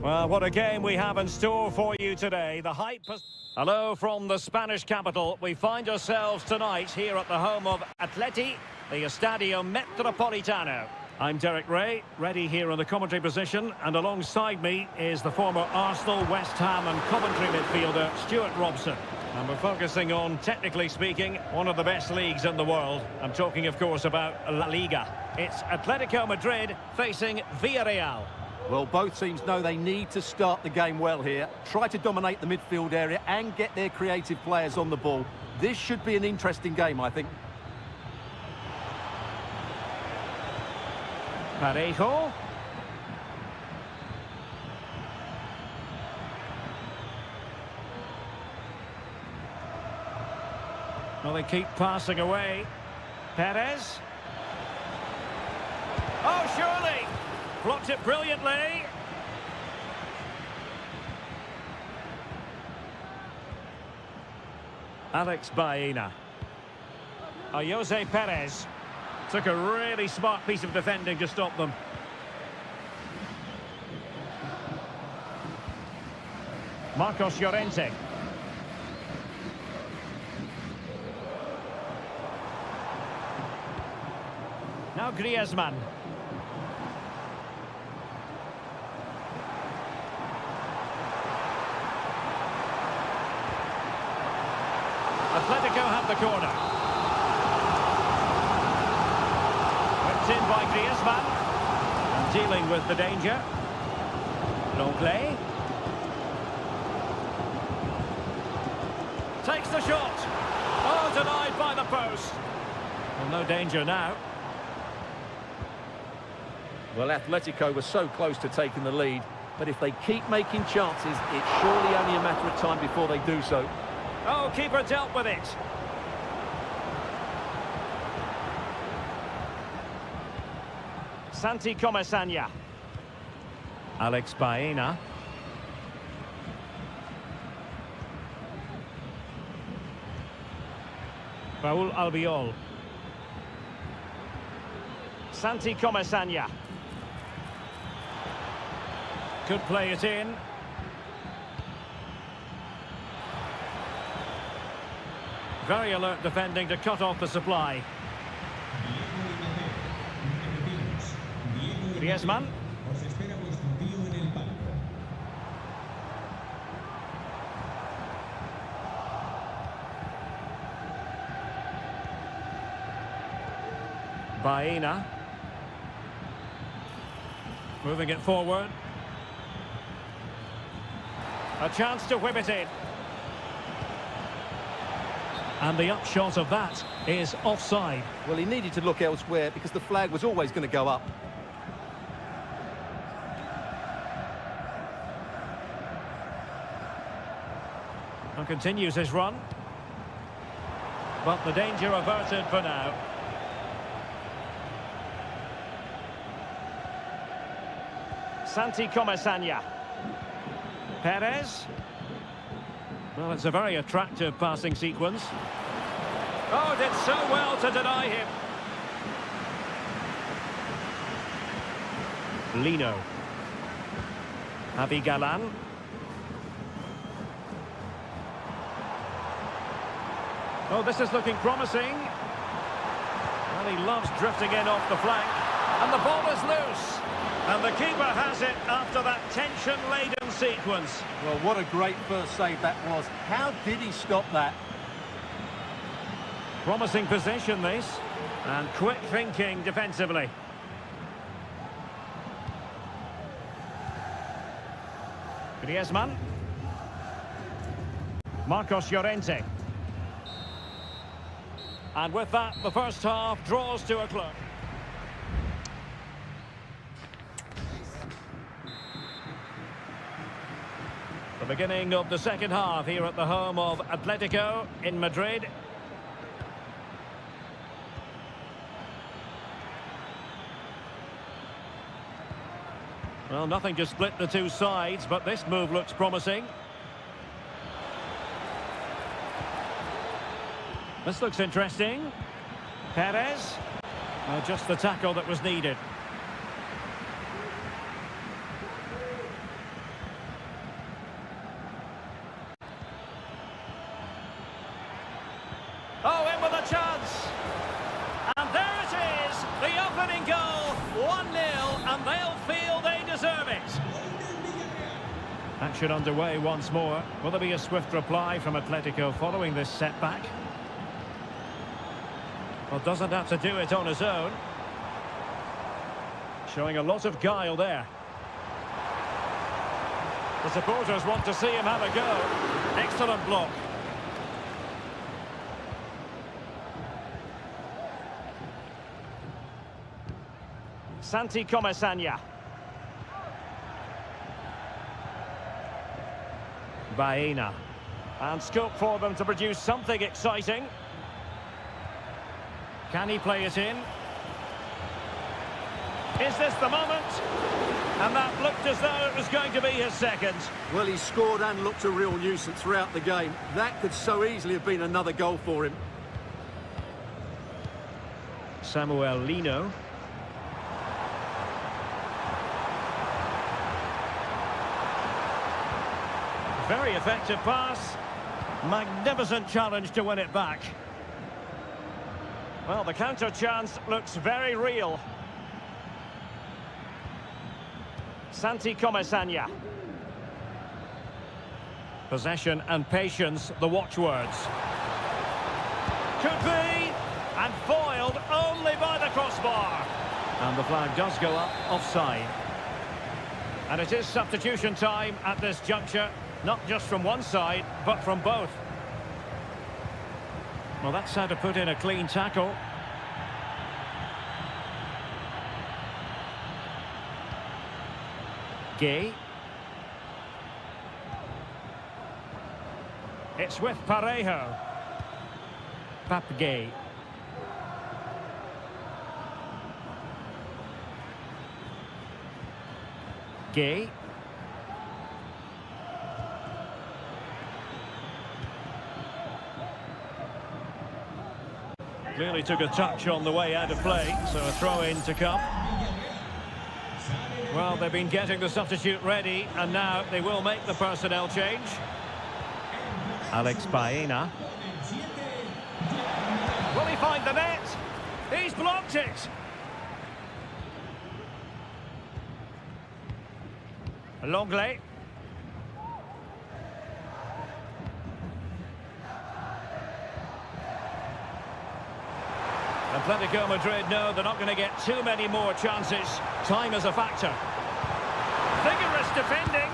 Well, what a game we have in store for you today. The hype has... Hello from the Spanish capital. We find ourselves tonight here at the home of Atleti, the Estadio Metropolitano. I'm Derek Ray, ready here in the commentary position, and alongside me is the former Arsenal, West Ham and Coventry midfielder Stuart Robson. And we're focusing on, technically speaking, one of the best leagues in the world. I'm talking, of course, about La Liga. It's Atletico Madrid facing Villarreal. Well, both teams know they need to start the game well here, try to dominate the midfield area and get their creative players on the ball. This should be an interesting game, I think. Parejo. Well, they keep passing away. Perez. Oh, surely! Blocked it brilliantly. Alex Baena. Oh, Jose Perez. Took a really smart piece of defending to stop them. Marcos Llorente. Now Griezmann. Atletico have the corner. Whipped in by Griezmann. And dealing with the danger. Longley. Takes the shot. Oh, denied by the post. Well, no danger now. Well, Atletico were so close to taking the lead, but if they keep making chances, it's surely only a matter of time before they do so. Oh, keeper dealt with it. Santi Comesaña. Alex Baena. Raúl Albiol. Santi Comesaña. Could play it in. Very alert defending to cut off the supply. Griezmann. Baena. Moving it forward. A chance to whip it in. And the upshot of that is offside. Well, he needed to look elsewhere because the flag was always going to go up. And continues his run. But the danger averted for now. Santi Comesaña. Perez. Well, it's a very attractive passing sequence. Oh, did so well to deny him. Lino. Javi Galan. Oh, this is looking promising. Well, he loves drifting in off the flank. And the ball is loose. And the keeper has it after that tension-laden sequence. Well, what a great first save that was. How did he stop that? Promising position, this. And quick thinking defensively. Griezmann. Marcos Llorente. And with that, the first half draws to a close. The beginning of the second half here at the home of Atletico in Madrid. Well, nothing to split the two sides, but this move looks promising. This looks interesting. Perez. Just the tackle that was needed. Action underway once more. Will there be a swift reply from Atletico following this setback? Well, doesn't have to do it on his own. Showing a lot of guile there. The supporters want to see him have a go. Excellent block. Santi Comesaña. Baena. And scope for them to produce something exciting. Can he play it in? Is this the moment? And that looked as though it was going to be his second. Well, he scored and looked a real nuisance throughout the game. That could so easily have been another goal for him. Samuel Lino. Very effective pass. Magnificent challenge to win it back. Well, the counter chance looks very real. Santi Comesaña. Possession and patience, the watchwords. Could be, and foiled only by the crossbar. And the flag does go up, offside. And it is substitution time at this juncture, not just from one side, but from both. Well, that's how to put in a clean tackle. Gay. It's with Parejo. Gay. Gay. Clearly took a touch on the way out of play, so a throw-in to come. Well, they've been getting the substitute ready, and now they will make the personnel change. Alex Baena. Will he find the net? He's blocked it. Longley. Atletico Madrid know they're not going to get too many more chances. Time is a factor. Vigorous defending.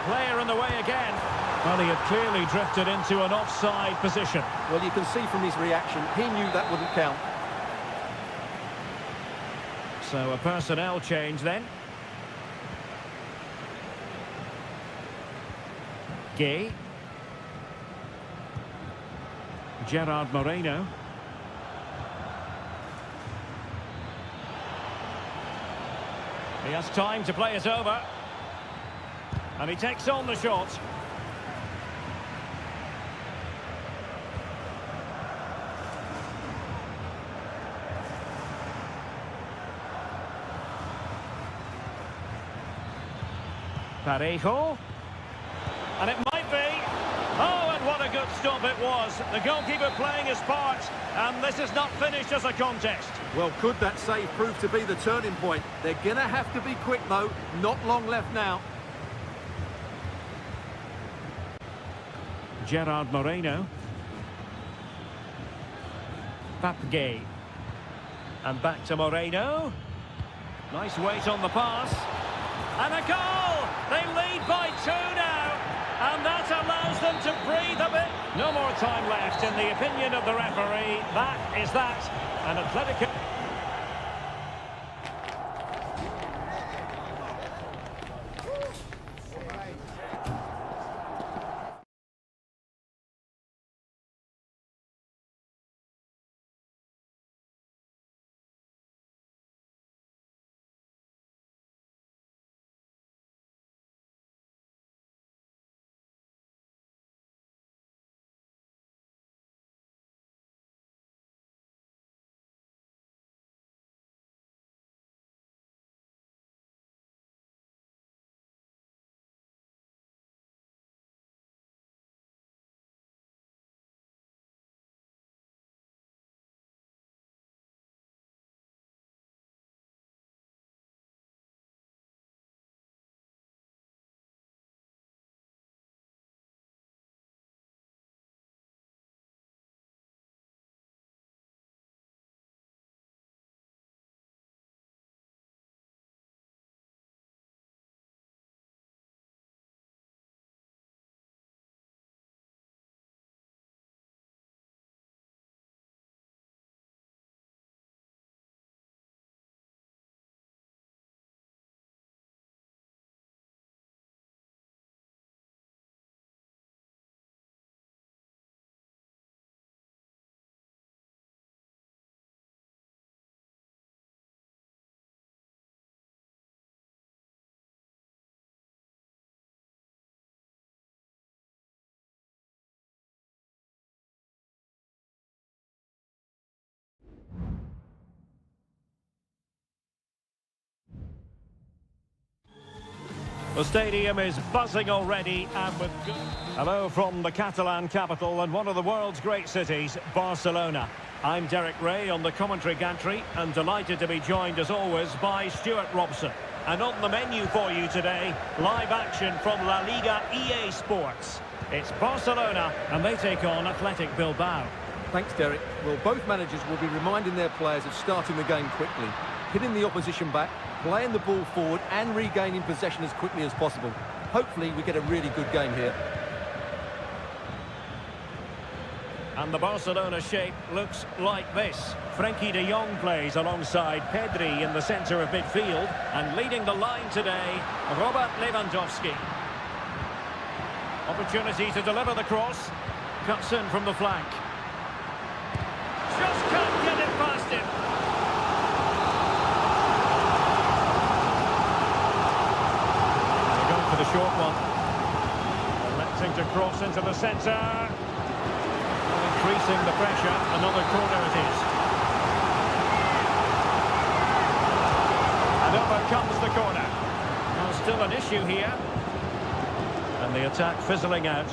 Player in the way again. Well, he had clearly drifted into an offside position. Well, you can see from his reaction, he knew that wouldn't count. So a personnel change then. Gay. Gerard Moreno. He has time to play it over. And he takes on the shot. Parejo. And it might be. Oh, and what a good stop it was. The goalkeeper playing his part. And this is not finished as a contest. Well, could that save prove to be the turning point? They're going to have to be quick, though. Not long left now. Gerard Moreno. Gay. And back to Moreno. Nice weight on the pass. And a goal! They lead by 2 now. And that allows them to breathe a bit. No more time left, in the opinion of the referee. That is that. And Atletico... The stadium is buzzing already and with good... Hello from the Catalan capital and one of the world's great cities, Barcelona. I'm Derek Ray on the commentary gantry and delighted to be joined as always by Stuart Robson. And on the menu for you today, live action from La Liga EA Sports. It's Barcelona and they take on Athletic Bilbao. Thanks, Derek. Well, both managers will be reminding their players of starting the game quickly, hitting the opposition back, playing the ball forward and regaining possession as quickly as possible. Hopefully we get a really good game here. And the Barcelona shape looks like this. Frenkie de Jong plays alongside Pedri in the centre of midfield. And leading the line today, Robert Lewandowski. Opportunity to deliver the cross. Cuts in from the flank. Just can't get it past him. They're going for the short one. Electing to cross into the centre. Increasing the pressure, another corner it is. And over comes the corner. Well, still an issue here. And the attack fizzling out.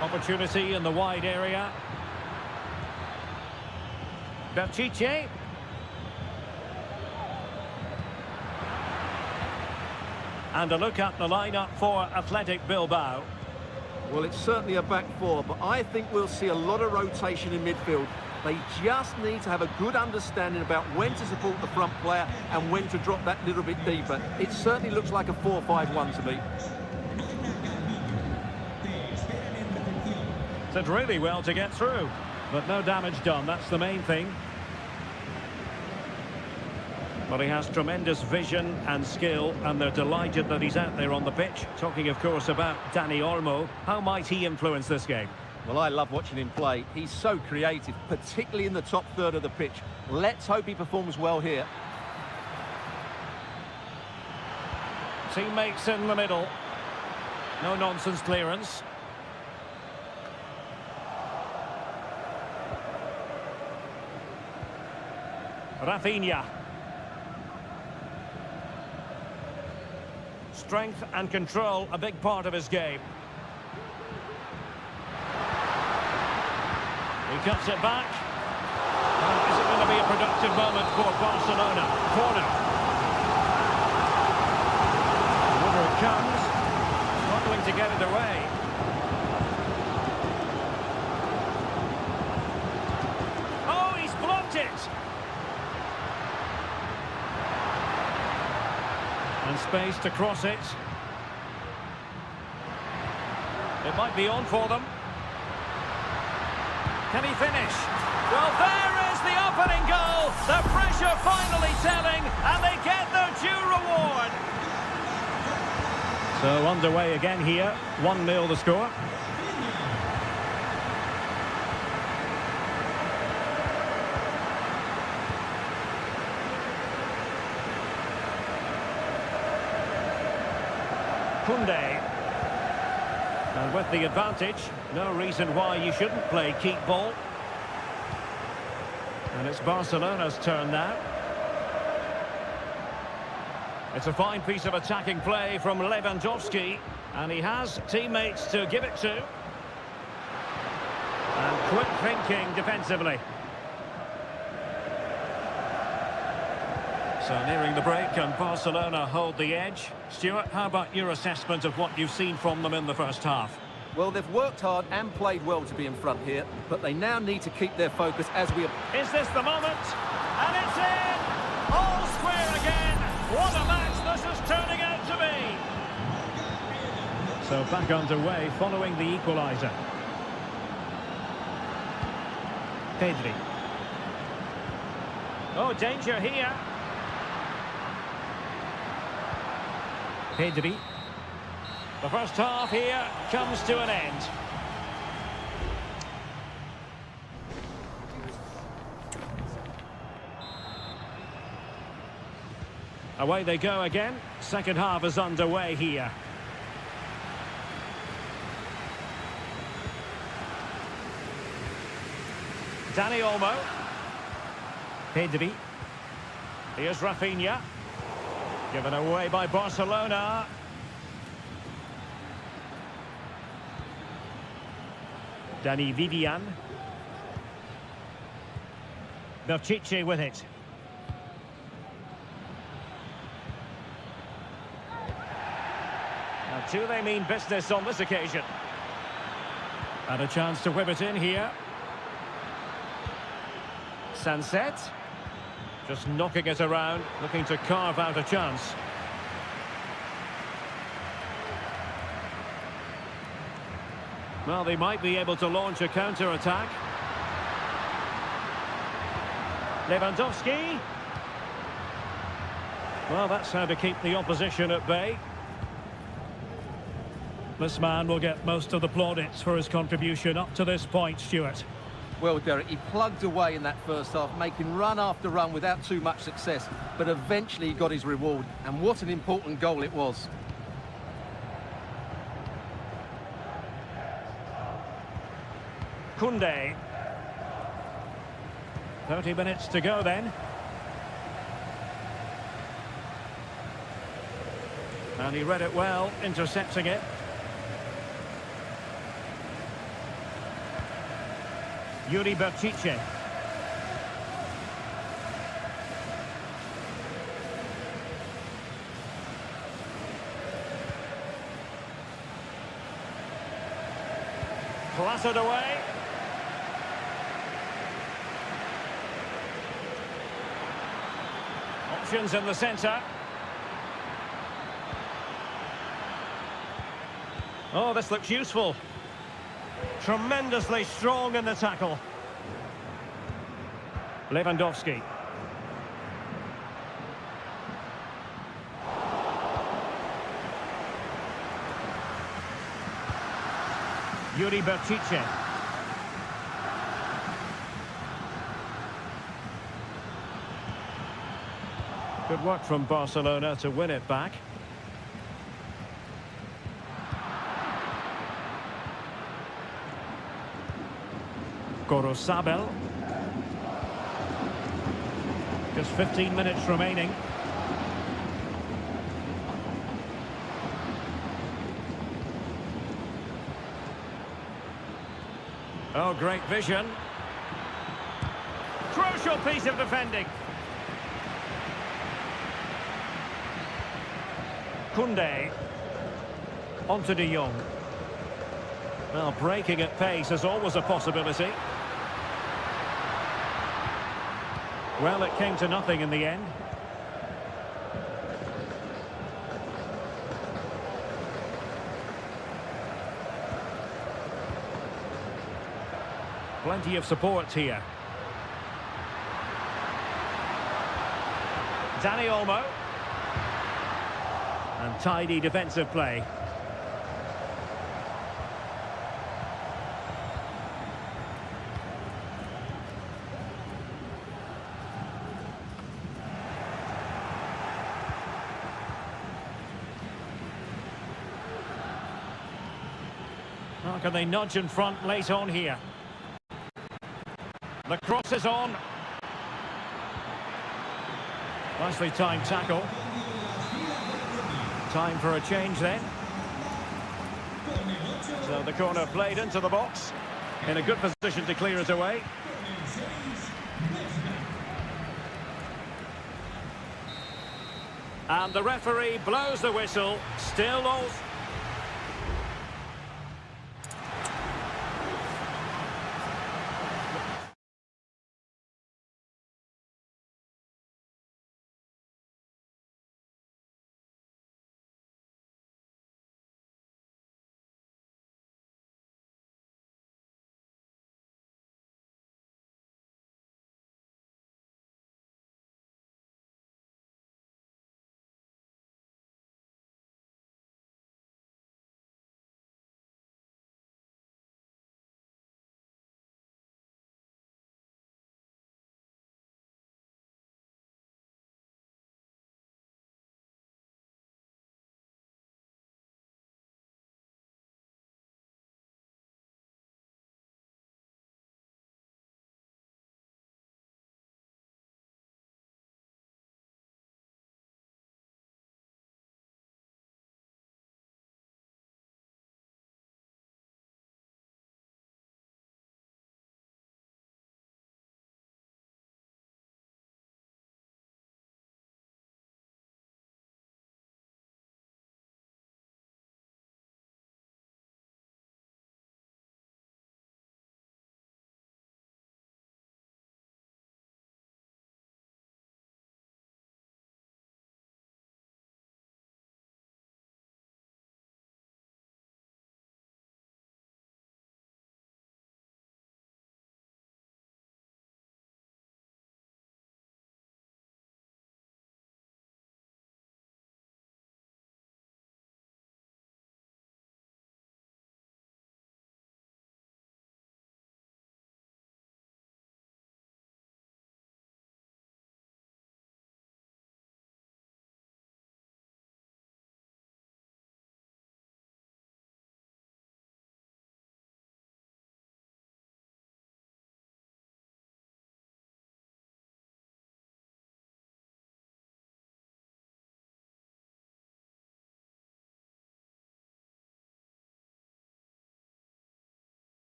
Opportunity in the wide area. Pishit. And a look at the lineup for Athletic Bilbao. Well, it's certainly a back four, but I think we'll see a lot of rotation in midfield. They just need to have a good understanding about when to support the front player and when to drop that little bit deeper. It certainly looks like a 4-5-1 to me. Did really well to get through, but no damage done. That's the main thing. But he has tremendous vision and skill, and they're delighted that he's out there on the pitch. Talking, of course, about Dani Olmo. How might he influence this game? Well, I love watching him play. He's so creative, particularly in the top third of the pitch. Let's hope he performs well here. Teammates in the middle. No nonsense clearance. Rafinha. Strength and control, a big part of his game. He cuts it back. Is it going to be a productive moment for Barcelona? Corner. Over it comes. Struggling to get it away. Oh, he's blocked it. And space to cross it. It might be on for them. Can he finish? Well, there is the opening goal. The pressure finally telling, and they get their due reward. So underway again here. 1-0 the score. Koundé. And with the advantage, no reason why you shouldn't play keep ball. And it's Barcelona's turn now. It's a fine piece of attacking play from Lewandowski, and he has teammates to give it to. And quick thinking defensively. So nearing the break, and Barcelona hold the edge. Stuart, how about your assessment of what you've seen from them in the first half? Well, they've worked hard and played well to be in front here, but they now need to keep their focus as we... Is this the moment? And it's in! All square again! What a match this is turning out to be! So back underway following the equaliser. Pedri. Oh, danger here. Pedri. The first half here comes to an end. Away they go again. Second half is underway here. Dani Olmo. Pedri. Here's Rafinha. Given away by Barcelona. Danny Vivian. Berchiche with it. Now, do they mean business on this occasion? And a chance to whip it in here. Sunset. Just knocking it around, looking to carve out a chance. Well, they might be able to launch a counter-attack. Lewandowski. Well, that's how to keep the opposition at bay. This man will get most of the plaudits for his contribution up to this point, Stuart. Well, Derek, he plugged away in that first half, making run after run without too much success, but eventually he got his reward, and what an important goal it was. Koundé. 30 minutes to go then. And he read it well, intercepting it. Yuri Berchiche. Clattered away. Options in the centre. Oh, this looks useful. Tremendously strong in the tackle. Lewandowski. Yuri Berchiche. Good work from Barcelona to win it back. Gorosabel. Just 15 minutes remaining. Oh, great vision. Crucial piece of defending. Koundé. Onto De Jong. Well, breaking at pace is always a possibility. Well, it came to nothing in the end. Plenty of support here. Dani Olmo. And tidy defensive play. How can they nudge in front late on here? The cross is on. Nicely timed tackle. Time for a change then. So the corner played into the box. In a good position to clear it away. And the referee blows the whistle. Still all...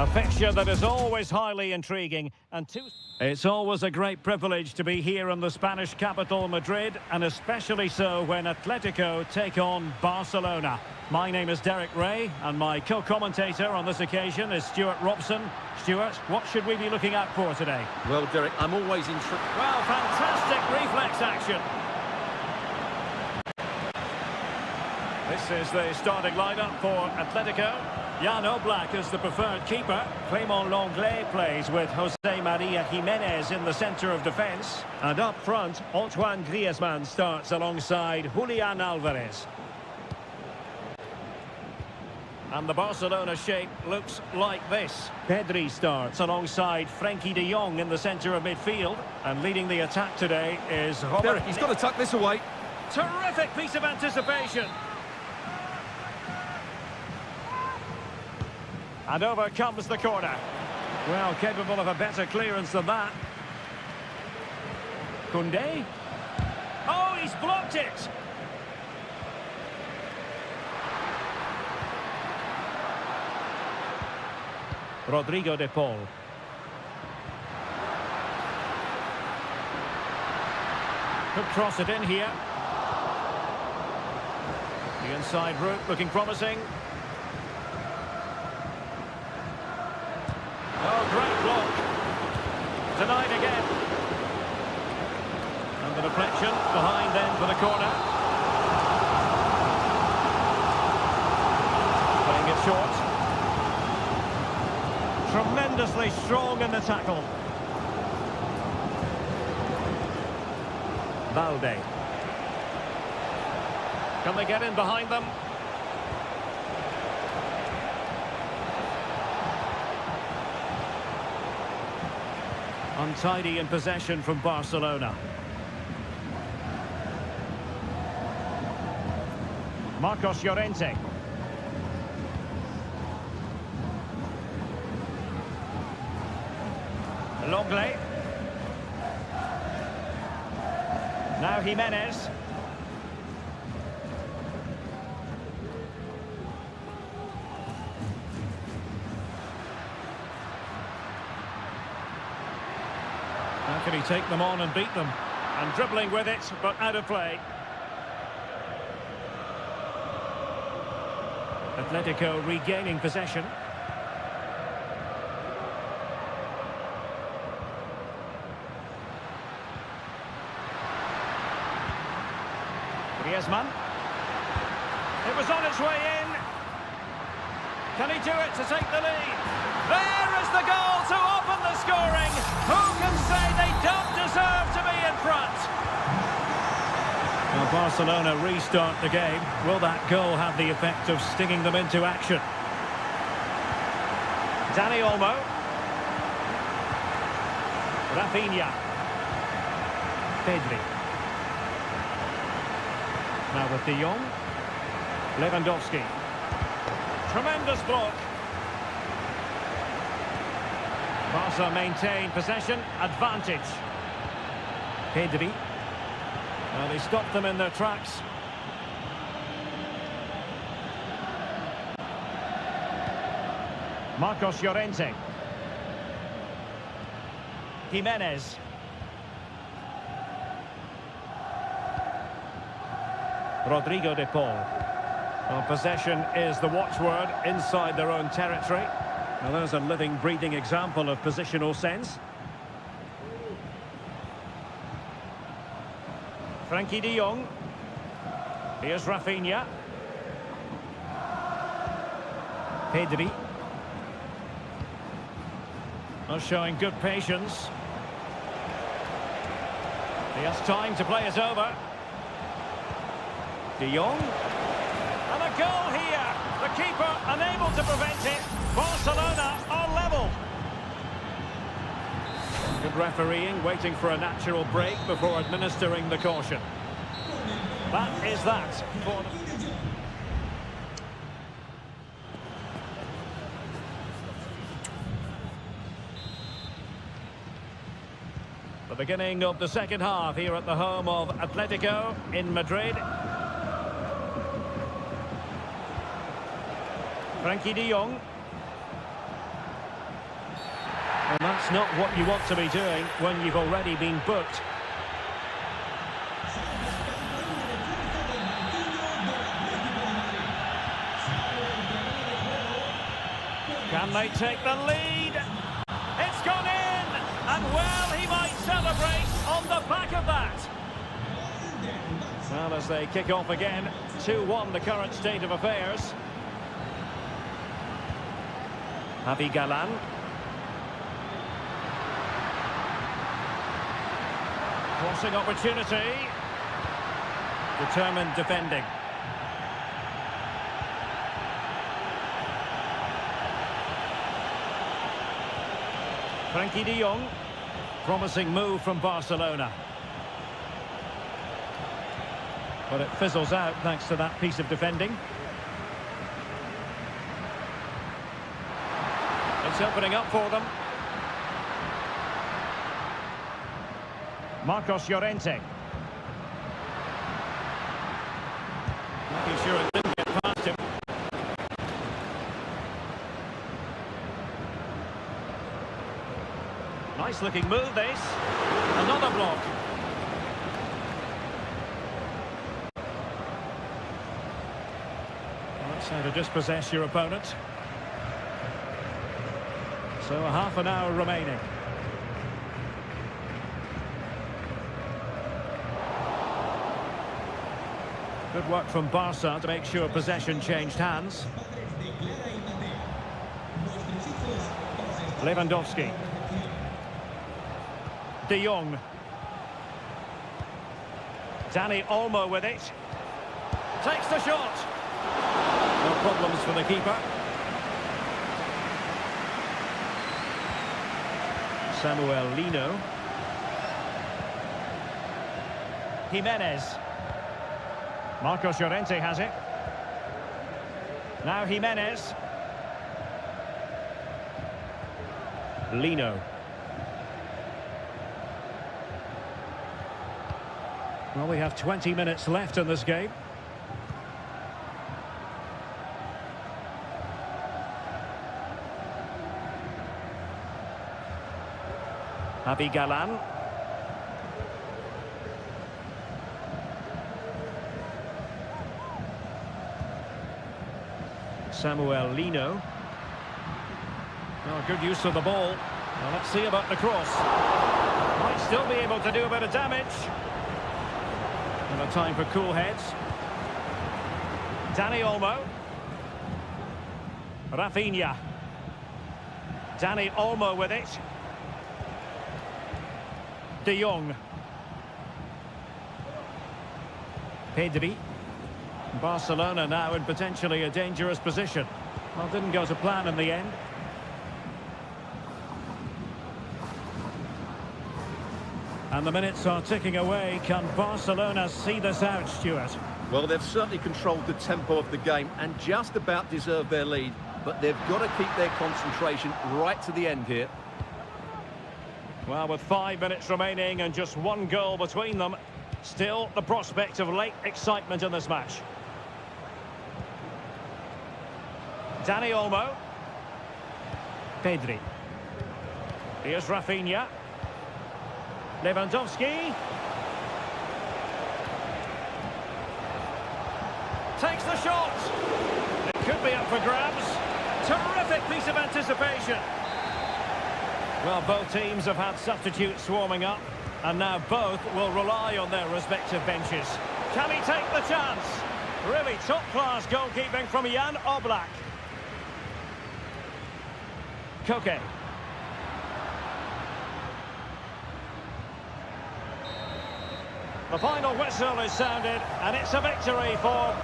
A fixture that is always highly intriguing and it's always a great privilege to be here in the Spanish capital, Madrid, and especially so when Atletico take on Barcelona. My name is Derek Ray, and my co-commentator on this occasion is Stuart Robson. Stuart, what should we be looking out for today? Well, Derek, I'm always intrigued. Well, fantastic reflex action. This is the starting lineup for Atletico. Jan Oblak is the preferred keeper. Clément Lenglet plays with José María Jiménez in the centre of defence. And up front, Antoine Griezmann starts alongside Julián Álvarez. And the Barcelona shape looks like this. Pedri starts alongside Frenkie de Jong in the centre of midfield. And leading the attack today is Robert. Derek, he's got to tuck this away. Terrific piece of anticipation. And over comes the corner. Well, capable of a better clearance than that. Koundé. Oh, he's blocked it. Rodrigo de Paul. Could cross it in here. The inside route looking promising. Oh, great block. Denied again. And the deflection behind then for the corner. Playing it short. Tremendously strong in the tackle. Valde. Can they get in behind them? Untidy in possession from Barcelona. Marcos Llorente. Lenglet. Now Jiménez. How can he take them on and beat them? And dribbling with it, but out of play. Atletico regaining possession. Griezmann. It was on its way in. Can he do it to take the lead? There is the goal to open the scoring. Who can say they don't deserve to be in front? Now Barcelona restart the game. Will that goal have the effect of stinging them into action? Dani Olmo. Rafinha. Pedri. Now with De Jong. Lewandowski. Tremendous block. Barca maintain possession, advantage. Pedri. Well, they stopped them in their tracks. Marcos Llorente. Jiménez. Rodrigo de Paul. Well, possession is the watchword inside their own territory. Now there's a living, breathing example of positional sense. Frenkie de Jong. Here's Rafinha. Pedri. Well, showing good patience. He has time to play it over. De Jong. And a goal here. The keeper unable to prevent it. Barcelona are level. Good refereeing, waiting for a natural break before administering the caution. That is that for the beginning of the second half here at the home of Atletico in Madrid. Frenkie de Jong. And that's not what you want to be doing when you've already been booked. Can they take the lead? It's gone in! And well, he might celebrate on the back of that. Well, as they kick off again, 2-1 the current state of affairs. Javi Galan. Crossing opportunity. Determined defending. Frankie de Jong. Promising move from Barcelona. But it fizzles out thanks to that piece of defending. It's opening up for them. Marcos Llorente. Making sure it didn't get past him. Nice looking move this. Another block. That's how to dispossess your opponent. So a half an hour remaining. Good work from Barca to make sure possession changed hands. Lewandowski. De Jong. Dani Olmo with it. Takes the shot. No problems for the keeper. Samuel Lino. Jimenez. Marcos Llorente has it. Now Jimenez. Lino. Well, we have 20 minutes left in this game. Javi Galan. Samuel Lino. Oh, good use of the ball. Well, let's see about the cross. Might still be able to do a bit of damage. And a time for cool heads. Dani Olmo. Rafinha. Dani Olmo with it. De Jong. Pedri. Barcelona now in potentially a dangerous position. Well, didn't go to plan in the end. And the minutes are ticking away. Can Barcelona see this out, Stuart? Well, they've certainly controlled the tempo of the game and just about deserved their lead. But they've got to keep their concentration right to the end here. Well, with 5 minutes remaining and just one goal between them, still the prospect of late excitement in this match. Dani Olmo. Pedri. Here's Rafinha. Lewandowski. Takes the shot. It could be up for grabs. Terrific piece of anticipation. Well, both teams have had substitutes swarming up, and now both will rely on their respective benches. Can he take the chance? Really top-class goalkeeping from Jan Oblak. Koke. The final whistle is sounded, and it's a victory for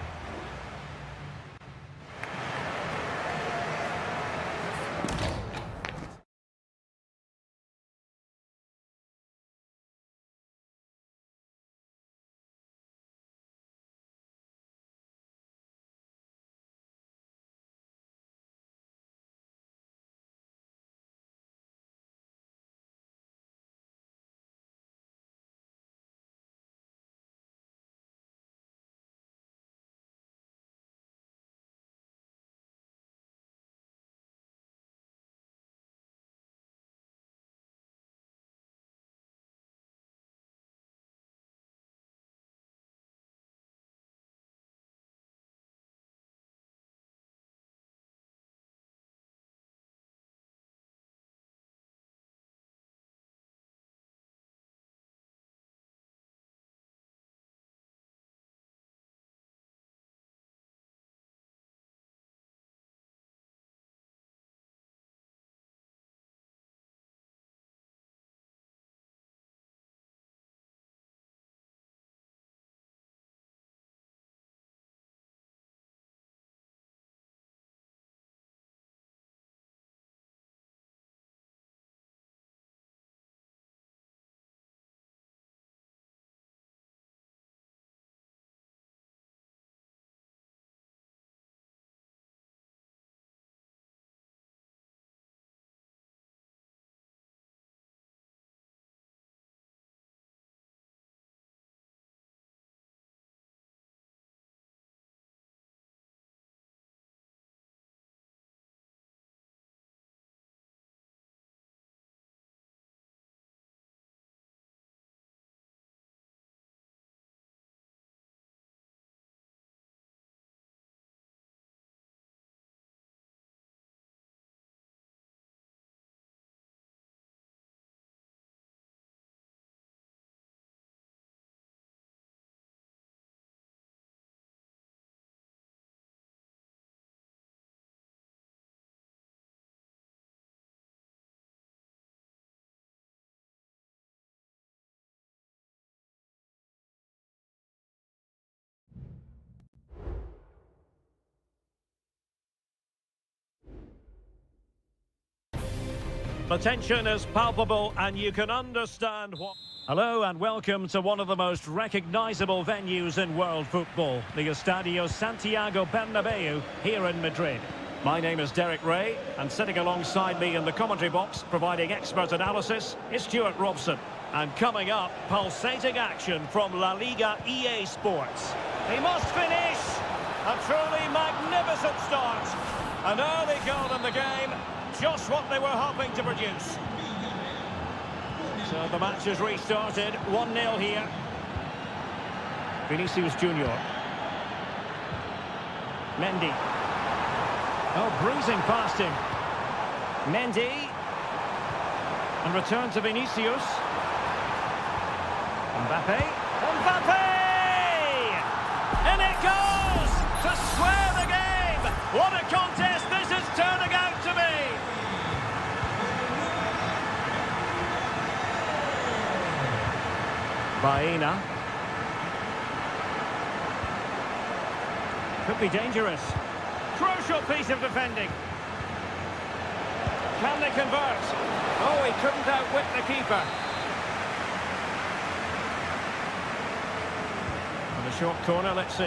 The tension is palpable and you can understand what... Hello and welcome to one of the most recognisable venues in world football, the Estadio Santiago Bernabeu here in Madrid. My name is Derek Ray, and sitting alongside me in the commentary box, providing expert analysis, is Stuart Robson. And coming up, pulsating action from La Liga EA Sports. He must finish! A truly magnificent start. An early goal in the game, just what they were hoping to produce. So the match has restarted, 1-0 here. Vinicius Junior. Mendy. Oh, breezing past him. Mendy. And return to Vinicius. Mbappe. Mbappe! And it goes! To square the game! What a contest this is turning out to be! Baena. Could be dangerous. Crucial piece of defending. Can they convert? Oh, he couldn't outwit the keeper. And a short corner, let's see.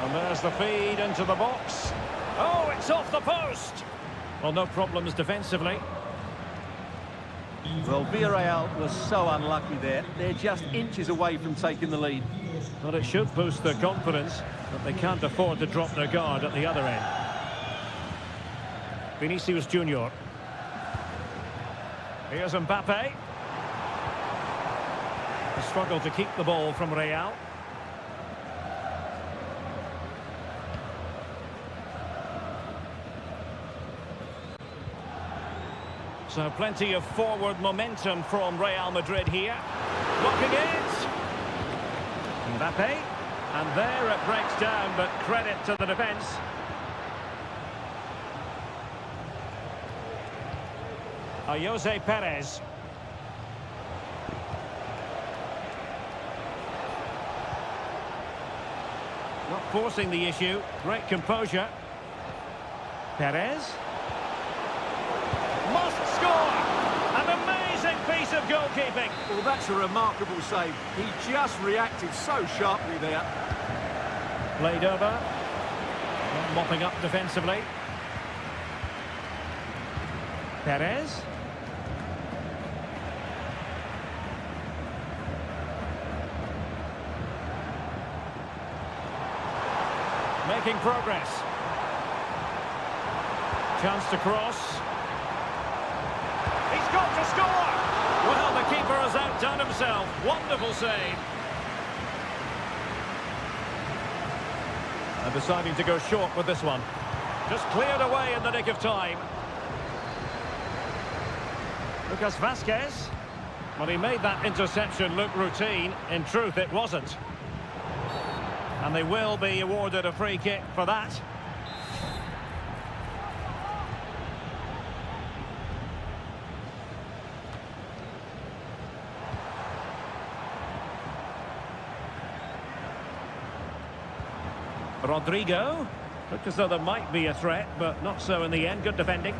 And there's the feed into the box. Oh, it's off the post. Well, no problems defensively. Well, Villarreal was so unlucky there. They're just inches away from taking the lead. But it should boost their confidence, but they can't afford to drop their guard at the other end. Vinicius Junior. Here's Mbappe. A struggle to keep the ball from Real. So plenty of forward momentum from Real Madrid here. Blocking it. Mbappe. And there it breaks down, but credit to the defence. Jose Perez. Not forcing the issue. Great composure. Perez. Must score! An amazing piece of goalkeeping. Well, that's a remarkable save. He just reacted so sharply there. Played over. Not mopping up defensively. Perez. Making progress. Chance to cross. He's got to score! Well, the keeper has outdone himself. Wonderful save. And deciding to go short with this one. Just cleared away in the nick of time. Lucas Vazquez. Well, he made that interception look routine. In truth, it wasn't. And they will be awarded a free kick for that. Rodrigo. Looked as though there might be a threat, but not so in the end. Good defending.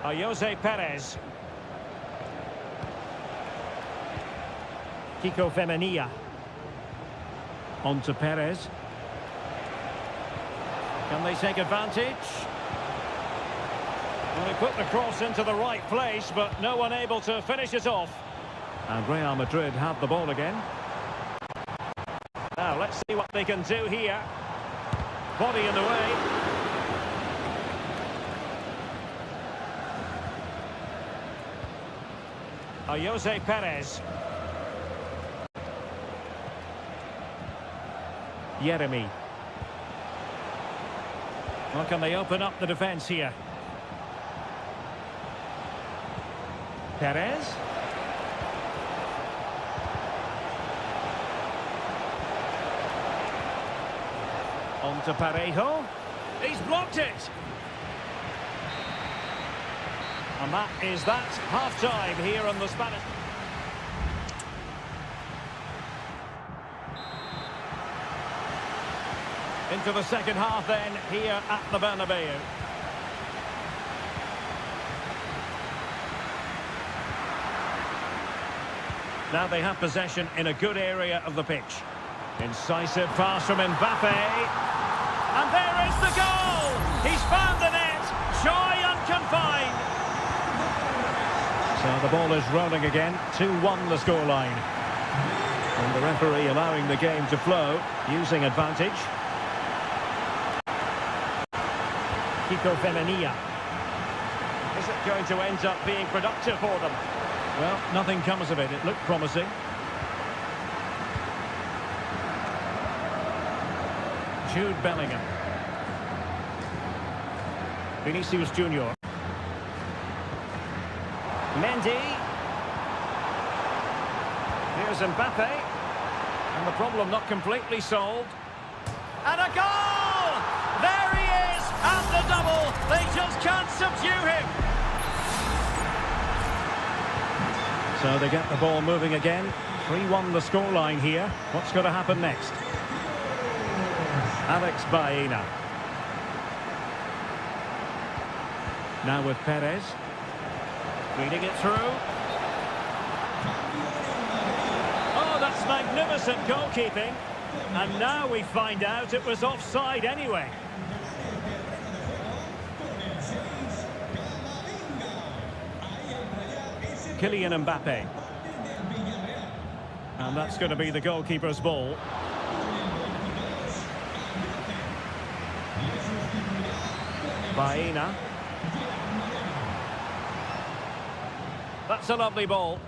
Jose Perez. Kiko Femenia. On to Perez. Can they take advantage? Well, he put the cross into the right place, but no one able to finish it off. And Real Madrid have the ball again. Now, let's see what they can do here. Body in the way. Jose Perez. Jeremy. Well, can they open up the defence here? Perez. On to Parejo. He's blocked it. And that is that. Half-time here on the Spanish. Into the second half then, here at the Bernabeu. Now they have possession in a good area of the pitch. Incisive pass from Mbappe. And there is the goal! He's found the net! Joy unconfined! So the ball is rolling again. 2-1 the scoreline. And the referee allowing the game to flow, using advantage. Kiko Femenia. Is it going to end up being productive for them? Well, nothing comes of it. It looked promising. Jude Bellingham. Vinicius Junior. Mendy. Here's Mbappe. And the problem not completely solved. And a goal! There he is! And the double! They just can't subdue him! So they get the ball moving again. 3-1 the scoreline here. What's going to happen next? Alex Baena. Now with Perez. Feeding it through. Oh, that's magnificent goalkeeping. And now we find out it was offside anyway. Kylian Mbappe. And that's going to be the goalkeeper's ball. Baena. That's a lovely ball.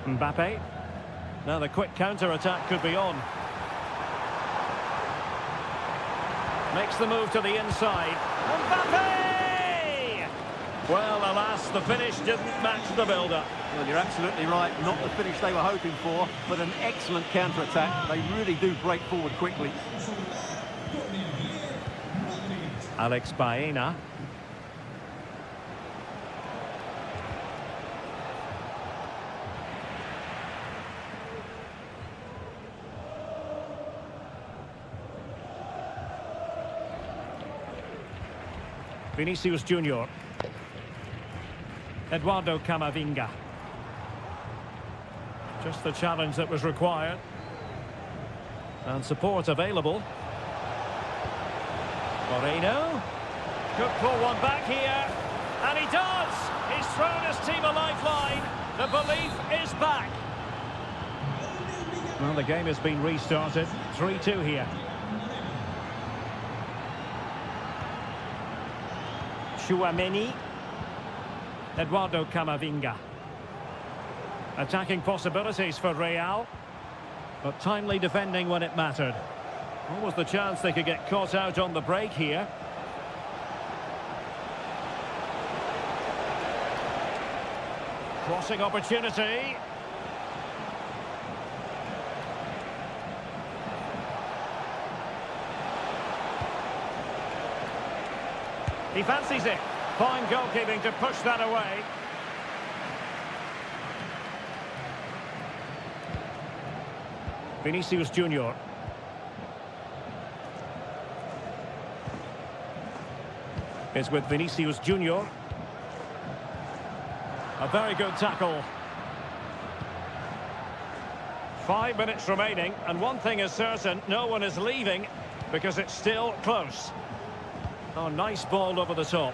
Mbappe. Now the quick counter-attack could be on. Makes the move to the inside. Mbappe! Well, alas, the finish didn't match the build-up. Well, you're absolutely right. Not the finish they were hoping for, but an excellent counter-attack. They really do break forward quickly. Alex Baena. Vinicius Junior. Eduardo Camavinga. Just the challenge that was required. And support available. Moreno. Could pull one back here. And he does! He's thrown his team a lifeline. The belief is back. Well, the game has been restarted. 3-2 here. Chouameni. Eduardo Camavinga. Attacking possibilities for Real. But timely defending when it mattered. What was the chance they could get caught out on the break here? Crossing opportunity. He fancies it. Fine goalkeeping to push that away. Vinicius Junior. Is with Vinicius Junior. A very good tackle. 5 minutes remaining, and one thing is certain, no one is leaving because it's still close. Oh, nice ball over the top.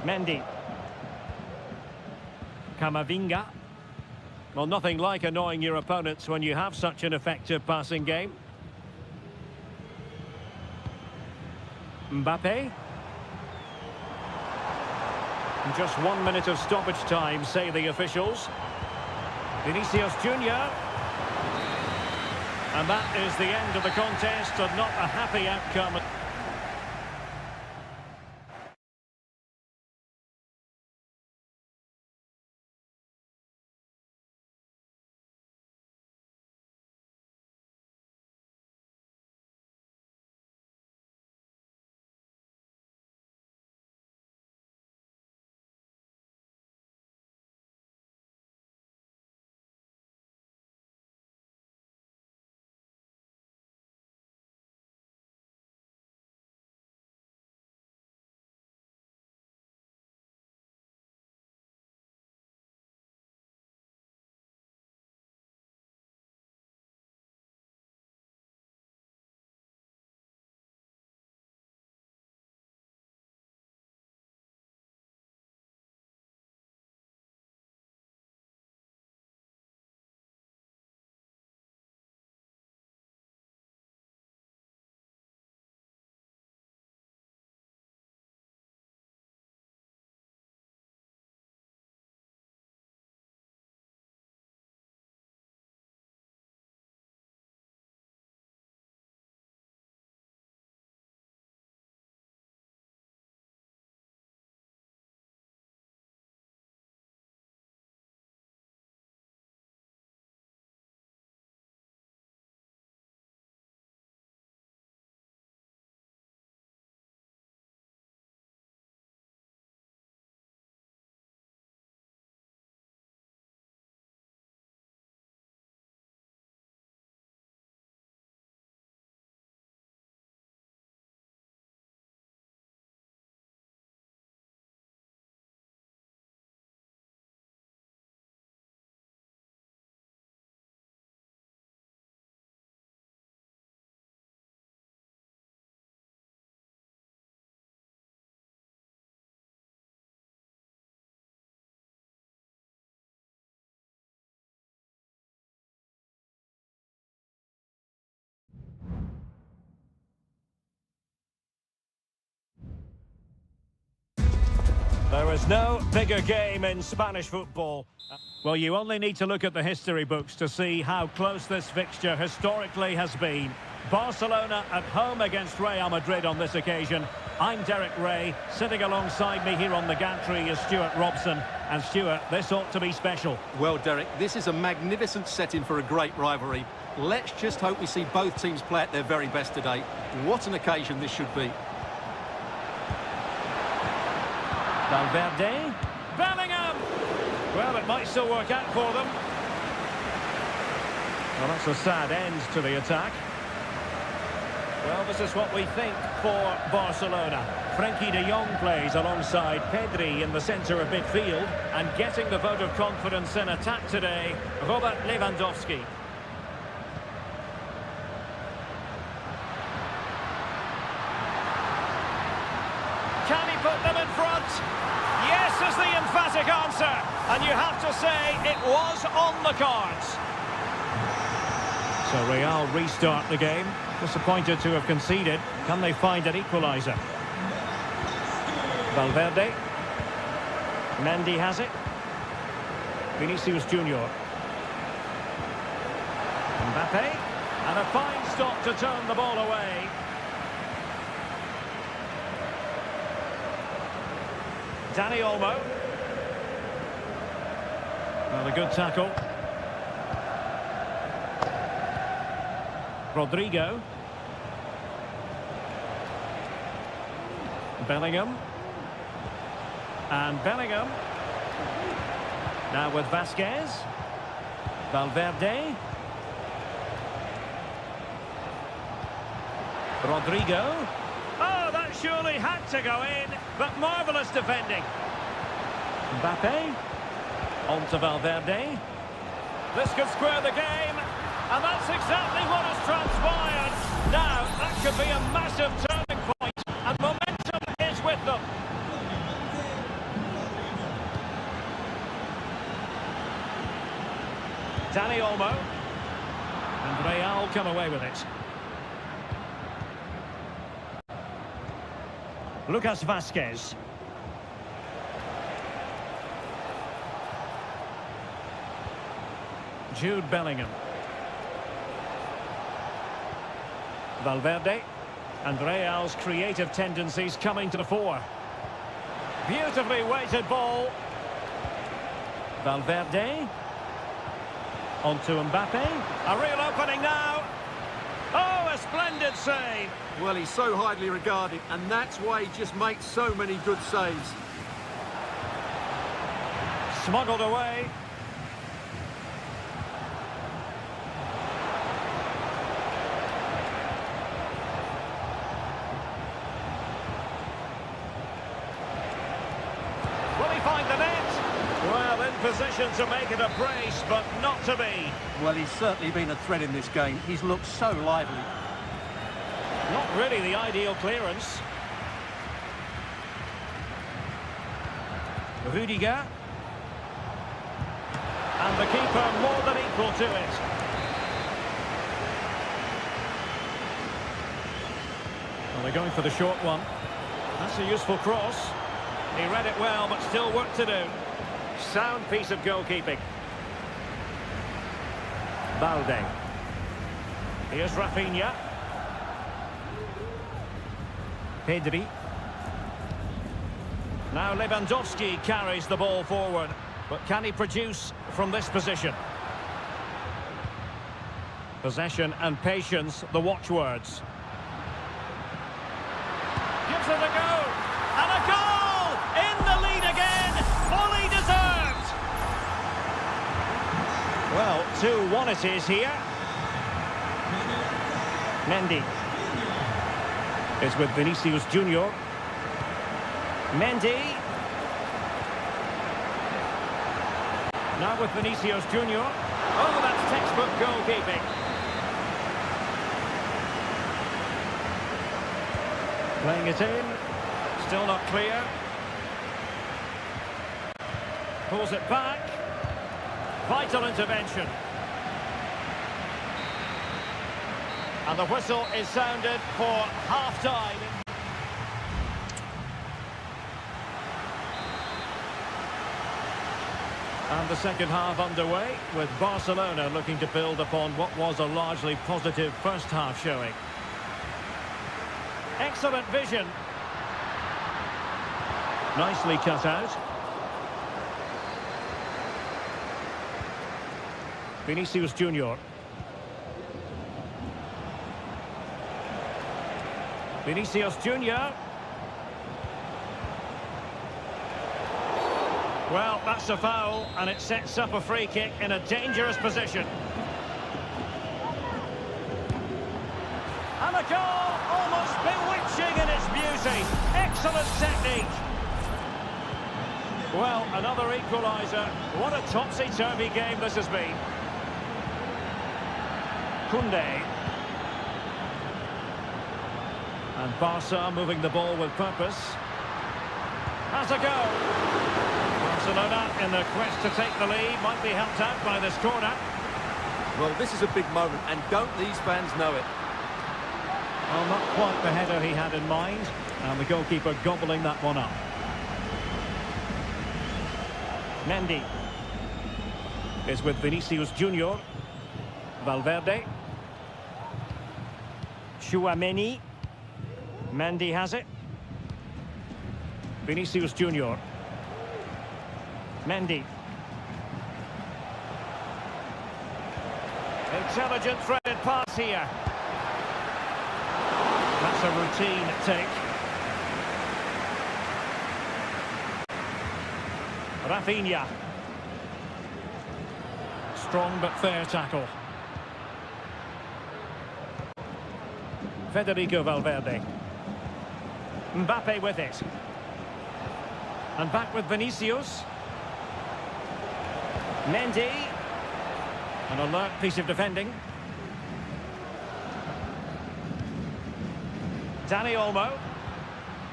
Mendy. Camavinga. Well, nothing like annoying your opponents when you have such an effective passing game. Mbappe. And just 1 minute of stoppage time, say the officials. Vinicius Junior. And that is the end of the contest, and not a happy outcome. There is no bigger game in Spanish football. Well, you only need to look at the history books to see how close this fixture historically has been. Barcelona at home against Real Madrid on this occasion. I'm Derek Ray. Sitting alongside me here on the gantry is Stuart Robson. And Stuart, this ought to be special. Well, Derek, this is a magnificent setting for a great rivalry. Let's just hope we see both teams play at their very best today. What an occasion this should be. Valverde. Bellingham! Well, it might still work out for them. Well, that's a sad end to the attack. Well, this is what we think for Barcelona. Frenkie de Jong plays alongside Pedri in the centre of midfield, and getting the vote of confidence in attack today, Robert Lewandowski. Can he put them in front? Yes is the emphatic answer, and you have to say it was on the cards. So Real restart the game. Disappointed to have conceded. Can they find an equaliser? Valverde. Mendy has it. Vinicius Junior. Mbappe. And a fine stop to turn the ball away. Dani Olmo. Well, a good tackle. Rodrigo. Bellingham. And Bellingham. Now with Vasquez. Valverde. Rodrigo. Oh, that surely had to go in, but marvellous defending. Mbappe. On to Valverde. This could square the game, and that's exactly what has transpired. Now, that could be a massive turning point, and momentum is with them. Dani Olmo. And Real come away with it. Lucas Vasquez. Jude Bellingham. Valverde. And Real's creative tendencies coming to the fore. Beautifully weighted ball. Valverde. On to Mbappe. A real opening now. Oh, a splendid save. Well, he's so highly regarded, and that's why he just makes so many good saves. Smuggled away. Will he find the net? Well, in position to make it a brace, but not to be. Well, he's certainly been a threat in this game. He's looked so lively. Not really the ideal clearance. Rudiger. And the keeper more than equal to it. Well, they're going for the short one. That's a useful cross. He read it well, but still work to do. Sound piece of goalkeeping. Balde. Here's Rafinha. Pedri. Now Lewandowski carries the ball forward, but can he produce from this position? Possession and patience, the watchwords. Gives it a go, and a goal! In the lead again, fully deserved! Well, 2-1 it is here. Mendy. Is with Vinicius Junior. Mendy. Now with Vinicius Junior. Oh, that's textbook goalkeeping. Playing it in. Still not clear. Pulls it back. Vital intervention. And the whistle is sounded for half-time. And the second half underway, with Barcelona looking to build upon what was a largely positive first half showing. Excellent vision. Nicely cut out. Vinicius Junior. Vinicius Junior. Well, that's a foul, and it sets up a free kick in a dangerous position. And a goal, almost bewitching in its beauty. Excellent technique. Well, another equaliser. What a topsy-turvy game this has been. Koundé. And Barca moving the ball with purpose. Has a go. Barcelona in their quest to take the lead might be helped out by this corner. Well, this is a big moment, and don't these fans know it? Well, not quite the header he had in mind, and the goalkeeper gobbling that one up. Mendy is with Vinicius Junior. Valverde. Chouameni. Mendy has it. Vinicius Junior. Mendy. Intelligent threaded pass here. That's a routine take. Rafinha. Strong but fair tackle. Federico Valverde. Mbappe with it. And back with Vinicius. Mendy. An alert piece of defending. Dani Olmo.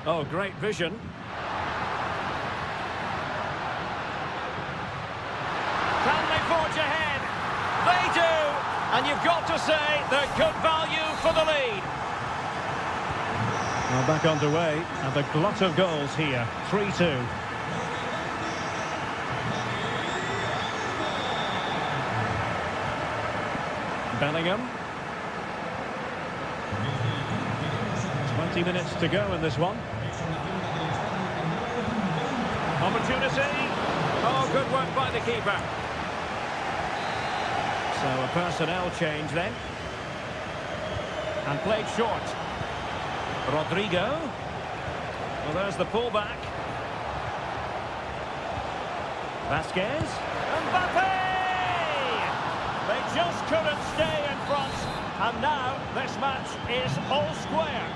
Oh, great vision. Can they forge ahead? They do! And you've got to say they're good value for the lead. Well, back underway, and a glut of goals here. 3-2. Bellingham. 20 minutes to go in this one. Opportunity. Oh, good work by the keeper. So a personnel change then. And played short. Rodrigo. Well, there's the pullback. Vasquez. Mbappe! They just couldn't stay in front. And now this match is all square.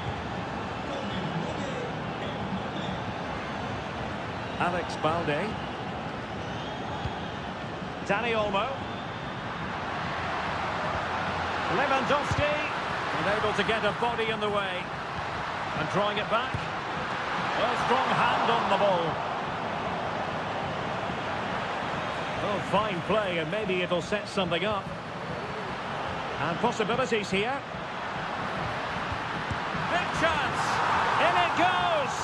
Alex Balde. Dani Olmo. Lewandowski. Unable to get a body in the way. And drawing it back. A strong hand on the ball. Oh, fine play, and maybe it'll set something up. And possibilities here. Big chance. In it goes.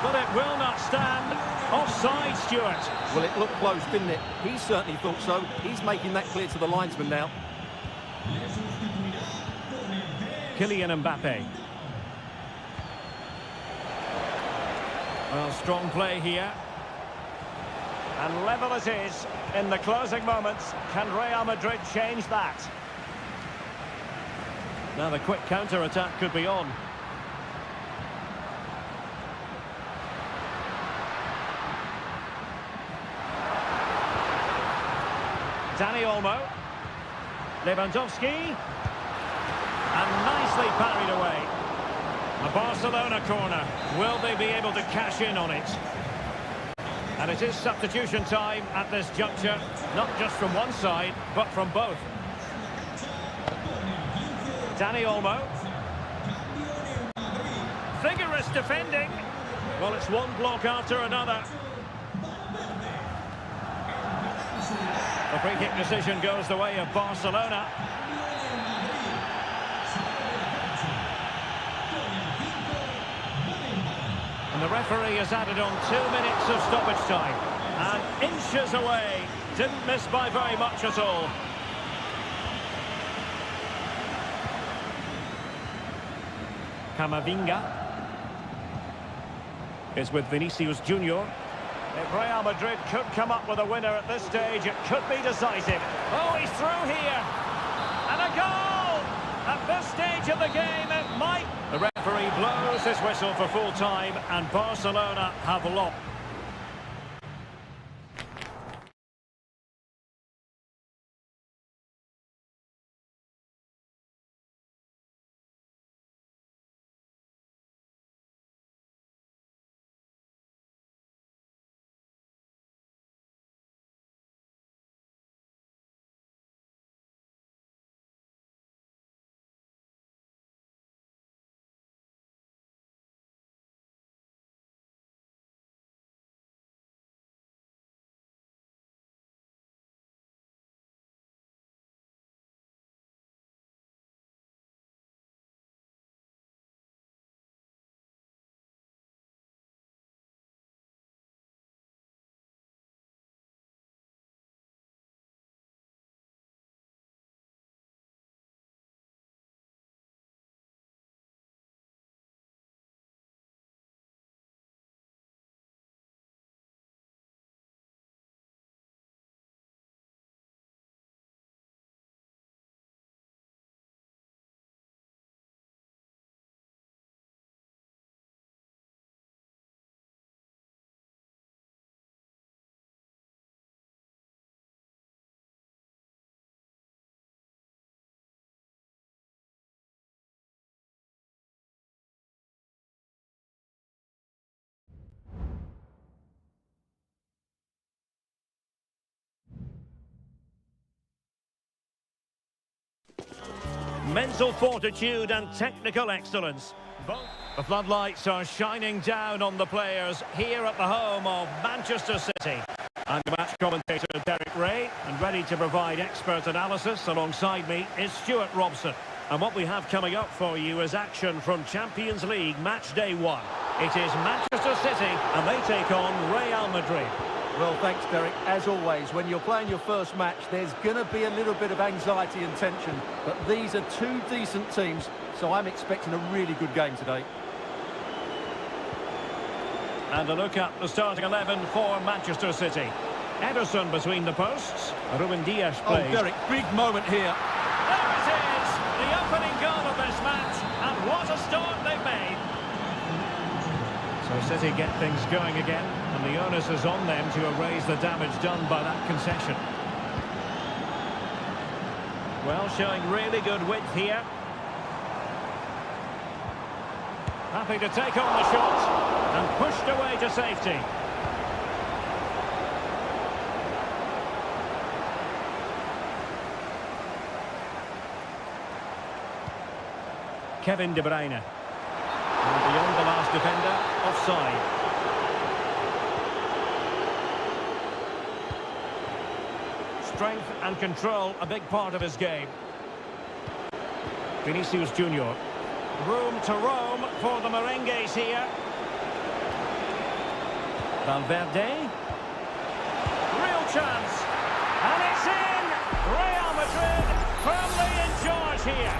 But it will not stand. Offside, Stuart. Well, it looked close, didn't it? He certainly thought so. He's making that clear to the linesman now. Kylian Mbappe. Well, strong play here. And level it is in the closing moments. Can Real Madrid change that? Now the quick counter-attack could be on. Dani Olmo. Lewandowski. And nicely parried away. A Barcelona corner. Will they be able to cash in on it? And it is substitution time at this juncture, not just from one side, but from both. Dani Olmo. Vigorous defending. Well, it's one block after another. The free kick decision goes the way of Barcelona. And the referee has added on 2 minutes of stoppage time. And inches away Didn't miss by very much at all. Camavinga is with Vinicius Junior. If Real Madrid could come up with a winner at this stage, it could be decisive. Oh, he's through here. And a goal! At this stage of the game, it might... The referee blows his whistle for full time, and Barcelona have lost. Mental fortitude and technical excellence. The floodlights are shining down on the players here at the home of Manchester City. I'm the match commentator Derek Ray, and ready to provide expert analysis alongside me is Stuart Robson. And what we have coming up for you is action from Champions League match day 1. It is Manchester City and they take on Real Madrid. Well, thanks, Derek. As always, when you're playing your first match, there's going to be a little bit of anxiety and tension. But these are two decent teams, so I'm expecting a really good game today. And a look at the starting 11 for Manchester City. Ederson between the posts. Ruben Dias plays. Oh, Derek, big moment here. There it is! The opening goal of this match. And what a start they've made. So City get things going again, and the onus is on them to erase the damage done by that concession. Well, showing really good width here. Happy to take on the shot, and pushed away to safety. Kevin De Bruyne. And beyond the last defender, offside. Strength and control, a big part of his game. Vinicius Junior. Room to roam for the Merengues here. Valverde. Real chance. And it's in! Real Madrid firmly in charge here.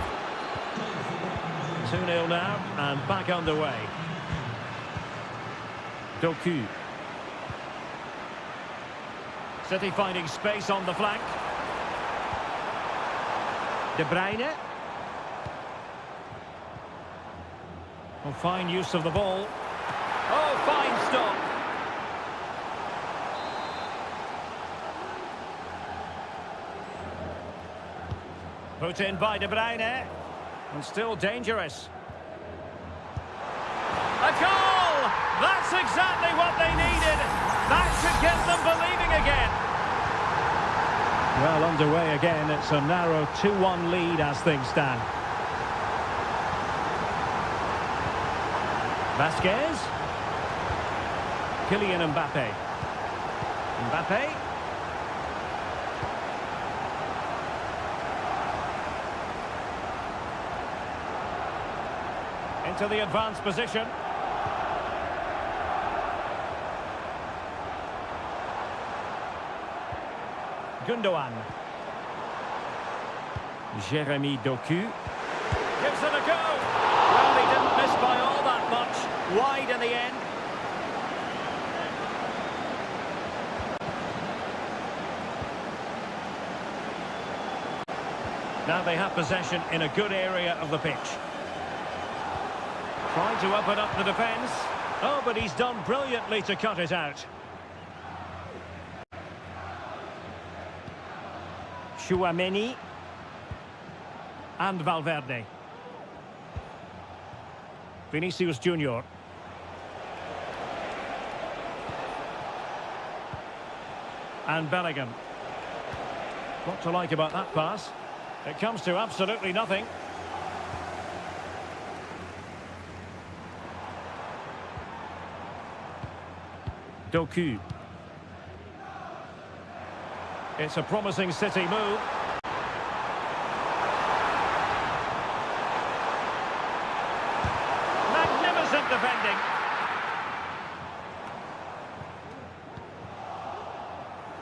2-0 now, and back underway. Doku. City finding space on the flank. De Bruyne. Oh, fine use of the ball. Oh, fine stop. Put in by De Bruyne. And still dangerous. A goal! That's exactly what they needed. That should get them believing again. Well, underway again. It's a narrow 2-1 lead as things stand. Vasquez. Kylian Mbappe. Mbappe. Into the advanced position. Gundogan. Jeremy Doku. Gives it a go. Well, he didn't miss by all that much. Wide in the end. Now they have possession in a good area of the pitch. Trying to open up the defence. Oh, but he's done brilliantly to cut it out. Tchouaméni. And Valverde. Vinicius Junior. And Bellingham. What to like about that pass? It comes to absolutely nothing. Doku. It's a promising City move. Magnificent defending.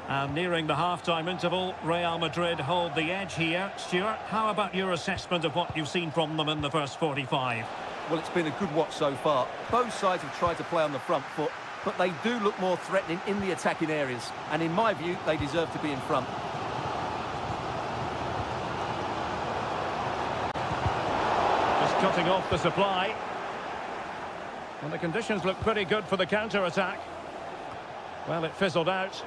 And nearing the half-time interval, Real Madrid hold the edge here. Stuart, how about your assessment of what you've seen from them in the first 45? Well, it's been a good watch so far. Both sides have tried to play on the front foot, but they do look more threatening in the attacking areas. And in my view, they deserve to be in front. Just cutting off the supply. And the conditions look pretty good for the counter-attack. Well, it fizzled out.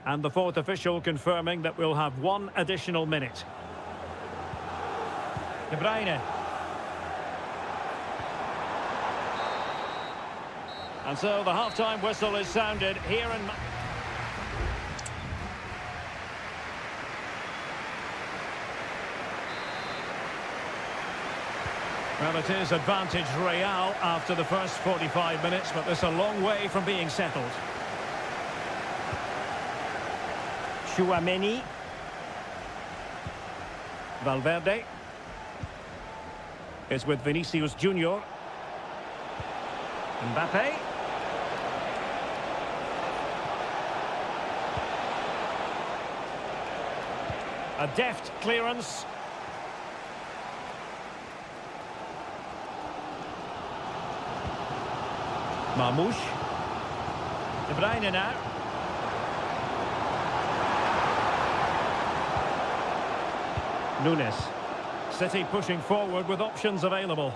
And the fourth official confirming that we'll have one additional minute. De Bruyne. And so the half-time whistle is sounded here in... Well, it is advantage Real after the first 45 minutes, but it's a long way from being settled. Tchouaméni. Valverde. It's with Vinicius Junior. Mbappe. A deft clearance. Marmoush. De Bruyne now. Nunes. City pushing forward with options available.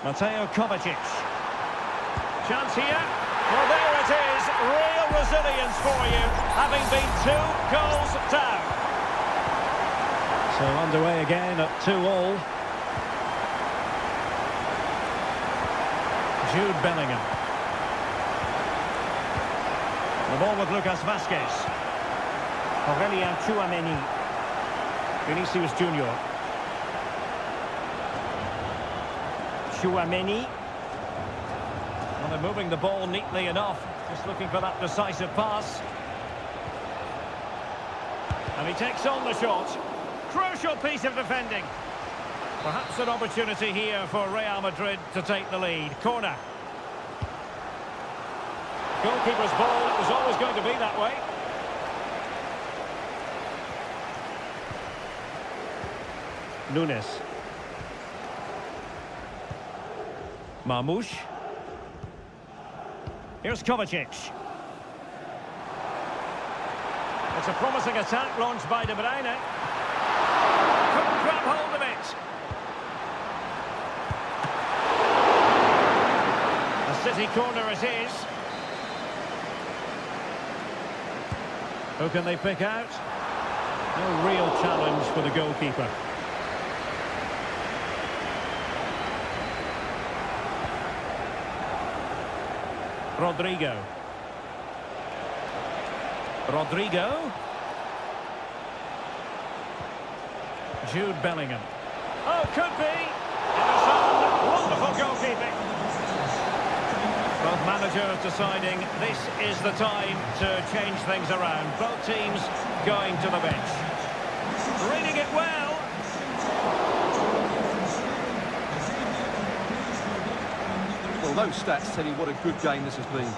Mateo Kovacic. Chance here. Well, there it is. Real resilience for you, having been 2 goals down. So underway again at 2-2. Jude Bellingham. The ball with Lucas Vazquez. Aurelien Tchouaméni. Vinicius Junior. Tchouaméni. Well, they're moving the ball neatly enough. Just looking for that decisive pass. And he takes on the shot. Crucial piece of defending. Perhaps an opportunity here for Real Madrid to take the lead. Corner. Goalkeeper's ball. It was always going to be that way. Nunes. Marmoush. Here's Kovacic. It's a promising attack launched by De Bruyne. Couldn't grab hold of it. A City corner it is. Who can they pick out? No real challenge for the goalkeeper. Rodrigo. Jude Bellingham. Oh, could be. Wonderful goalkeeping. Both managers deciding this is the time to change things around. Both teams going to the bench. Reading it well. Well, Well, those stats tell you what a good game this has been.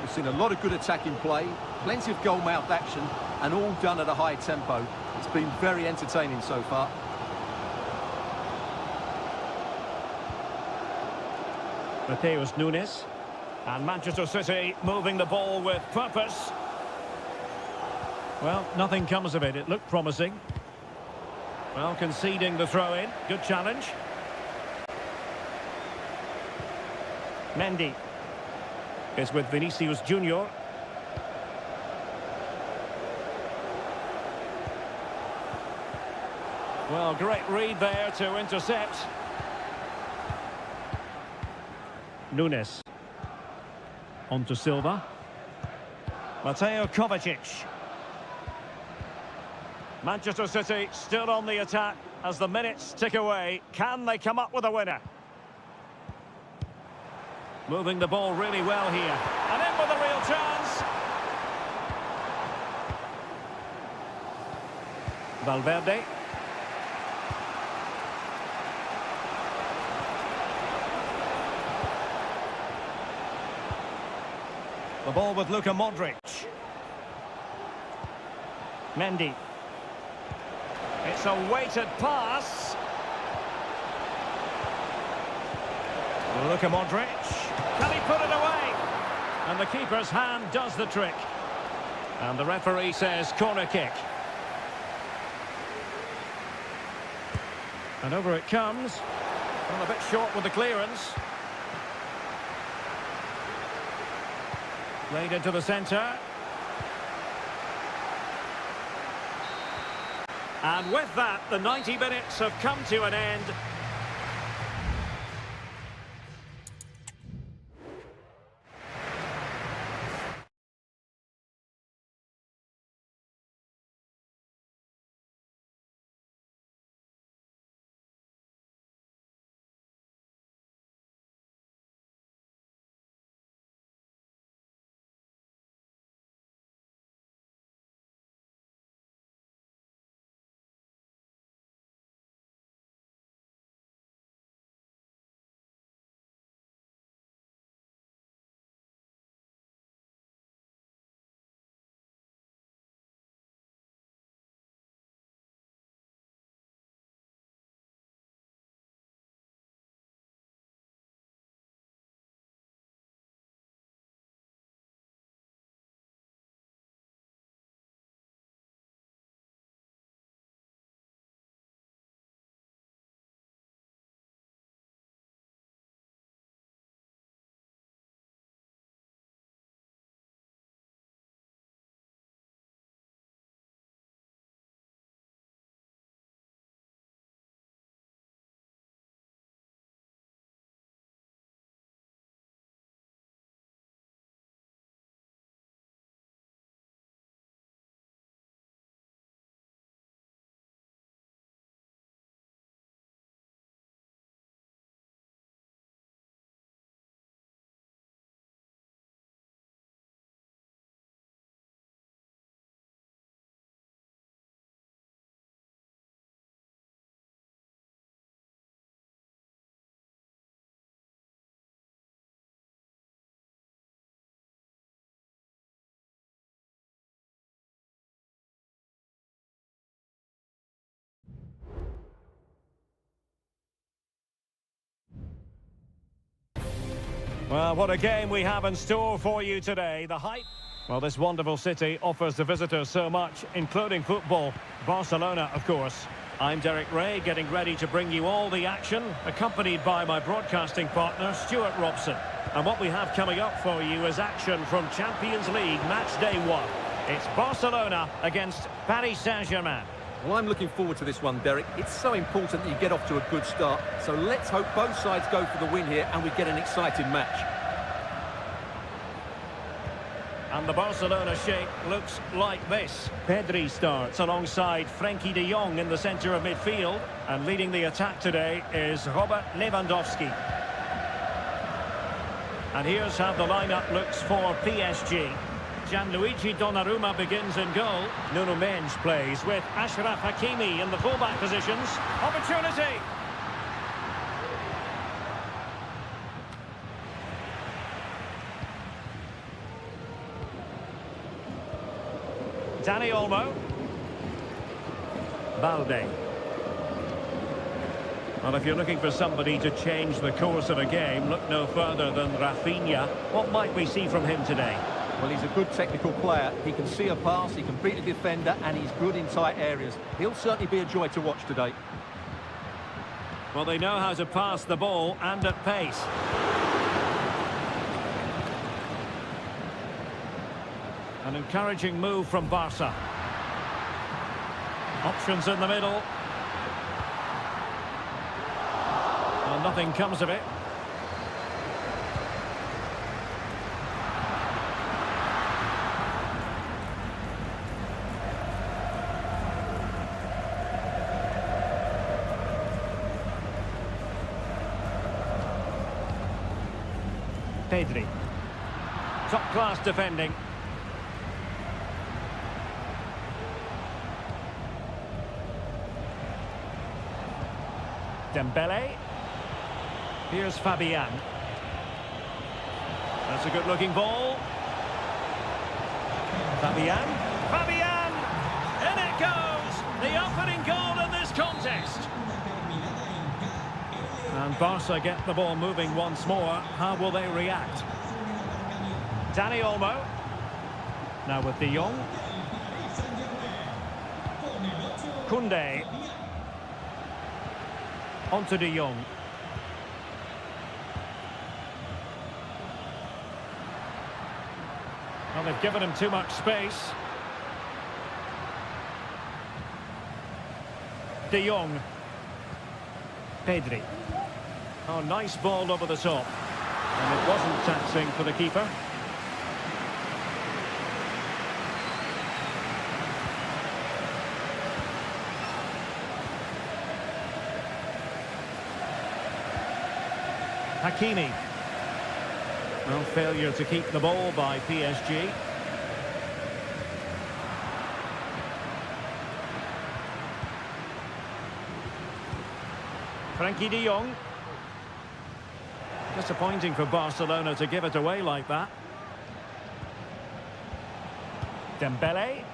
We've seen a lot of good attacking play, plenty of goal-mouth action, and all done at a high tempo. It's been very entertaining so far. Mateus Nunes. And Manchester City moving the ball with purpose. Well, nothing comes of it. It looked promising. Well, conceding the throw-in. Good challenge. Mendy is with Vinicius Junior. Well, great read there to intercept. Nunes. On to Silva. Mateo Kovacic. Manchester City still on the attack as the minutes tick away. Can they come up with a winner? Moving the ball really well here. And in with a real chance. Valverde. The ball with Luka Modric. Mendy. It's a weighted pass. Luka Modric. Can he put it away? And the keeper's hand does the trick. And the referee says corner kick. And over it comes. Well, a bit short with the clearance. Played into the centre. And with that, the 90 minutes have come to an end. Well, what a game we have in store for you today. The hype. Well, this wonderful city offers the visitors so much, including football. Barcelona, of course. I'm Derek Ray, getting ready to bring you all the action, accompanied by my broadcasting partner, Stuart Robson. And what we have coming up for you is action from Champions League match day 1. It's Barcelona against Paris Saint-Germain. Well, I'm looking forward to this one, Derek. It's so important that you get off to a good start. So let's hope both sides go for the win here and we get an exciting match. And the Barcelona shape looks like this. Pedri starts alongside Frenkie de Jong in the centre of midfield. And leading the attack today is Robert Lewandowski. And here's how the lineup looks for PSG. Gianluigi Donnarumma begins in goal. Nuno Mendes plays with Achraf Hakimi in the fullback positions. Opportunity! Dani Olmo. Balde. Well, if you're looking for somebody to change the course of a game, look no further than Rafinha. What might we see from him today? Well, he's a good technical player. He can see a pass, he can beat a defender, and he's good in tight areas. He'll certainly be a joy to watch today. Well, they know how to pass the ball and at pace. An encouraging move from Barca. Options in the middle. Well, nothing comes of it. Pedri. Top-class defending. Dembele. Here's Fabian. That's a good-looking ball. Fabian. Fabian! In it goes! The opening goal in this contest. And Barca get the ball moving once more. How will they react? Dani Olmo. Now with De Jong. Koundé. On to De Jong. Well, they've given him too much space. De Jong. Pedri. Oh, nice ball over the top. And it wasn't taxing for the keeper. Hakimi. Well, failure to keep the ball by PSG. Frankie de Jong. Disappointing for Barcelona to give it away like that. Dembele.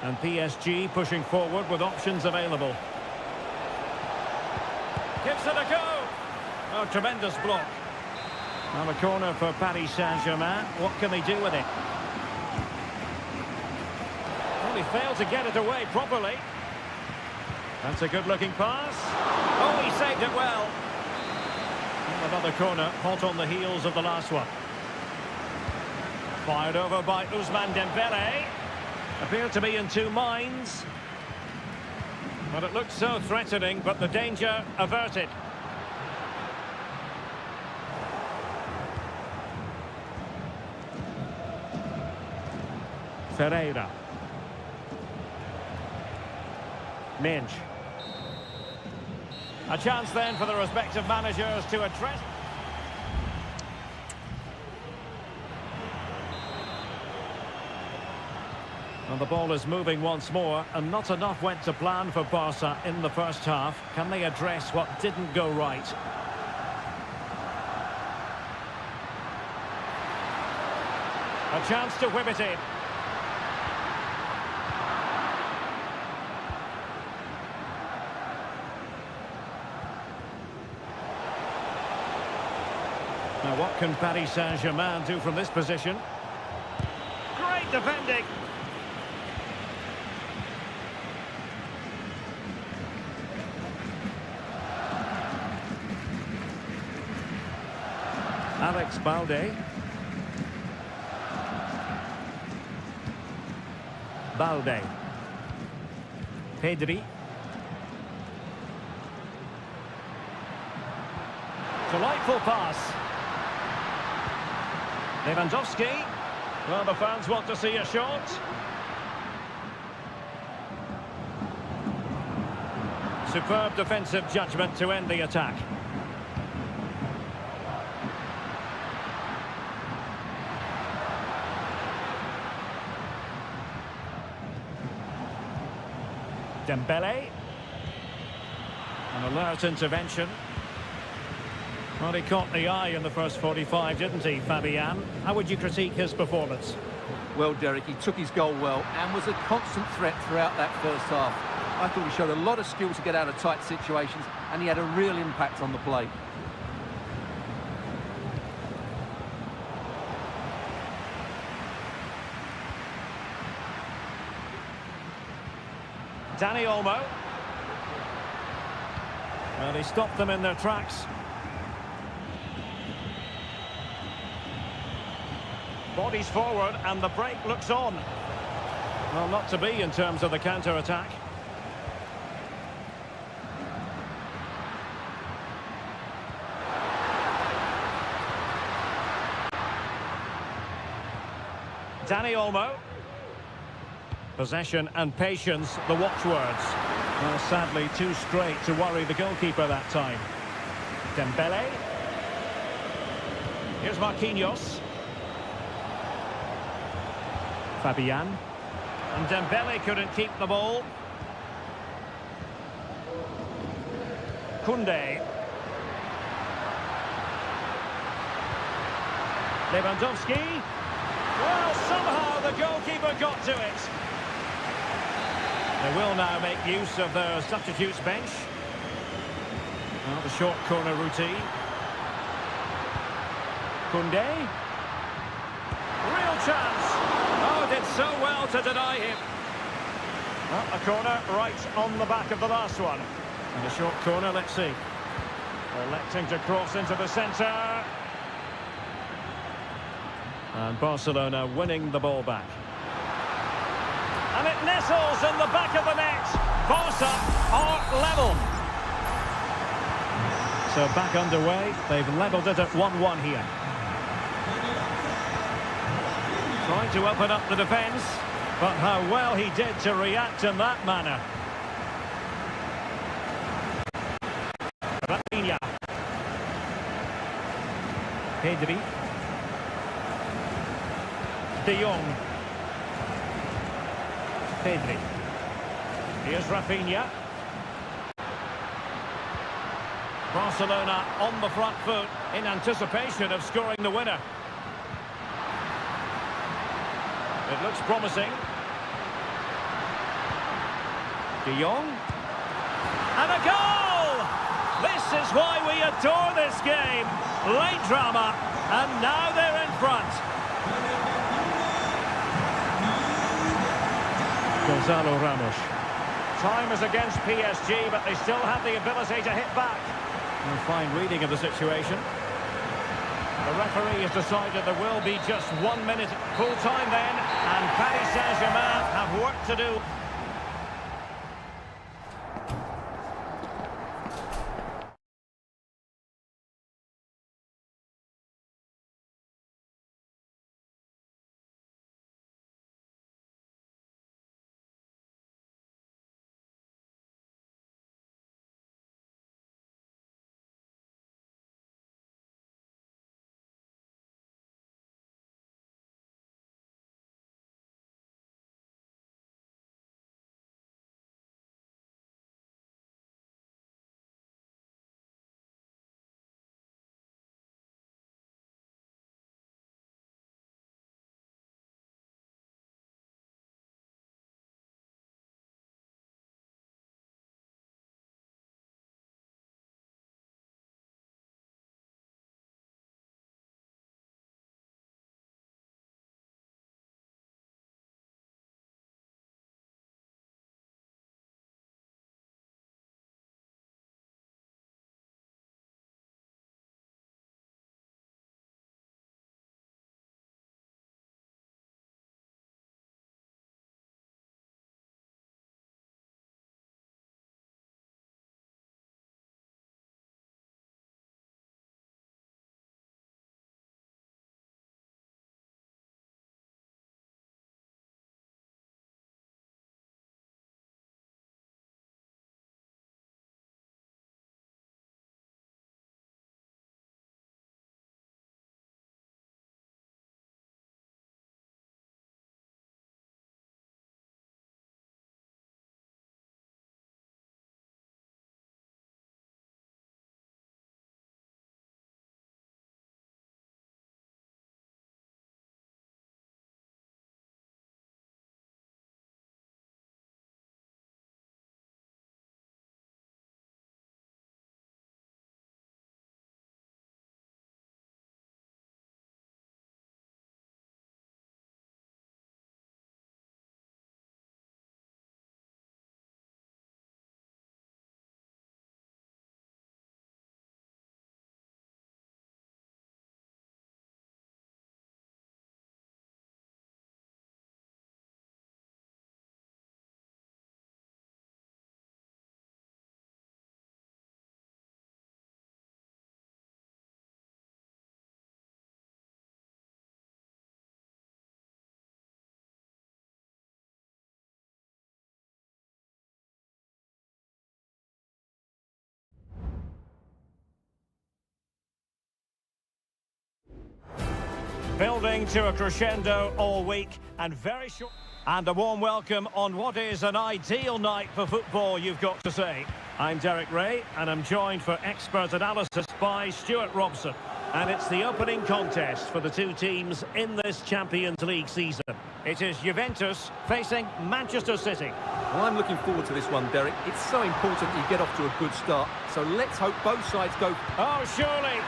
And PSG pushing forward with options available. Gives it a go. Oh, tremendous block. On a corner for Paris Saint-Germain. What can they do with it? Well, he failed to get it away properly. That's a good-looking pass. Oh, he saved it well. And another corner, hot on the heels of the last one. Fired over by Ousmane Dembele. Appeared to be in two minds. But it looked so threatening, but the danger averted. Ferreira. Minge. A chance then for the respective managers to address. And the ball is moving once more, and not enough went to plan for Barca in the first half. Can they address what didn't go right? A chance to whip it in. Now what can Paris Saint-Germain do from this position? Great defending. Alex Balde. Balde. Pedri. Delightful pass. Lewandowski. Well, the fans want to see a shot. Superb defensive judgment to end the attack. Dembele. An alert intervention. Well, he caught the eye in the first 45, didn't he, Fabian? How would you critique his performance? Well, Derek, he took his goal well and was a constant threat throughout that first half. I thought he showed a lot of skill to get out of tight situations, and he had a real impact on the play. Danny Olmo. Well, he stopped them in their tracks. Bodies forward and the break looks on. Well, not to be in terms of the counter-attack. Danny Olmo. Possession and patience, the watchwords. Well, sadly, too straight to worry the goalkeeper that time. Dembele. Here's Marquinhos. Fabian. And Dembele couldn't keep the ball. Koundé. Lewandowski. Well, somehow the goalkeeper got to it. They will now make use of their substitutes bench. Well, the short corner routine. Koundé. Real chance. Oh, did so well to deny him. Well, a corner right on the back of the last one. And a short corner, let's see. Electing to cross into the centre. And Barcelona winning the ball back. And it nestles in the back of the net. Barca are level. So back underway. They've levelled it at 1-1 here. Trying to open up the defence. But how well he did to react in that manner. Rafinha. Pedri. De Jong. Pedri. Here's Rafinha. Barcelona on the front foot in anticipation of scoring the winner. It looks promising. De Jong. And a goal! This is why we adore this game. Late drama, and now they're in front. Gonzalo Ramos. Time is against PSG, but they still have the ability to hit back. A fine reading of the situation. The referee has decided there will be just 1 minute full time then, and Paris Saint-Germain have work to do. Building to a crescendo all week and very short. And a warm welcome on what is an ideal night for football, you've got to say. I'm Derek Ray and I'm joined for expert analysis by Stuart Robson. And it's the opening contest for the two teams in this Champions League season. It is Juventus facing Manchester City. Well, I'm looking forward to this one, Derek. It's so important you get off to a good start. So let's hope both sides go. Oh, surely.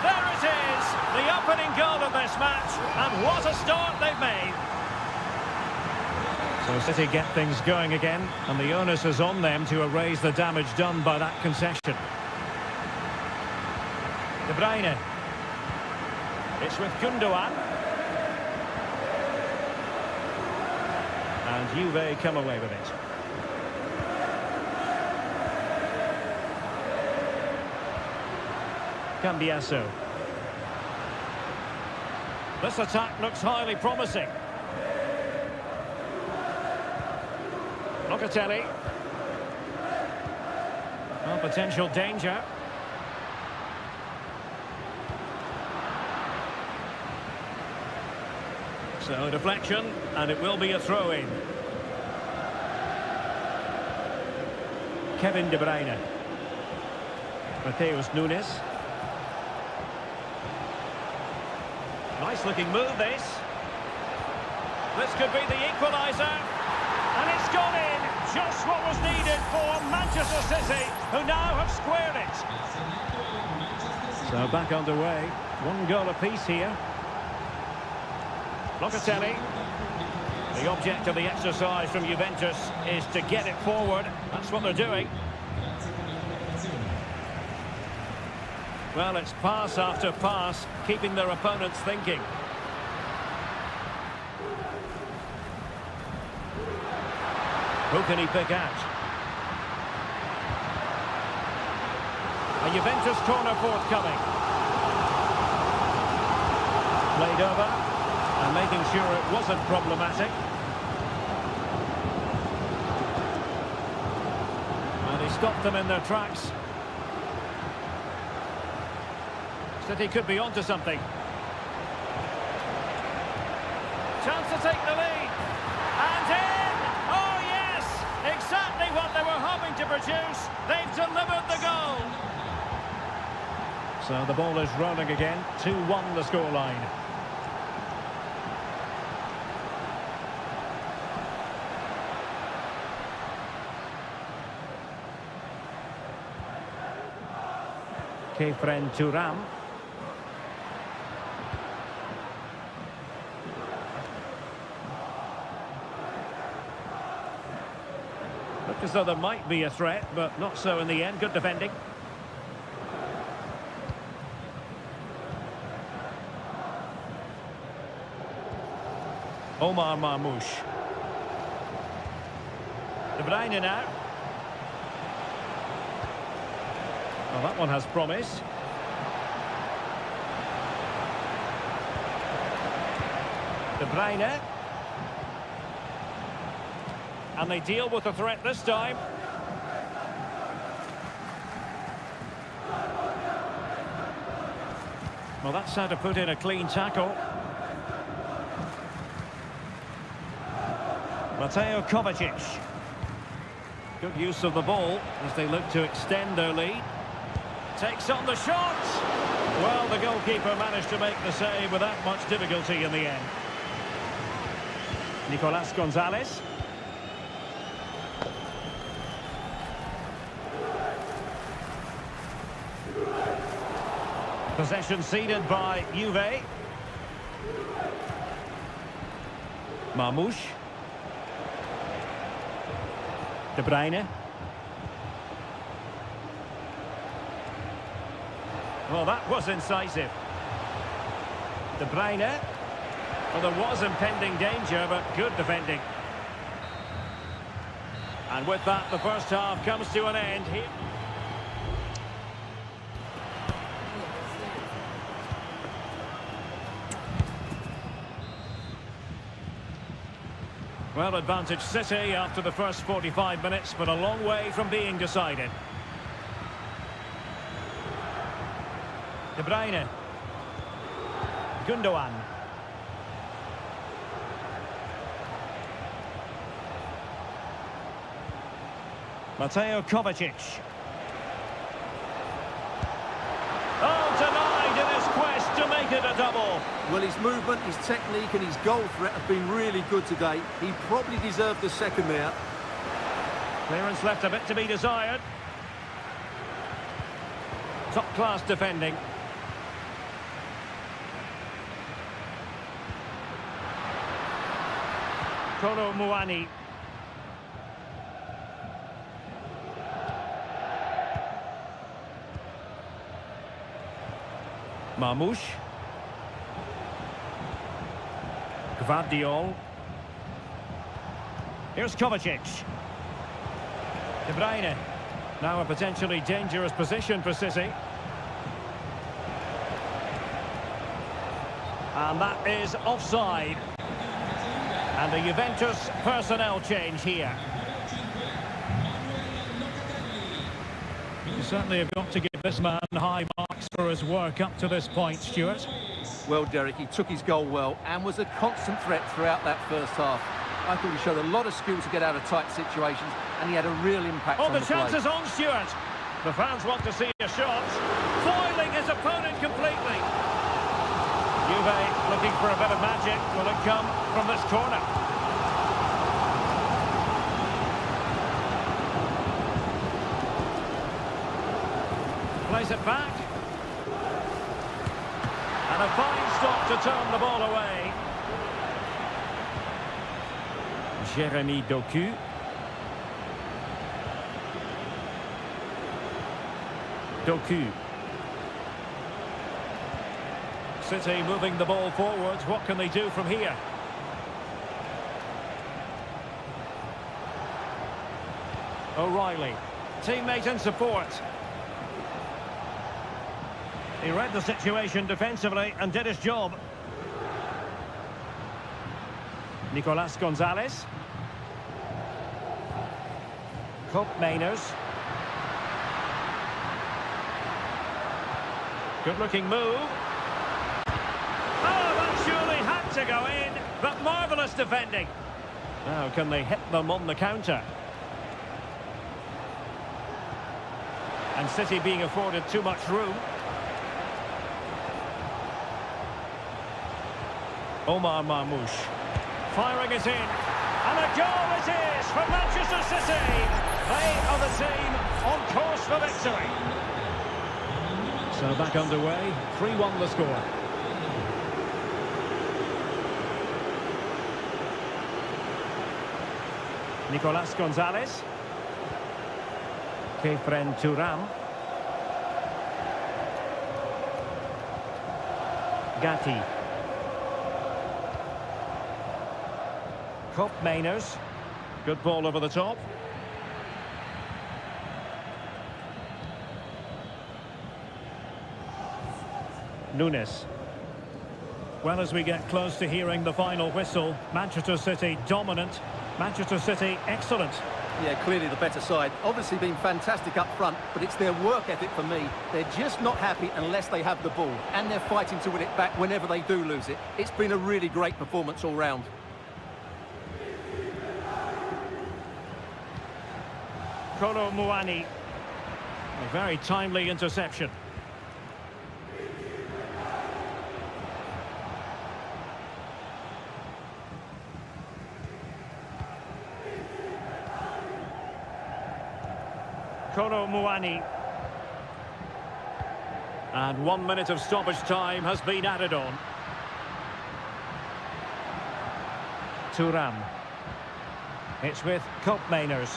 There it is. The opening goal of this match. And what a start they've made. So City get things going again. And the onus is on them to erase the damage done by that concession. De Bruyne. It's with Gundogan. And Juve come away with it. Cambiasso. This attack looks highly promising. Locatelli. Well, potential danger. So deflection, and it will be a throw-in. Kevin De Bruyne. Mateus Nunes. Nice looking move, this. This could be the equaliser. And it's gone in. Just what was needed for Manchester City, who now have squared it. So back underway. One goal apiece here. Locatelli. The object of the exercise from Juventus is to get it forward. That's what they're doing. Well, it's pass after pass, keeping their opponents thinking. Who can he pick out? A Juventus corner forthcoming. Played over, and making sure it wasn't problematic. And he stopped them in their tracks. City could be onto something. Chance to take the lead. And in! Oh yes! Exactly what they were hoping to produce. They've delivered the goal. So the ball is rolling again. 2-1 the scoreline. Kefren Turam. Looked as though there might be a threat, but not so in the end. Good defending. Omar Marmoush. De Bruyne now. Well, that one has promise. De Bruyne. And they deal with the threat this time. Well, that's how to put in a clean tackle. Mateo Kovacic. Good use of the ball as they look to extend their lead. Takes on the shot. Well, the goalkeeper managed to make the save without much difficulty in the end. Nicolas Gonzalez. Possession ceded by Juve. Marmoush. De Bruyne. Well, that was incisive. De Bruyne. Well, there was impending danger, but good defending. And with that, the first half comes to an end here. Well, advantage City after the first 45 minutes, but a long way from being decided. De Bruyne. Gundogan. Mateo Kovacic. Oh, denied in his quest to make it a double. Well, his movement, his technique and his goal threat have been really good today. He probably deserved the second there. Clearance left a bit to be desired. Top-class defending. Kolo Muani. Marmouche. Gvardiol. Here's Kovacic. De Bruyne. Now a potentially dangerous position for City. And that is offside. And a Juventus personnel change here. You certainly have got to give this man high marks for his work up to this point, Stuart. Well, Derek, he took his goal well and was a constant threat throughout that first half. I thought he showed a lot of skill to get out of tight situations, and he had a real impact on the play. Oh, the chance is on, Stuart. The fans want to see a shot. Foiling his opponent completely. Juve looking for a bit of magic. Will it come from this corner? Plays it back. And a fine stop to turn the ball away. Jeremy Doku. Doku. City moving the ball forwards. What can they do from here? O'Reilly. Teammate and support. He read the situation defensively and did his job. Nicolas Gonzalez. Cup Mainers. Good-looking move. Oh, that surely had to go in, but marvellous defending. Now, can they hit them on the counter? And City being afforded too much room. Omar Marmouche. Firing it in. And a goal it is for Manchester City. They are the team on course for victory. So back underway. 3-1 the score. Nicolas Gonzalez. Kefren Turam. Gatti. Cup Mainers. Good ball over the top. Nunes. Well, as we get close to hearing the final whistle, Manchester City dominant, Manchester City excellent. Yeah, clearly the better side. Obviously been fantastic up front, but it's their work ethic for me. They're just not happy unless they have the ball, and they're fighting to win it back whenever they do lose it. It's been a really great performance all round. Kolo Muani. A very timely interception. Kolo Muani. And 1 minute of stoppage time has been added on. Turam. It's with Cup Mainers.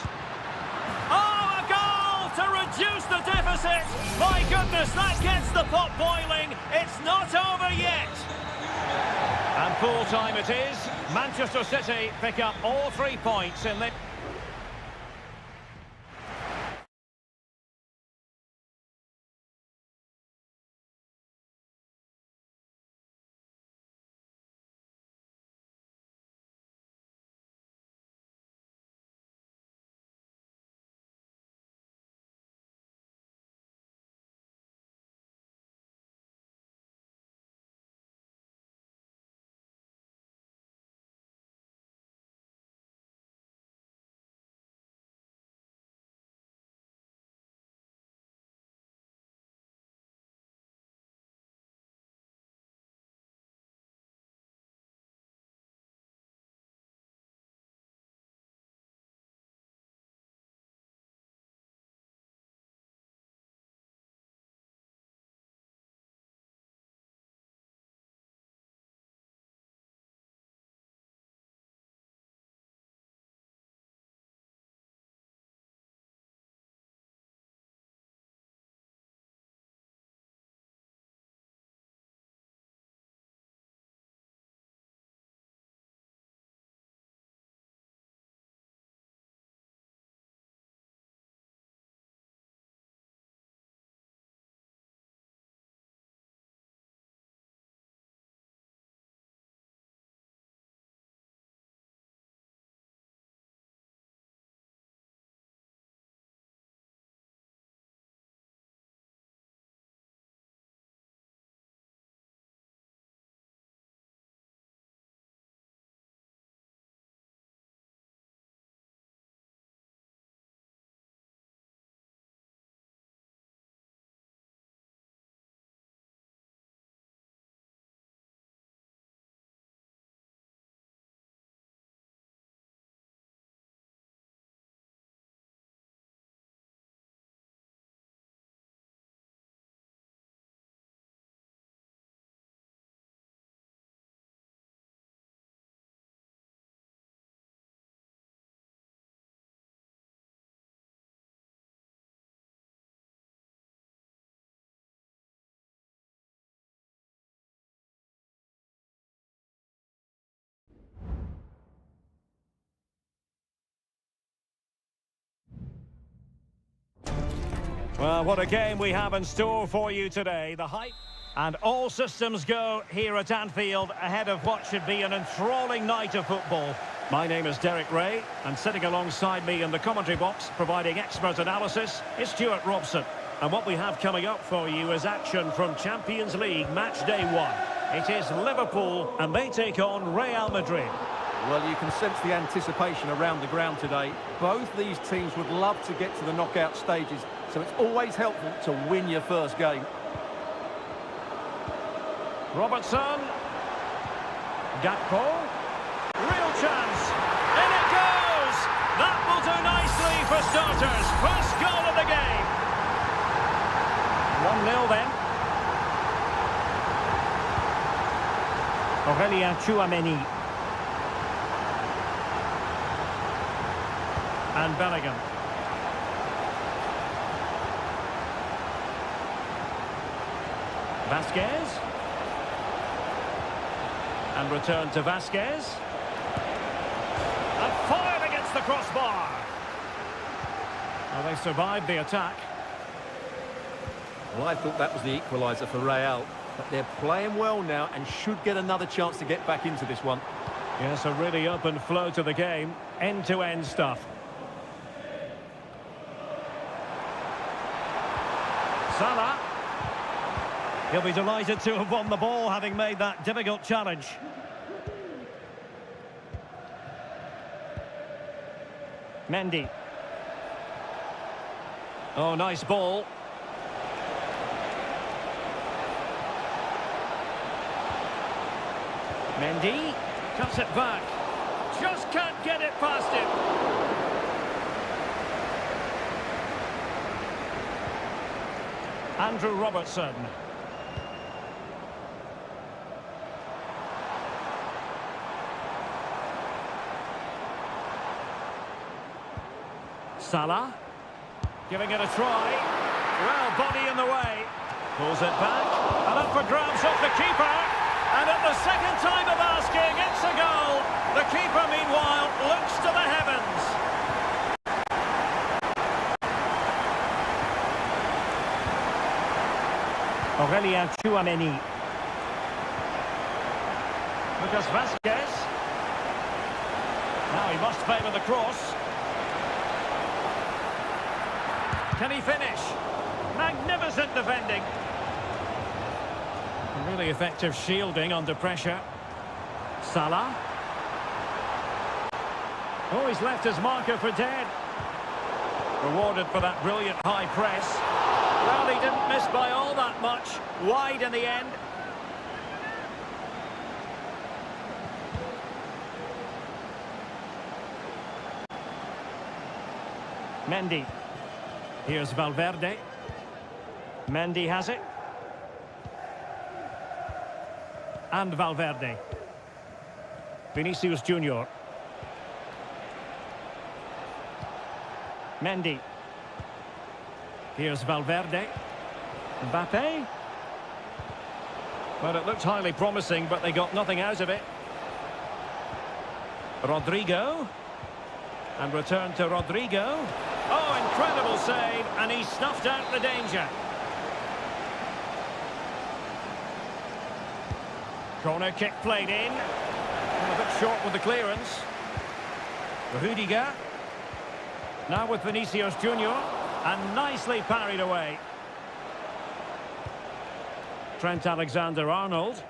Oh, a goal to reduce the deficit! My goodness, that gets the pot boiling. It's not over yet. And full time it is. Manchester City pick up all 3 points in this. Well, what a game we have in store for you today. The hype and all systems go here at Anfield ahead of what should be an enthralling night of football. My name is Derek Ray, and sitting alongside me in the commentary box, providing expert analysis, is Stuart Robson. And what we have coming up for you is action from Champions League match day 1. It is Liverpool, and they take on Real Madrid. Well, you can sense the anticipation around the ground today. Both these teams would love to get to the knockout stages, so it's always helpful to win your first game. Robertson. Gakpo. Real chance. In it goes! That will do nicely for starters. First goal of the game. 1-0 then. Aurelien Tchouameni. And Bellingham. Vasquez. And return to Vasquez. And fired against the crossbar. Well, they survived the attack. Well, I thought that was the equaliser for Real, but they're playing well now and should get another chance to get back into this one. Yes, a really open flow to the game. End-to-end stuff. Salah. He'll be delighted to have won the ball, having made that difficult challenge. Mendy. Oh, nice ball. Mendy cuts it back. Just can't get it past him. Andrew Robertson. Salah. Giving it a try. Well, body in the way. Pulls it back. And up for grabs off the keeper. And at the second time of asking, it's a goal. The keeper, meanwhile, looks to the heavens. Aurelien Tchouameni. Lucas Vasquez. Now he must favour the cross. Can he finish? Magnificent defending. Really effective shielding under pressure. Salah. Oh, he's left his marker for dead. Rewarded for that brilliant high press. Well, he didn't miss by all that much. Wide in the end. Mendy. Here's Valverde. Mendy has it. And Valverde. Vinicius Junior. Mendy. Here's Valverde. Mbappe. Well, it looked highly promising, but they got nothing out of it. Rodrigo. And return to Rodrigo. Oh, incredible save, and he snuffed out the danger. Corner kick played in. A bit short with the clearance. Rudiger. Now with Vinicius Junior. And nicely parried away. Trent Alexander-Arnold.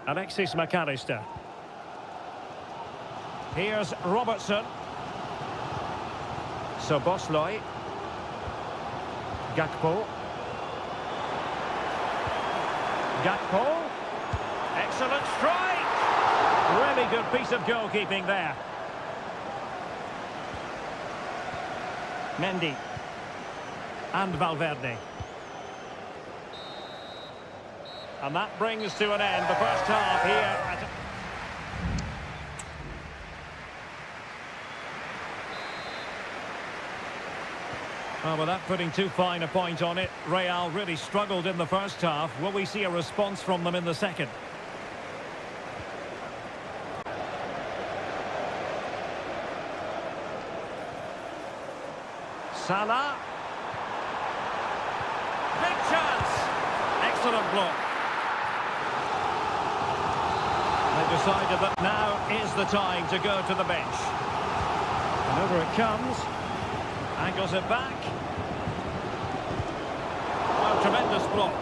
Alexis McAllister. Here's Robertson. Szoboszlai. Gakpo. Gakpo. Excellent strike. Really good piece of goalkeeping there. Mendy. And Valverde. And that brings to an end the first half here at... Well, without putting too fine a point on it, Real really struggled in the first half. Will we see a response from them in the second? Salah. excellent block. They decided that now is the time to go to the bench. And over it comes. Angles it back. Oh, tremendous block.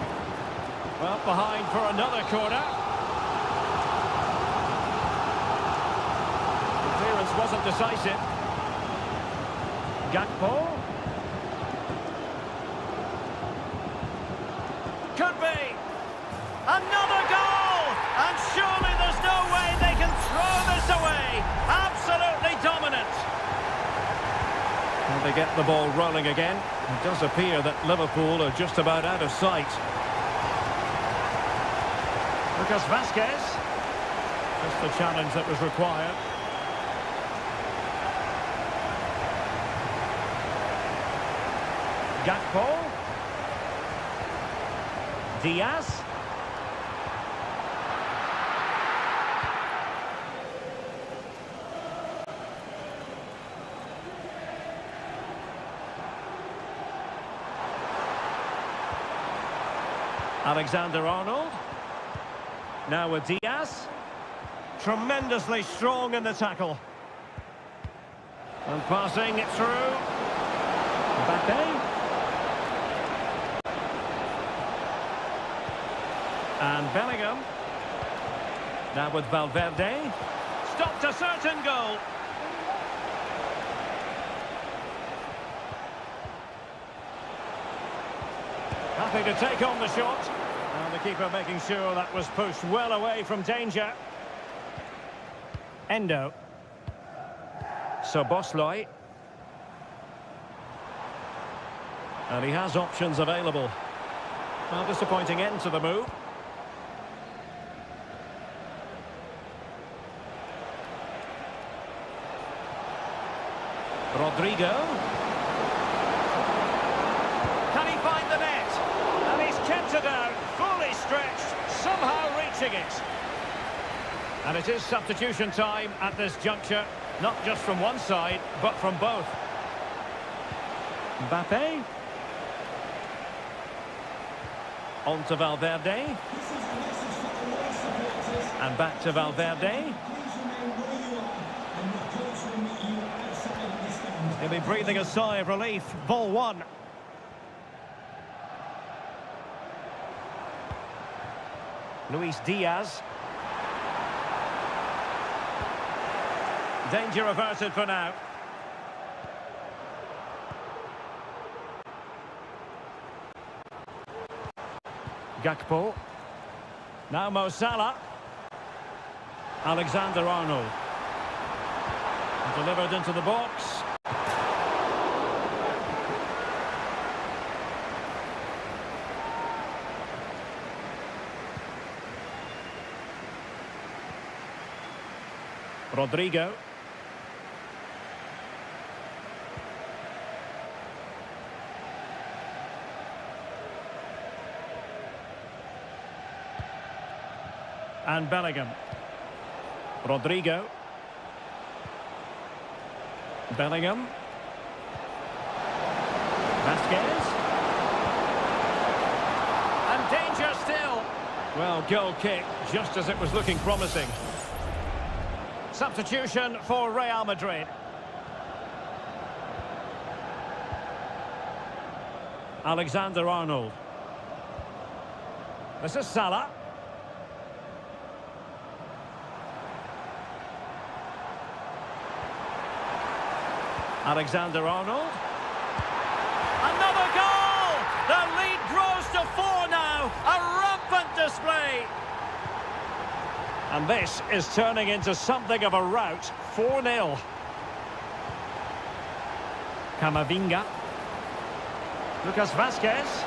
Well, behind for another corner. The clearance wasn't decisive. Gakpo. Could be. Another goal! And surely there's no way they can throw this away. Absolutely dominant. And they get the ball rolling again. It does appear that Liverpool are just about out of sight. Lucas Vazquez. Just the challenge that was required. Gakpo. Diaz. Alexander-Arnold. Now with Diaz. Tremendously strong in the tackle. And passing it through. Mbappe. And Bellingham. Now with Valverde. Stopped a certain goal. Happy to take on the shot. And the keeper making sure that was pushed well away from danger. Endo. Szoboszlai. And he has options available. Well, disappointing end to the move. Rodrigo. Can he find the net? And he's kept it out, fully stretched, somehow reaching it. And it is substitution time at this juncture, not just from one side, but from both. Mbappe. On to Valverde. And back to Valverde. He'll be breathing a sigh of relief. Ball one. Luis Diaz. Danger averted for now. Gakpo. Now Mo Salah. Alexander-Arnold. Delivered into the box. Rodrigo. And Bellingham. Rodrigo. Bellingham. Vazquez. And danger still. Well, goal kick, just as it was looking promising. Substitution for Real Madrid. Alexander-Arnold. This is Salah. Alexander-Arnold. Another goal! The lead grows to 4 now. A rampant display. And this is turning into something of a rout. 4-0. Camavinga. Lucas Vazquez.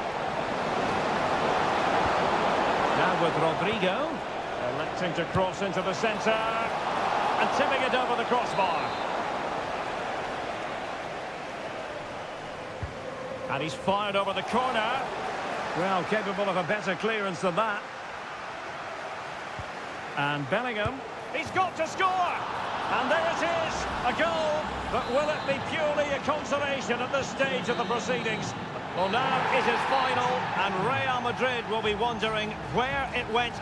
Now with Rodrigo. Electing to cross into the centre. And tipping it over the crossbar. And he's fired over the corner. Well, capable of a better clearance than that. And Bellingham, he's got to score! And there it is, a goal. But will it be purely a consolation at this stage of the proceedings? Well, now it is final, and Real Madrid will be wondering where it went.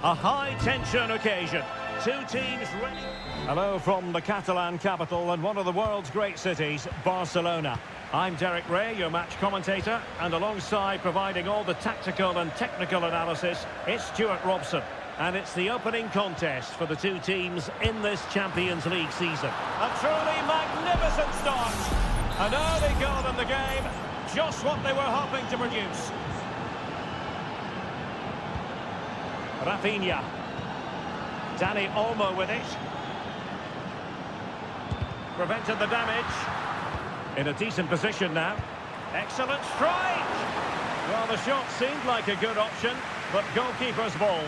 A high-tension occasion. Two teams ready. Hello from the Catalan capital and one of the world's great cities, Barcelona. I'm Derek Ray, your match commentator, and alongside providing all the tactical and technical analysis, it's Stuart Robson. And it's the opening contest for the two teams in this Champions League season. A truly magnificent start. An early goal in the game, just what they were hoping to produce. Rafinha. Dani Olmo with it. Prevented the damage. In a decent position now. Excellent strike! Well, the shot seemed like a good option, but goalkeeper's ball.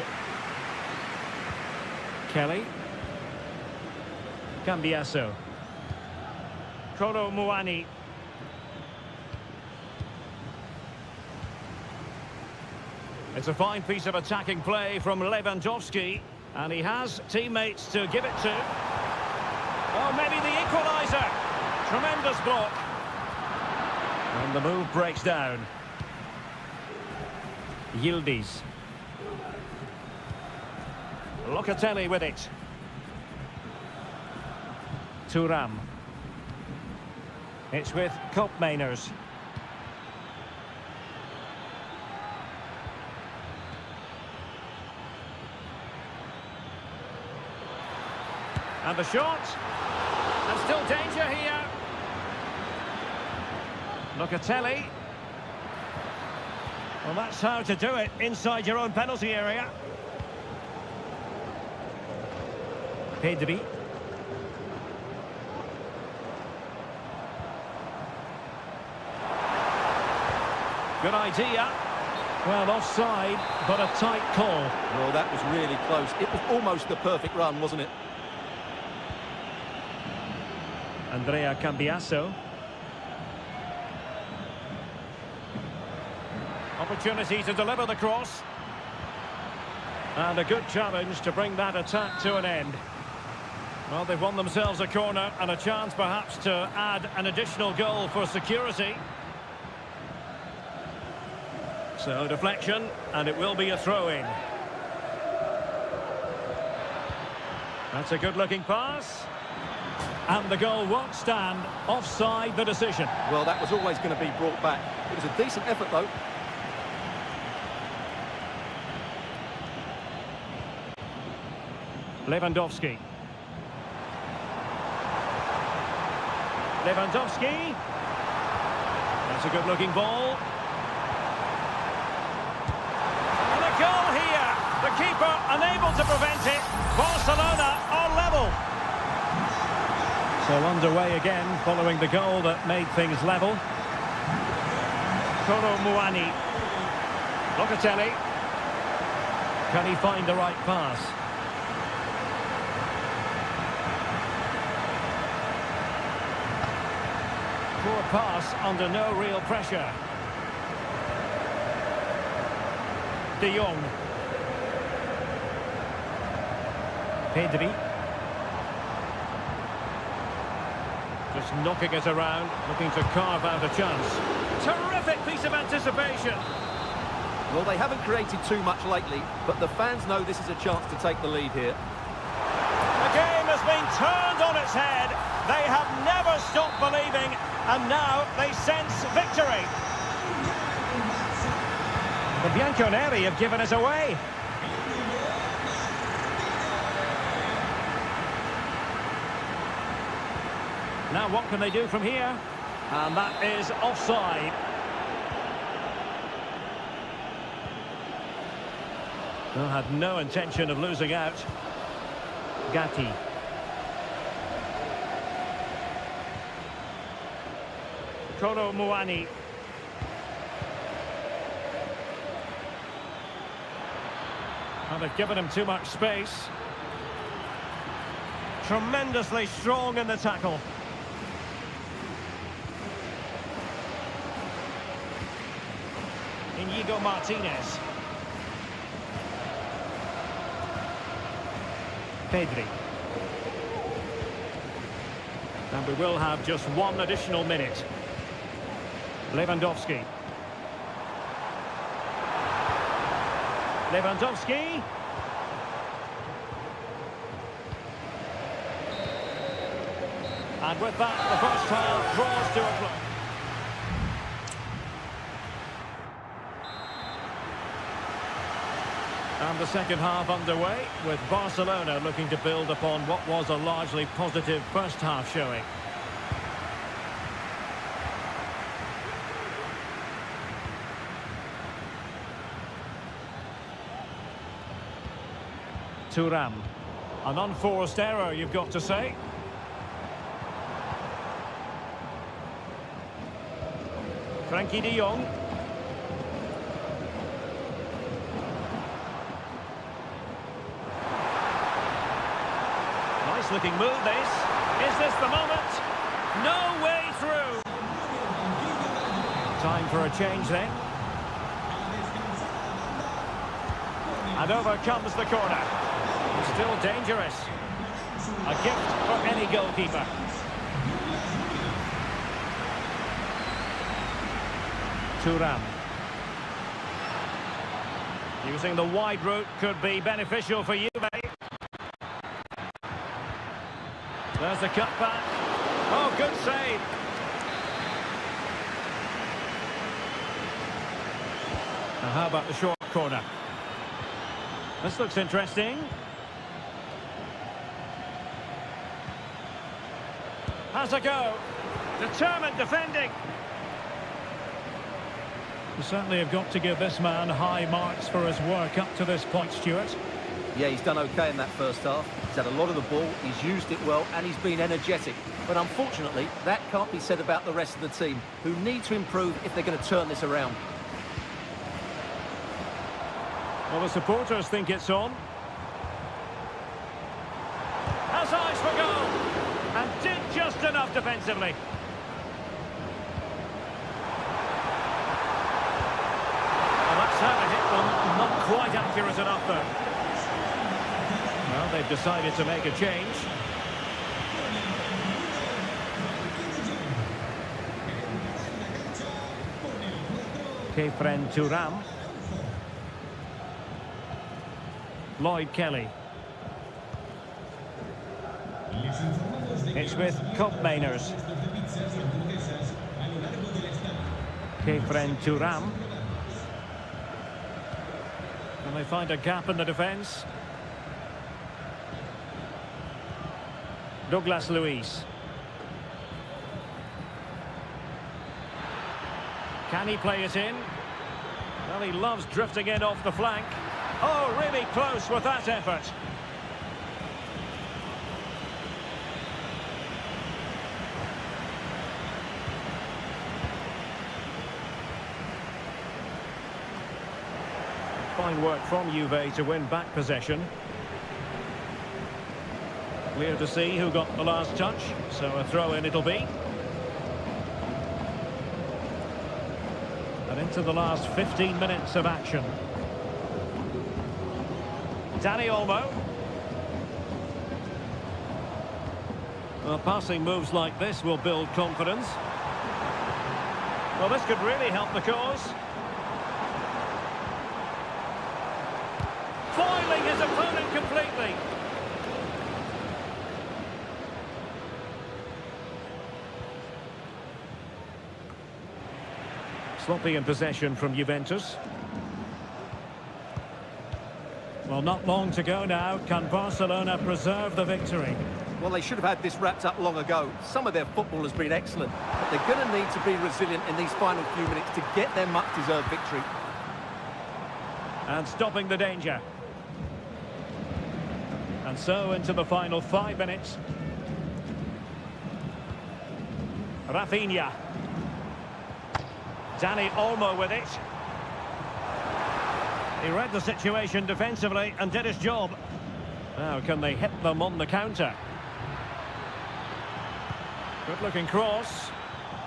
Kelly. Cambiasso. Kolo Muani. It's a fine piece of attacking play from Lewandowski, and he has teammates to give it to. Oh, maybe the equaliser. Tremendous block. And the move breaks down. Yildiz. Locatelli with it. Thuram. It's with Koopmeiners. And the shot. And still danger here. Locatelli. Well, that's how to do it inside your own penalty area. Pedri. Good idea. Well, offside, but a tight call. Well, that was really close. It was almost the perfect run, wasn't it? Andrea Cambiasso. Opportunity to deliver the cross. And a good challenge to bring that attack to an end. Well, they've won themselves a corner and a chance perhaps to add an additional goal for security. So, deflection, and it will be a throw-in. That's a good-looking pass. And the goal won't stand. Offside the decision. Well, that was always going to be brought back. It was a decent effort, though. Lewandowski. Lewandowski. That's a good-looking ball. And a goal here. The keeper unable to prevent it. Barcelona are level. So underway again following the goal that made things level. Kolo Muani. Locatelli. Can he find the right pass? Poor pass under no real pressure. De Jong. Pedri. Just knocking it around, looking to carve out a chance. Terrific piece of anticipation. Well, they haven't created too much lately, but the fans know this is a chance to take the lead here. The game has been turned on its head. They have never stopped believing, and now they sense victory. The Bianconeri have given us away. Now what can they do from here? And that is offside. Well, had no intention of losing out. Gatti. Kolo Muani. And they've given him too much space. Tremendously strong in the tackle. Inigo Martinez. Pedri. And we will have just one additional minute. Lewandowski. Lewandowski. And with that, the first half draws to a close. And the second half underway, with Barcelona looking to build upon what was a largely positive first half showing. Thuram. An unforced error, you've got to say. Frankie de Jong. Nice looking move, this. Is this the moment? No way through. Time for a change then. And over comes the corner. Still dangerous. A gift for any goalkeeper. Thuram. Using the wide route could be beneficial for you, mate. There's the cutback. Oh, good save. And how about the short corner? This looks interesting. Has a go. Determined defending. You certainly have got to give this man high marks for his work up to this point, Stuart. Yeah, he's done okay in that first half. He's had a lot of the ball, he's used it well, and he's been energetic. But unfortunately, that can't be said about the rest of the team, who need to improve if they're going to turn this around. Well, the supporters think it's on. Has eyes for goal. And did just enough defensively. Well, that's how to hit them. Not quite accurate enough, though. Well, they've decided to make a change. Kefren Thuram. Lloyd Kelly. It's with Kopmeiners. Kefren Thuram. Can they find a gap in the defence? Douglas Luiz. Can he play it in? Well, he loves drifting in off the flank. Oh, really close with that effort. Fine work from Juve to win back possession. Clear to see who got the last touch, so a throw-in it'll be. And into the last 15 minutes of action. Danny Olmo. Well, passing moves like this will build confidence. Well, this could really help the cause. Foiling his opponent completely. Sloppy in possession from Juventus. Well, not long to go now. Can Barcelona preserve the victory? Well, they should have had this wrapped up long ago. Some of their football has been excellent, but they're going to need to be resilient in these final few minutes to get their much-deserved victory. And stopping the danger. And so into the final 5 minutes. Rafinha. Danny Olmo with it. He read the situation defensively and did his job. Now, can they hit them on the counter? Good-looking cross.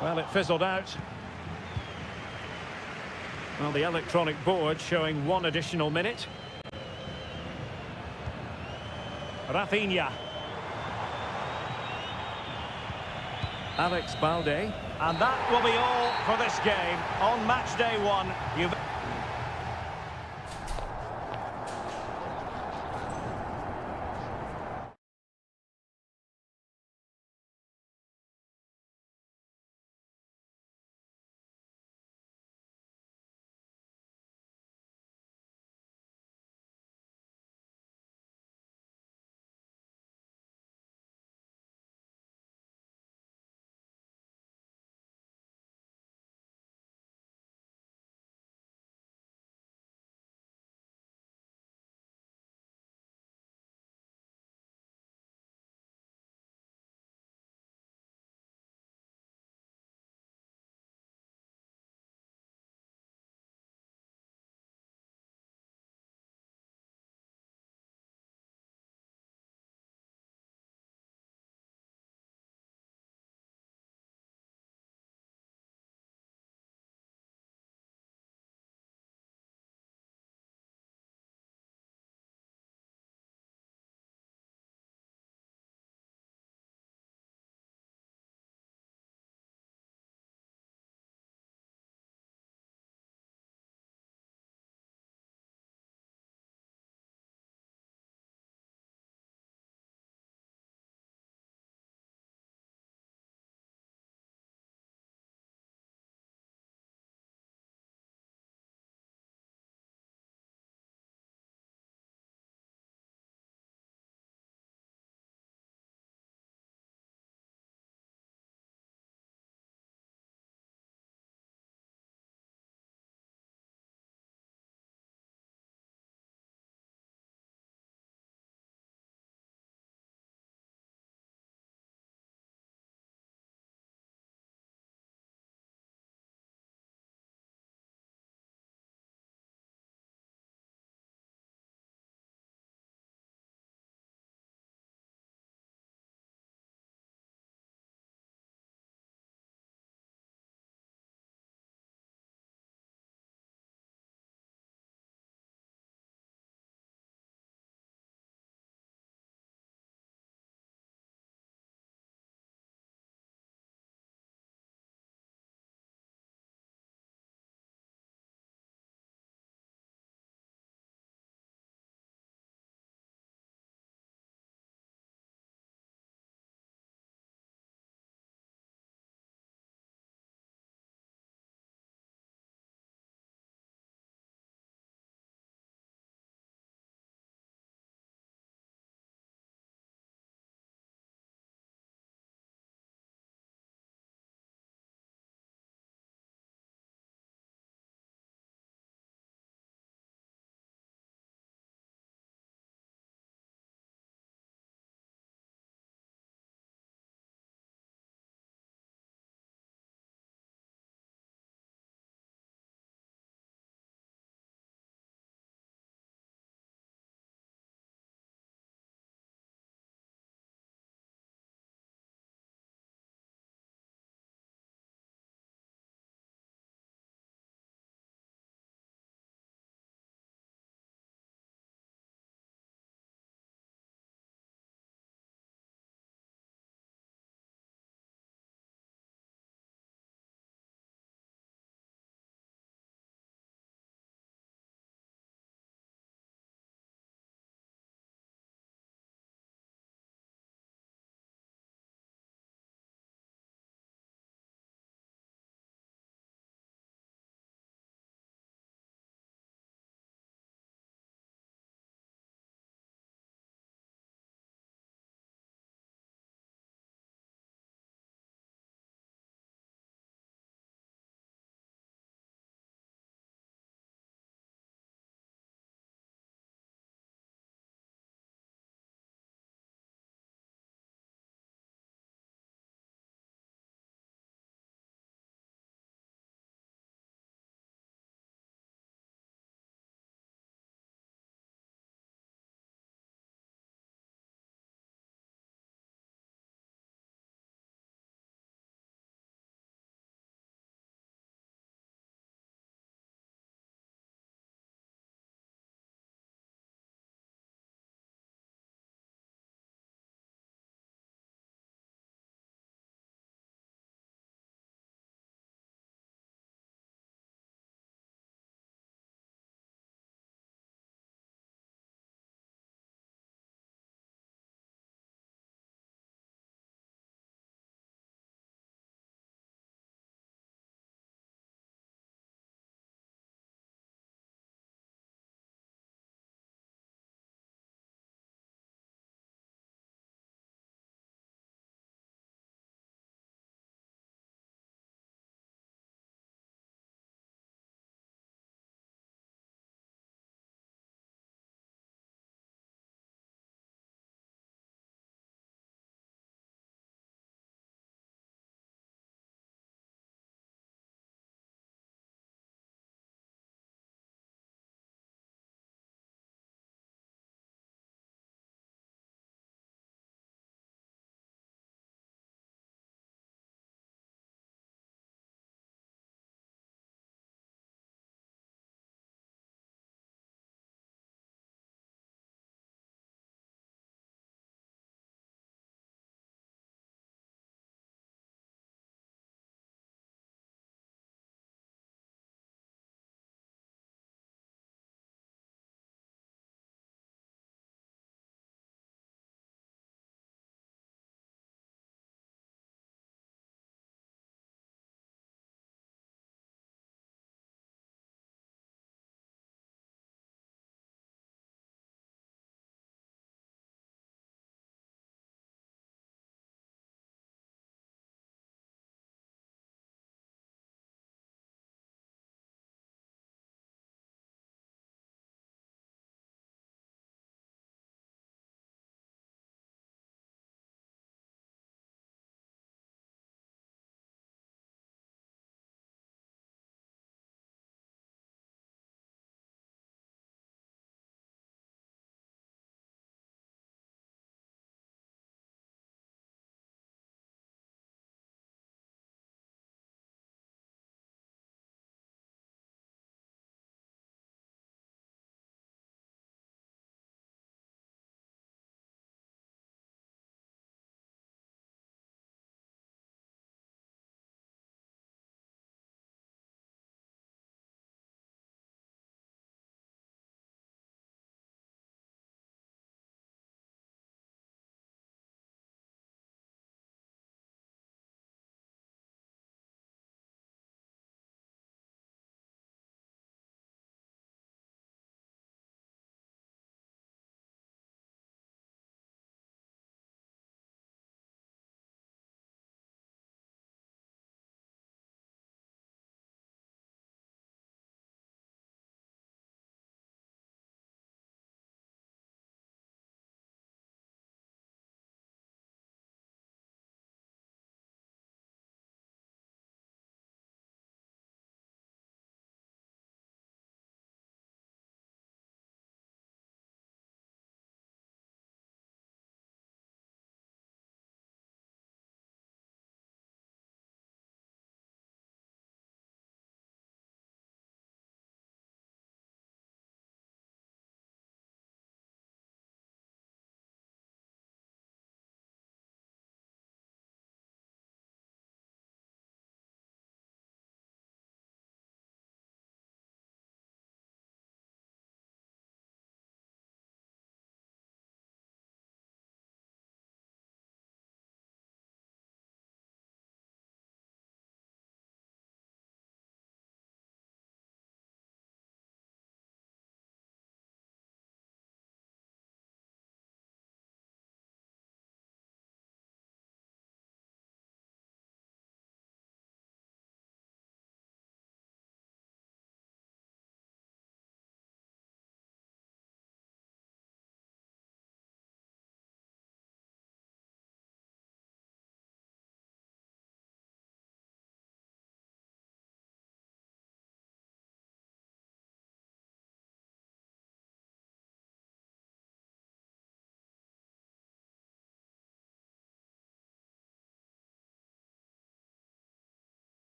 Well, it fizzled out. Well, the electronic board showing 1 additional minute. Rafinha. Alex Balde. And that will be all for this game. On match day 1, you've...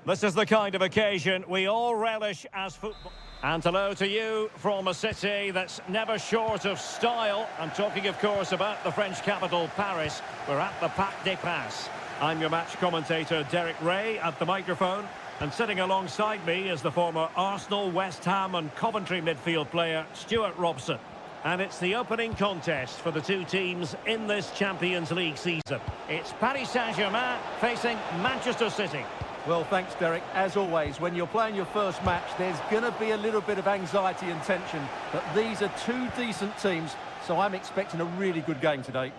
This is the kind of occasion we all relish as football. And hello to you from a city that's never short of style. I'm talking, of course, about the French capital, Paris. We're at the Parc des Princes. I'm your match commentator, Derek Ray, at the microphone. And sitting alongside me is the former Arsenal, West Ham and Coventry midfield player, Stuart Robson. And it's the opening contest for the two teams in this Champions League season. It's Paris Saint-Germain facing Manchester City. Well, thanks, Derek. As always, when you're playing your first match, there's going to be a little bit of anxiety and tension. But these are two decent teams, so I'm expecting a really good game today.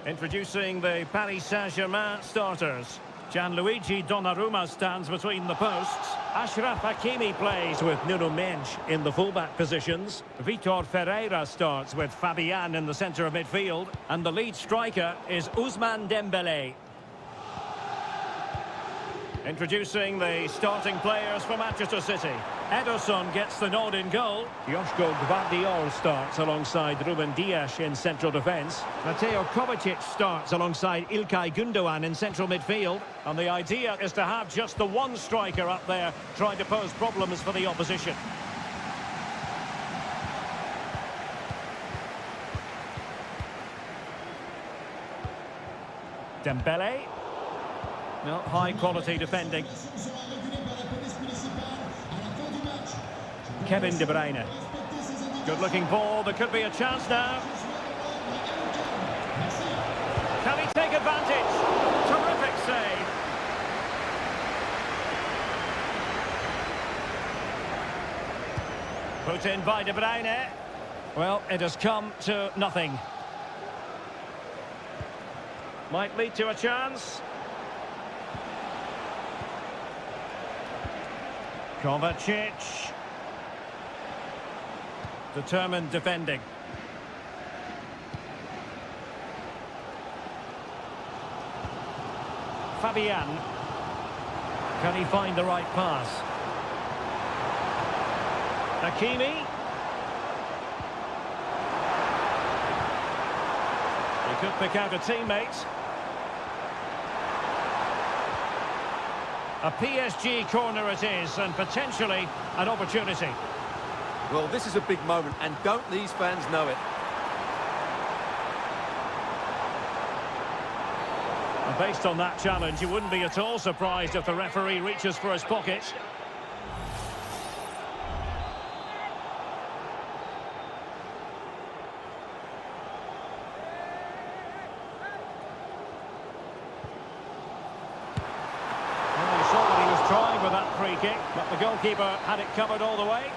Introducing the Paris Saint-Germain starters. Gianluigi Donnarumma stands between the posts. Achraf Hakimi plays with Nuno Mendes in the fullback positions. Vitor Ferreira starts with Fabian in the centre of midfield. And the lead striker is Ousmane Dembélé. Introducing the starting players for Manchester City. Ederson gets the nod in goal. Joško Gvardiol starts alongside Ruben Dias in central defence. Mateo Kovacic starts alongside Ilkay Gundogan in central midfield. And the idea is to have just the one striker up there trying to pose problems for the opposition. Dembélé. No, high-quality defending. Kevin De Bruyne. Good-looking ball. There could be a chance now. Can he take advantage? Terrific save. Put in by De Bruyne. Well, it has come to nothing. Might lead to a chance. Kovacic. Determined defending. Fabian. Can he find the right pass? Hakimi. He could pick out a teammate. A PSG corner it is, and potentially an opportunity. Well, this is a big moment, and don't these fans know it? And based on that challenge, you wouldn't be at all surprised if the referee reaches for his pocket. Kick, but the goalkeeper had it covered all the way.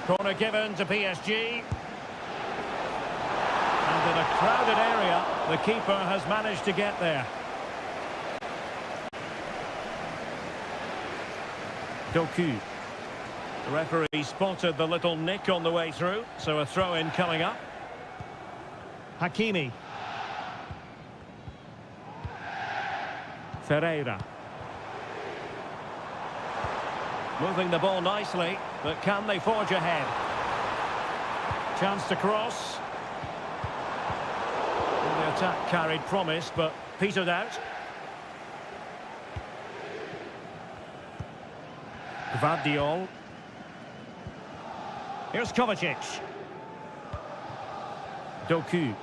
Corner given to PSG. And in a crowded area, the keeper has managed to get there. Doku. The referee spotted the little nick on the way through, so a throw-in coming up. Hakimi. Ferreira. Moving the ball nicely, but can they forge ahead? Chance to cross. Well, the attack carried promise, but petered out. Gvardiol. Here's Kovacic. Doku.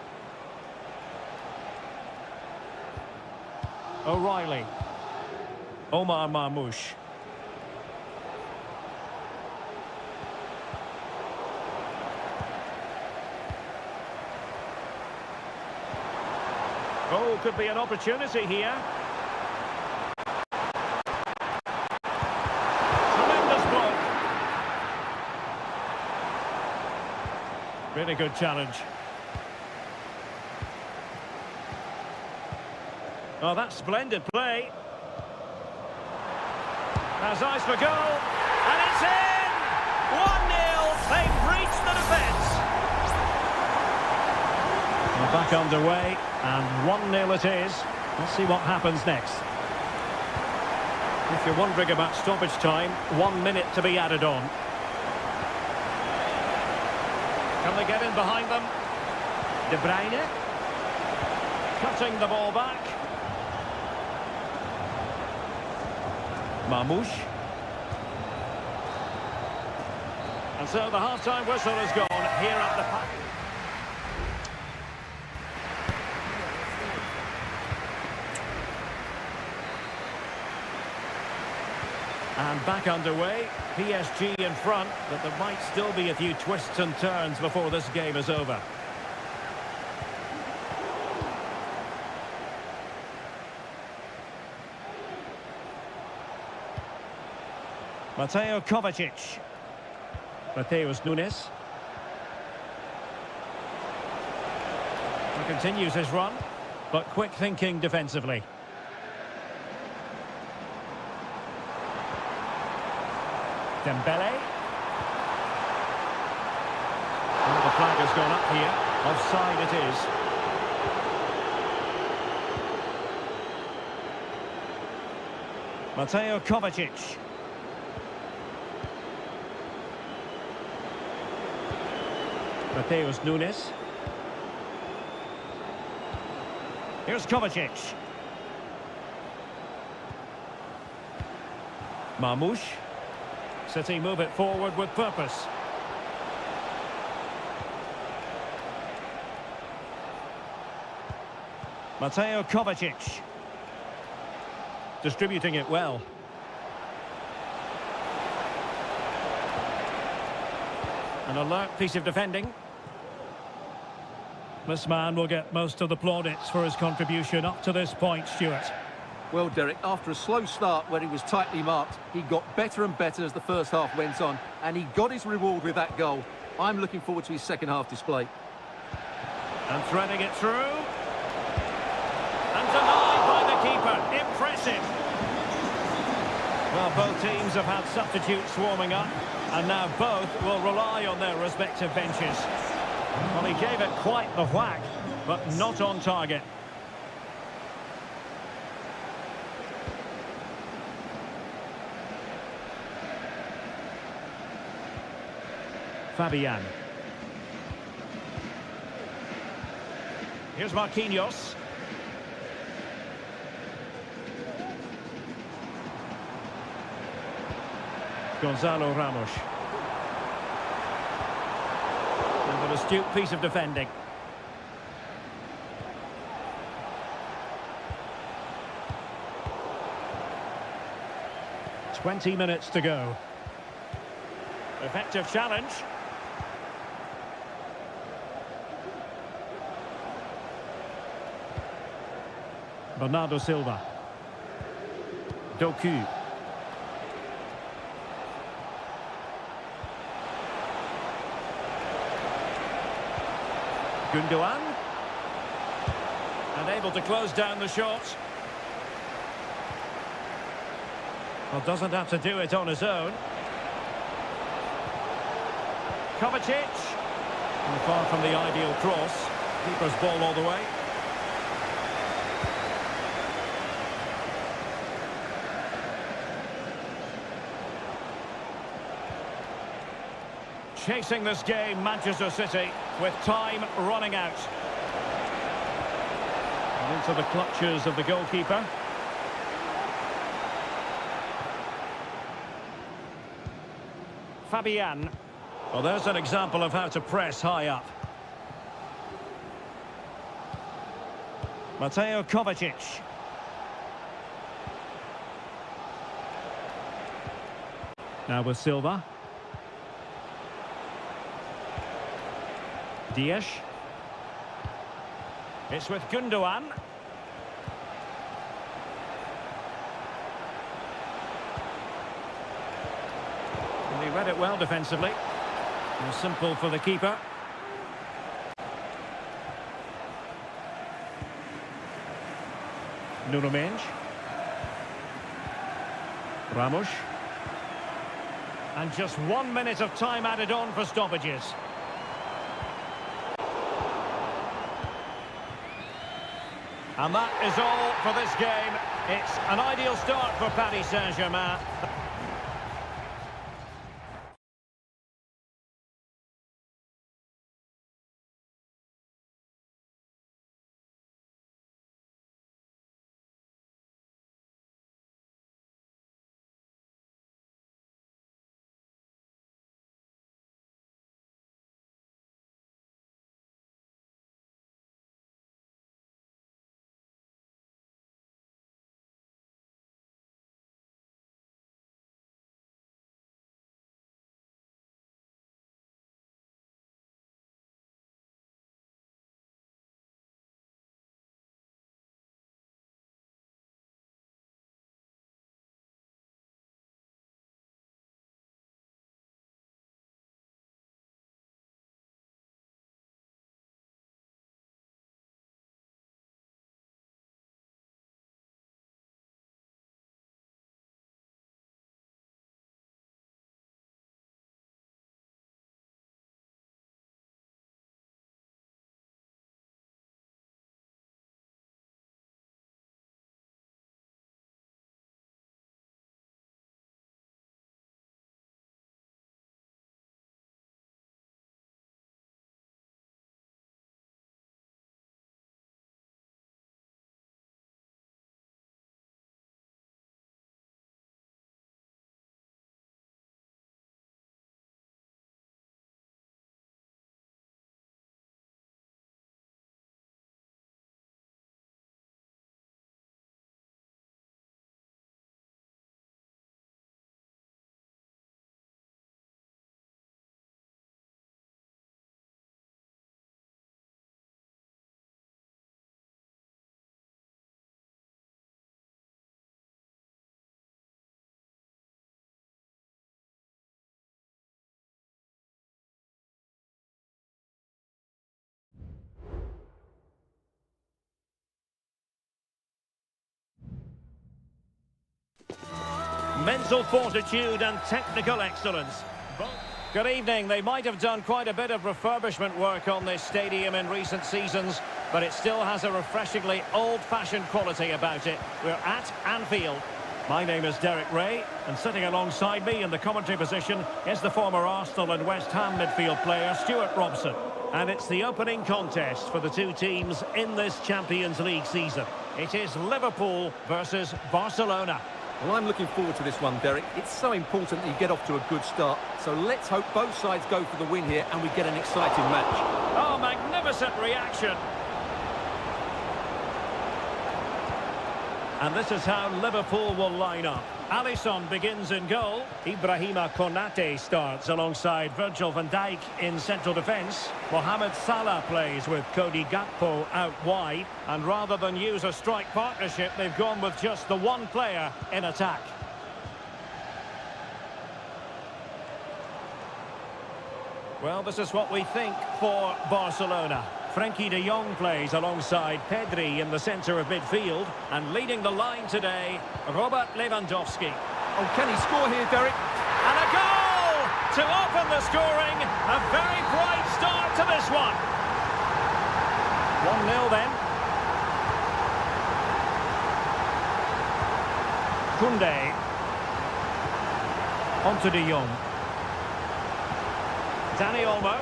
O'Reilly. Omar Marmoush. Oh, could be an opportunity here. Tremendous block. Really good challenge. Oh, that's splendid play. Has eyes for goal. And it's in! 1-0. They've reached the defence. We're back underway. And 1-0 it is. Let's see what happens next. If you're wondering about stoppage time, 1 minute to be added on. Can they get in behind them? De Bruyne. Cutting the ball back. Marmoush. And so the half-time whistle has gone here at the park. And back underway, PSG in front, but there might still be a few twists and turns before this game is over. Mateo Kovacic. Mateus Nunes. He continues his run, but quick thinking defensively. Dembele. Well, the flag has gone up here. Offside it is. Mateo Kovacic. Mateus Nunes. Here's Kovacic. Marmoush. City move it forward with purpose. Mateo Kovacic. Distributing it well. An alert piece of defending. This man will get most of the plaudits for his contribution up to this point, Stuart. Well, Derek, after a slow start where he was tightly marked, he got better and better as the first half went on, and he got his reward with that goal. I'm looking forward to his second half display. And threading it through. And denied by the keeper. Impressive. Well, both teams have had substitutes warming up, and now both will rely on their respective benches. Well, he gave it quite the whack, but not on target. Fabian. Here's Marquinhos. Gonzalo Ramos. And an astute piece of defending. "20 minutes to go. Effective challenge. Bernardo Silva. Doku. Gundogan. And able to close down the shot. Well, doesn't have to do it on his own. Kovacic. And far from the ideal cross. Keeper's ball all the way. Chasing this game, Manchester City, with time running out. And into the clutches of the goalkeeper. Fabian. Well, there's an example of how to press high up. Mateo Kovacic. Now with Silva. Dias. It's with Gundogan. And he read it well defensively. And simple for the keeper. Nuno Mendes. Ramos. And just 1 minute of time added on for stoppages. And that is all for this game. It's an ideal start for Paris Saint-Germain. mental fortitude and technical excellence. Good evening. They might have done quite a bit of refurbishment work on this stadium in recent seasons, but it still has a refreshingly old-fashioned quality about it. We're at Anfield. My name is Derek Ray, and sitting alongside me in the commentary position is the former Arsenal and West Ham midfield player Stuart Robson. And it's the opening contest for the two teams in this Champions League season. It is Liverpool versus Barcelona. Well, I'm looking forward to this one, Derek. It's so important that you get off to a good start. So let's hope both sides go for the win here and we get an exciting match. Oh, magnificent reaction. And this is how Liverpool will line up. Alisson begins in goal. Ibrahima Konate starts alongside Virgil van Dijk in central defence. Mohamed Salah plays with Cody Gakpo out wide. And rather than use a strike partnership, they've gone with just the one player in attack. Well, this is what we think for Barcelona. Frenkie de Jong plays alongside Pedri in the centre of midfield. And leading the line today, Robert Lewandowski. Oh, can he score here, Derek? And a goal to open the scoring. A very bright start to this one. 1-0 then. Koundé. On to de Jong. Dani Olmo.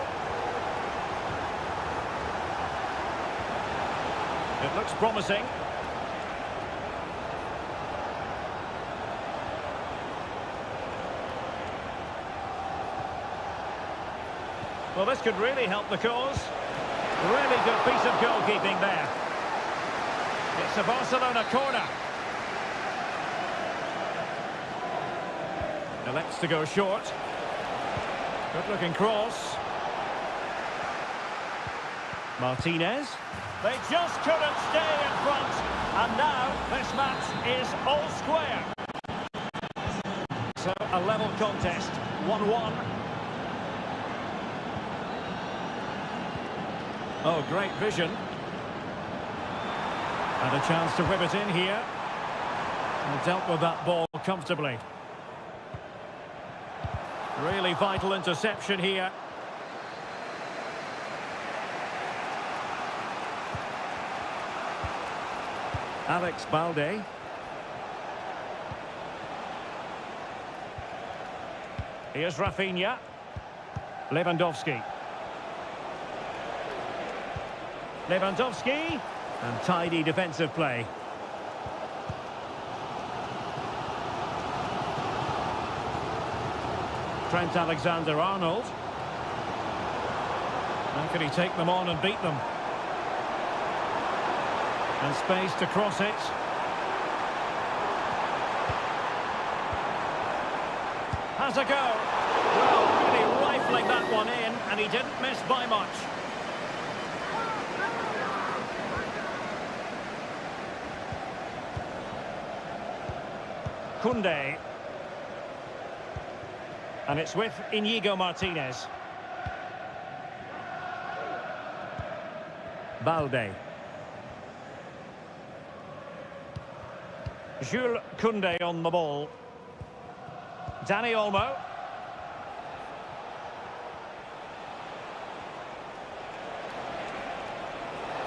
It looks promising. Well, this could really help the cause. Really good piece of goalkeeping there. It's a Barcelona corner. Elects to go short. Good-looking cross. Martinez. They just couldn't stay in front. And now this match is all square. So a level contest. 1-1. Oh, great vision. And a chance to whip it in here. And dealt with that ball comfortably. Really vital interception here. Alex Balde. Here's Rafinha. Lewandowski. Lewandowski. And tidy defensive play. Trent Alexander-Arnold. How can he take them on and beat them? And space to cross it. Has a go. Well, really rifling that one in, and he didn't miss by much. Koundé. And it's with Inigo Martinez. Balde. Jules Koundé on the ball. Dani Olmo.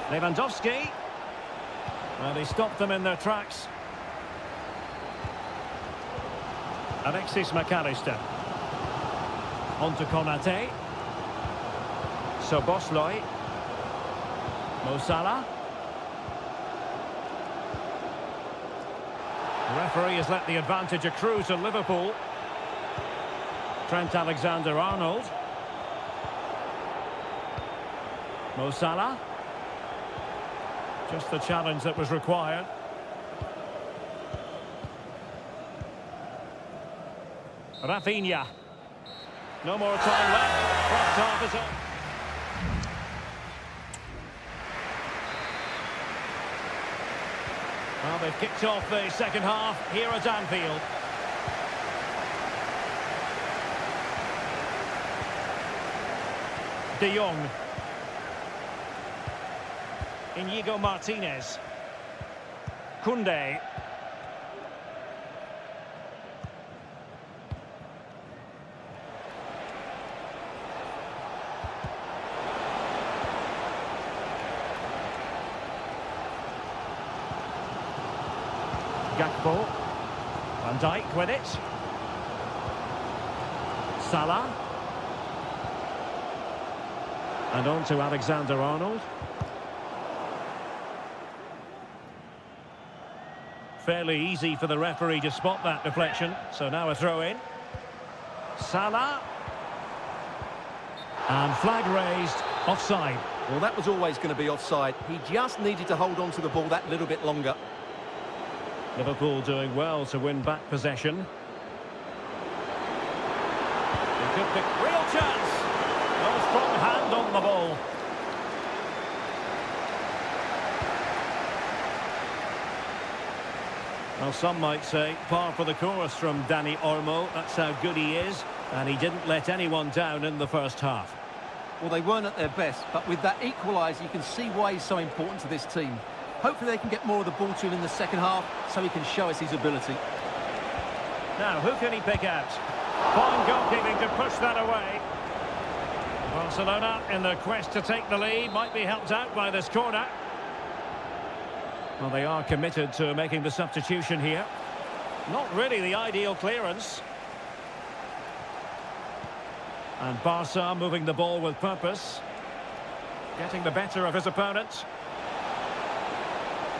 Lewandowski. And he stopped them in their tracks. Alexis McAllister. On to Konate. Szoboszlai. Mo Salah. The referee has let the advantage accrue to Liverpool. Trent Alexander-Arnold. Mo Salah. Just the challenge that was required. Rafinha. No more time left. First half is on. Well, they've kicked off the second half here at Anfield. De Jong. Inigo Martinez. Gakpo. Van Dijk with it. Salah. And on to Alexander-Arnold. Fairly easy for the referee to spot that deflection. So now a throw in. Salah. And flag raised, offside. Well, that was always going to be offside. He just needed to hold on to the ball that little bit longer. Liverpool doing well to win back possession. It could be real chance. No strong hand on the ball. Well, some might say par for the course from Dani Olmo. That's how good he is. And he didn't let anyone down in the first half. Well, they weren't at their best, but with that equaliser, you can see why he's so important to this team. Hopefully they can get more of the ball to him in the second half so he can show us his ability. Now, who can he pick out? Fine goalkeeping to push that away. Barcelona, in the quest to take the lead, might be helped out by this corner. Well, they are committed to making the substitution here. Not really the ideal clearance. And Barca moving the ball with purpose. Getting the better of his opponent.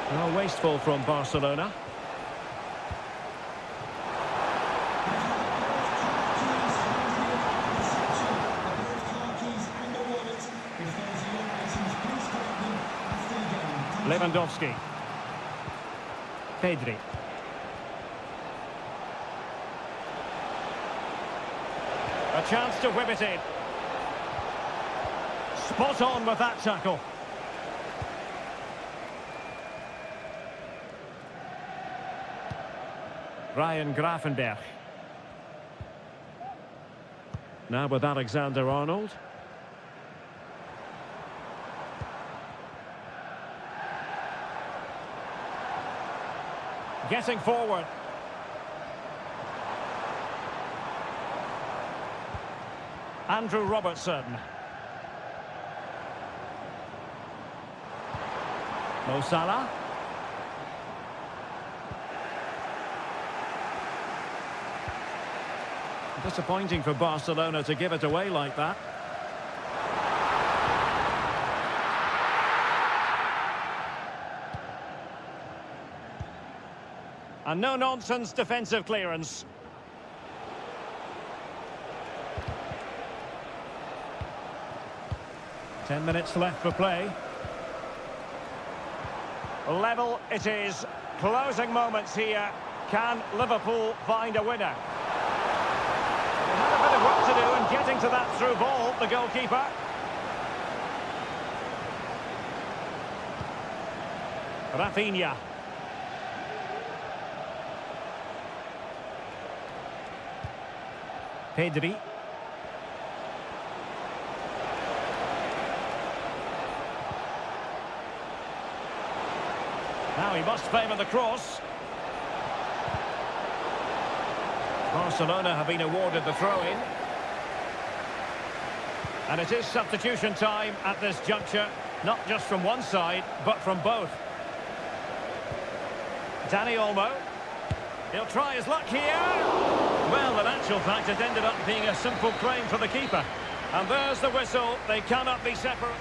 Well, wasteful from Barcelona. Lewandowski. Pedri. A chance to whip it in. Spot on with that tackle. Ryan Gravenberch. Now with Alexander-Arnold. Getting forward. Andrew Robertson. Mo Salah. Disappointing for Barcelona to give it away like that. And no-nonsense defensive clearance. Ten minutes left for play. Level it is. Closing moments here. Can Liverpool find a winner? They had a bit of work to do in getting to that through ball, the goalkeeper. Rafinha. Pedri. Now he must favour the cross. Barcelona have been awarded the throw-in. And it is substitution time at this juncture, not just from one side, but from both. Dani Olmo. He'll try his luck here. Well, in actual fact, it ended up being a simple claim for the keeper. And there's the whistle. They cannot be separate.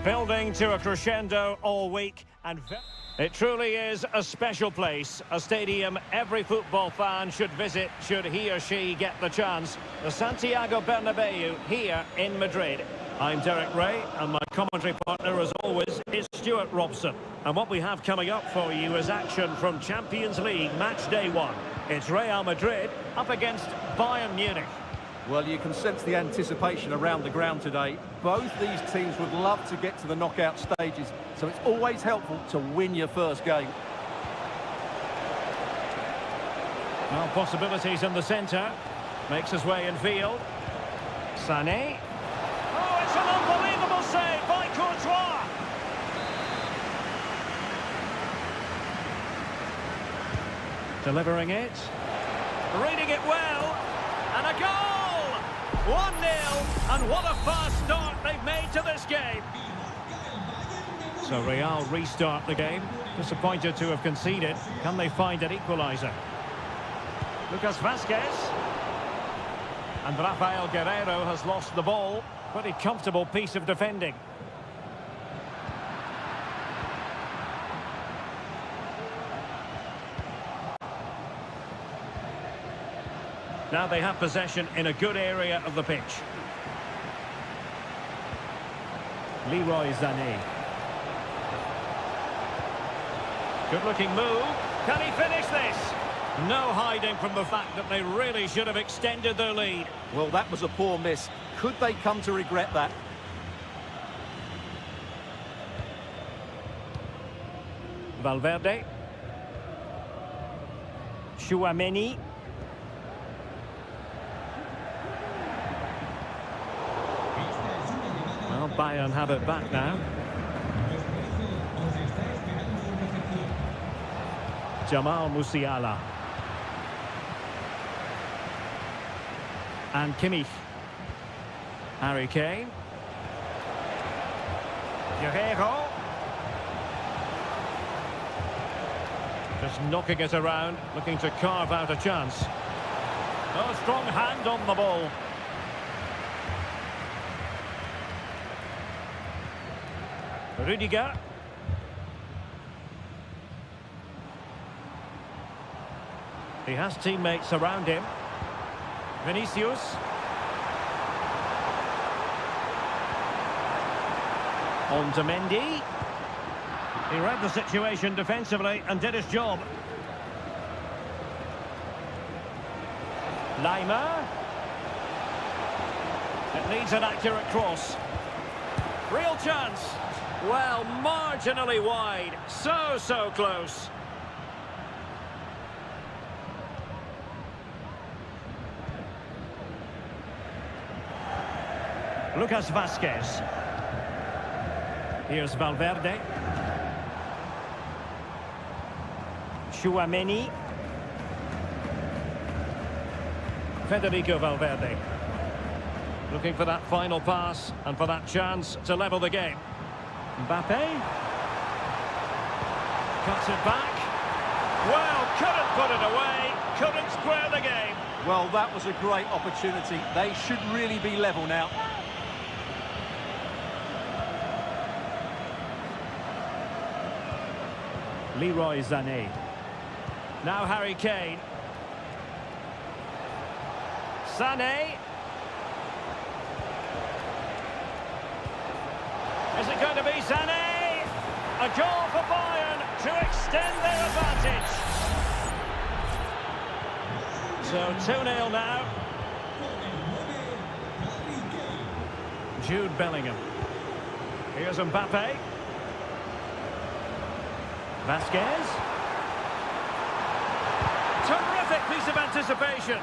Building to a crescendo all week, and it truly is a special place, a stadium every football fan should visit should he or she get the chance. The Santiago Bernabeu here in Madrid. I'm Derek Ray, and my commentary partner, as always, is Stuart Robson. And what we have coming up for you is action from Champions League match day 1. It's Real Madrid up against Bayern Munich. Well, you can sense the anticipation around the ground today. Both these teams would love to get to the knockout stages, so it's always helpful to win your first game. Well, possibilities in the centre. Makes his way in field. Sané. Oh, it's an unbelievable save by Courtois. Delivering it. Reading it well. And a goal! 1-0. And what a fast start they've made to this game. So Real restart the game. Disappointed to have conceded. Can they find an equaliser? Lucas Vazquez. And Rafael Guerreiro has lost the ball. Pretty comfortable piece of defending. Now they have possession in a good area of the pitch. Leroy Sané. Good-looking move. Can he finish this? No hiding from the fact that they really should have extended their lead. Well, that was a poor miss. Could they come to regret that? Valverde. Chouameni. Well, Bayern have it back now. Jamal Musiala. And Kimmich. Harry Kane. Guerreiro. Just knocking it around, looking to carve out a chance. Oh, strong hand on the ball. Rudiger. He has teammates around him. Vinicius. On to Mendy. He read the situation defensively and did his job. Lima. It needs an accurate cross. Real chance. Well, marginally wide. So close. Lucas Vazquez. Here's Valverde. Chouameni. Federico Valverde. Looking for that final pass and for that chance to level the game. Mbappe. Cuts it back. Well, couldn't put it away. Couldn't square the game. Well, that was a great opportunity. They should really be level now. Leroy Sané. Now Harry Kane. Sané. Is it going to be Sané? A goal for Bayern to extend their advantage. So 2-0 now. Jude Bellingham. Here's Mbappe. Vazquez. Terrific piece of anticipation.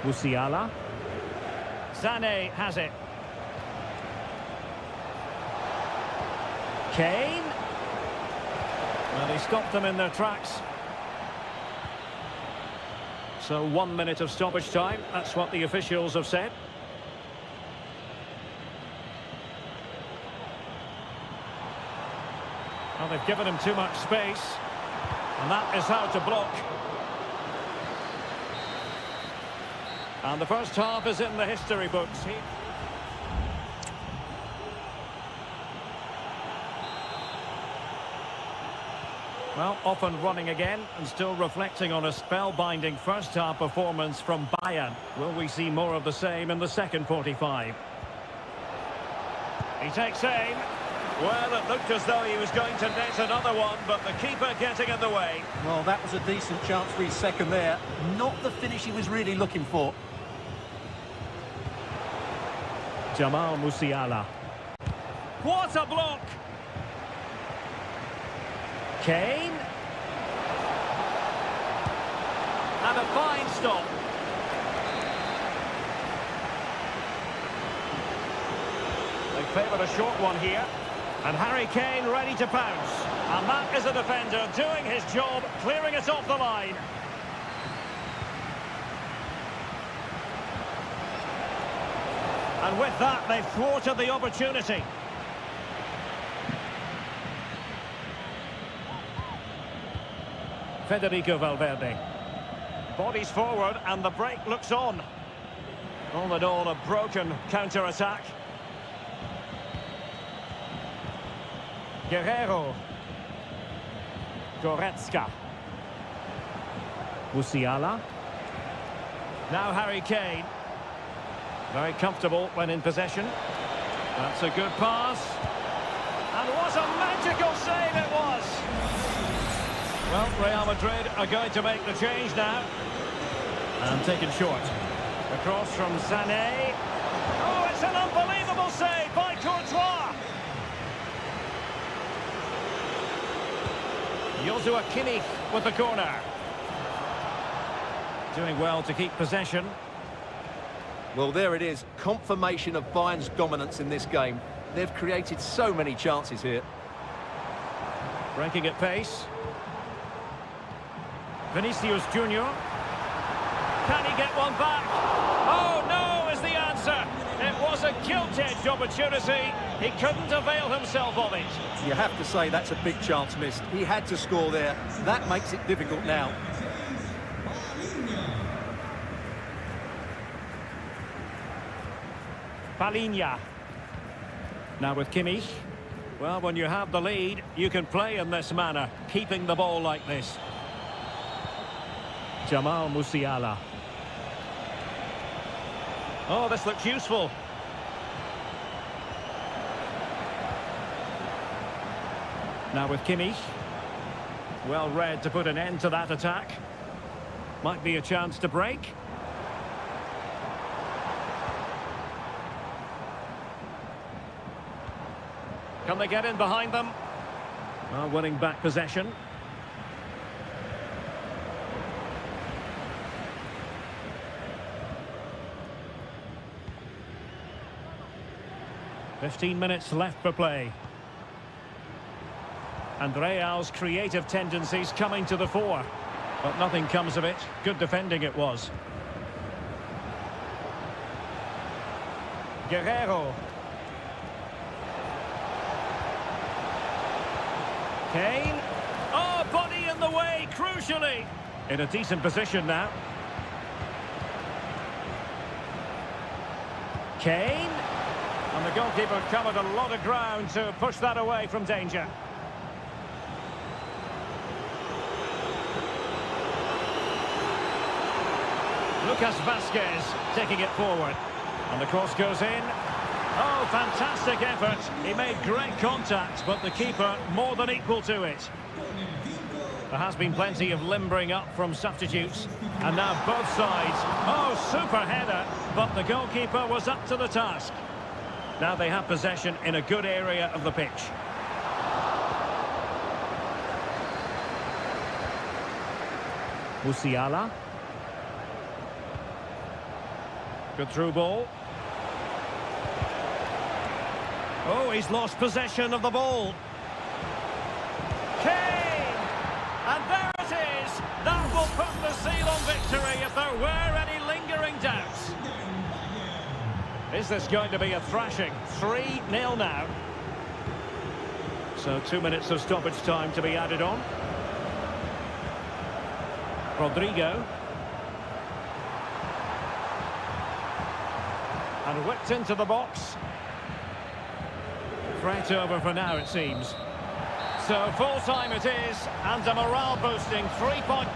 Musiala. Sané has it. Kane. Well, he stopped them in their tracks. So 1 minute of stoppage time. That's what the officials have said. Well, they've given him too much space. And that is how to block. And the first half is in the history books. Well, off and running again, and still reflecting on a spellbinding first-half performance from Bayern. Will we see more of the same in the second 45? He takes aim. Well, it looked as though he was going to net another one, but the keeper getting in the way. Well, that was a decent chance for his second there. Not the finish he was really looking for. Jamal Musiala. What a block! Kane. And a fine stop. They favoured a short one here. And Harry Kane ready to pounce. And that is a defender doing his job, clearing it off the line. And with that, they've thwarted the opportunity. Federico Valverde. Bodies forward and the break looks on. All in all, a broken counter-attack. Guerrero. Goretzka. Musiala. Now Harry Kane. Very comfortable when in possession. That's a good pass. And what a magical save it was! Well, Real Madrid are going to make the change now. And taken short. The cross from Sané. Oh, it's an unbelievable save by Courtois! Joshua Kimmich with the corner. Doing well to keep possession. Well, there it is. Confirmation of Bayern's dominance in this game. They've created so many chances here. Breaking at pace. Vinicius Junior. Can he get one back? Oh, no, is the answer. It was a gilt-edged opportunity. He couldn't avail himself of it. You have to say that's a big chance missed. He had to score there. That makes it difficult now. Palinha. Now with Kimmich. Well, when you have the lead, you can play in this manner, keeping the ball like this. Jamal Musiala. Oh, this looks useful. Now with Kimmich. Well read to put an end to that attack. Might be a chance to break. Can they get in behind them? Well, winning back possession. "15 minutes left for play. And Real's creative tendencies coming to the fore. But nothing comes of it. Good defending it was. Guerrero. Kane. Oh, body in the way, crucially. In a decent position now. Kane. And the goalkeeper covered a lot of ground to push that away from danger. Lucas Vazquez taking it forward. And the cross goes in. Oh, fantastic effort. He made great contact, but the keeper more than equal to it. There has been plenty of limbering up from substitutes. And now both sides. Oh, super header. But the goalkeeper was up to the task. Now they have possession in a good area of the pitch. Musiala. Good through ball. Oh, he's lost possession of the ball. Kane! And there it is! That will put the seal on victory if there were any lingering doubts. Is this going to be a thrashing? 3-0 now. So 2 minutes of stoppage time to be added on. Rodrigo. And whipped into the box. Threat over for now, it seems. So full time it is, and a morale boosting 3-point.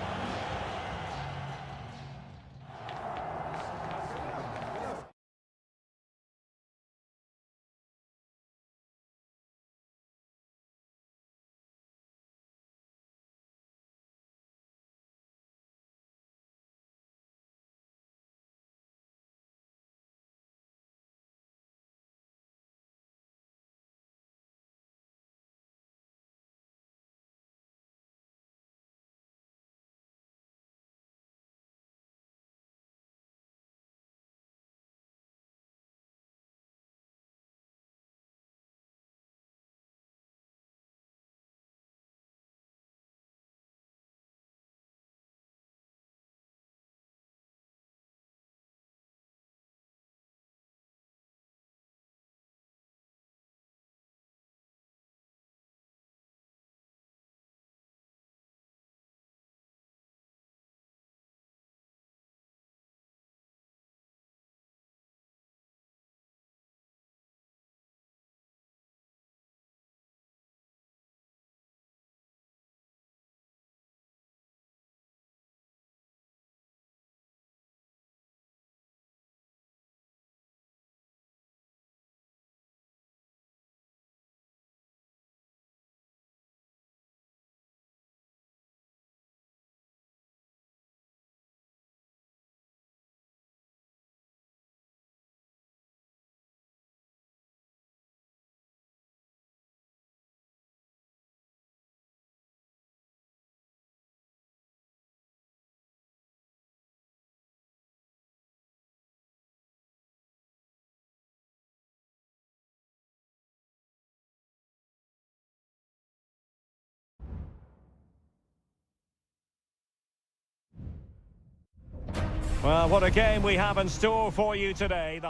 Well, what a game we have in store for you today.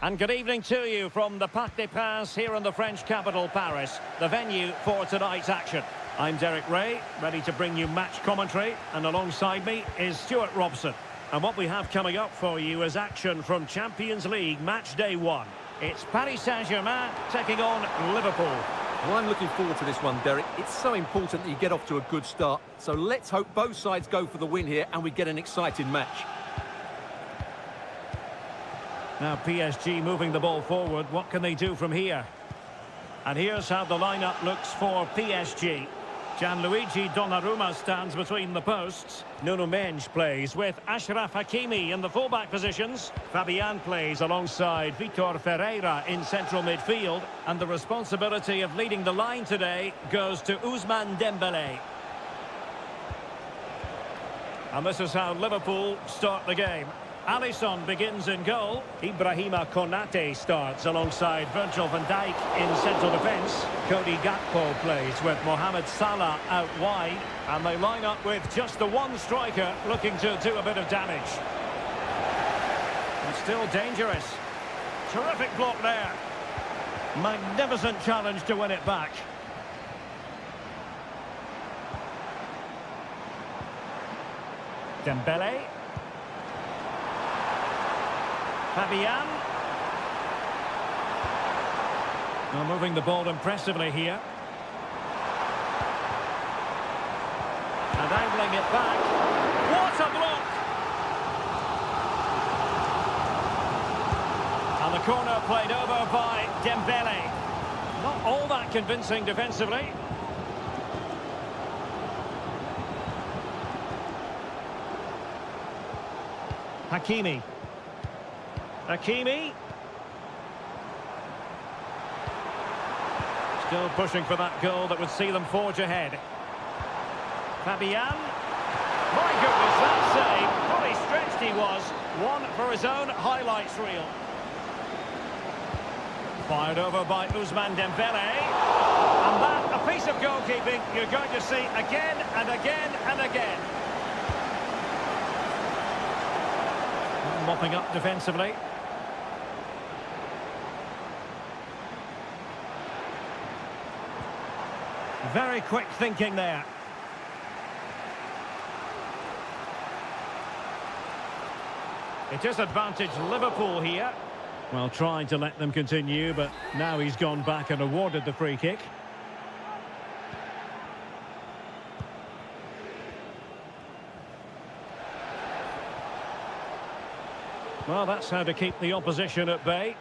And good evening to you from the Parc des Princes here in the French capital, Paris, the venue for tonight's action. I'm Derek Ray, ready to bring you match commentary, and alongside me is Stuart Robson. And what we have coming up for you is action from Champions League match day 1. It's Paris Saint-Germain taking on Liverpool. Well, I'm looking forward to this one, Derek. It's so important that you get off to a good start. So let's hope both sides go for the win here and we get an exciting match. Now PSG moving the ball forward. What can they do from here? And here's how the lineup looks for PSG. Gianluigi Donnarumma stands between the posts. Nuno Mendes plays with Achraf Hakimi in the fullback positions. Fabian plays alongside Vitor Ferreira in central midfield. And the responsibility of leading the line today goes to Ousmane Dembélé. And this is how Liverpool start the game. Alisson begins in goal. Ibrahima Konate starts alongside Virgil van Dijk in central defence. Cody Gakpo plays with Mohamed Salah out wide. And they line up with just the one striker looking to do a bit of damage. And still dangerous. Terrific block there. Magnificent challenge to win it back. Dembélé. Fabian. Now moving the ball impressively here. And angling it back. What a block! And the corner played over by Dembélé. Not all that convincing defensively. Hakimi. Hakimi. Still pushing for that goal that would see them forge ahead. Fabian. My goodness, that save. Fully stretched he was. One for his own highlights reel. Fired over by Ousmane Dembélé. And that, a piece of goalkeeping you're going to see again and again and again. Mopping up defensively. Very quick thinking there. It is advantage Liverpool here. Well, trying to let them continue, but now he's gone back and awarded the free kick. Well, that's how to keep the opposition at bay.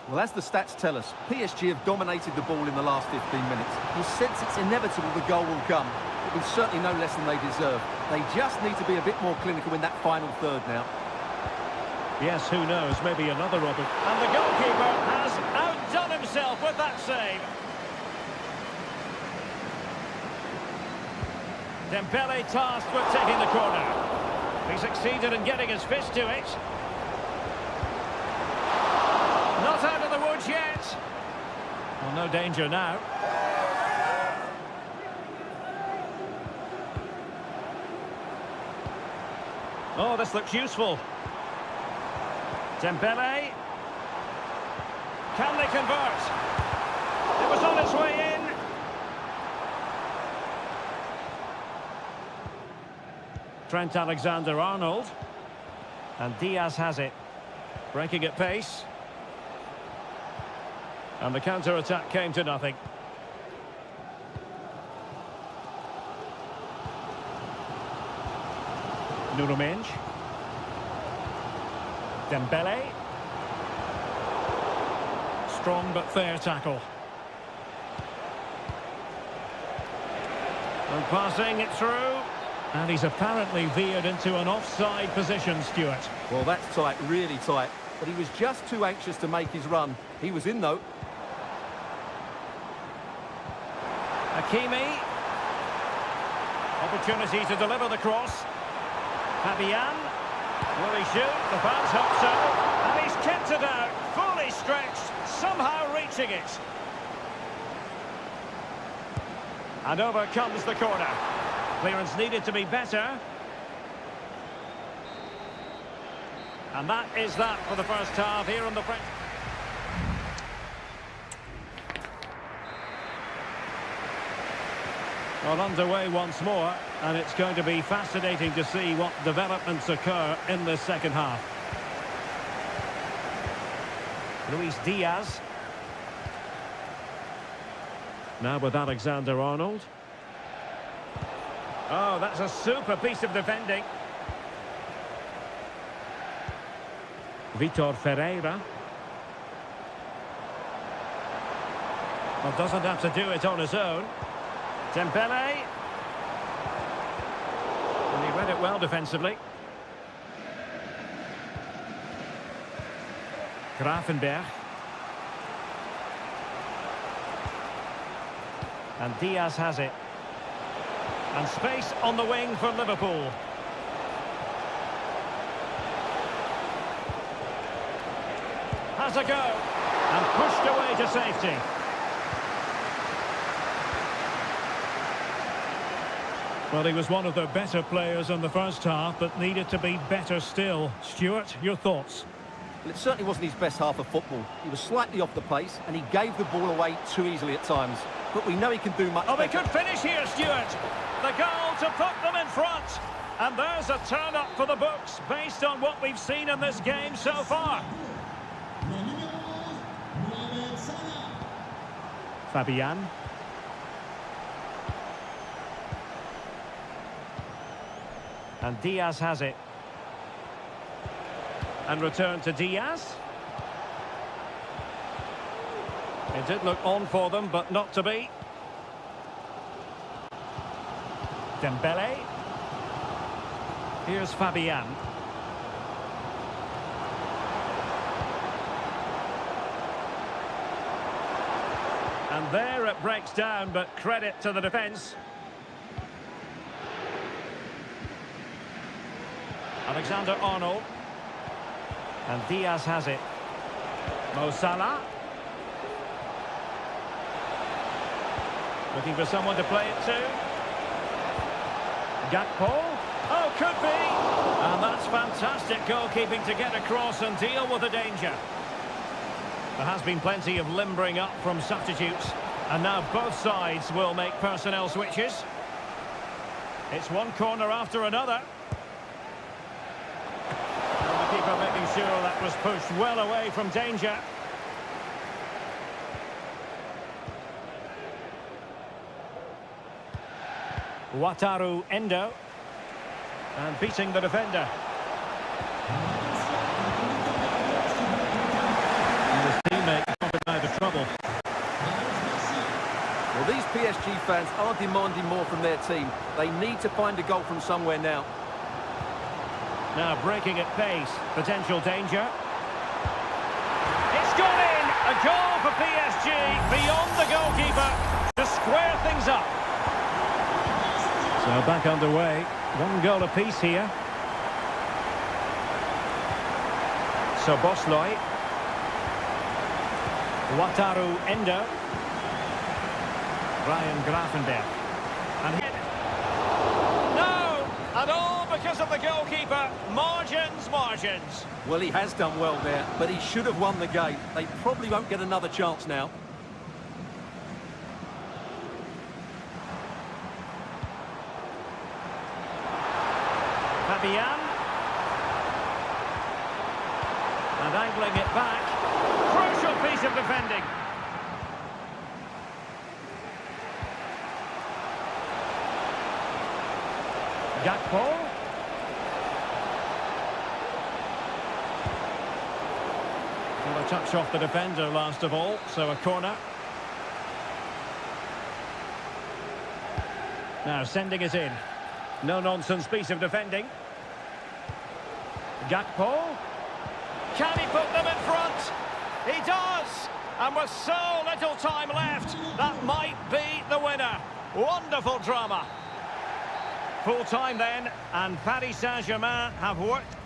Well, as the stats tell us, PSG have dominated the ball in the last 15 minutes. You sense it's inevitable the goal will come. It was certainly no less than they deserve. They just need to be a bit more clinical in that final third now. Yes, who knows, maybe another Robert. And the goalkeeper has outdone himself with that save. Dembele tasked with taking the corner. He succeeded in getting his fist to it. Not out of the woods yet. Well, no danger now. Oh, this looks useful. Dembele. Can they convert? It was on its way in. Trent Alexander-Arnold. And Diaz has it. Breaking at pace. And the counter-attack came to nothing. Nuno Mendes. Dembele. Strong but fair tackle. And passing it through. And he's apparently veered into an offside position, Stuart. Well, that's tight, really tight. But he was just too anxious to make his run. He was in, though. Hakimi. Opportunity to deliver the cross. Fabian. Will he shoot? The fans hope so. And he's kept it out. Fully stretched. Somehow reaching it. And over comes the corner. Clearance needed to be better. And that is that for the first half here in the French. Well, underway once more, and it's going to be fascinating to see what developments occur in this second half. Luis Diaz. Now with Alexander-Arnold. Oh, that's a super piece of defending. Vitor Ferreira. Well, doesn't have to do it on his own. Dembele. And he read it well defensively. Grafenberg. And Diaz has it. And space on the wing for Liverpool. Has a go. And pushed away to safety. Well, he was one of the better players in the first half, but needed to be better still. Stuart, your thoughts? Well, it certainly wasn't his best half of football. He was slightly off the pace, and he gave the ball away too easily at times. But we know he can do much better. Oh, they could finish here, Stuart. The goal to put them in front. And there's a turn-up for the books, based on what we've seen in this game so far. Fabian. And Diaz has it. And return to Diaz. It did look on for them, but not to be. Dembele. Here's Fabian. And there it breaks down, but credit to the defence. Alexander-Arnold. And Diaz has it. Mo Salah. Looking for someone to play it to. Gakpo. Oh, could be. And that's fantastic goalkeeping to get across and deal with the danger. There has been plenty of limbering up from substitutes. And now both sides will make personnel switches. It's one corner after another. Keeper making sure that was pushed well away from danger. Wataru Endo. And beating the defender. These PSG fans are demanding more from their team. They need to find a goal from somewhere now. Now breaking at pace, potential danger. It's gone in! A goal for PSG, beyond the goalkeeper, to square things up. So back underway, 1 goal apiece here. So Bosley. Wataru Endo. Ryan Grafenberg. And hit. No! And all because of the goalkeeper. Margins, margins. Well, he has done well there, but he should have won the game. They probably won't get another chance now. Fabian. And angling it back. Crucial piece of defending. Gakpo. Well, a touch off the defender last of all, so a corner. Now sending it in. No-nonsense piece of defending. Gakpo. Can he put them in front? He does! And with so little time left, that might be the winner. Wonderful drama. Full time then, and Paris Saint-Germain have worked.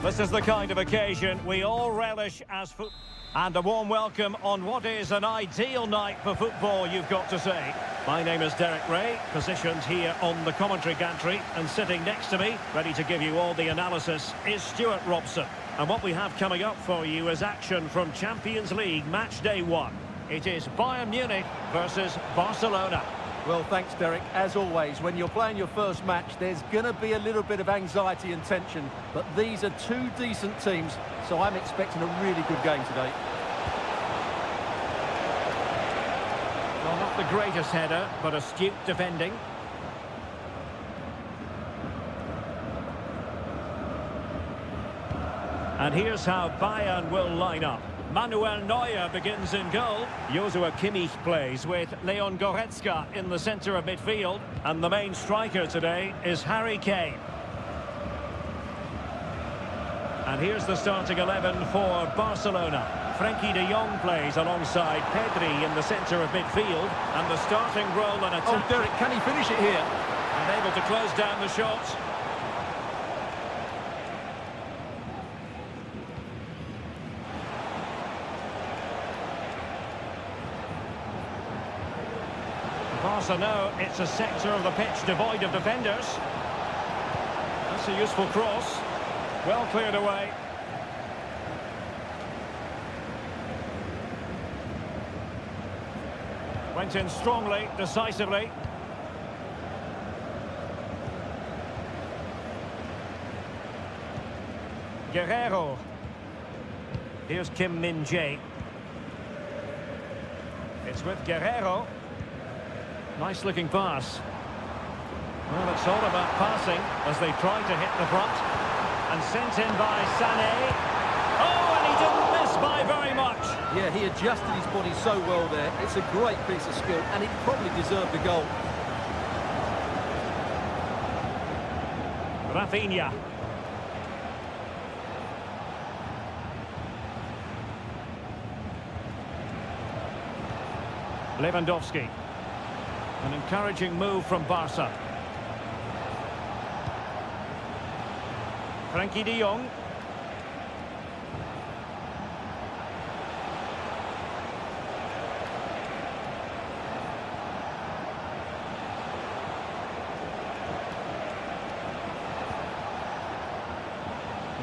This is the kind of occasion we all relish as football. And a warm welcome on what is an ideal night for football, you've got to say. My name is Derek Ray, positioned here on the commentary gantry, and sitting next to me, ready to give you all the analysis, is Stuart Robson. And what we have coming up for you is action from Champions League match day 1. It is Bayern Munich versus Barcelona. Well, thanks, Derek. As always, when you're playing your first match, there's going to be a little bit of anxiety and tension. But these are two decent teams, so I'm expecting a really good game today. Well, not the greatest header, but astute defending. And here's how Bayern will line up. Manuel Neuer begins in goal. Joshua Kimmich plays with Leon Goretzka in the centre of midfield. And the main striker today is Harry Kane. And here's the starting 11 for Barcelona. Frenkie de Jong plays alongside Pedri in the centre of midfield. And the starting role in attack. Oh, Derek, can he finish it here? And able to close down the shots. Barca know it's a sector of the pitch devoid of defenders. That's a useful cross. Well cleared away. Went in strongly, decisively. Guerrero. Here's Kim Min-jae. It's with Guerrero. Nice looking pass. Well, it's all about passing as they try to hit the front. And sent in by Sané. Oh, and he didn't miss by very much. Yeah, he adjusted his body so well there. It's a great piece of skill, and it probably deserved the goal. Rafinha. Lewandowski. An encouraging move from Barca. Frankie de Jong.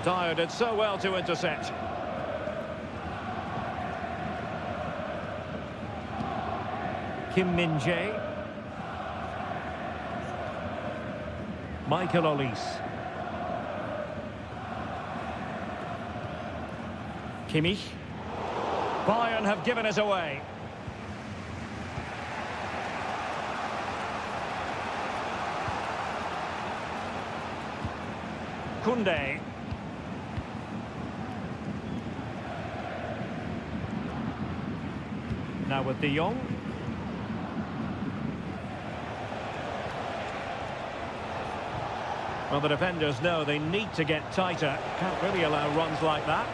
Dyer did so well to intercept. Kim Min-jae. Michael Olise. Kimmich. Bayern have given us away. Koundé. Now with de Jong. Well, the defenders know they need to get tighter. Can't really allow runs like that.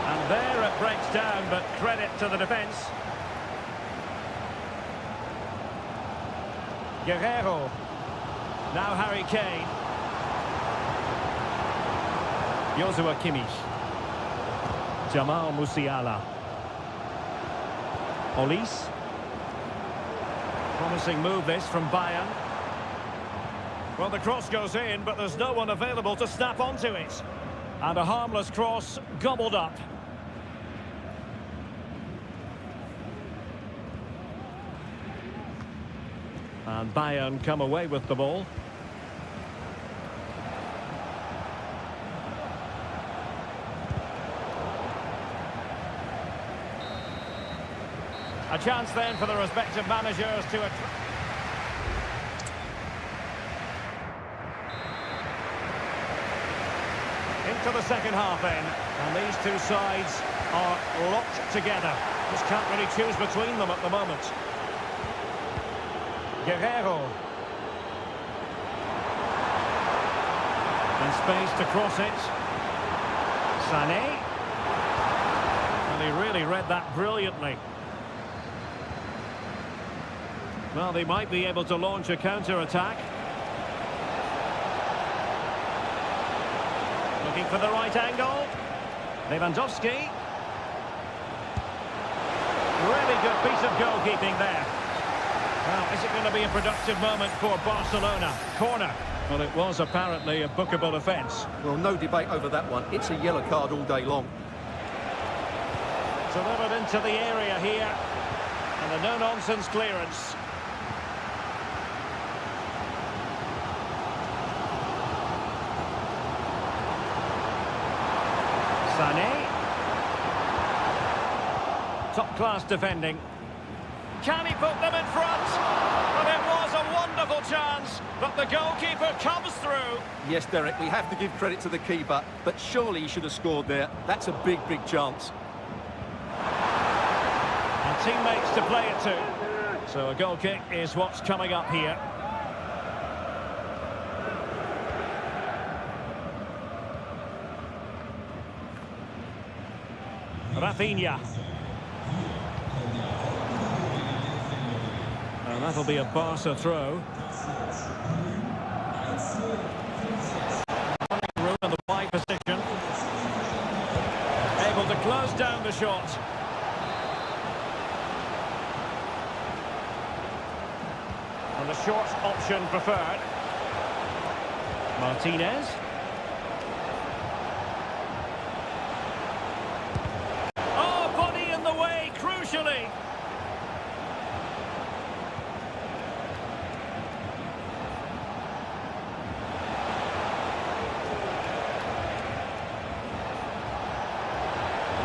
And there it breaks down, but credit to the defence. Guerrero. Now Harry Kane. Joshua Kimmich. Jamal Musiala. Olise. Promising move this from Bayern. Well, the cross goes in, but there's no one available to snap onto it. And a harmless cross gobbled up. And Bayern come away with the ball. A chance then for the respective managers to... Into the second half then. And these two sides are locked together. Just can't really choose between them at the moment. Guerrero. And space to cross it. Sané. And he really read that brilliantly. Well, they might be able to launch a counter-attack. Looking for the right angle. Lewandowski. Really good piece of goalkeeping there. Well, is it going to be a productive moment for Barcelona? Corner. Well, it was apparently a bookable offence. Well, no debate over that one. It's a yellow card all day long. Delivered into the area here. And a no-nonsense clearance. Sané. Top-class defending. Can he put them in front? Well, it was a wonderful chance, but the goalkeeper comes through. Yes, Derek, we have to give credit to the keeper, but surely he should have scored there. That's a big, big chance. And teammates to play it to. So a goal kick is what's coming up here. Rafinha. And that'll be a Barca throw. Room in the wide position. Able to close down the shot. The short option preferred. Martinez. Oh, body in the way, crucially.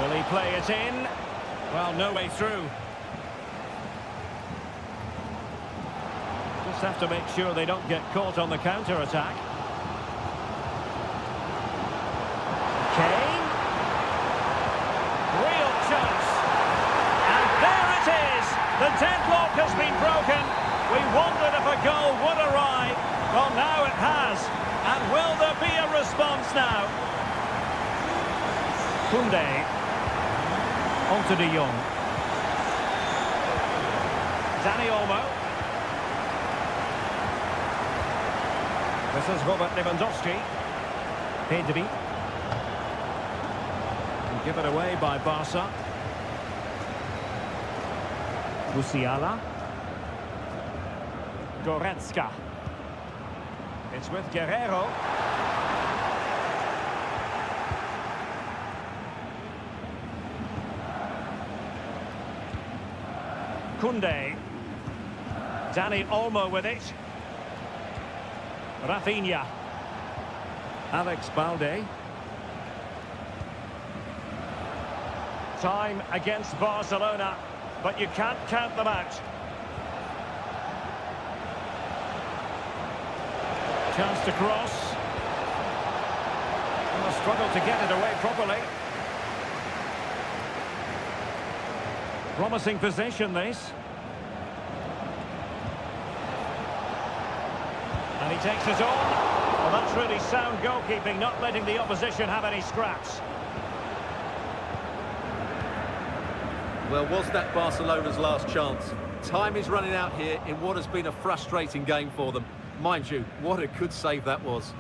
Will he play it in? Well, no way through. Just have to make sure they don't get caught on the counter-attack. Kane. Real chance. And there it is! The deadlock has been broken. We wondered if a goal would arrive. Well, now it has. And will there be a response now? Koundé. On to De Jong. Dani Olmo. This is Robert Lewandowski. Pedri. And give it away by Barca. Musiala. Goretzka. It's with Guerrero. Koundé. Dani Olmo with it. Rafinha. Alex Balde. Time against Barcelona, but you can't count them out. Chance to cross. And a struggle to get it away properly. Promising possession, this. And he takes it on. Well, that's really sound goalkeeping, not letting the opposition have any scraps. Well, was that Barcelona's last chance? Time is running out here in what has been a frustrating game for them. Mind you, what a good save that was.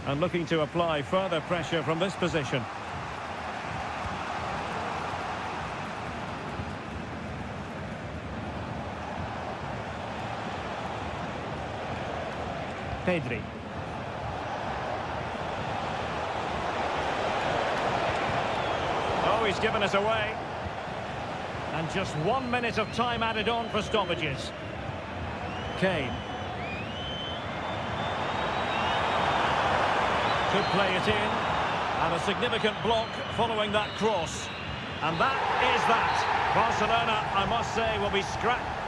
And looking to apply further pressure from this position. Pedri. Oh, he's given us away. And just 1 minute of time added on for stoppages. Kane. Could play it in. And a significant block following that cross. And that is that. Barcelona, I must say, will be scrapped.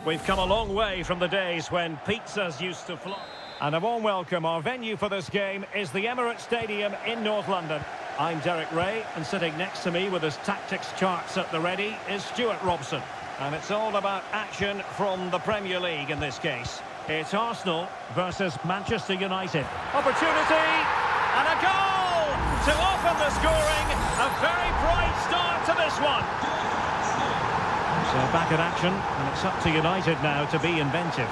We've come a long way from the days when pizzas used to fly. And a warm welcome. Our venue for this game is the Emirates Stadium in North London. I'm Derek Ray, and sitting next to me with his tactics charts at the ready is Stuart Robson. And it's all about action from the Premier League in this case. It's Arsenal versus Manchester United. Opportunity and a goal to open the scoring. A very bright start to this one. So back in action, and it's up to United now to be inventive.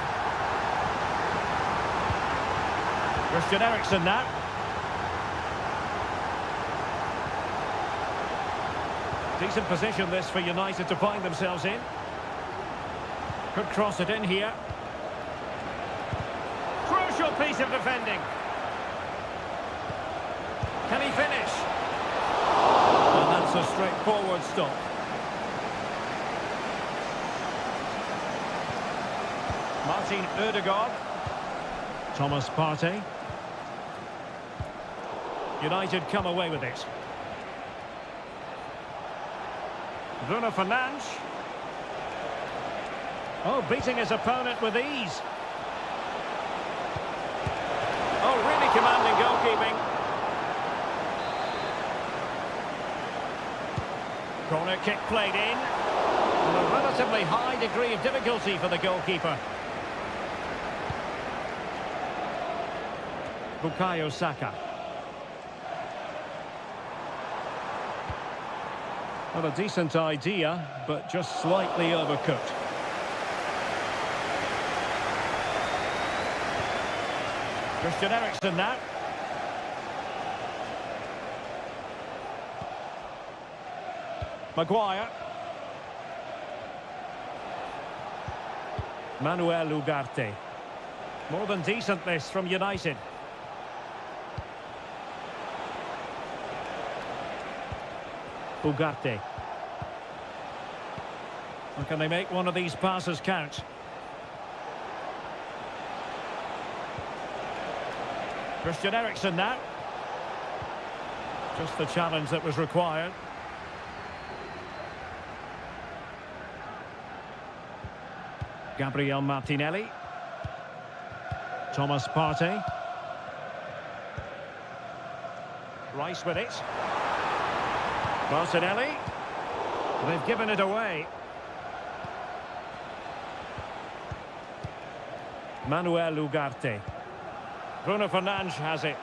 Christian Eriksen now. Decent position this for United to find themselves in. Could cross it in here. Crucial piece of defending. Can he finish? And that's a straightforward stop. Martin Ødegaard. Thomas Partey. United come away with it. Bruno Fernandes. Oh, beating his opponent with ease. Oh, really commanding goalkeeping. Corner kick played in. And a relatively high degree of difficulty for the goalkeeper. Bukayo Saka. Well, a decent idea, but just slightly overcooked. Christian Eriksen now. Maguire. Manuel Ugarte. More than decent this from United. Ugarte. Or can they make one of these passes count? Christian Eriksen now. Just the challenge that was required. Gabriel Martinelli. Thomas Partey. Rice with it. Martinelli. They've given it away. Manuel Ugarte. Bruno Fernandes has it.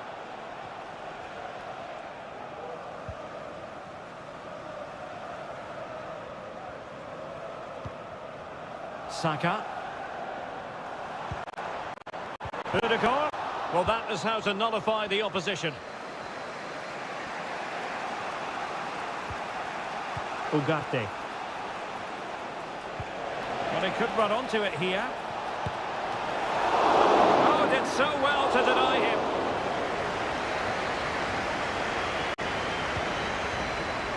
Saka. Ødegaard. Well, that is how to nullify the opposition. Ugarte. Well, he could run onto it here. Oh, did so well to deny him.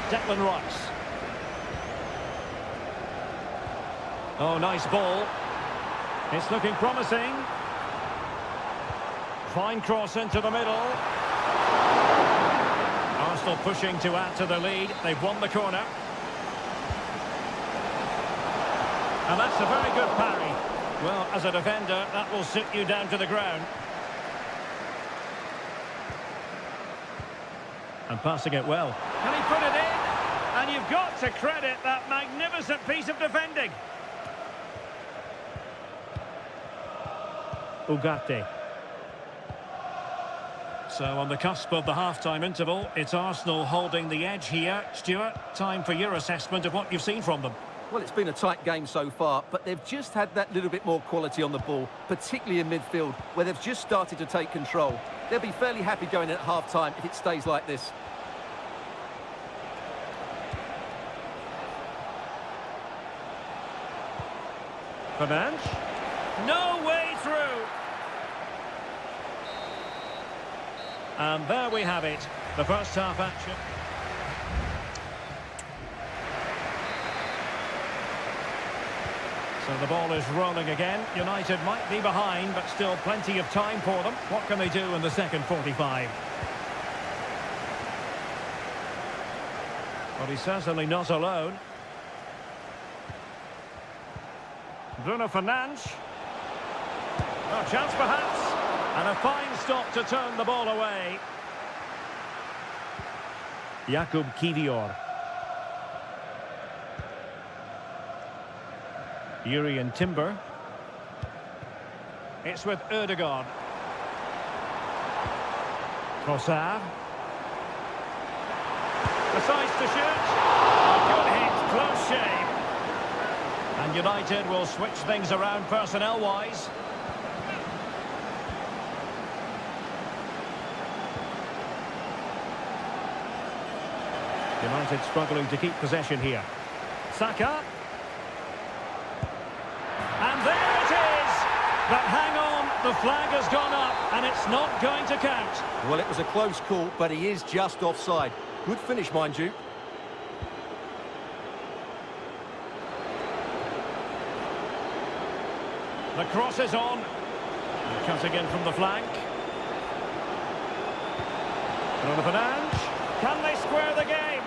Declan Rice. Oh, nice ball. It's looking promising. Fine cross into the middle. Arsenal pushing to add to the lead. They've won the corner. And that's a very good parry. Well, as a defender, that will sit you down to the ground. And passing it well. Can he put it in? And you've got to credit that magnificent piece of defending. Ugarte. So on the cusp of the half-time interval, it's Arsenal holding the edge here. Stuart, time for your assessment of what you've seen from them. Well, it's been a tight game so far, but they've just had that little bit more quality on the ball, particularly in midfield, where they've just started to take control. They'll be fairly happy going in at half-time if it stays like this. Fernandes. No way through. And there we have it, the first half action. So the ball is rolling again. United might be behind, but still plenty of time for them. What can they do in the second 45? But he's certainly not alone. Bruno Fernandes. Oh, chance perhaps. And a fine stop to turn the ball away. Jakub Kivior. Urian Timber. It's with Ødegaard. Trossard. Decides to shoot. Good hit, close shave. And United will switch things around personnel-wise. United struggling to keep possession here. Saka. And there it is! But hang on, the flag has gone up and it's not going to count. Well, it was a close call, but he is just offside. Good finish, mind you. The cross is on. Cutting in from the flank. Bruno Fernandes. Can they square the game?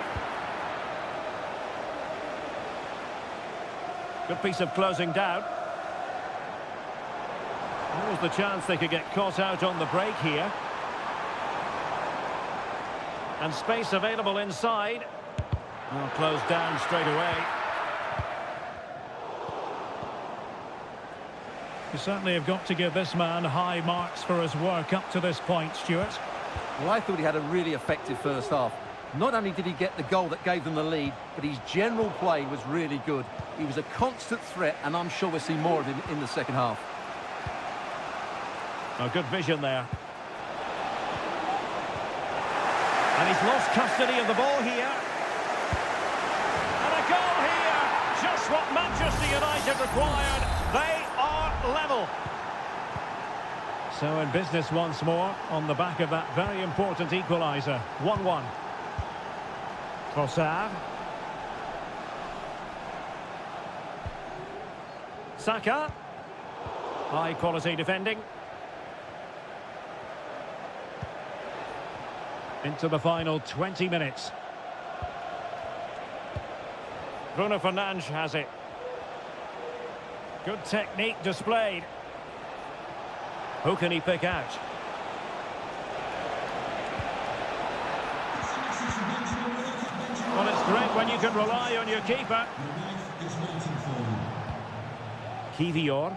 Good piece of closing down. There was the chance they could get caught out on the break here. And space available inside. Well, closed down straight away. You certainly have got to give this man high marks for his work up to this point, Stuart. Well, I thought he had a really effective first half. Not only did he get the goal that gave them the lead, but his general play was really good. He was a constant threat, and I'm sure we'll see more of him in the second half. Oh, good vision there. And he's lost custody of the ball here. And a goal here! Just what Manchester United required. They are level. So in business once more, on the back of that very important equaliser. 1-1. Trossard. Saka. High quality defending. Into the final 20 minutes. Bruno Fernandes has it. Good technique displayed. Who can he pick out? Well, it's great when you can rely on your keeper. Kivior.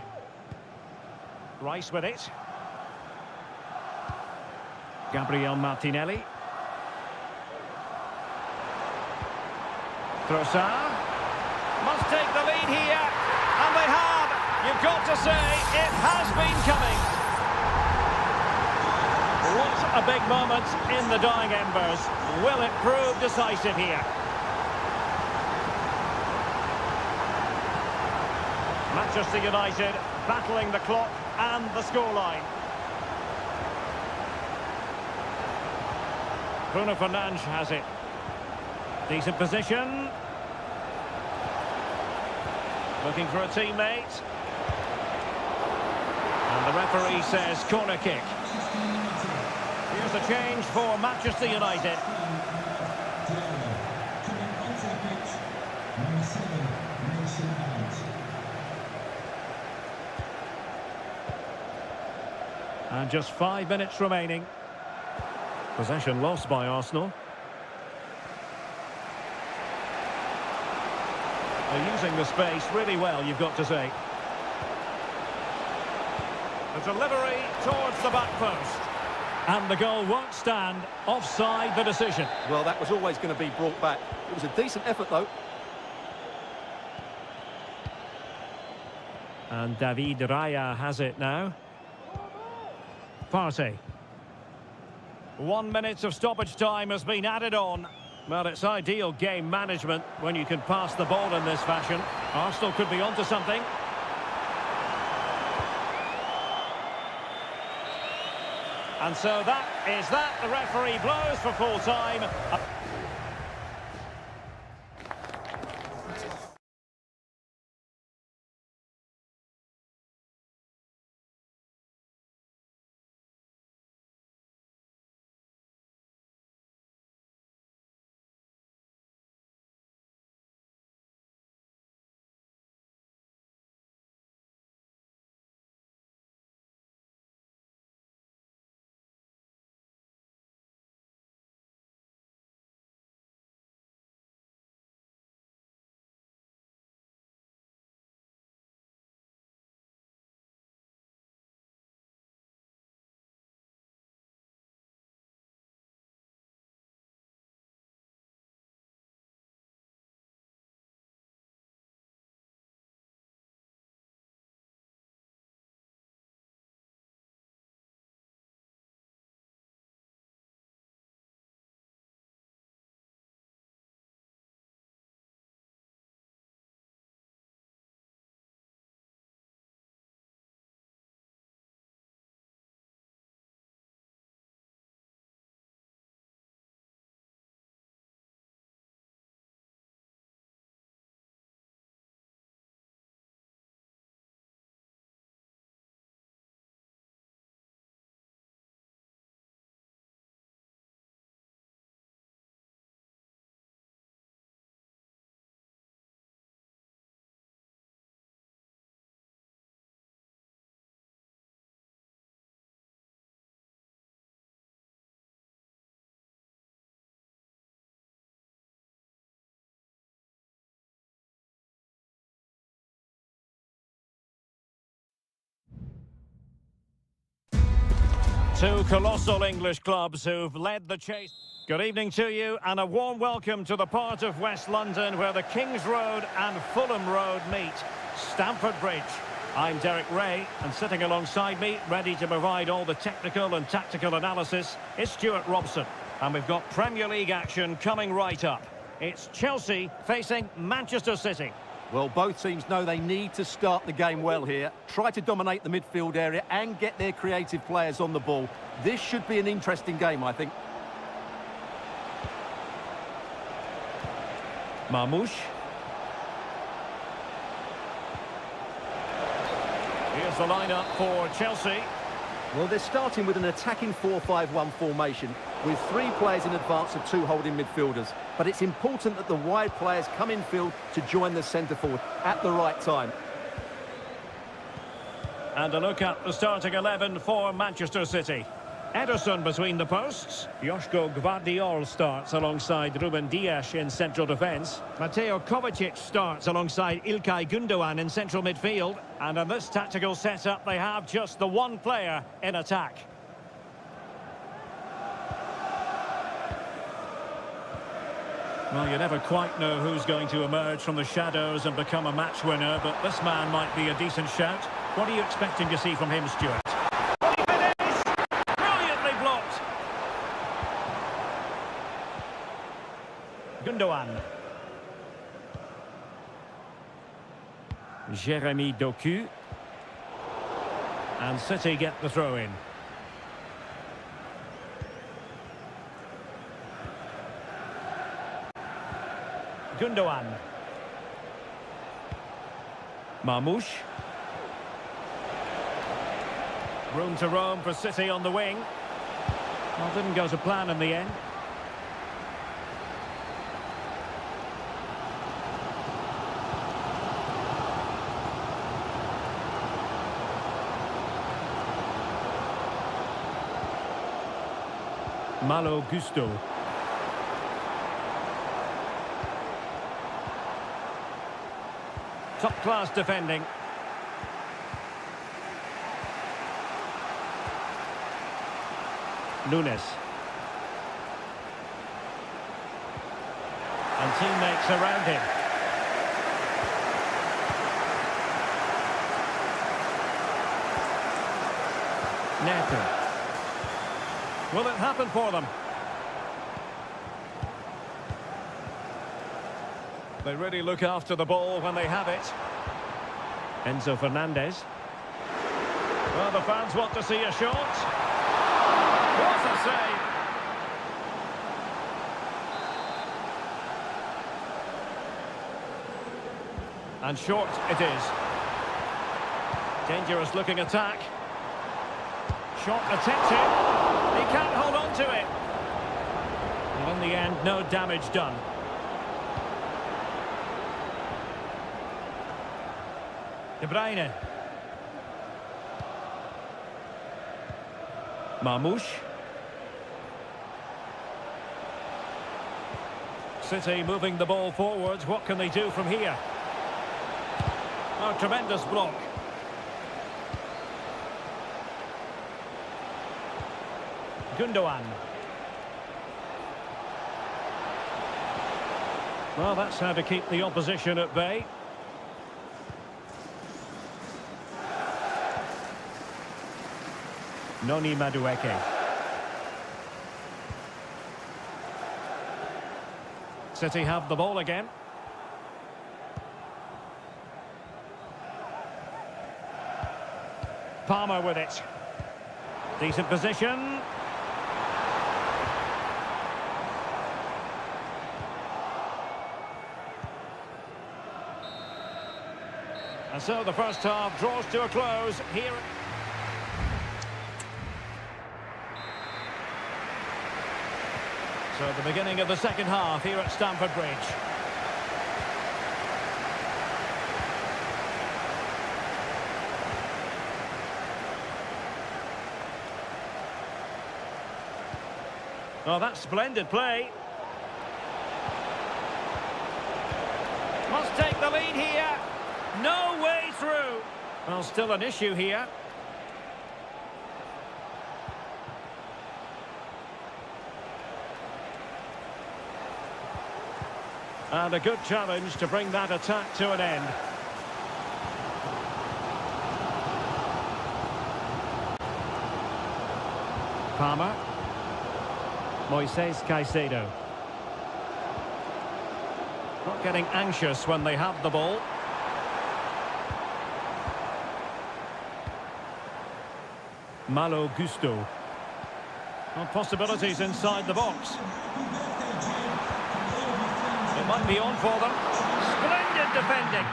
Rice with it. Gabriel Martinelli. Trossard. Must take the lead here. And they have. You've got to say, it has been coming. What a big moment in the dying embers. Will it prove decisive here? Manchester United battling the clock and the scoreline. Bruno Fernandes has it. Decent position. Looking for a teammate. And the referee says corner kick. Here's a change for Manchester United. And just 5 minutes remaining. Possession lost by Arsenal. They're using the space really well, you've got to say. The delivery towards the back post. And the goal won't stand. Offside the decision. Well, that was always going to be brought back. It was a decent effort, though. And David Raya has it now. Partey. 1 minute of stoppage time has been added on. Well, it's ideal game management when you can pass the ball in this fashion. Arsenal could be onto something. And so that is that. The referee blows for full time. Two colossal English clubs who've led the chase. Good evening to you and a warm welcome to the part of West London where the King's Road and Fulham Road meet, Stamford Bridge. I'm Derek Ray, and sitting alongside me, ready to provide all the technical and tactical analysis, is Stuart Robson. And we've got Premier League action coming right up. It's Chelsea facing Manchester City. Well, both teams know they need to start the game well here. Try to dominate the midfield area and get their creative players on the ball. This should be an interesting game, I think. Marmoush. Here's the lineup for Chelsea. Well, they're starting with an attacking 4-5-1 formation with three players in advance of two holding midfielders. But it's important that the wide players come in field to join the centre forward at the right time. And a look at the starting 11 for Manchester City. Ederson between the posts. Joško Gvardiol starts alongside Ruben Dias in central defence. Mateo Kovacic starts alongside Ilkay Gundogan in central midfield. And in this tactical setup, they have just the one player in attack. Well, you never quite know who's going to emerge from the shadows and become a match winner, but this man might be a decent shout. What are you expecting to see from him, Stuart? Gundogan. Jeremy Doku. And City get the throw in. Gundogan. Marmoush. Room to roam for City on the wing. Well, didn't go to plan in the end. Malo Gusto. Top-class defending. Nunes. And teammates around him. Neto. Will it happen for them? They really look after the ball when they have it. Enzo Fernandez. Well, the fans want to see a shot. What a save! And short it is. Dangerous looking attack. Shot attempted. He can't hold on to it. And in the end, no damage done. De Bruyne. Marmoush. City moving the ball forwards. What can they do from here? Oh, tremendous block. Gundogan. Well, that's how to keep the opposition at bay. Noni Madueke. City have the ball again. Palmer with it. Decent position. And so the first half draws to a close here. So the beginning of the second half here at Stamford Bridge. Oh, that's splendid play. Must take the lead here. No way through. Well, still an issue here. And a good challenge to bring that attack to an end. Palmer. Moises Caicedo. Not getting anxious when they have the ball. Malo Gusto. Well, possibilities inside the box. It might be on for them. Splendid defending.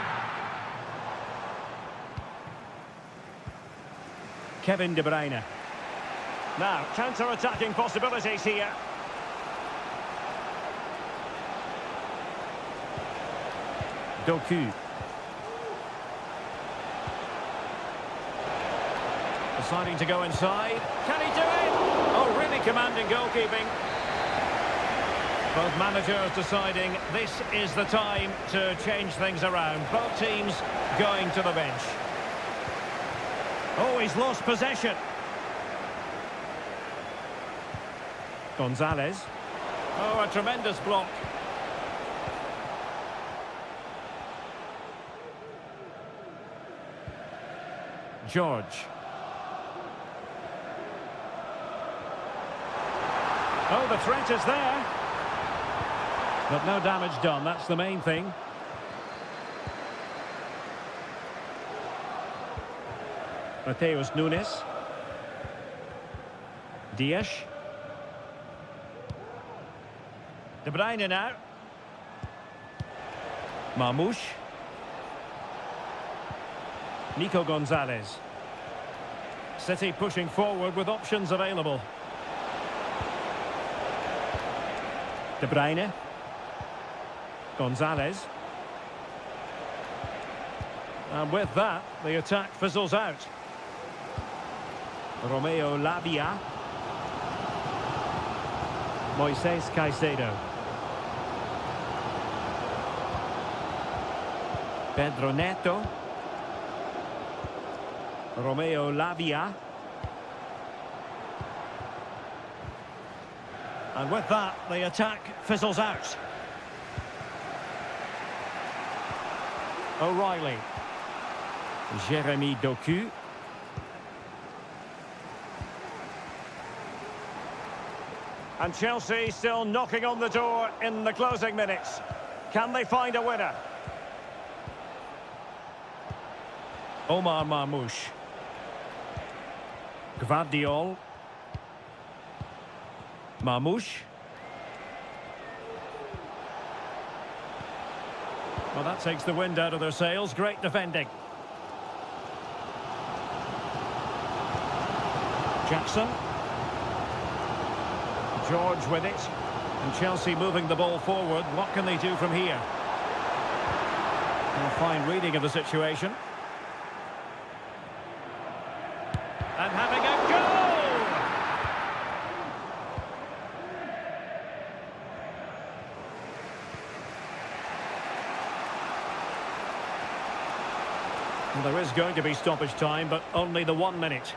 Kevin De Bruyne. Now, counter-attacking possibilities here. Doku. Deciding to go inside. Can he do it? Oh, really commanding goalkeeping. Both managers deciding this is the time to change things around. Both teams going to the bench. Oh, he's lost possession. Gonzalez. Oh, a tremendous block. George. Oh, the threat is there. But no damage done, that's the main thing. Mateus Nunes. Dias. De Bruyne now. Marmoush. Nico Gonzalez. City pushing forward with options available. De Bruyne. Gonzalez. And with that, the attack fizzles out. Romeo Lavia. Moises Caicedo. Pedro Neto. Romeo Lavia. And with that, the attack fizzles out. O'Reilly. Jeremy Doku. And Chelsea still knocking on the door in the closing minutes. Can they find a winner? Omar Marmoush. Gvardiol. Marmoush. Well, that takes the wind out of their sails. Great defending. Jackson. George with it. And Chelsea moving the ball forward. What can they do from here? A fine reading of the situation. And having a goal! Well, there is going to be stoppage time, but only the 1 minute.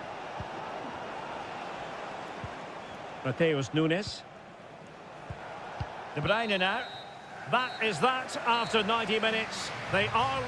Mateus Nunes. De Bruyne now. That is that after 90 minutes. They are...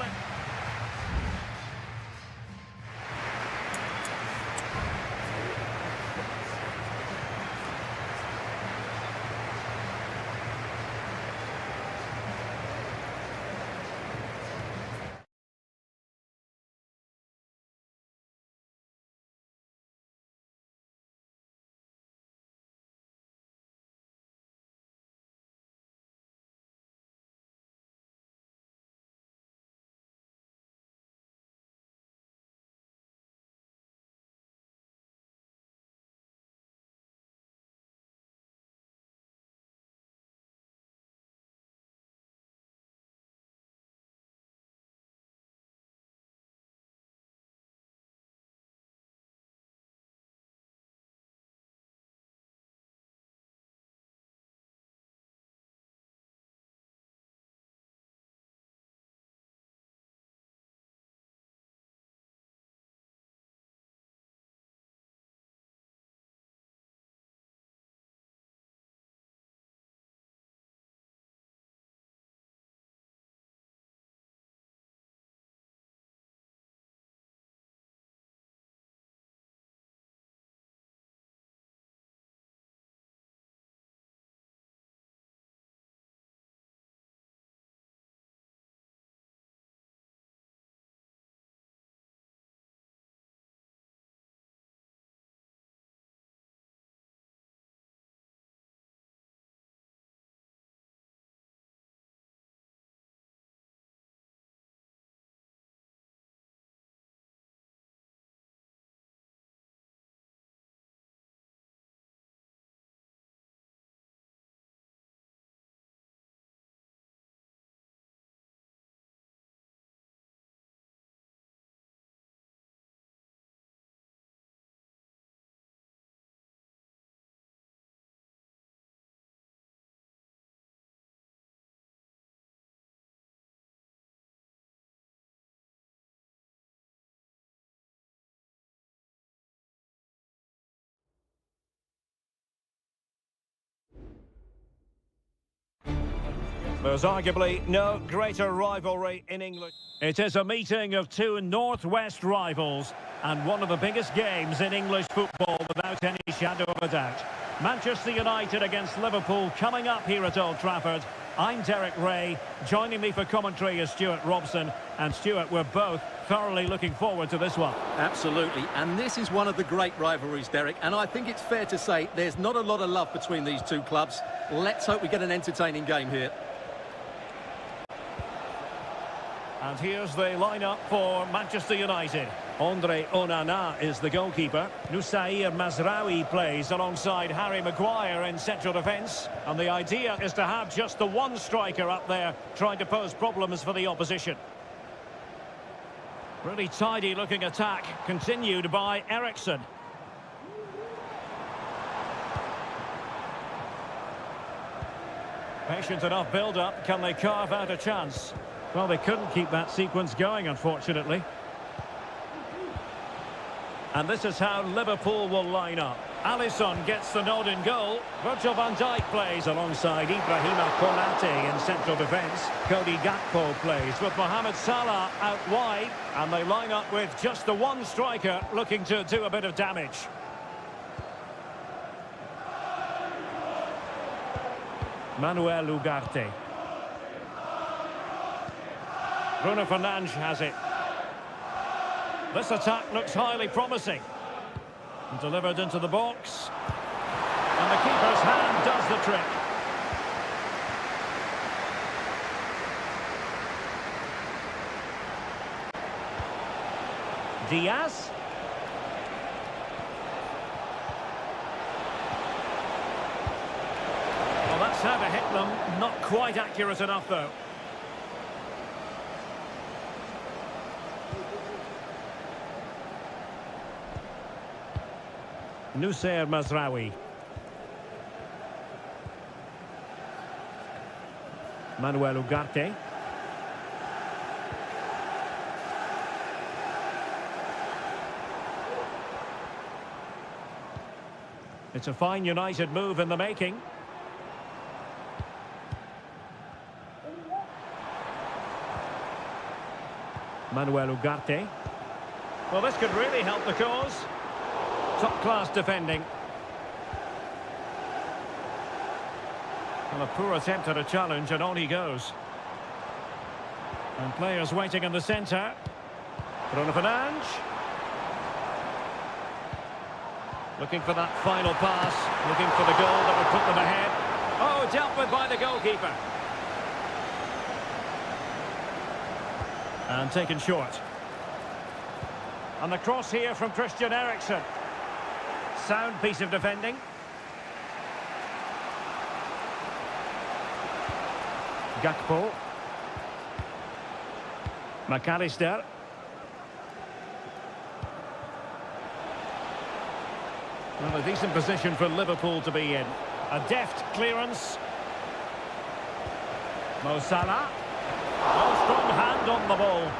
There's arguably no greater rivalry in England. It is a meeting of two northwest rivals and one of the biggest games in English football without any shadow of a doubt. Manchester United against Liverpool coming up here at Old Trafford. I'm Derek Ray. Joining me for commentary is Stuart Robson. And Stuart, we're both thoroughly looking forward to this one. Absolutely, and this is one of the great rivalries, Derek, and I think it's fair to say there's not a lot of love between these two clubs. Let's hope we get an entertaining game here. And here's the lineup for Manchester United. Andre Onana is the goalkeeper. Nusair Mazraoui plays alongside Harry Maguire in central defence. And the idea is to have just the one striker up there trying to pose problems for the opposition. Really tidy looking attack, continued by Eriksson. Patient enough build-up, can they carve out a chance? Well, they couldn't keep that sequence going, unfortunately. And this is how Liverpool will line up. Alisson gets the nod in goal. Virgil van Dijk plays alongside Ibrahima Konate in central defence. Cody Gakpo plays with Mohamed Salah out wide. And they line up with just the one striker looking to do a bit of damage. Manuel Ugarte. Bruno Fernandes has it. This attack looks highly promising. And delivered into the box. And the keeper's hand does the trick. Diaz. Well, that's how to hit them. Not quite accurate enough, though. Nusair Mazraoui. Manuel Ugarte. It's a fine United move in the making. Manuel Ugarte. Well, this could really help the cause. Top-class defending. Well, a poor attempt at a challenge, and on he goes. And players waiting in the centre. Bruno Fernandes. Looking for that final pass. Looking for the goal that would put them ahead. Oh, dealt with by the goalkeeper. And taken short. And the cross here from Christian Eriksson. Sound piece of defending. Gakpo. McAllister. Well, a decent position for Liverpool to be in. A deft clearance. Mo Salah. Oh, strong hand on the ball.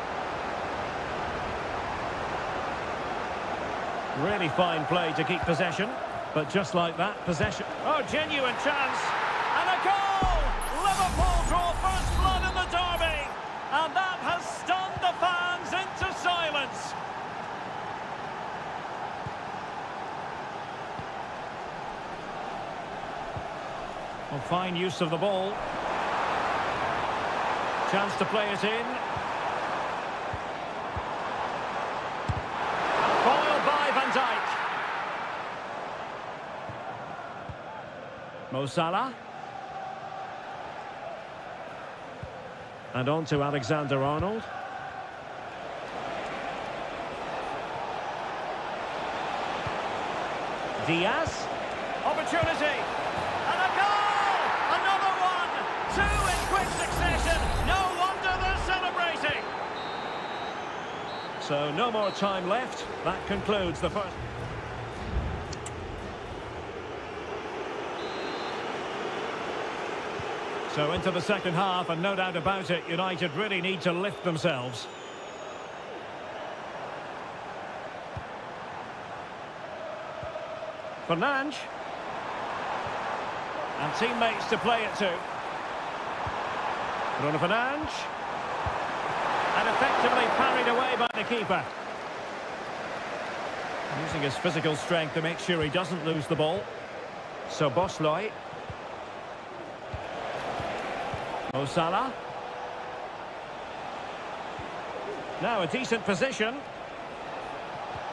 Really fine play to keep possession. But just like that, possession... Oh, genuine chance. And a goal! Liverpool draw first blood in the derby. And that has stunned the fans into silence. Well, fine use of the ball. Chance to play it in. Mo Salah. And on to Alexander-Arnold. Diaz. Opportunity. And a goal! Another one! Two in quick succession. No wonder they're celebrating. So no more time left. That concludes the first... So into the second half, and no doubt about it, United really need to lift themselves. Fernandes. And teammates to play it to. Bruno Fernandes. And effectively parried away by the keeper. Using his physical strength to make sure he doesn't lose the ball. So Bosley. Mo Salah. Now a decent position.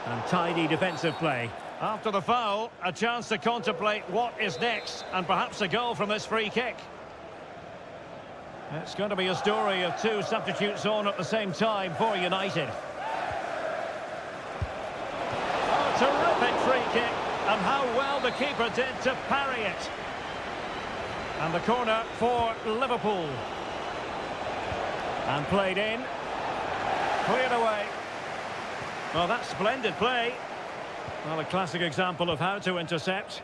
And tidy defensive play. After the foul, a chance to contemplate what is next, and perhaps a goal from this free kick. It's going to be a story of two substitutes on at the same time for United. Oh, terrific free kick, and how well the keeper did to parry it. And the corner for Liverpool. And played in. Cleared away. Well, that's splendid play. Well, a classic example of how to intercept.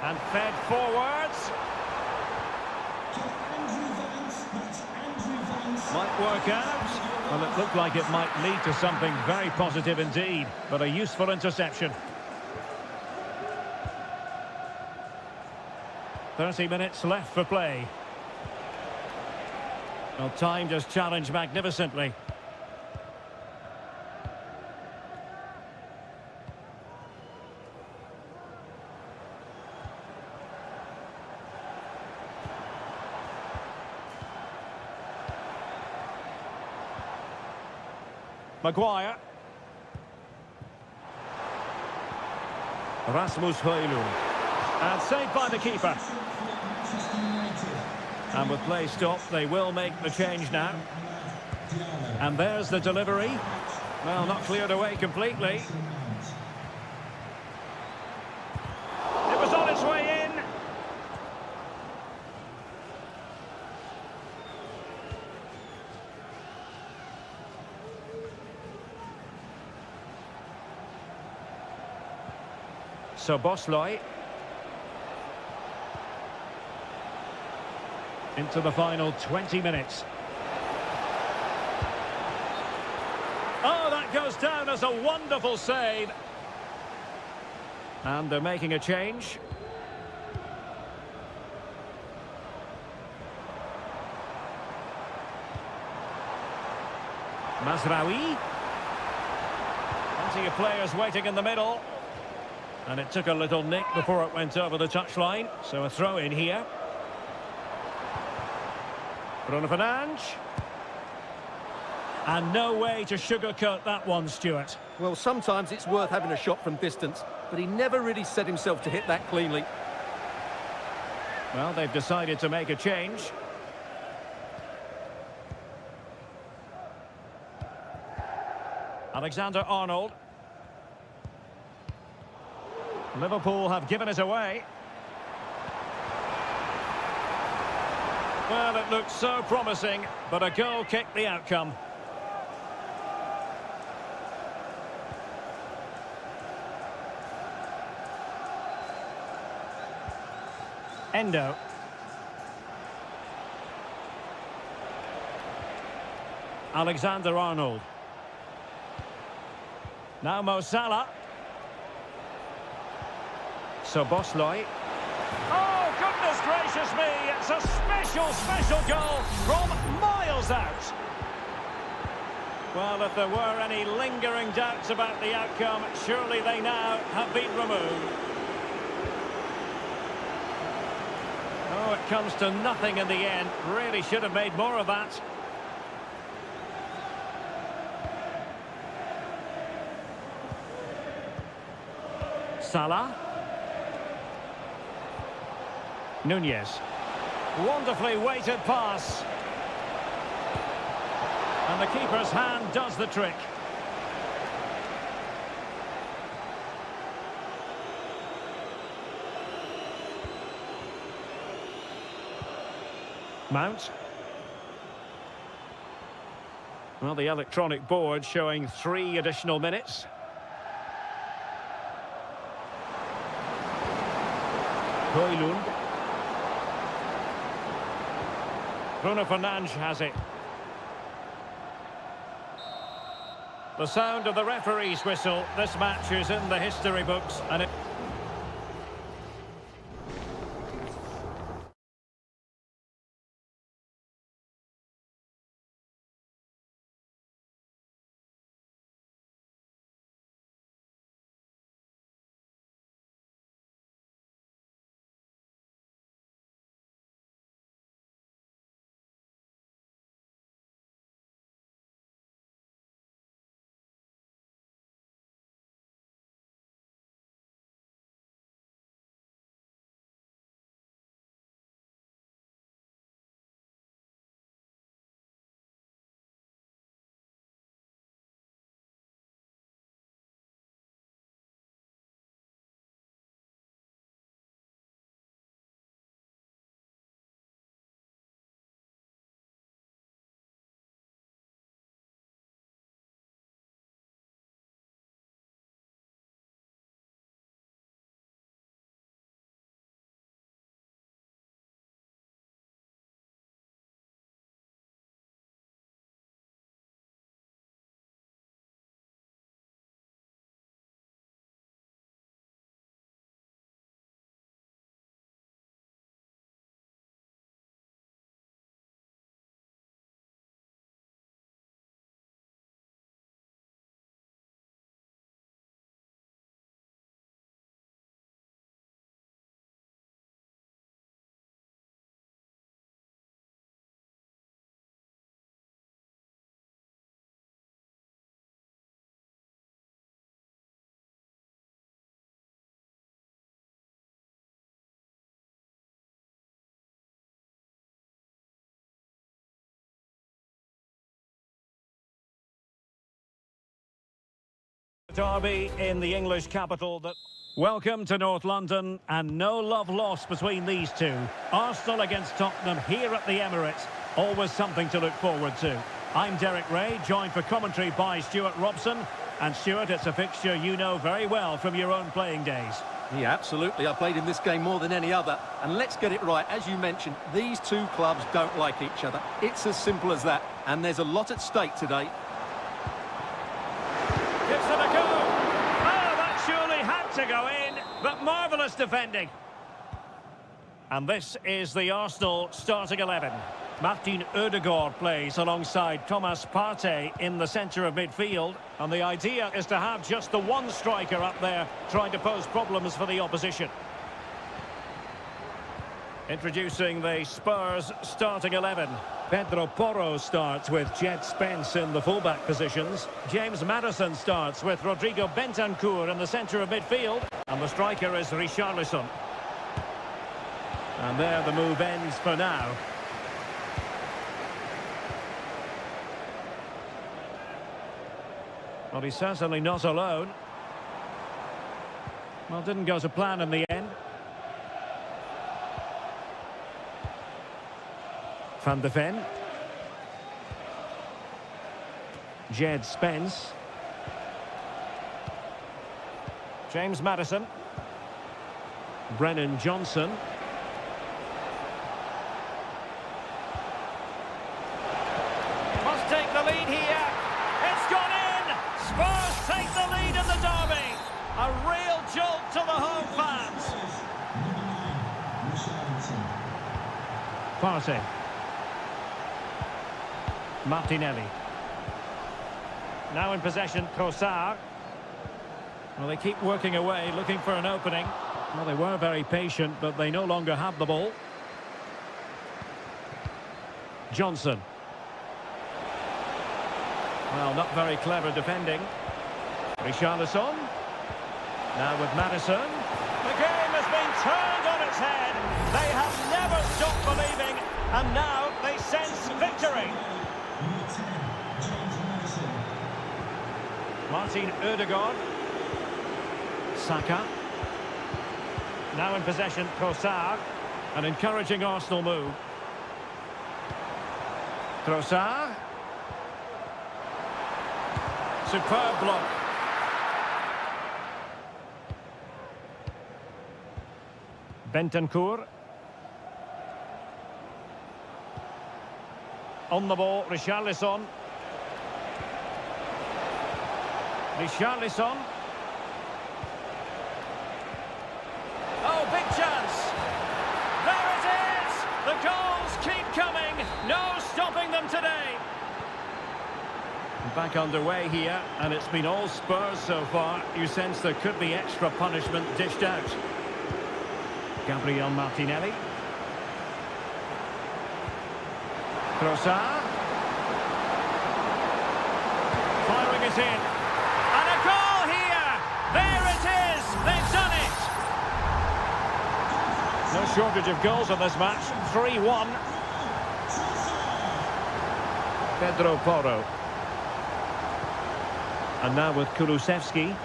And fed forwards. Might work out. Well, it looked like it might lead to something very positive indeed, but a useful interception. 30 minutes left for play. Well, time just challenged magnificently. Maguire. Rasmus Højlund. And saved by the keeper. And with play stopped, they will make the change now. And there's the delivery. Well, not cleared away completely. It was on its way in. So Bosley. Into the final 20 minutes. Oh, that goes down as a wonderful save. And they're making a change. Mazraoui. Plenty of players waiting in the middle. And it took a little nick before it went over the touchline. So a throw in here. Bruno Fernandes. And no way to sugarcoat that one, Stuart. Well, sometimes it's worth having a shot from distance, but he never really set himself to hit that cleanly. Well, they've decided to make a change. Alexander-Arnold. Liverpool have given it away. Well, it looked so promising, but a goal kicked the outcome. Endo. Alexander-Arnold. Now Mo Salah. So Bosley. Oh, goodness gracious me! It's a special goal from miles out. Well, if there were any lingering doubts about the outcome, surely they now have been removed. Oh, it comes to nothing in the end. Really should have made more of that. Salah. Nunez. Wonderfully weighted pass. And the keeper's hand does the trick. Mount. Well, the electronic board showing 3 additional minutes. Højlund. Bruno Fernandes has it. The sound of the referee's whistle. This match is in the history books, and it... Derby in the English capital. Welcome to North London, and no love lost between these two. Arsenal against Tottenham here at the Emirates. Always something to look forward to. I'm Derek Ray, joined for commentary by Stuart Robson. And Stuart, it's a fixture you know very well from your own playing days. Yeah, absolutely. I played in this game more than any other. And let's get it right. As you mentioned, these two clubs don't like each other. It's as simple as that. And there's a lot at stake today. Gives it a go. Oh, that surely had to go in. But marvellous defending. And this is the Arsenal starting 11. Martin Ødegaard plays alongside Thomas Partey in the centre of midfield. And the idea is to have just the one striker up there trying to pose problems for the opposition. Introducing the Spurs starting 11. Pedro Porro starts with Jed Spence in the fullback positions. James Maddison starts with Rodrigo Bentancur in the centre of midfield. And the striker is Richarlison. And there the move ends for now. Well, he's certainly not alone. Well, didn't go to plan in the end. Van de Ven. Jed Spence. James Maddison. Brennan Johnson. Must take the lead here. It's gone in! Spurs take the lead in the derby. A real jolt to the home fans. Partey. Martinelli. Now in possession, Trossard. Well, they keep working away, looking for an opening. Well, they were very patient, but they no longer have the ball. Johnson. Well, not very clever defending. Richarlison. Now with Maddison. The game has been turned on its head. They have never stopped believing, and now they sense victory. Martin Ødegaard. Saka. Now in possession, Trossard. An encouraging Arsenal move. Trossard. Superb block. Bentancur. On the ball, Richarlison. Richarlison. Oh, big chance. There it is! The goals keep coming. No stopping them today. Back underway here, and it's been all Spurs so far. You sense there could be extra punishment dished out. Gabriel Martinelli. Trossard. Firing it in. And a goal here! There it is! They've done it! No shortage of goals on this match. 3-1. Pedro Porro. And now with Kulusevski.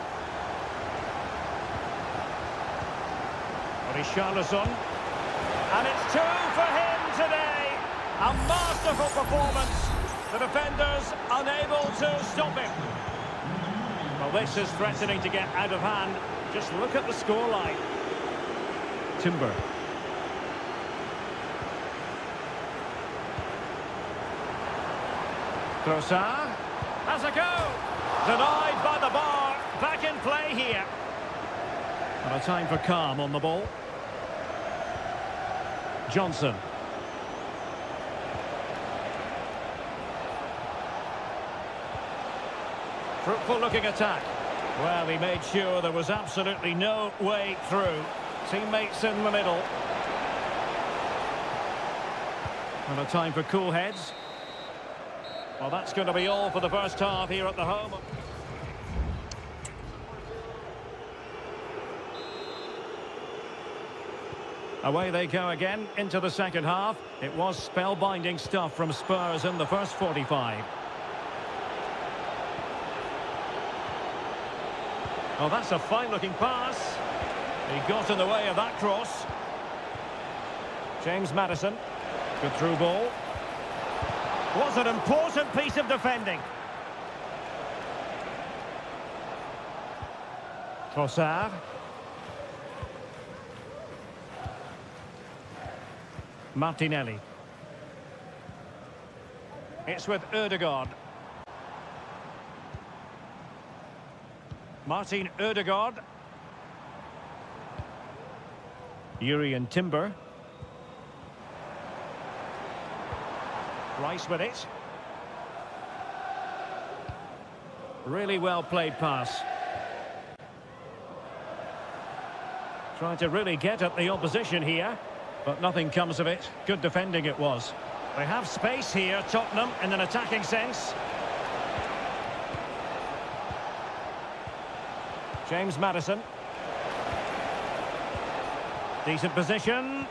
Richarlison. And it's 2 for him today. A masterful performance. The defenders unable to stop him. Well, this is threatening to get out of hand. Just look at the scoreline. Timber. Trossard has a go. Denied by the bar. Back in play here. And a time for calm on the ball. Johnson. Fruitful looking attack. Well, he made sure there was absolutely no way through. Teammates in the middle. And a time for cool heads. Well, that's going to be all for the first half here at the home. Away they go again into the second half. It was spellbinding stuff from Spurs in the first 45. Oh, that's a fine-looking pass. He got in the way of that cross. James Maddison. Good through ball. Was an important piece of defending. Trossard. Martinelli. It's with Ødegaard. Martin Ødegaard. Urian Timber. Rice with it. Really well played pass. Trying to really get at the opposition here, but nothing comes of it. Good defending it was. They have space here, Tottenham, in an attacking sense. James Maddison. Decent position.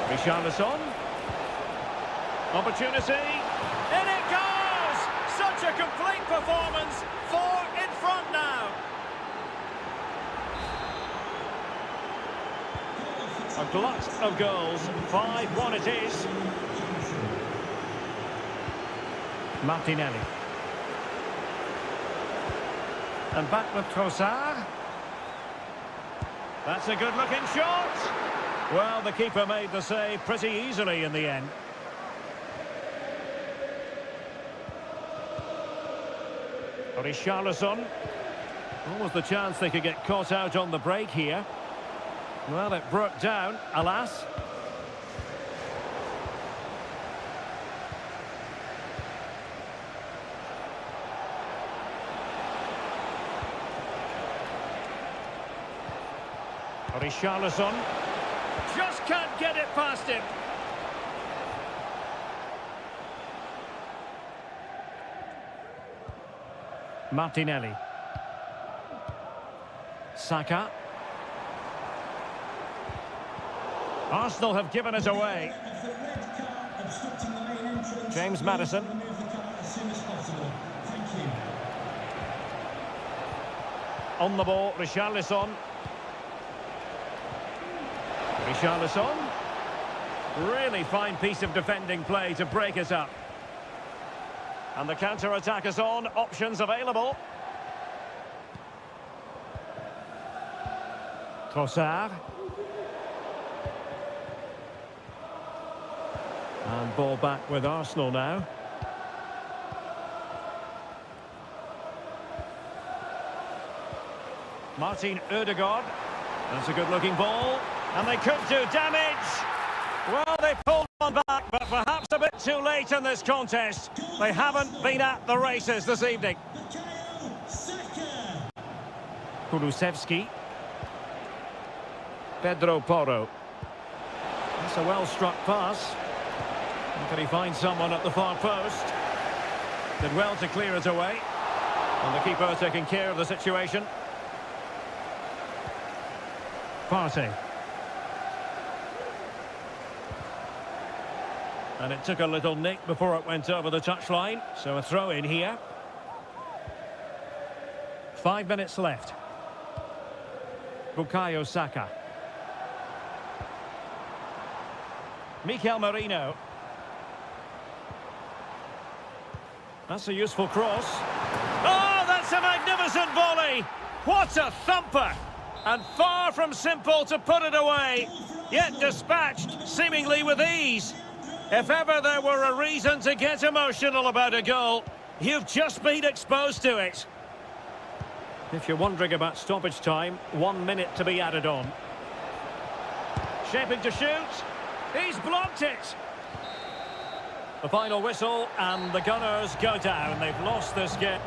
Richarlison. Opportunity. In it goes! Such a complete performance. 4 in front now. A glut of goals. 5-1 it is. Martinelli. And back with Trossard. That's a good-looking shot. Well, the keeper made the save pretty easily in the end. Richarlison. What was the chance they could get caught out on the break here? Well, it broke down, alas. Richarlison. Just can't get it past him. Martinelli. Saka. Arsenal have given it away. James Maddison. On the ball, Richarlison. Richarlison. Really fine piece of defending play to break it up. And the counter-attack is on. Options available. Trossard. And ball back with Arsenal now. Martin Ødegaard. That's a good-looking ball. And they could do damage. Well, they pulled on back, but perhaps a bit too late in this contest. They haven't been at the races this evening. Kulusevski. Pedro Porro. That's a well-struck pass. Can he find someone at the far post? Did well to clear it away. And the keeper taking care of the situation. Partey. And it took a little nick before it went over the touchline. So a throw in here. 5 minutes left. Bukayo Saka. Mikel Merino. That's a useful cross. Oh, that's a magnificent volley! What a thumper! And far from simple to put it away, yet dispatched seemingly with ease. If ever there were a reason to get emotional about a goal, you've just been exposed to it. If you're wondering about stoppage time, 1 minute to be added on. Shaping to shoot. He's blocked it. The final whistle, and the Gunners go down. They've lost this game.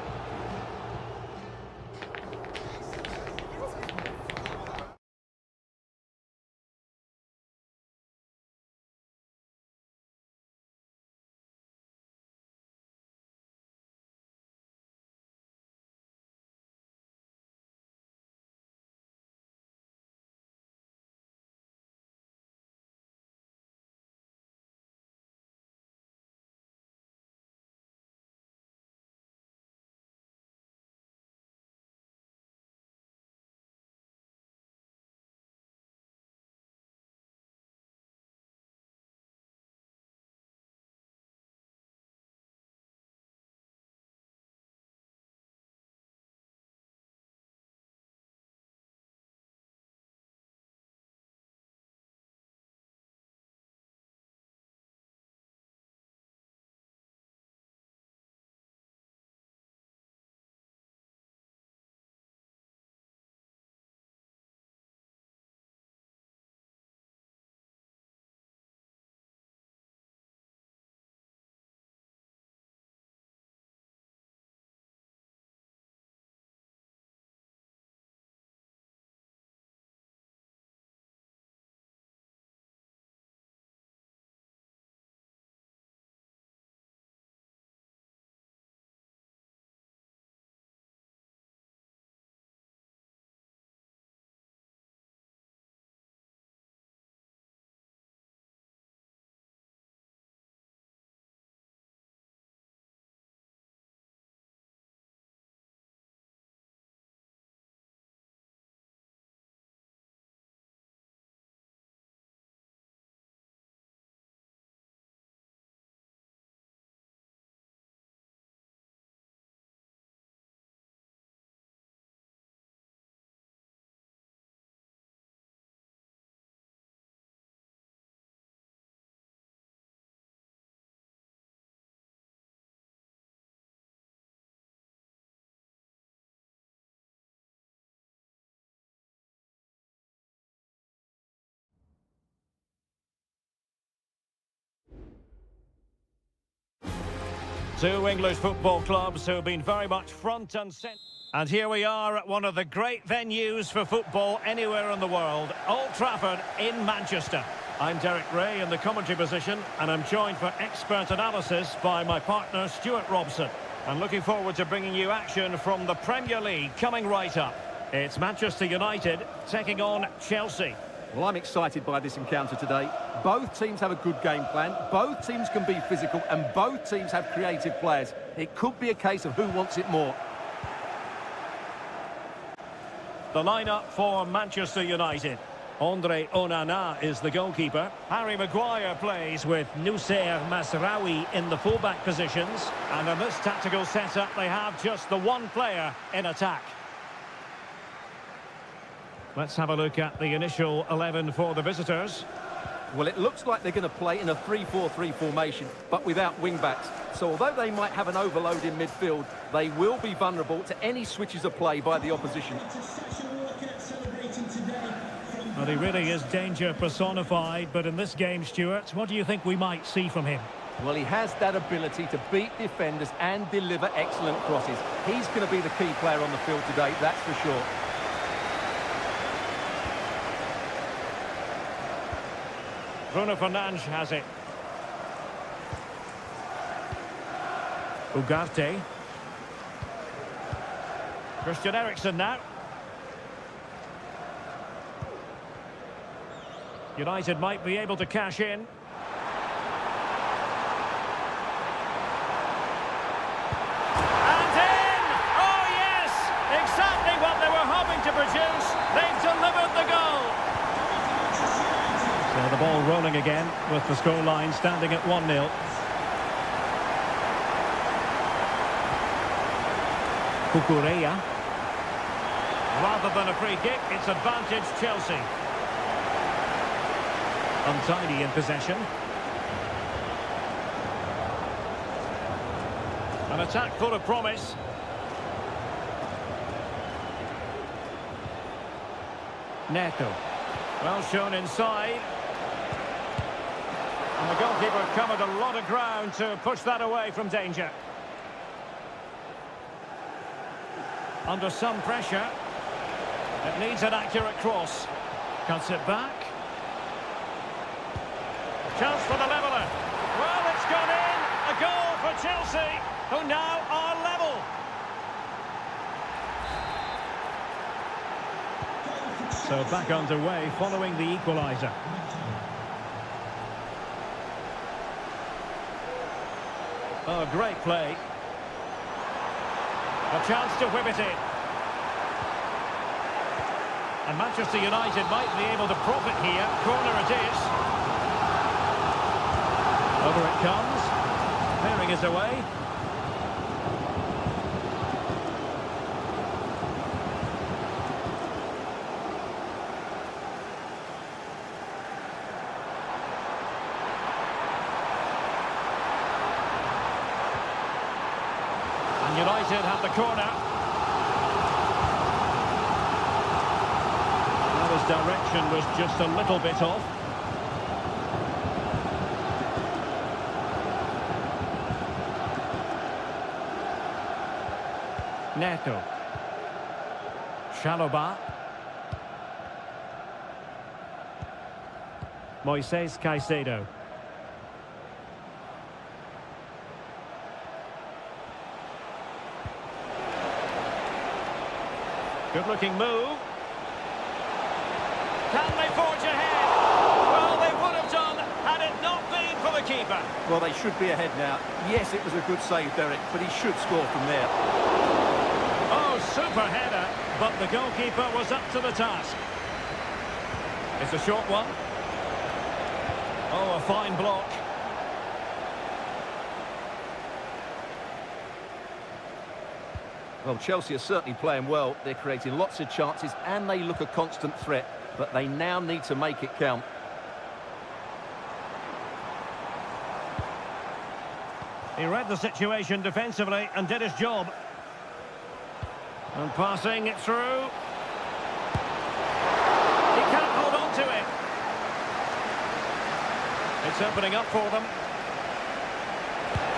Two English football clubs who have been very much front and centre. And here we are at one of the great venues for football anywhere in the world, Old Trafford in Manchester. I'm Derek Ray in the commentary position, and I'm joined for expert analysis by my partner Stuart Robson. I'm looking forward to bringing you action from the Premier League coming right up. It's Manchester United taking on Chelsea. Well, I'm excited by this encounter today. Both teams have a good game plan, both teams can be physical, and both teams have creative players. It could be a case of who wants it more. The lineup for Manchester United. Andre Onana is the goalkeeper. Harry Maguire plays with Noussair Mazraoui in the fullback positions. And in this tactical setup, they have just the one player in attack. Let's have a look at the initial 11 for the visitors. Well, it looks like they're going to play in a 3-4-3 formation, but without wing-backs. So although they might have an overload in midfield, they will be vulnerable to any switches of play by the opposition. Well, he really is danger personified, but in this game, Stuart, what do you think we might see from him? Well, he has that ability to beat defenders and deliver excellent crosses. He's going to be the key player on the field today, that's for sure. Bruno Fernandes has it. Ugarte. Christian Eriksen now. United might be able to cash in. And in! Oh yes! Exactly what they were hoping to produce. They've delivered the goal. So the ball rolling again with the scoreline standing at 1-0. Cucurella. Rather than a free kick, it's advantage Chelsea. Untidy in possession. An attack full of promise. Neto. Well shown inside. And the goalkeeper covered a lot of ground to push that away from danger. Under some pressure. It needs an accurate cross. Cuts it back. Chance for the leveller. Well, it's gone in. A goal for Chelsea, who now are level. So back underway following the equaliser. Oh, great play. A chance to whip it in. And Manchester United might be able to profit here. Corner it is. Over it comes. Clearing it away. And United have the corner. Well, his direction was just a little bit off. Neto. Chalobah. Moises Caicedo. Good-looking move. Can they forge ahead? Well, they would have done had it not been for the keeper. Well, they should be ahead now. Yes, it was a good save, Derek, but he should score from there. Oh, super header, but the goalkeeper was up to the task. It's a short one. Oh, a fine block. Well, Chelsea are certainly playing well. They're creating lots of chances and they look a constant threat, but they now need to make it count. He read the situation defensively and did his job. And passing it through. He can't hold on to it. It's opening up for them.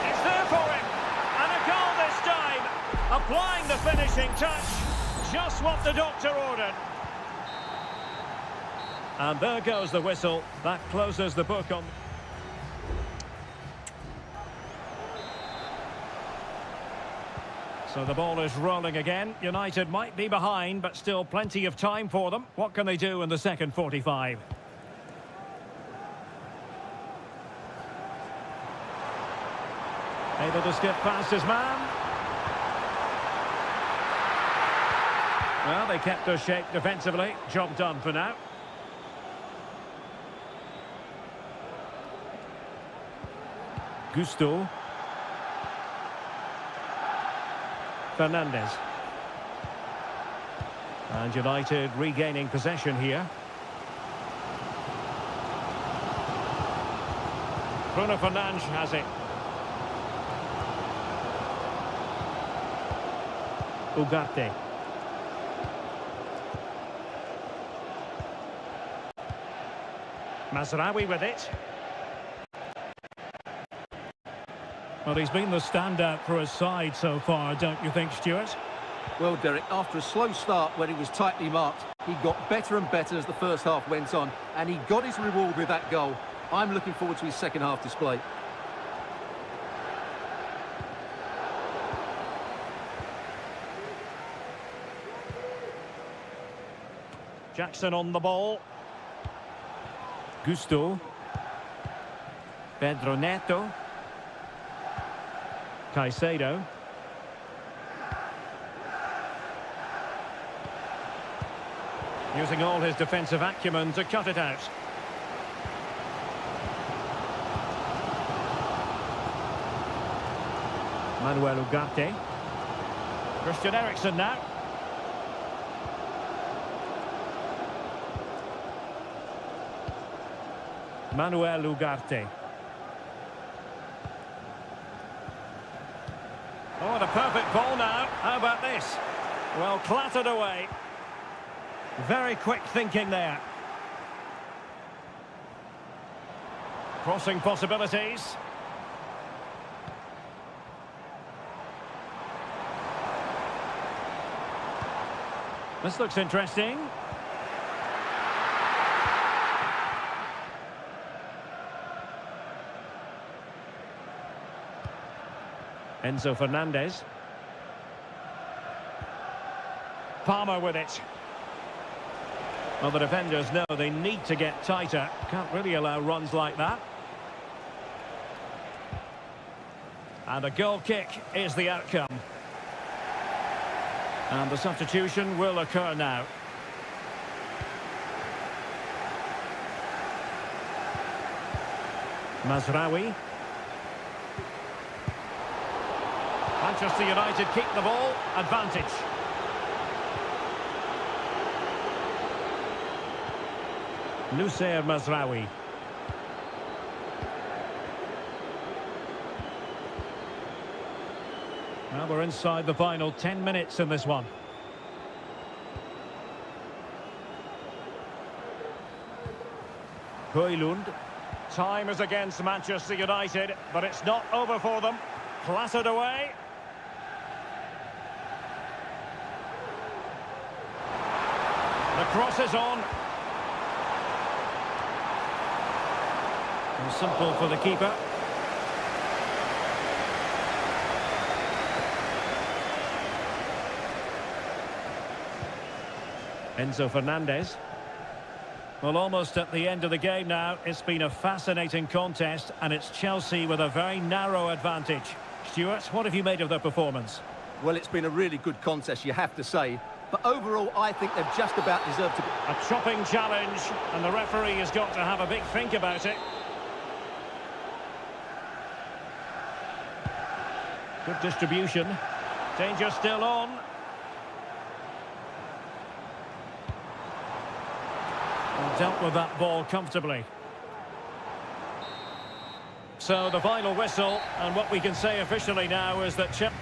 It's there for him. And a goal this time. Applying the finishing touch. Just what the doctor ordered. And there goes the whistle. That closes the book on... So the ball is rolling again. United might be behind, but still plenty of time for them. What can they do in the second 45? Able to skip past his man. Well, they kept their shape defensively. Job done for now. Gusto. Fernandes. And United regaining possession here. Bruno Fernandes has it. Ugarte. Mazraoui with it. Well, he's been the standout for his side so far, don't you think, Stuart? Well, Derek, after a slow start when he was tightly marked, he got better and better as the first half went on, and he got his reward with that goal. I'm looking forward to his second half display. Jackson on the ball. Gusto. Pedro Neto. Caicedo. Using all his defensive acumen to cut it out. Manuel Ugarte. Christian Eriksen now. Manuel Ugarte. Oh, the perfect ball now. How about this? Well, clattered away. Very quick thinking there. Crossing possibilities. This looks interesting. Enzo Fernandez. Palmer with it. Well, the defenders know they need to get tighter. Can't really allow runs like that. And a goal kick is the outcome. And the substitution will occur now. Mazraoui. Manchester United keep the ball. Advantage. Nussair Mazraoui. Well, we're inside the final 10 minutes in this one. Højlund. Time is against Manchester United, but it's not over for them. Clattered away. The cross is on. And simple for the keeper. Enzo Fernandez. Well, almost at the end of the game now. It's been a fascinating contest, and it's Chelsea with a very narrow advantage. Stuart, what have you made of their performance? Well, it's been a really good contest, you have to say. But overall, I think they've just about deserved to be... A chopping challenge, and the referee has got to have a big think about it. Good distribution. Danger still on. And dealt with that ball comfortably. So the final whistle, and what we can say officially now is that Chelsea...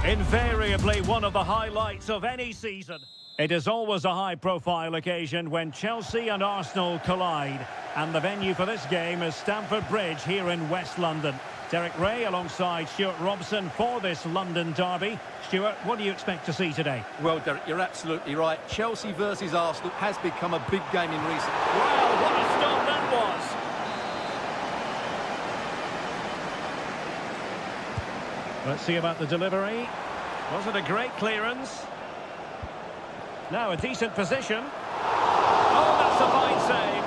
Invariably one of the highlights of any season. It is always a high-profile occasion when Chelsea and Arsenal collide. And the venue for this game is Stamford Bridge here in West London. Derek Ray alongside Stuart Robson for this London derby. Stuart, what do you expect to see today? Well, Derek, you're absolutely right. Chelsea versus Arsenal has become a big game in recent... Well, what a stop that was! Let's see about the delivery. Was it a great clearance? Now a decent position. Oh, that's a fine save.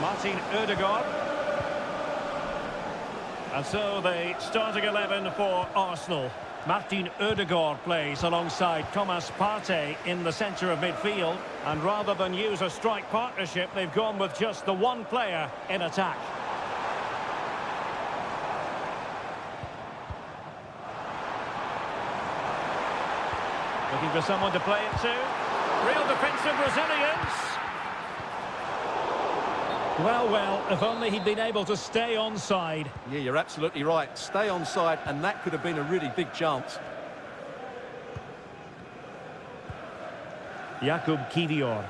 Martin Ødegaard. And so the starting 11 for Arsenal. Martin Ødegaard plays alongside Thomas Partey in the centre of midfield. And rather than use a strike partnership, they've gone with just the one player in attack. Looking for someone to play it to. Real defensive resilience. Well, if only he'd been able to stay onside. Yeah, you're absolutely right. Stay onside, and that could have been a really big chance. Jakub Kivior.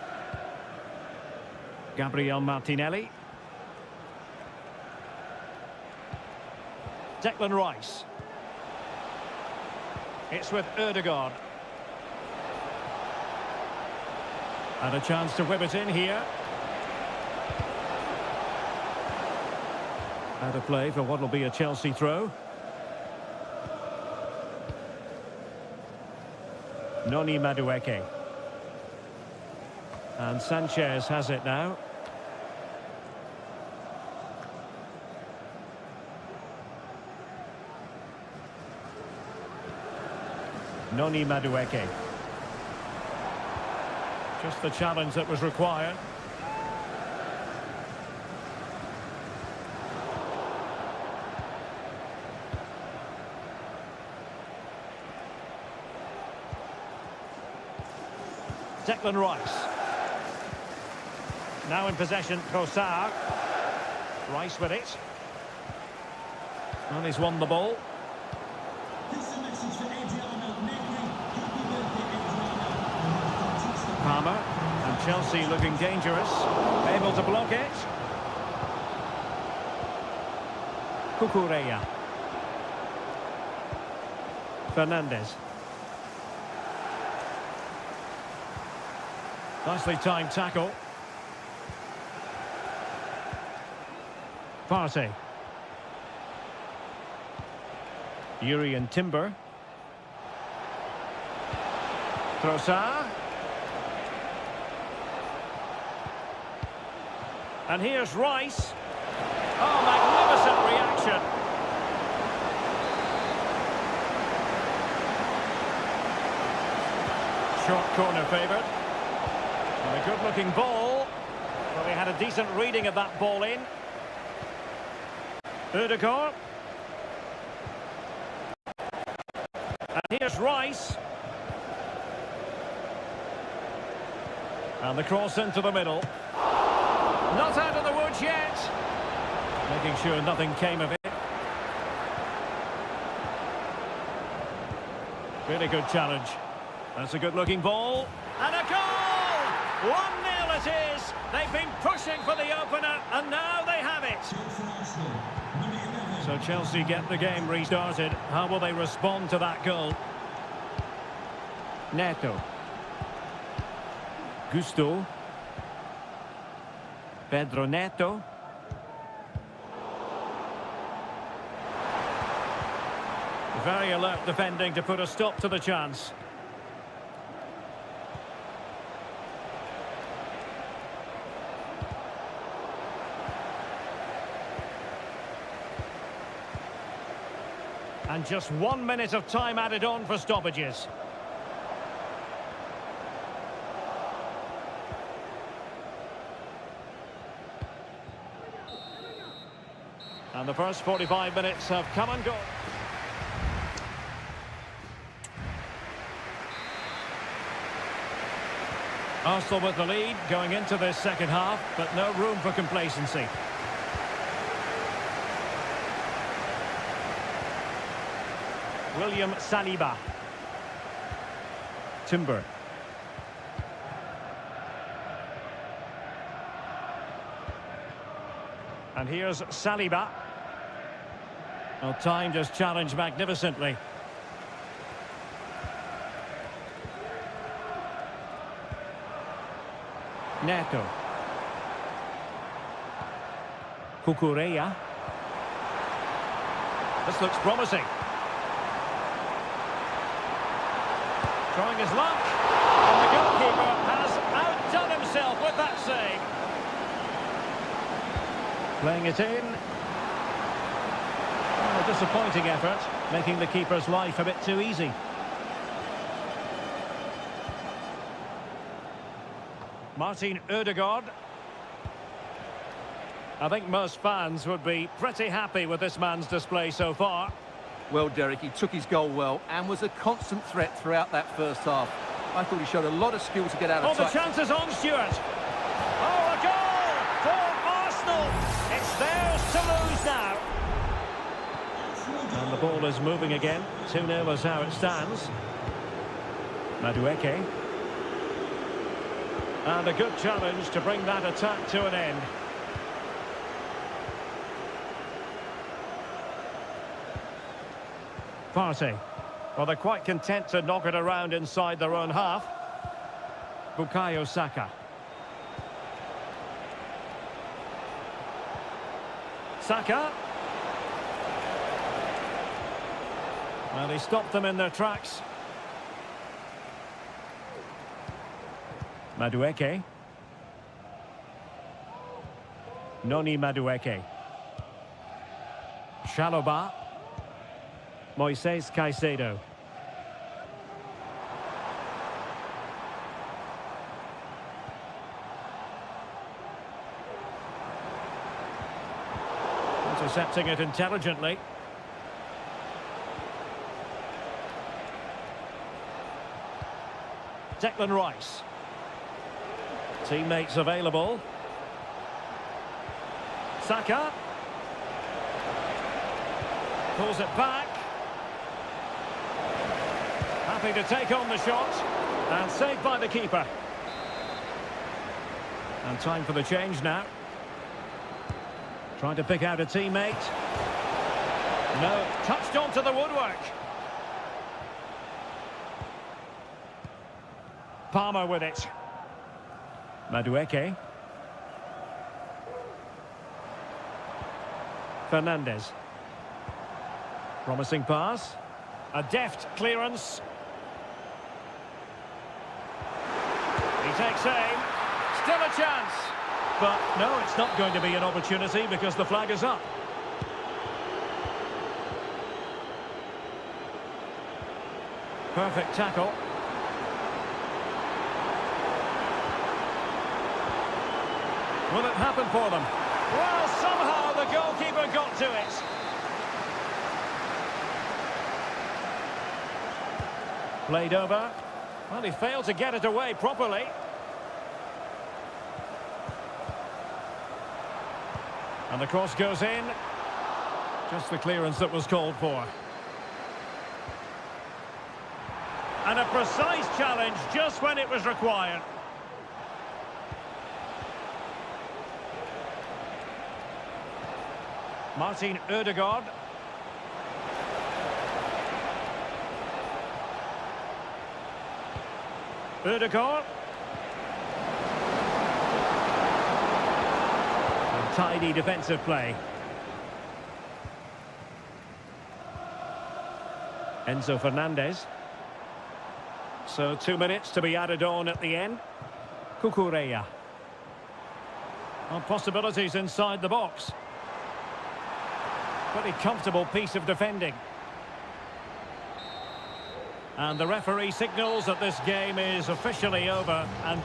Gabriel Martinelli. Declan Rice. It's with Ødegaard. And a chance to whip it in here. Out of play for what will be a Chelsea throw. Noni Madueke. And Sanchez has it now. Noni Madueke. Just the challenge that was required. Declan Rice. Now in possession, Trossard. Rice with it. And he's won the ball. Palmer. And Chelsea looking dangerous. Able to block it. Cucurella. Fernandez. Nicely timed tackle. Partey. Yuri and Timber. Trossard. And here's Rice. Oh, magnificent reaction. Short corner favoured. And a good-looking ball. Well, he had a decent reading of that ball in. Ødegaard. And here's Rice. And the cross into the middle. Not out of the woods yet. Making sure nothing came of it. Really good challenge. That's a good-looking ball. And a goal! 1-0 it is. They've been pushing for the opener, and now they have it. So Chelsea get the game restarted. How will they respond to that goal? Neto. Gusto. Pedro Neto. Very alert defending to put a stop to the chance. And just 1 minute of time added on for stoppages. And the first 45 minutes have come and gone. Arsenal with the lead going into this second half, but no room for complacency. William Saliba. Timber. And here's Saliba. Well, timed his challenge magnificently. Neto. Cucurella. This looks promising. Trying his luck. And the goalkeeper has outdone himself with that save. Playing it in. Oh, a disappointing effort, making the keeper's life a bit too easy. Martin Ødegaard. I think most fans would be pretty happy with this man's display so far. Well, Derek, he took his goal well and was a constant threat throughout that first half. I thought he showed a lot of skill to get out of touch. Oh, the chance is on, Stuart. Oh, a goal for Arsenal. It's theirs to lose now. And the ball is moving again. 2-0 is how it stands. Madueke. And a good challenge to bring that attack to an end. Partey. Well, they're quite content to knock it around inside their own half. Bukayo Saka. Saka. Well, he stopped them in their tracks. Madueke. Noni Madueke. Shaloba. Moises Caicedo. Intercepting it intelligently. Declan Rice. Teammates available. Saka. Pulls it back. Happy to take on the shot. And saved by the keeper. And time for the change now. Trying to pick out a teammate. No, touched onto the woodwork. Palmer with it. Madueke. Fernandez. Promising pass. A deft clearance. He takes aim. Still a chance. But no, it's not going to be an opportunity because the flag is up. Perfect tackle. Will it happen for them? Well, somehow the goalkeeper got to it. Played over. Well, he failed to get it away properly. And the cross goes in. Just the clearance that was called for. And a precise challenge just when it was required. Martin Ødegaard. Ødegaard. And tidy defensive play. Enzo Fernandez. So 2 minutes to be added on at the end. Cucurella. Well, possibilities inside the box. Pretty comfortable piece of defending. And the referee signals that this game is officially over and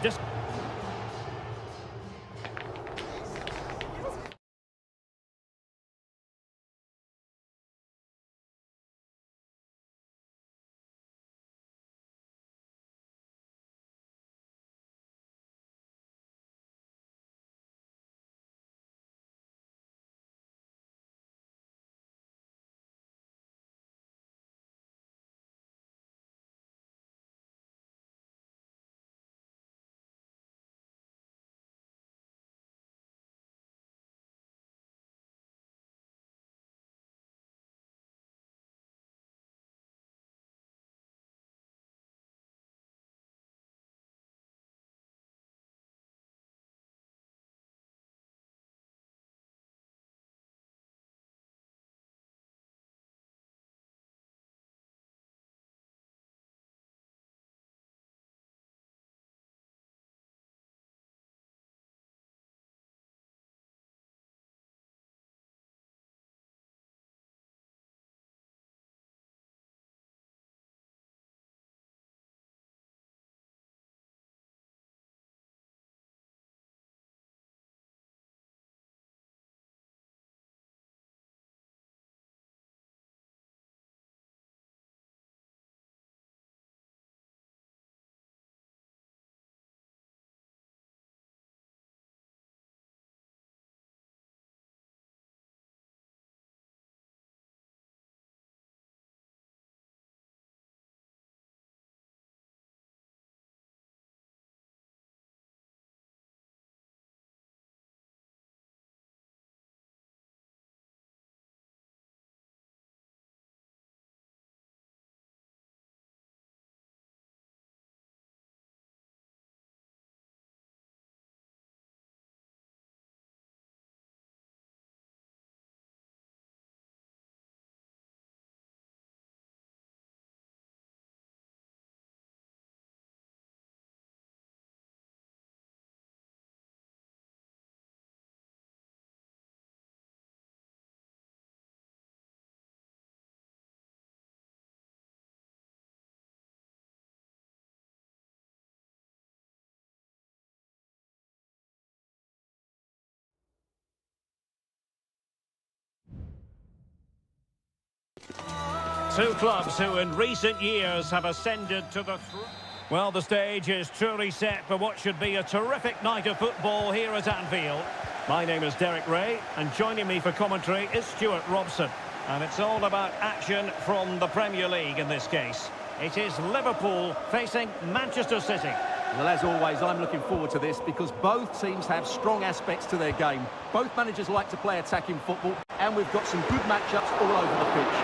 Two clubs who in recent years have ascended to the throne. Well, the stage is truly set for what should be a terrific night of football here at Anfield. My name is Derek Ray, and joining me for commentary is Stuart Robson. And it's all about action from the Premier League in this case. It is Liverpool facing Manchester City. Well, as always, I'm looking forward to this because both teams have strong aspects to their game. Both managers like to play attacking football, and we've got some good matchups all over the pitch.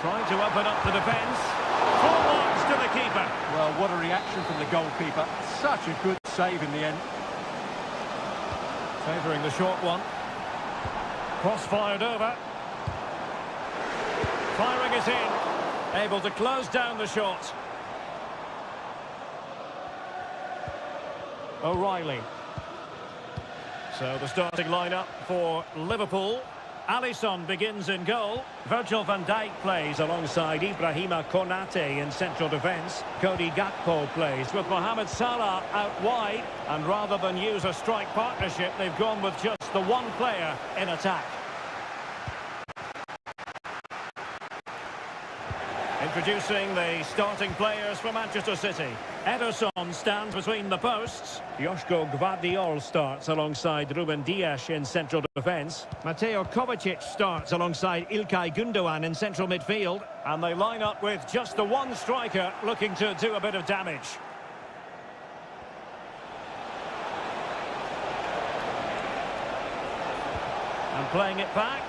Trying to open up the defence. Forwards to the keeper. Well, what a reaction from the goalkeeper. Such a good save in the end. Favouring the short one. Cross fired over. Firing it in. Able to close down the shot. O'Reilly. So the starting lineup for Liverpool. Alisson begins in goal. Virgil van Dijk plays alongside Ibrahima Konate in central defence. Cody Gakpo plays with Mohamed Salah out wide. And rather than use a strike partnership, they've gone with just the one player in attack. Introducing the starting players for Manchester City. Ederson stands between the posts. Joško Gvardiol starts alongside Ruben Dias in central defence. Mateo Kovacic starts alongside Ilkay Gundogan in central midfield. And they line up with just the one striker looking to do a bit of damage. And playing it back.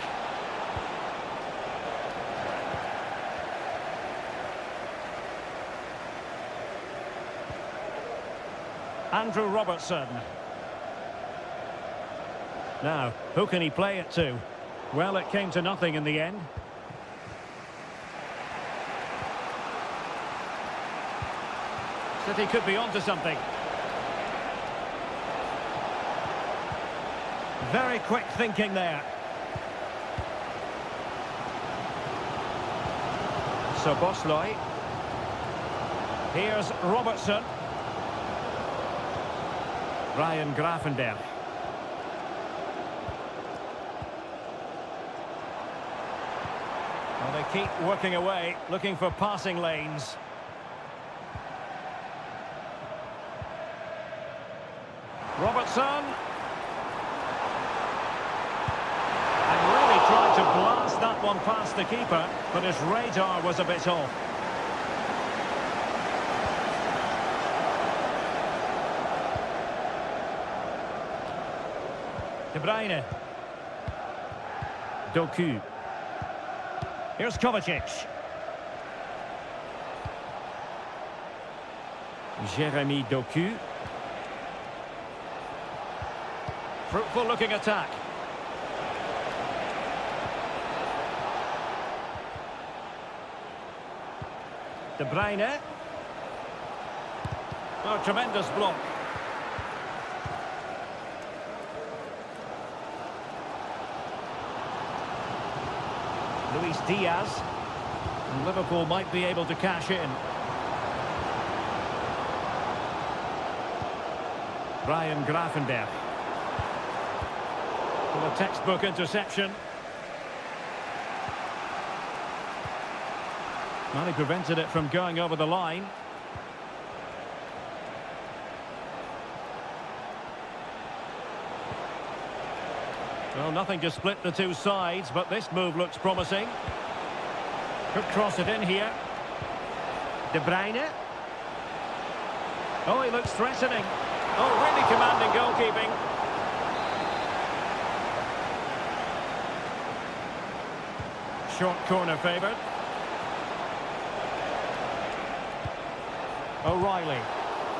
Andrew Robertson. Now, who can he play it to? Well, it came to nothing in the end. City could be onto something. Very quick thinking there. So Bosley. Here's Robertson. Ryan Gravenberch. Well, they keep working away, looking for passing lanes. Robertson. And really tried to blast that one past the keeper, but his radar was a bit off. De Bruyne. Doku. Here's Kovacic. Jeremy Doku. Fruitful looking attack. De Bruyne. Oh, tremendous block. Luis Diaz. And Liverpool might be able to cash in. Ryan Gravenberch. Well, a textbook interception. Well, he prevented it from going over the line. Well, nothing to split the two sides, but this move looks promising. Could cross it in here. De Bruyne. Oh, he looks threatening. Oh, really commanding goalkeeping. Short corner favoured. O'Reilly.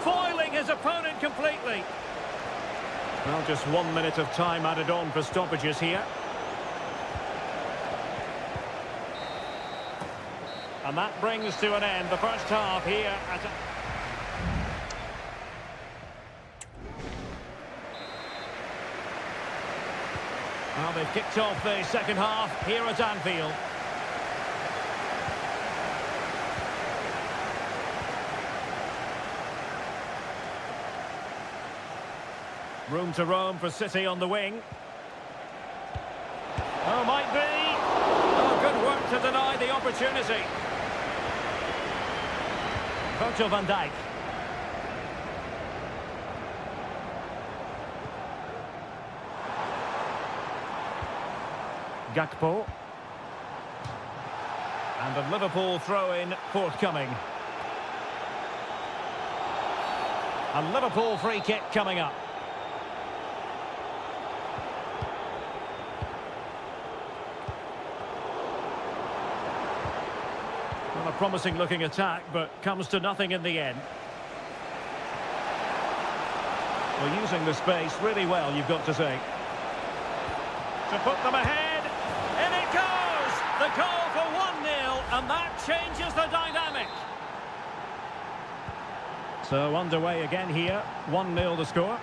Foiling his opponent completely. Well, just 1 minute of time added on for stoppages here. And that brings to an end the first half here at... Well, they've kicked off the second half here at Anfield. Room to roam for City on the wing. Oh, might be. to deny the opportunity. Virgil van Dijk. Gakpo. And a Liverpool throw-in forthcoming. A Liverpool free kick coming up. Well, a promising looking attack, but comes to nothing in the end. Well, using the space really well, you've got to say. To put them ahead, in it goes! The goal for 1-0, and that changes the dynamic. So underway again here, 1-0 the score.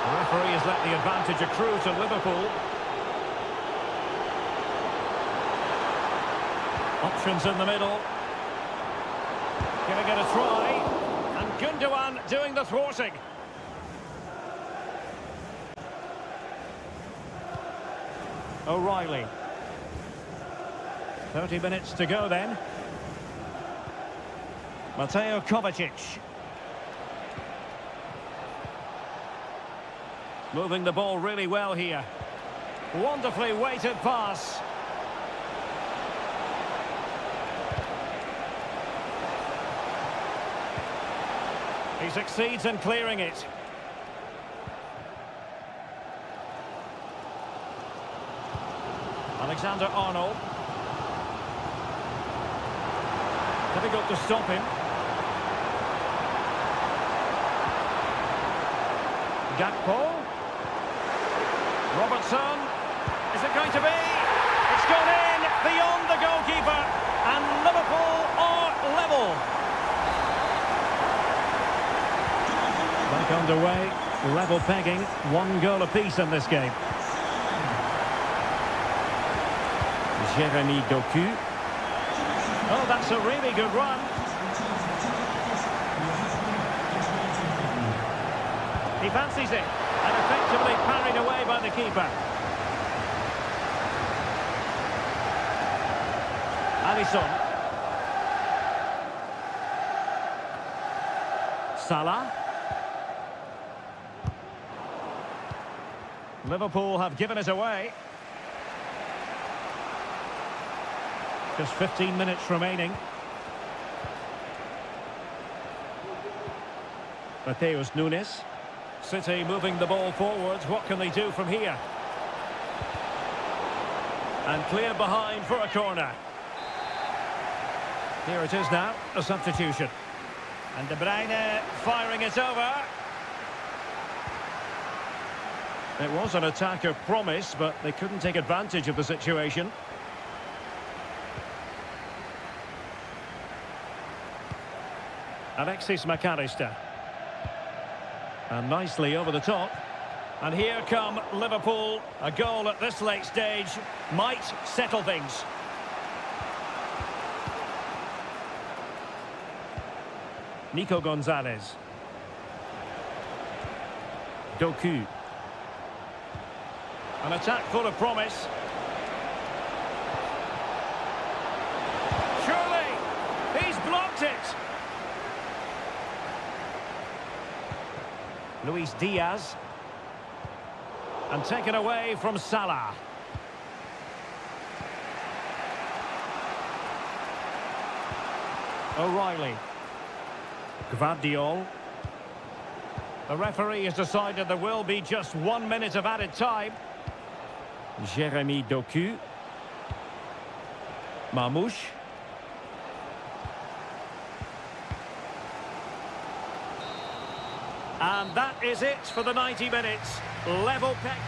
The referee has let the advantage accrue to Liverpool. Options in the middle. Giving it a try. And Gundogan doing the thwarting. O'Reilly. 30 minutes to go then. Mateo Kovacic. Moving the ball really well here. Wonderfully weighted pass. He succeeds in clearing it. Alexander-Arnold. Difficult to stop him. Gakpo. Robertson. Is it going to be? It's gone in beyond the goalkeeper. And Liverpool are level. Back underway. Level pegging. 1 goal apiece in this game. Jeremy Doku. Oh, that's a really good run. He fancies it, and effectively parried away by the keeper. Alisson. Salah. Liverpool have given it away. Just 15 minutes remaining. Mateus Nunes. City moving the ball forwards. What can they do from here? And clear behind for a corner. Here it is now, a substitution. And De Bruyne firing it over. It was an attack of promise, but they couldn't take advantage of the situation. Alexis McAllister. And nicely over the top. And here come Liverpool. A goal at this late stage might settle things. Nico Gonzalez. Doku. An attack full of promise. Surely, he's blocked it. Luis Diaz. And taken away from Salah. O'Reilly. Gvardiol. The referee has decided there will be just 1 minute of added time. Jeremy Doku. Mamouche. And that is it for the 90 minutes. Level peck.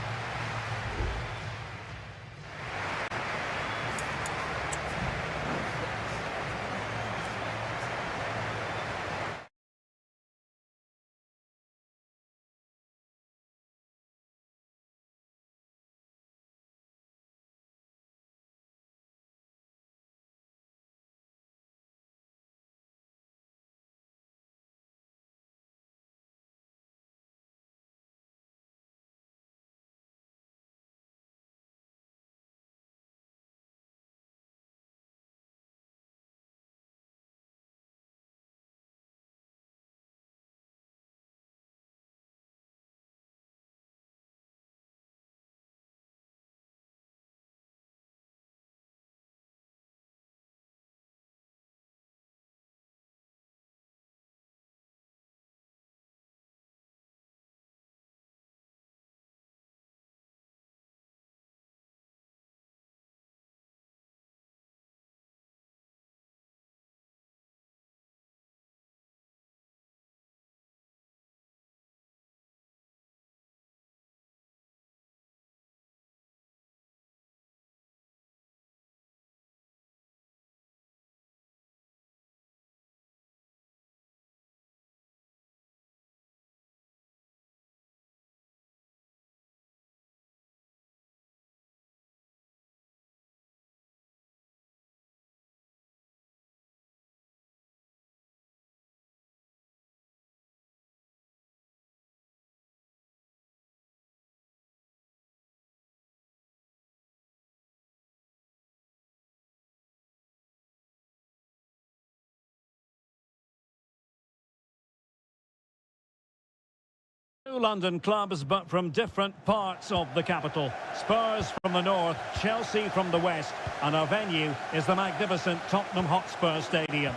Two London clubs, but from different parts of the capital. Spurs from the north, Chelsea from the west, and our venue is the magnificent Tottenham Hotspur Stadium.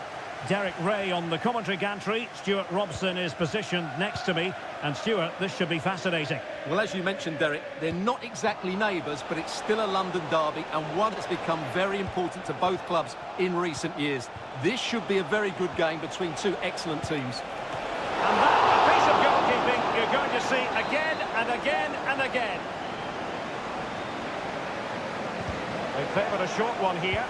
Derek Ray on the commentary gantry. Stuart Robson is positioned next to me. And Stuart, this should be fascinating. Well, as you mentioned, Derek, they're not exactly neighbours, but it's still a London derby and one that's become very important to both clubs in recent years. This should be a very good game between two excellent teams. And that, a piece of goalkeeping you're going to see again and again and again. They favour a short one here.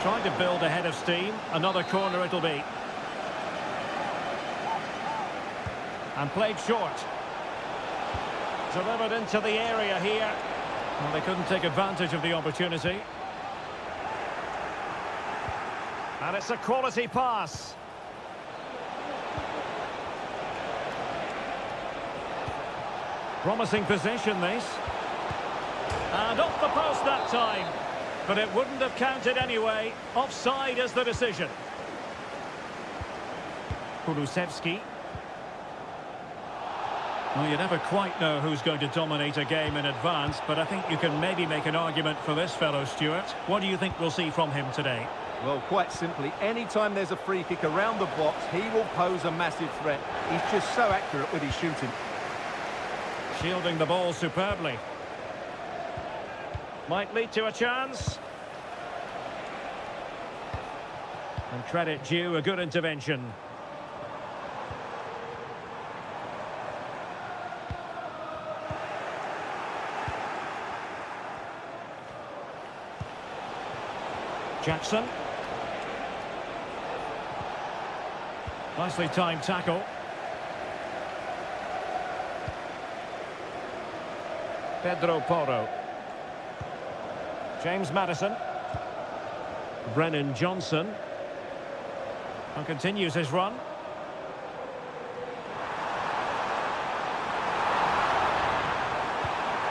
Trying to build a head of steam. Another corner it'll be. And played short. Delivered into the area here. Well, they couldn't take advantage of the opportunity. And it's a quality pass. Promising possession, this. And off the post that time. But it wouldn't have counted anyway. Offside is the decision. Kulusevski. Well, you never quite know who's going to dominate a game in advance, but I think you can maybe make an argument for this fellow, Stuart. What do you think we'll see from him today? Well, quite simply, anytime there's a free kick around the box, he will pose a massive threat. He's just so accurate with his shooting. Shielding the ball superbly. Might lead to a chance. And credit due, a good intervention. Jackson. Nicely timed tackle. Pedro Porro. James Maddison. Brennan Johnson. And continues his run.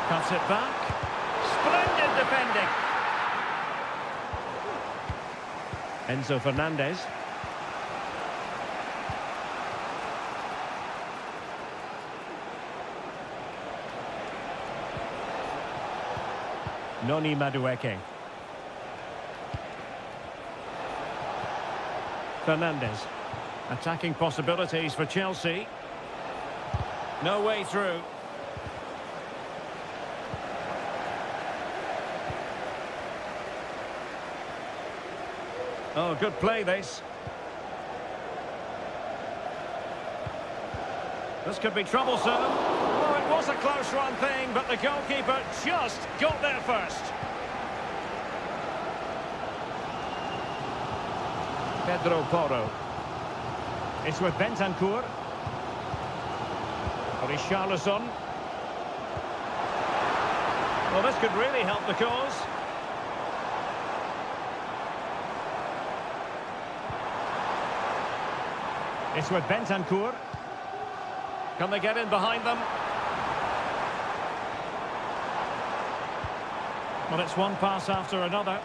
Cuts it back. Splendid defending. Enzo Fernandez. Noni Madueke. Fernandez. Attacking possibilities for Chelsea. No way through. Oh, good play this. This could be troublesome. Oh, it was a close run thing, but the goalkeeper just got there first. Pedro Porro. It's with Bentancur. Richarlison. Well, this could really help the cause. It's with Bentancur. Can they get in behind them? Well, it's one pass after another.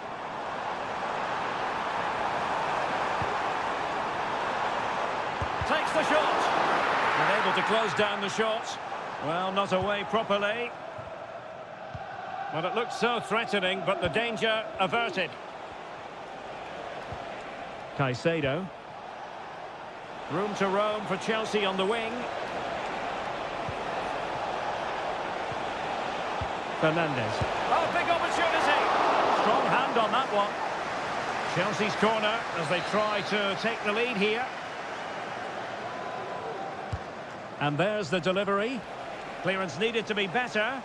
Takes the shot. And able to close down the shot. Well, not away properly. Well, it looked so threatening, but the danger averted. Caicedo. Room to roam for Chelsea on the wing. Fernandez. Oh, big opportunity. Strong hand on that one. Chelsea's corner as they try to take the lead here. And there's the delivery. Clearance needed to be better.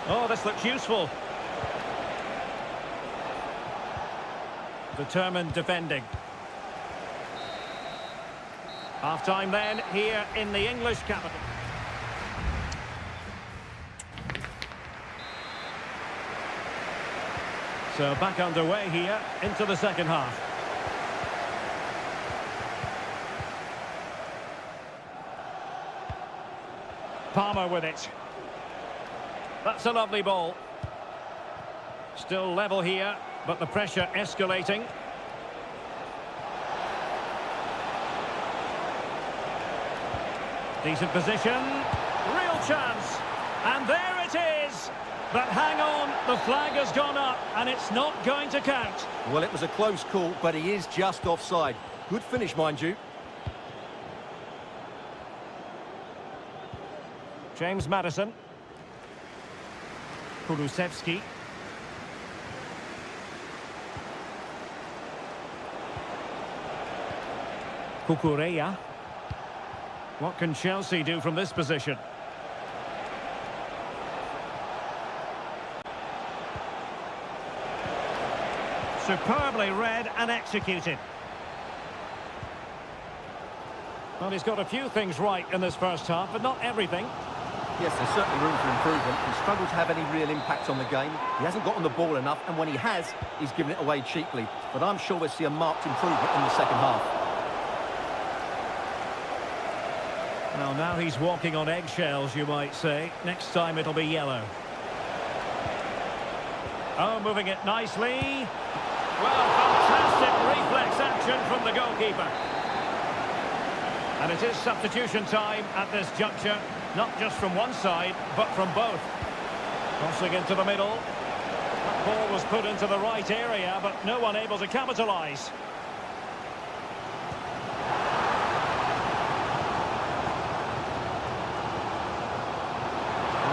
Oh, this looks useful. Determined defending. Half-time then, here in the English capital. So back underway here, into the second half. Palmer with it. That's a lovely ball. Still level here, but the pressure escalating. Decent position. Real chance. And there it is. But hang on, the flag has gone up and it's not going to count. Well, it was a close call, but he is just offside. Good finish, mind you. James Maddison. Kulusevski. Kukureya. What can Chelsea do from this position? Superbly read and executed. Well, he's got a few things right in this first half, but not everything. Yes, there's certainly room for improvement. He struggled to have any real impact on the game. He hasn't got on the ball enough, and when he has, he's given it away cheaply. But I'm sure we'll see a marked improvement in the second half. Well, now he's walking on eggshells, you might say. Next time it'll be yellow. Oh, moving it nicely. Well, fantastic reflex action from the goalkeeper. And it is substitution time at this juncture. Not just from one side, but from both. Crossing into the middle. That ball was put into the right area, but no one able to capitalise.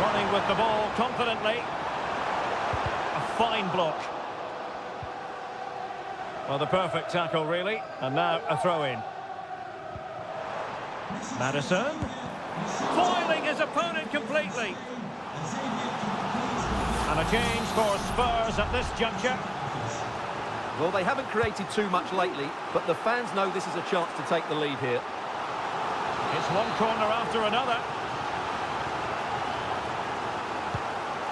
Running with the ball confidently. A fine block. Well, the perfect tackle, really. And now a throw-in. Maddison. Foiling his opponent completely. And a change for Spurs at this juncture. Well, they haven't created too much lately, but the fans know this is a chance to take the lead here. It's one corner after another.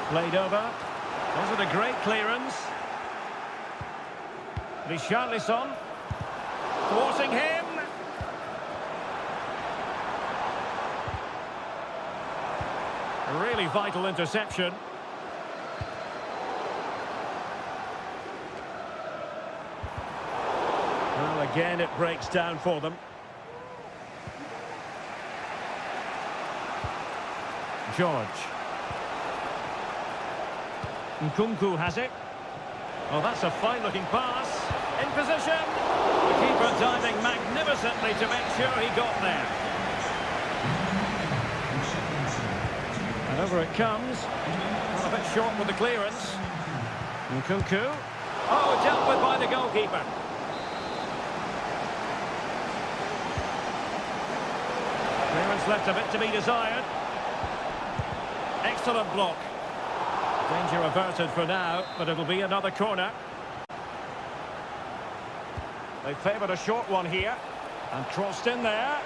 Played over. Wasn't a great clearance. Richarlison. Thwarting him. A really vital interception. Well, again, it breaks down for them. George. Nkunku has it. Oh, that's a fine-looking pass. In position. The keeper diving magnificently to make sure he got there. And over it comes. Well, a bit short with the clearance. Nkunku. Oh, dealt with by the goalkeeper. Clearance left a bit to be desired. Excellent block. Danger averted for now, but it'll be another corner. They favoured a short one here. And crossed in there.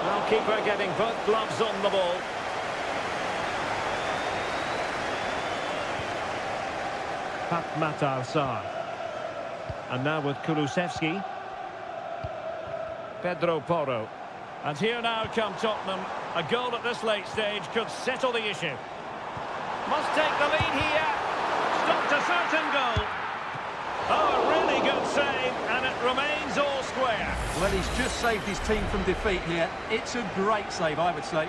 Well, keeper getting both gloves on the ball. Matar Sarr. And now with Kulusevski. Pedro Porro. And here now come Tottenham. A goal at this late stage could settle the issue. Must take the lead here. Stopped a certain goal. Oh, a really good save, and it remains all square. Well, he's just saved his team from defeat here. It's a great save, I would say.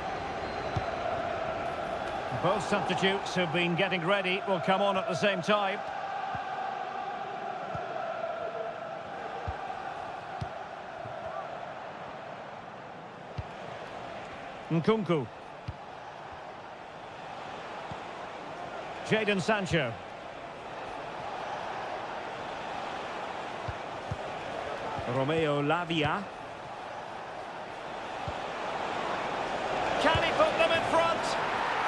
Both substitutes who've been getting ready will come on at the same time. Nkunku. Jadon Sancho. Romeo Lavia. Can he put them in front?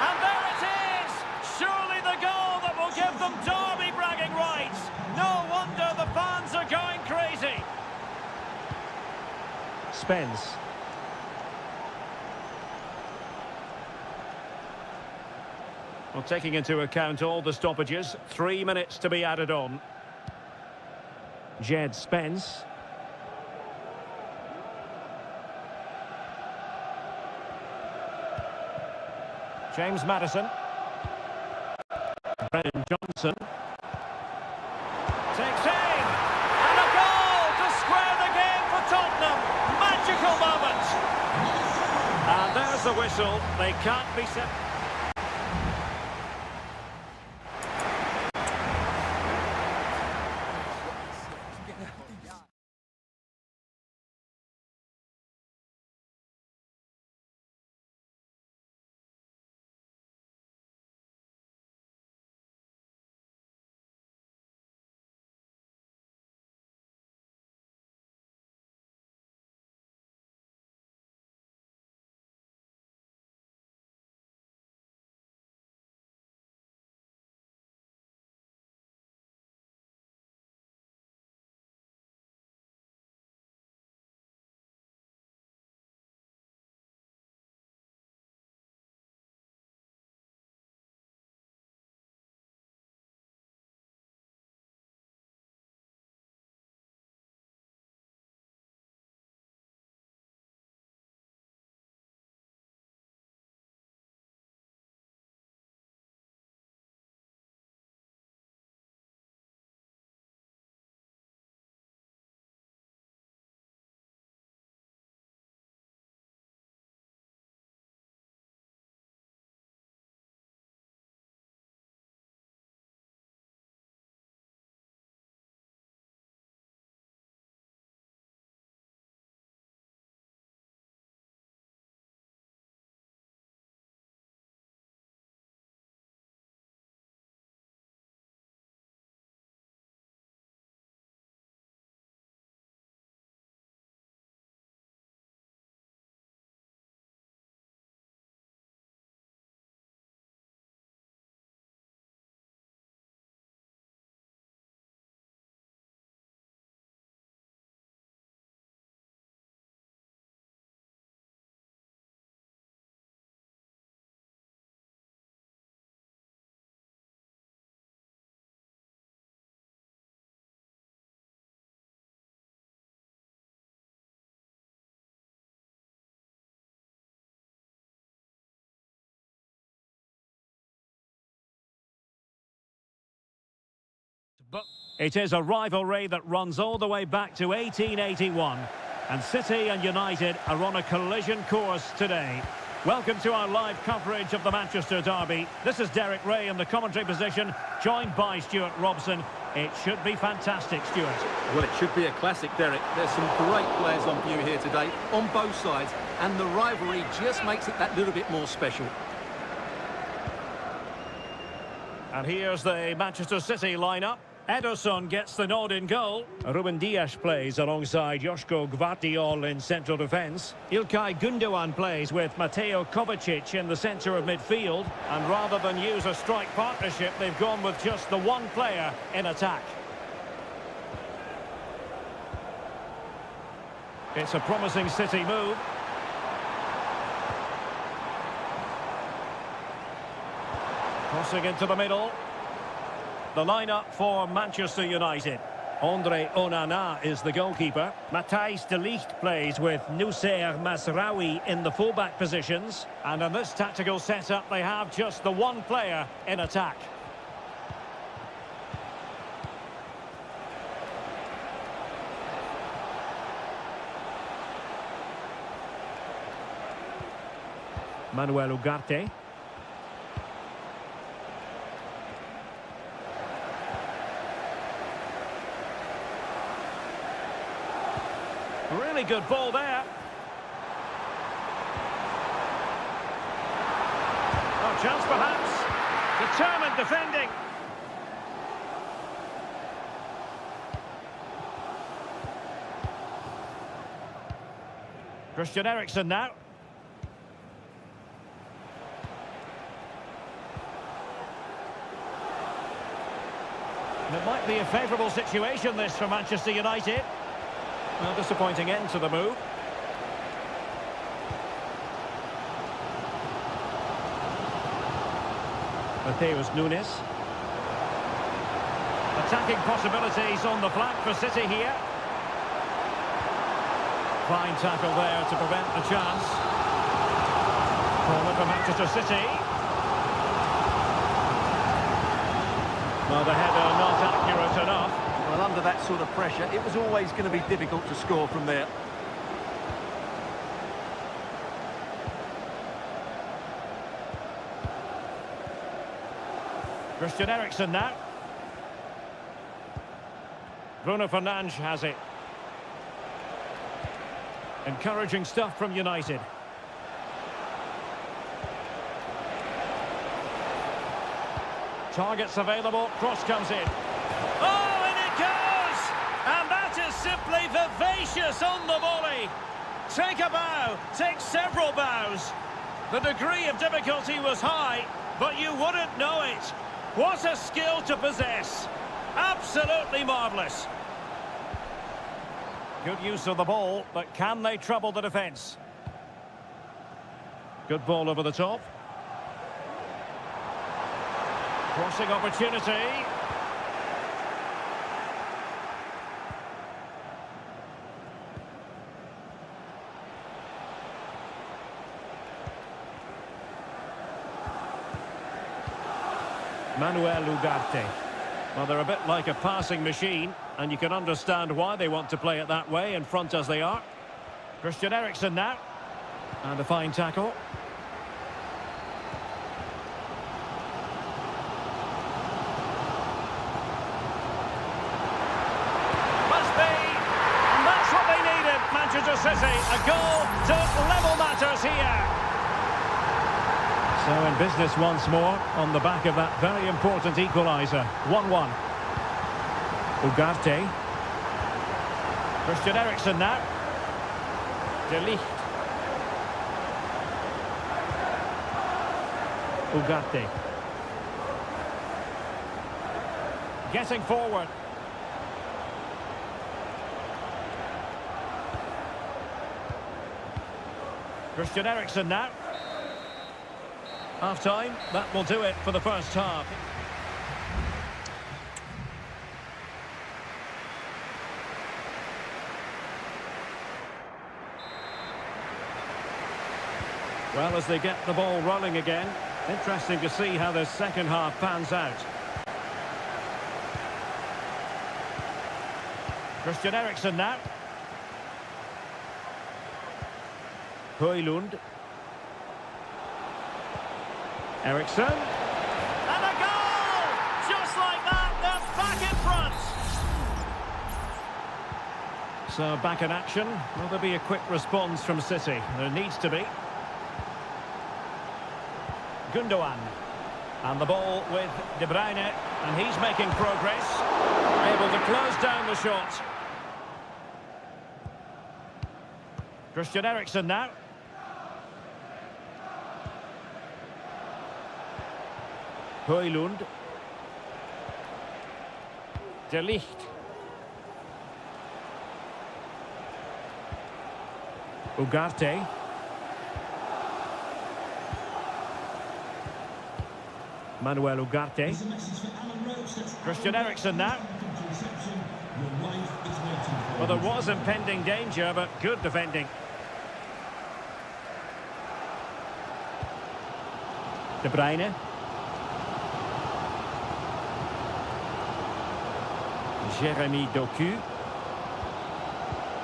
And there it is! Surely the goal that will give them derby bragging rights. No wonder the fans are going crazy. Spence. Well, taking into account all the stoppages, 3 minutes to be added on. Jed Spence. James Maddison. Brennan Johnson. Takes aim. And a goal to square the game for Tottenham. Magical moment. And there's the the whistle. They can't be set. But it is a rivalry that runs all the way back to 1881. And City and United are on a collision course today. Welcome to our live coverage of the Manchester derby. This is Derek Ray in the commentary position, joined by Stuart Robson. It should be fantastic, Stuart. Well, it should be a classic, Derek. There's some great players on view here today, on both sides, and the rivalry just makes it that little bit more special. And here's the Manchester City lineup. Ederson gets the nod in goal. Ruben Dias plays alongside Joško Gvardiol in central defence. Ilkay Gundogan plays with Mateo Kovacic in the centre of midfield. And rather than use a strike partnership, they've gone with just the one player in attack. It's a promising City move. Crossing into the middle. The lineup for Manchester United. Andre Onana is the goalkeeper. Matthijs de Ligt plays with Noussair Mazraoui in the fullback positions. And in this tactical setup, they have just the one player in attack. Manuel Ugarte. Really good ball there. Oh, chance perhaps. Determined defending. Christian Eriksen now. And it might be a favourable situation, this, for Manchester United. Well, disappointing end to the move. Mateus Nunes. Attacking possibilities on the flank for City here. Fine tackle there to prevent the chance. Corner for Manchester City. Well, the header not accurate enough. Well, under that sort of pressure, it was always going to be difficult to score from there. Christian Eriksen now. Bruno Fernandes has it. Encouraging stuff from United. Targets available, cross comes in. Oh, and it goes! And that is simply vivacious on the volley. Take a bow, take several bows. The degree of difficulty was high, but you wouldn't know it. What a skill to possess. Absolutely marvellous. Good use of the ball, but can they trouble the defence? Good ball over the top. Crossing opportunity. Manuel Ugarte. Well, they're a bit like a passing machine, and you can understand why they want to play it that way, in front as they are. Christian Eriksen now. And a fine tackle. Must be. And that's what they needed, Manchester City. A goal to level matters here. So in business once more, on the back of that very important equaliser. 1-1. Ugarte. Christian Eriksen now. De Ligt. Ugarte. Getting forward. Christian Eriksen now. Half-time, that will do it for the first half. Well, as they get the ball rolling again, interesting to see how the second half pans out. Christian Eriksen now. Højlund. Eriksen. And a goal! Just like that, they're back in front. So back in action. Will there be a quick response from City? There needs to be. Gundogan. And the ball with De Bruyne. And he's making progress. Able to close down the shot. Christian Eriksen now. Højlund. De Ligt. Ugarte. Manuel Ugarte. Christian Eriksen now. Well, there was impending danger, but good defending. De Bruyne. Jeremy Doku.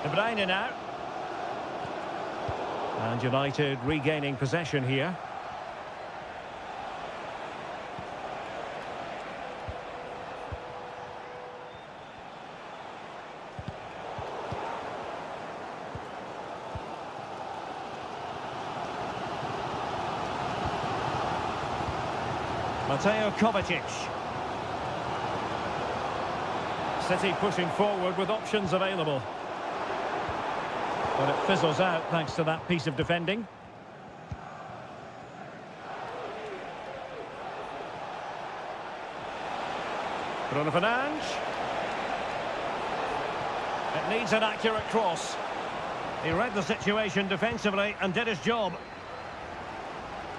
De Bruyne now. And United regaining possession here. Mateo Kovacic. City pushing forward with options available. But it fizzles out thanks to that piece of defending. Bruno Fernandes. It needs an accurate cross. He read the situation defensively and did his job.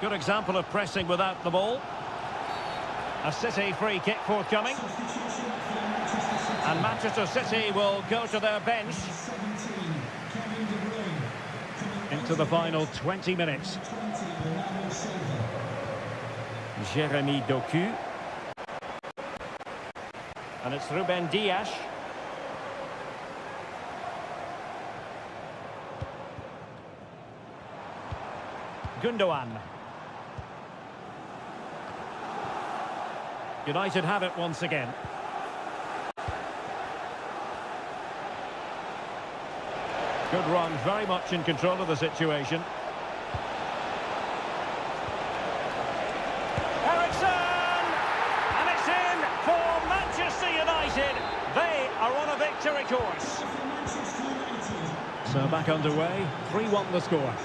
Good example of pressing without the ball. A City free kick forthcoming. And Manchester City will go to their bench into the final 20 minutes. Jeremy Doku. And it's Ruben Dias. Gundogan. United have it once again. Good run, very much in control of the situation. Ericsson! And it's in for Manchester United. They are on a victory course. So back underway, 3-1 the score.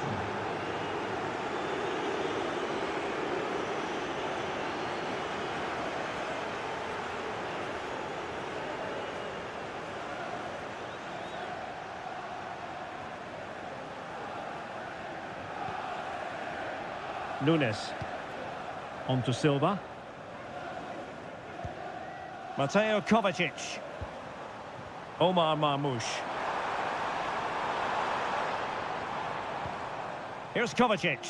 Nunes. On to Silva. Mateo Kovacic. Omar Marmoush. Here's Kovacic.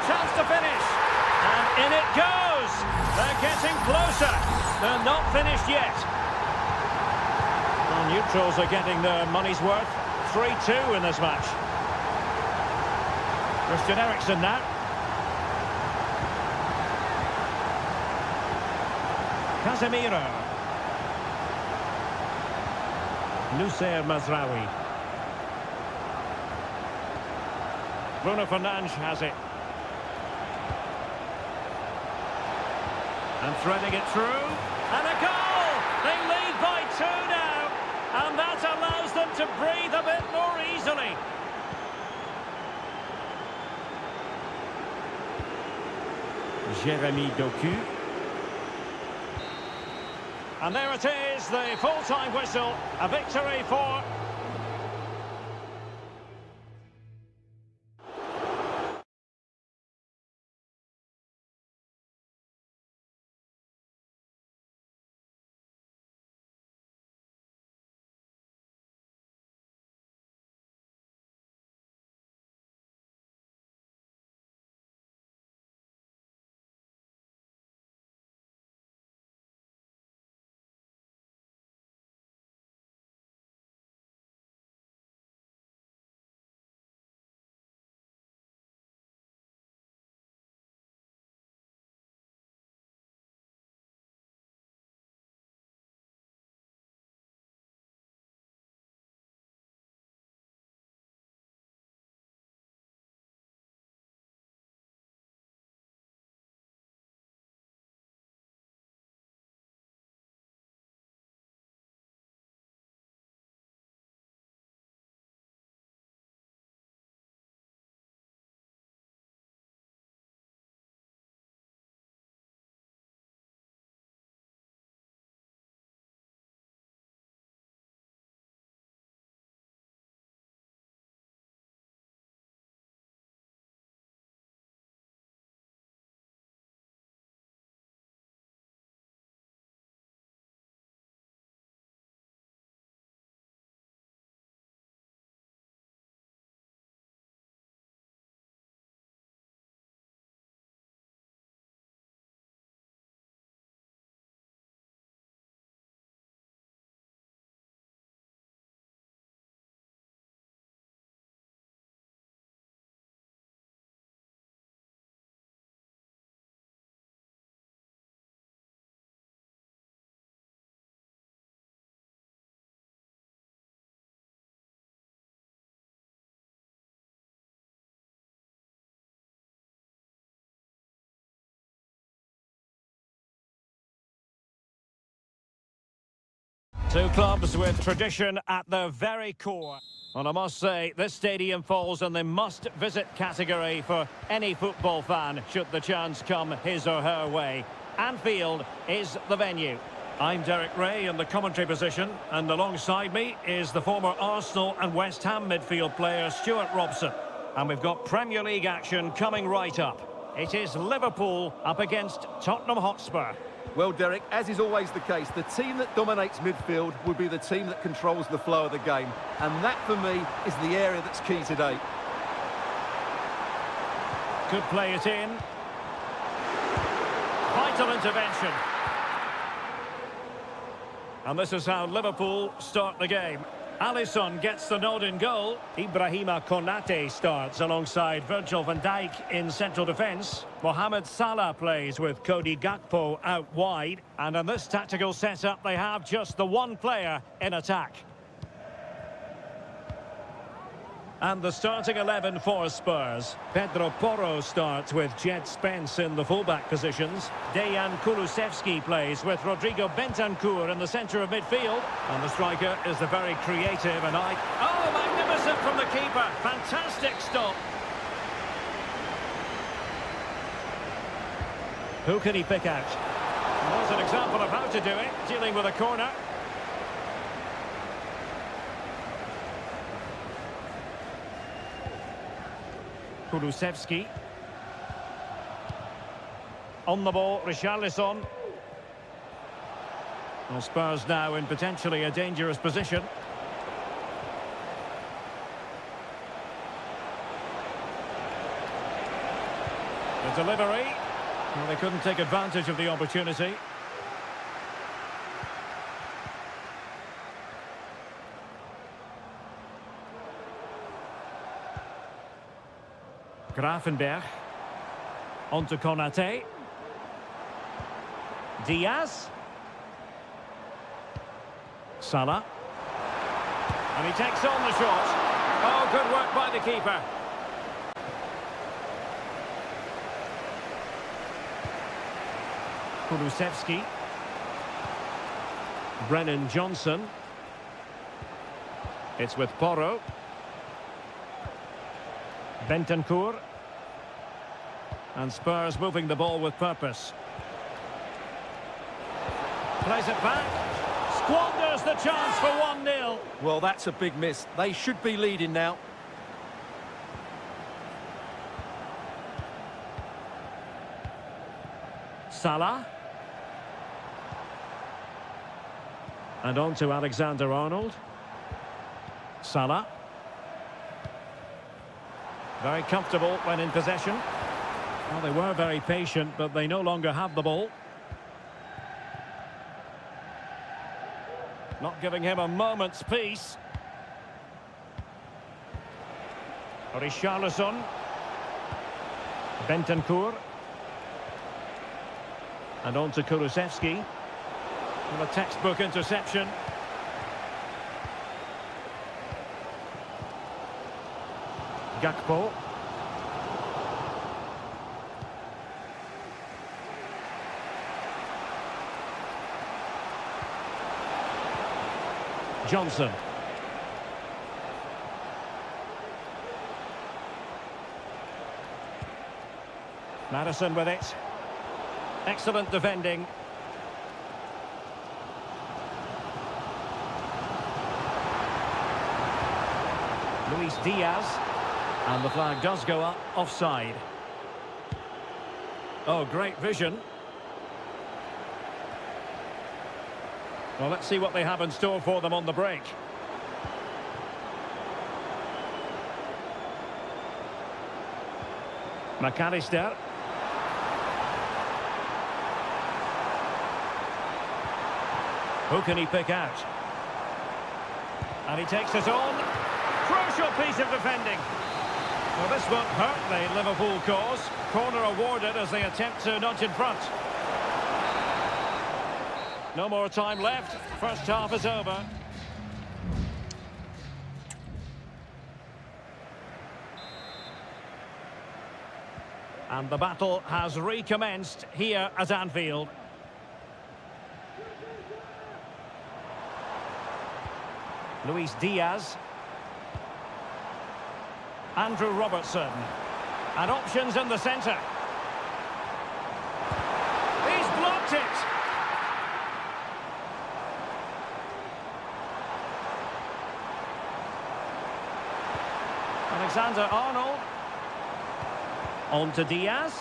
Chance to finish. And in it goes. They're getting closer. They're not finished yet. The neutrals are getting their money's worth. 3-2 in this match. Christian Eriksen now. Casemiro. Nusayr Mazraoui. Bruno Fernandes has it. And threading it through. And a goal! They lead by 2 now. And that allows them to breathe a bit more easily. Jeremy Doku. And there it is, the full-time whistle. A victory for... Two clubs with tradition at their very core. And I must say, this stadium falls in the must-visit category for any football fan, should the chance come his or her way. Anfield is the venue. I'm Derek Ray in the commentary position, and alongside me is the former Arsenal and West Ham midfield player Stuart Robson. And we've got Premier League action coming right up. It is Liverpool up against Tottenham Hotspur. Well, Derek, as is always the case, the team that dominates midfield will be the team that controls the flow of the game. And that, for me, is the area that's key today. Could play it in. Vital intervention. And this is how Liverpool start the game. Alisson gets the nod in goal. Ibrahima Konate starts alongside Virgil van Dijk in central defence. Mohamed Salah plays with Cody Gakpo out wide. And in this tactical setup, they have just the one player in attack. And the starting 11 for Spurs. Pedro Porro starts with Jed Spence in the fullback positions. Dejan Kulusevski plays with Rodrigo Bentancur in the centre of midfield. And the striker is the very creative and Oh, magnificent from the keeper. Fantastic stop. Who can he pick out? There's an example of how to do it, dealing with a corner. Kulusevski. On the ball, Richarlison. Well, Spurs now in potentially a dangerous position. The delivery. Well, they couldn't take advantage of the opportunity. Grafenberg. On to Konate. Diaz. Salah. And he takes on the shot. Oh, good work by the keeper. Kulusevski. Brennan Johnson. It's with Porro. Bentancur. And Spurs moving the ball with purpose. Plays it back. Squanders the chance for 1-0. Well, that's a big miss. They should be leading now. Salah. And on to Alexander-Arnold. Salah. Very comfortable when in possession. Well, they were very patient, but they no longer have the ball. Not giving him a moment's peace. Richarlison. Bentancur. And on to Kulusevski. And a textbook interception. Gakpo. Johnson. Madison with it. Excellent defending. Luis Diaz. And the flag does go up, offside. Oh, great vision. Well, let's see what they have in store for them on the break. McAllister. Who can he pick out? And he takes it on. Crucial piece of defending. Well, this won't hurt the Liverpool cause. Corner awarded as they attempt to nudge in front. No more time left. First half is over. And the battle has recommenced here at Anfield. Luis Diaz. Andrew Robertson. And options in the centre. He's blocked it. Alexander-Arnold. On to Diaz.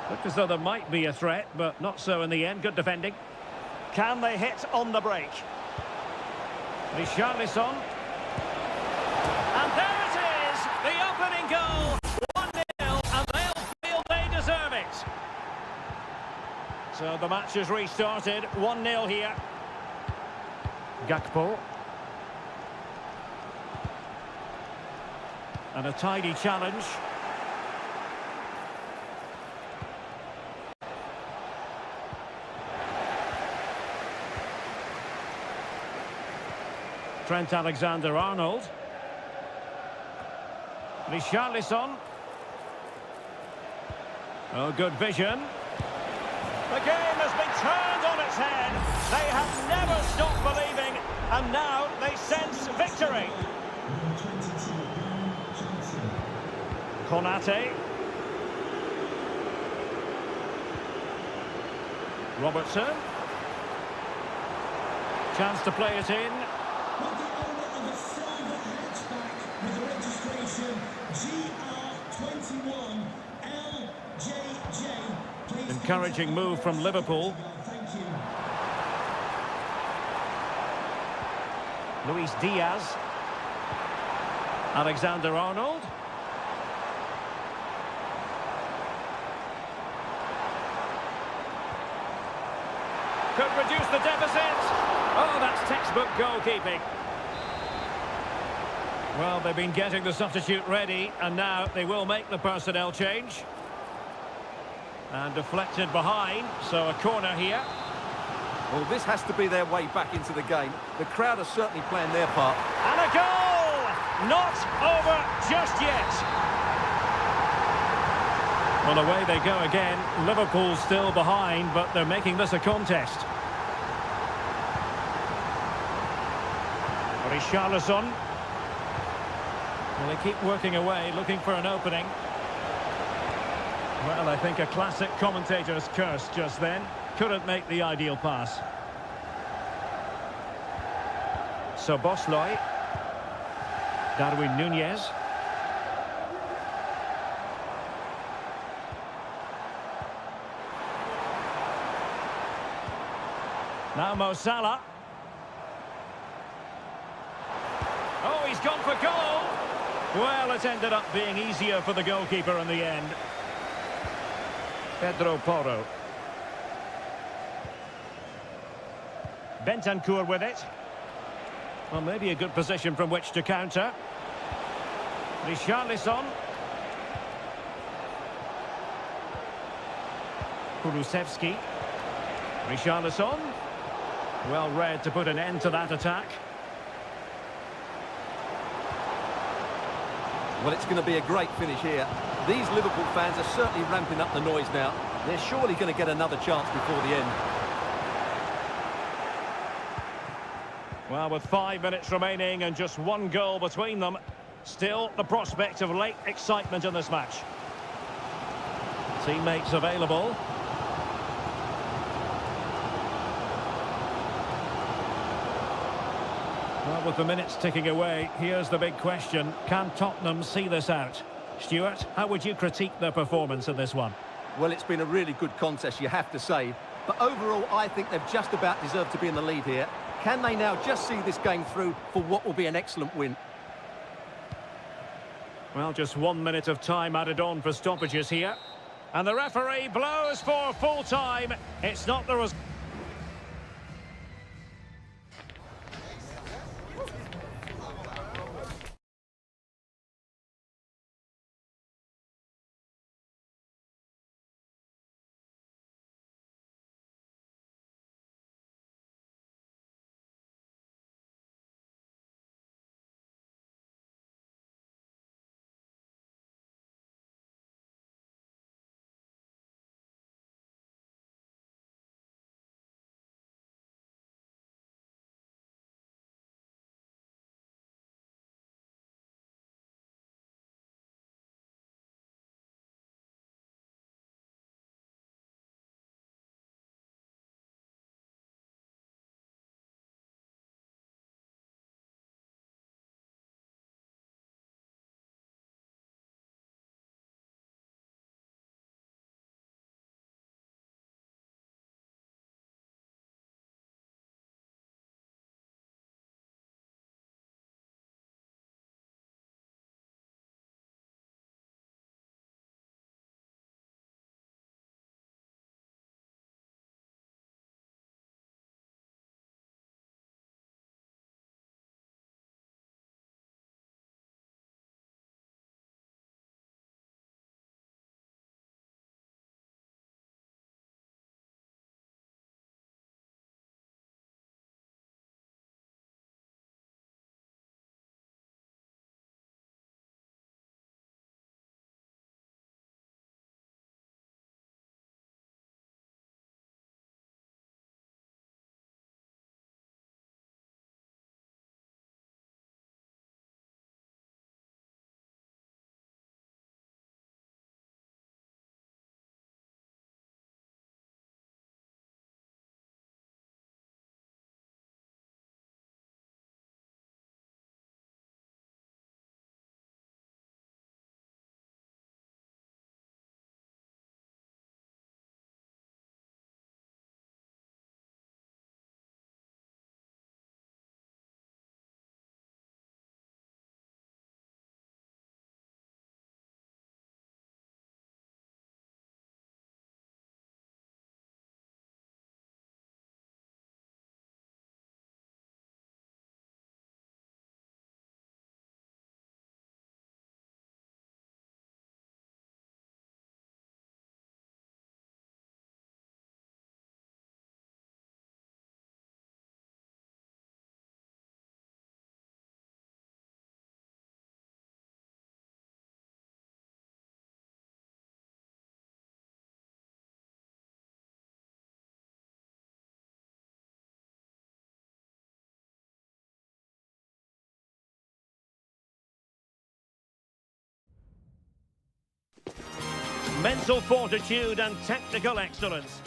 Looked as though there might be a threat, but not so in the end. Good defending. Can they hit on the break? Richarlison. And there it is! The opening goal! 1-0, and they'll feel they deserve it. So the match has restarted. 1-0 here. Gakpo. And a tidy challenge. Trent Alexander-Arnold. Richarlison. Oh, good vision. The game has been turned on its head. They have never stopped believing, and now they sense victory. Konate. Robertson. Chance to play it in. Encouraging move from Liverpool. Luis Diaz. Alexander-Arnold. Could reduce the deficit. Oh, that's textbook goalkeeping. Well, they've been getting the substitute ready, and now they will make the personnel change. And deflected behind, so a corner here. Well, this has to be their way back into the game. The crowd are certainly playing their part. And a goal! Not over just yet. Well, away they go again. Liverpool still behind, but they're making this a contest. Richarlison. Well, they keep working away, looking for an opening. Well, I think a classic commentator's curse just then. Couldn't make the ideal pass. Szoboszlai. Darwin Nunez. Now Mo Salah. Oh, he's gone for goal. Well, it ended up being easier for the goalkeeper in the end. Pedro Porro. Bentancur with it. Well, maybe a good position from which to counter. Richarlison. Kulusevski. Richarlison. Well read to put an end to that attack. Well, it's going to be a great finish here. These Liverpool fans are certainly ramping up the noise now. They're surely going to get another chance before the end. Well, with 5 minutes remaining and just one goal between them, still the prospect of late excitement in this match. Teammates available. Well, with the minutes ticking away, here's the big question. Can Tottenham see this out? Stuart, how would you critique their performance in this one? Well, it's been a really good contest, you have to say. But overall, I think they've just about deserved to be in the lead here. Can they now just see this game through for what will be an excellent win? Well, just 1 minute of time added on for stoppages here. And the referee blows for full time. It's not the result. mental fortitude and technical excellence.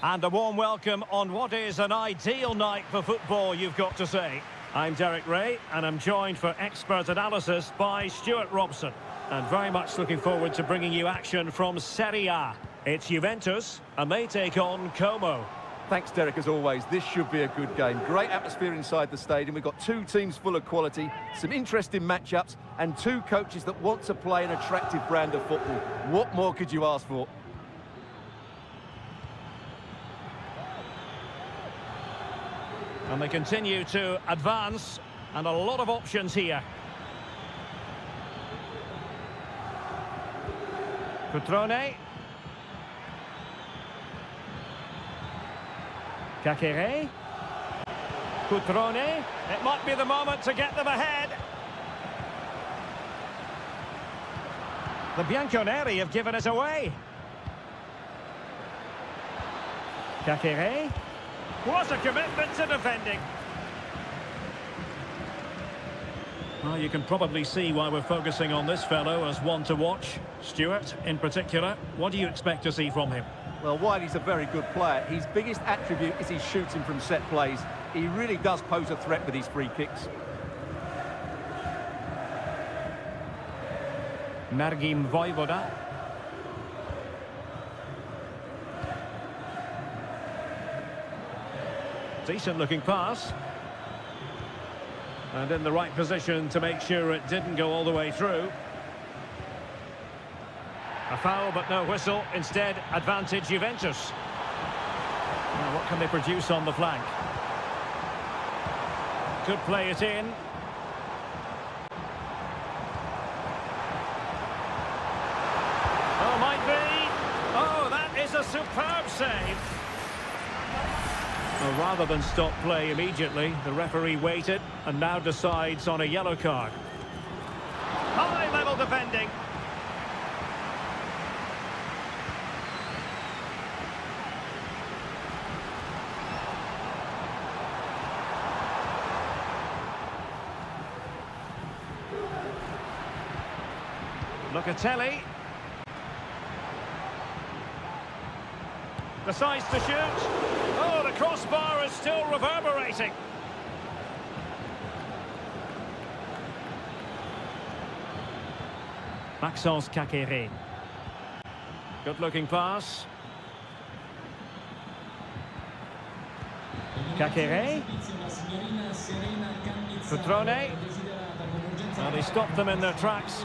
And a warm welcome on what is an ideal night for football, you've got to say. I'm Derek Ray, and I'm joined for expert analysis by Stuart Robson. And very much looking forward to bringing you action from Seria. It's Juventus, and they take on Como. Thanks, Derek, as always. This should be a good game. Great atmosphere inside the stadium. We've got two teams full of quality, some interesting matchups, and two coaches that want to play an attractive brand of football. What more could you ask for? And they continue to advance, and a lot of options here. Cutrone. Kakere. Cutrone. It might be the moment to get them ahead. The Bianconeri have given it away. Kakere. What a commitment to defending. Well, you can probably see why we're focusing on this fellow as one to watch. Stuart, in particular, what do you expect to see from him? Well, while he's a very good player, his biggest attribute is his shooting from set plays. He really does pose a threat with his free kicks. Margim Vojvoda. Decent looking pass. And in the right position to make sure it didn't go all the way through. A foul but no whistle. Instead, advantage Juventus. Now, what can they produce on the flank? Could play it in. Oh, might be. Oh, that is a superb save. Well, rather than stop play immediately, the referee waited and now decides on a yellow card. High-level defending. Locatelli. Decides to shoot. Oh, the crossbar is still reverberating. Maxence Kakere. Good-looking pass. Kakere. Cutrone. Well, they stopped them in their tracks.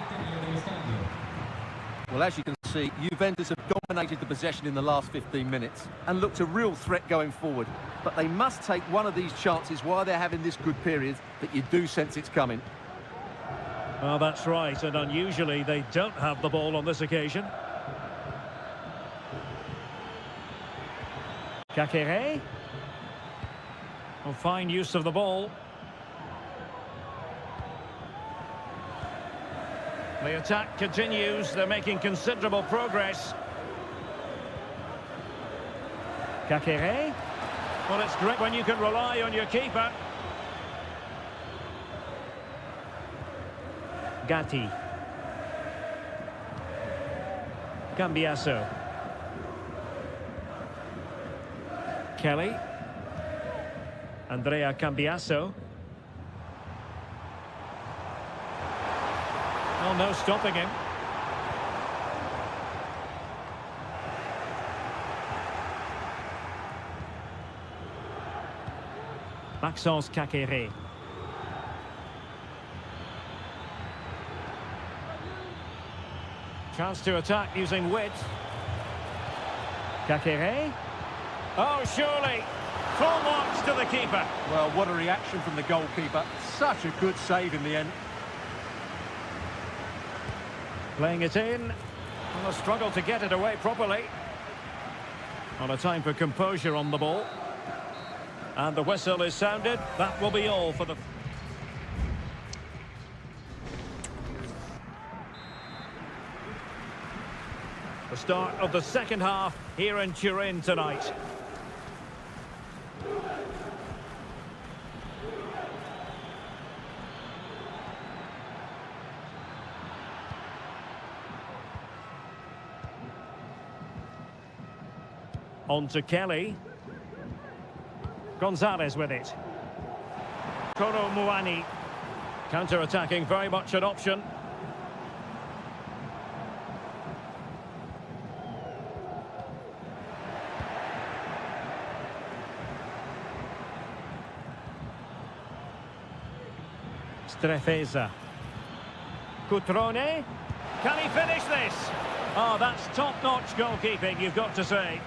Well, as you can see, Juventus have dominated the possession in the last 15 minutes and looked a real threat going forward. But they must take one of these chances while they're having this good period that you do sense it's coming. Well, that's right, and unusually they don't have the ball on this occasion. Kakere. Well, fine use of the ball. The attack continues. They're making considerable progress. Kakere. Well, it's great when you can rely on your keeper. Gatti. Cambiasso. Kelly. Andrea Cambiasso. Well, no stopping him. Maxence Kakere. Chance to attack using width. Kakere. Oh, surely. Full marks to the keeper. Well, what a reaction from the goalkeeper. Such a good save in the end. Playing it in. Well, a struggle to get it away properly. On a time for composure on the ball. And the whistle is sounded. That will be all for the... The start of the second half here in Turin tonight. On to Kelly. Gonzalez with it. Koro Muani. Counter-attacking, very much an option. Strefeza. Cutrone. Can he finish this? Oh, that's top-notch goalkeeping, you've got to say.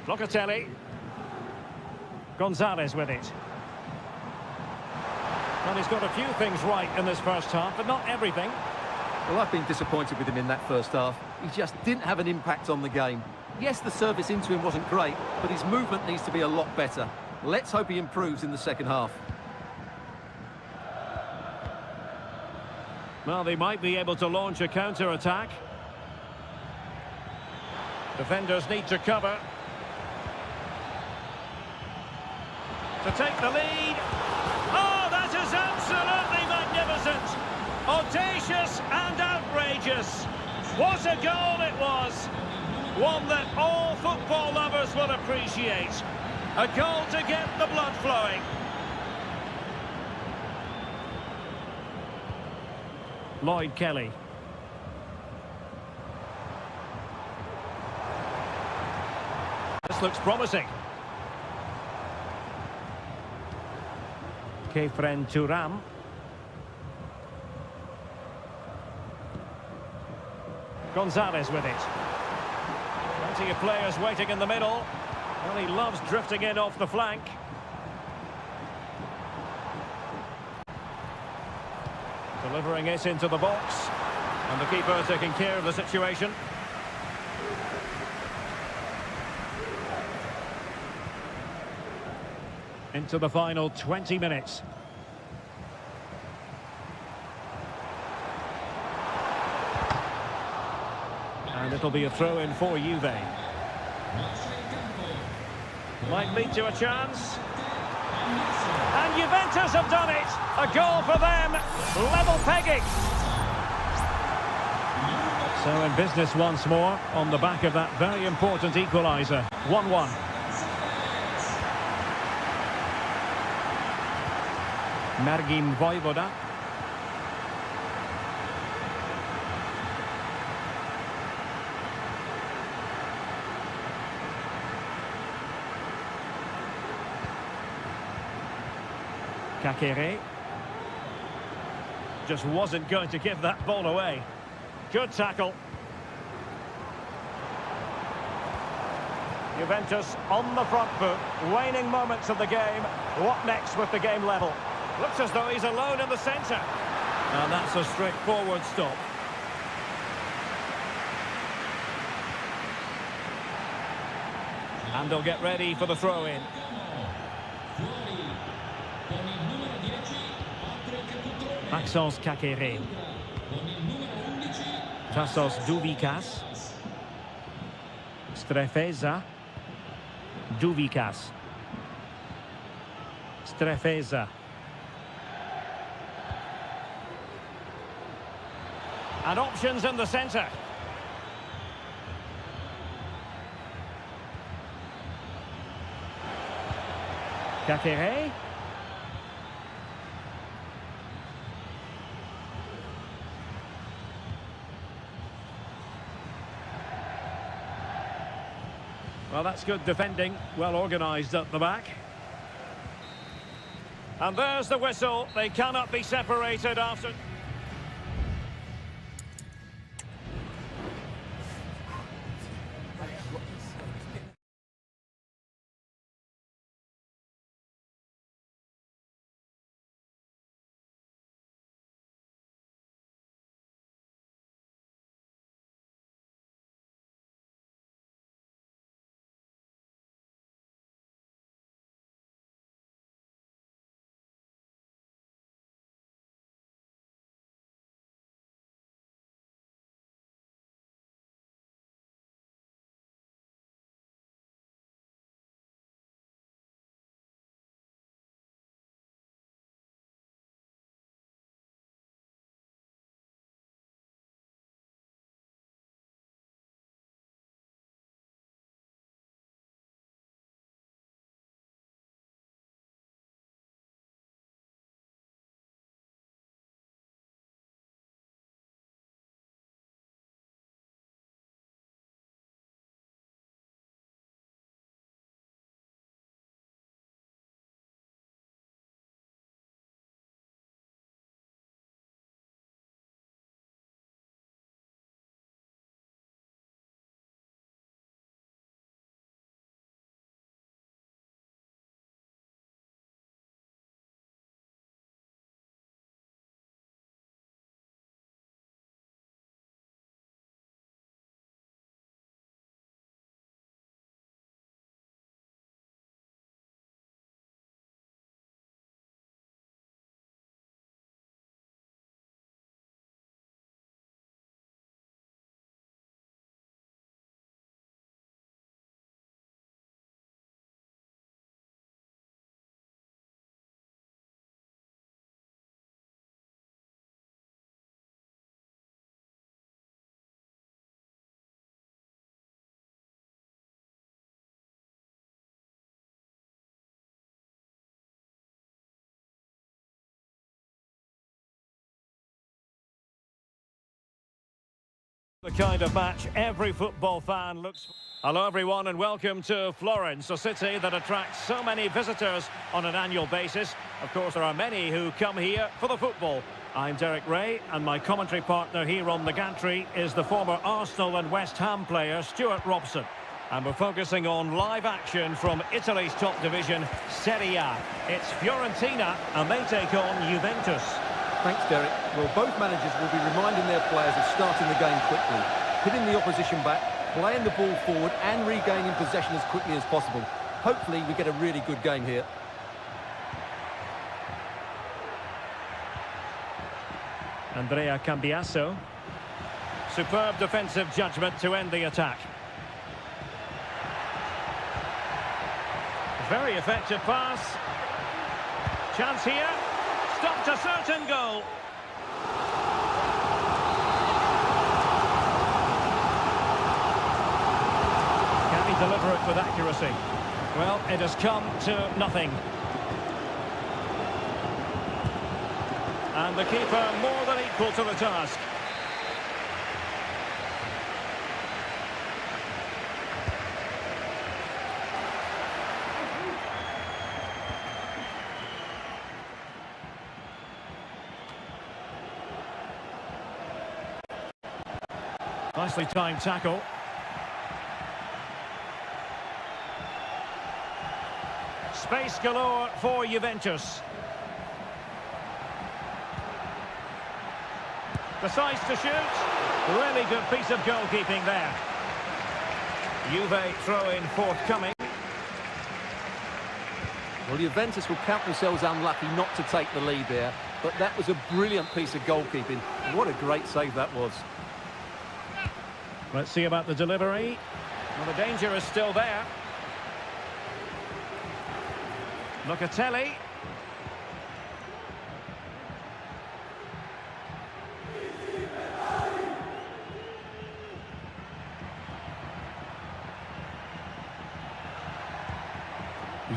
Locatelli. Gonzalez with it. Well, he's got a few things right in this first half, but not everything. Well, I've been disappointed with him in that first half. He just didn't have an impact on the game. Yes, the service into him wasn't great, but his movement needs to be a lot better. Let's hope he improves in the second half. Well, they might be able to launch a counter-attack. Defenders need to cover. To take the lead. Oh, that is absolutely magnificent. Audacious and outrageous. What a goal it was. One that all football lovers will appreciate. A goal to get the blood flowing. Lloyd Kelly. This looks promising. Kefren Turam. Gonzalez with it. Plenty of players waiting in the middle. Well, he loves drifting in off the flank. Delivering it into the box. And the keeper taking care of the situation. Into the final 20 minutes. And it'll be a throw-in for Juve. Might lead to a chance. And Juventus have done it. A goal for them. Level pegging. So in business once more on the back of that very important equaliser. 1-1. Margin Vojvoda. Kakere. Just wasn't going to give that ball away. Good tackle. Juventus on the front foot. Waning moments of the game. What next with the game level? Looks as though he's alone in the centre. And that's a straightforward stop. And they'll get ready for the throw-in. Maxence Kakere. Tassos Douvikas. Strefeza. Douvikas. Strefeza. And options in the centre. Kakere. Well, that's good defending, well organised at the back. And there's the whistle. They cannot be separated after... The kind of match every football fan looks for. Hello everyone and welcome to Florence, a city that attracts so many visitors on an annual basis. Of course, there are many who come here for the football. I'm Derek Ray, and my commentary partner here on the gantry is the former Arsenal and West Ham player Stuart Robson. And we're focusing on live action from Italy's top division, Seria. It's Fiorentina, and they take on Juventus. Thanks, Derek. Well, both managers will be reminding their players of starting the game quickly, hitting the opposition back, playing the ball forward and regaining possession as quickly as possible. Hopefully we get a really good game here. Andrea Cambiasso. Superb defensive judgment to end the attack. Very effective pass. Chance here. Stopped a certain goal. Can he deliver it with accuracy? Well, it has come to nothing. And the keeper more than equal to the task. Nicely timed tackle. Space galore for Juventus. Decides to shoot. Really good piece of goalkeeping there. Juve throw-in forthcoming. Well, Juventus will count themselves unlucky not to take the lead there, but that was a brilliant piece of goalkeeping. What a great save that was. Let's see about the delivery. Well, the danger is still there. Locatelli.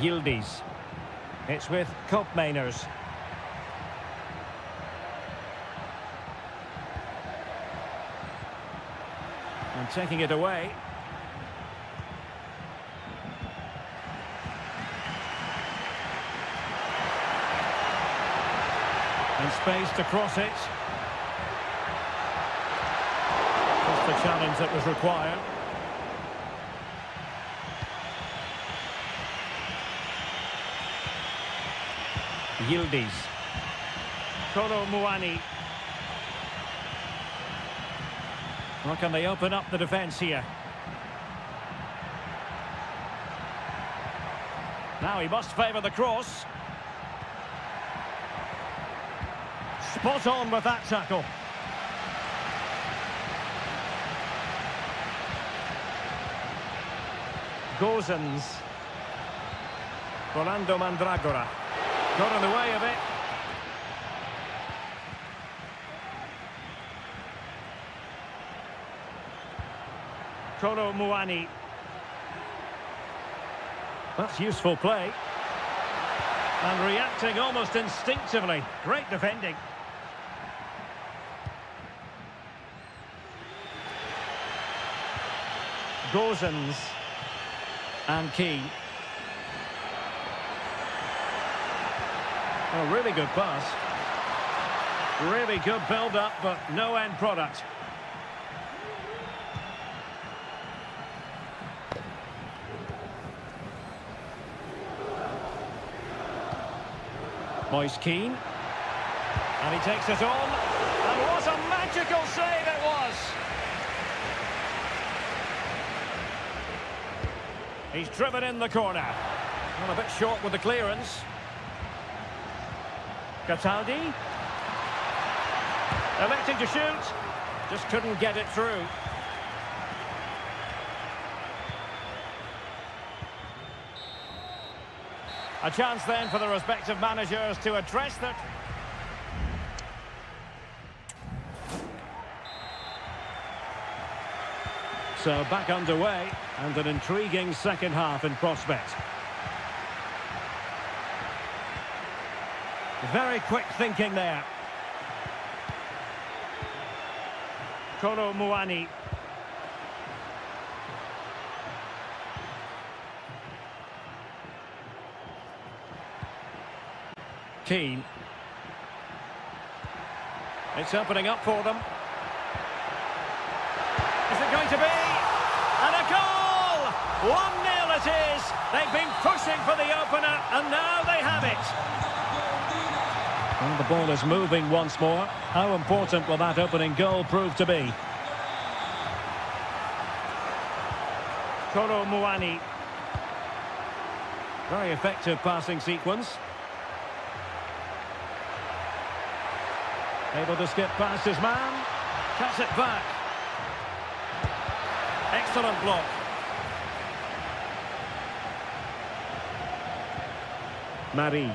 Yildiz. It's with Koopmeiners. And taking it away. And space to cross it. Just the challenge that was required. Yildiz. Kolo Muani. Well, can they open up the defence here? Now he must favour the cross. Spot on with that tackle. Gozens. Rolando Mandragora. Got in the way of it. Kolo Muani. That's useful play. And reacting almost instinctively. Great defending. Gozens. And Key. A really good pass. Really good build-up, but no end product. Moise Keane. And he takes it on. And what a magical save it was! He's driven in the corner. Well, a bit short with the clearance. Cataldi. Electing to shoot. Just couldn't get it through. A chance then for the respective managers to address that. So back underway and an intriguing second half in prospect. Very quick thinking there. Kolo Muani. Keane. It's opening up for them. Is it going to be? And a goal! 1-0 it is. They've been pushing for the opener, and now they have it. And the ball is moving once more. How important will that opening goal prove to be? Kolo Muani. Very effective passing sequence. Able to skip past his man. Cuts it back. Excellent block. Marie.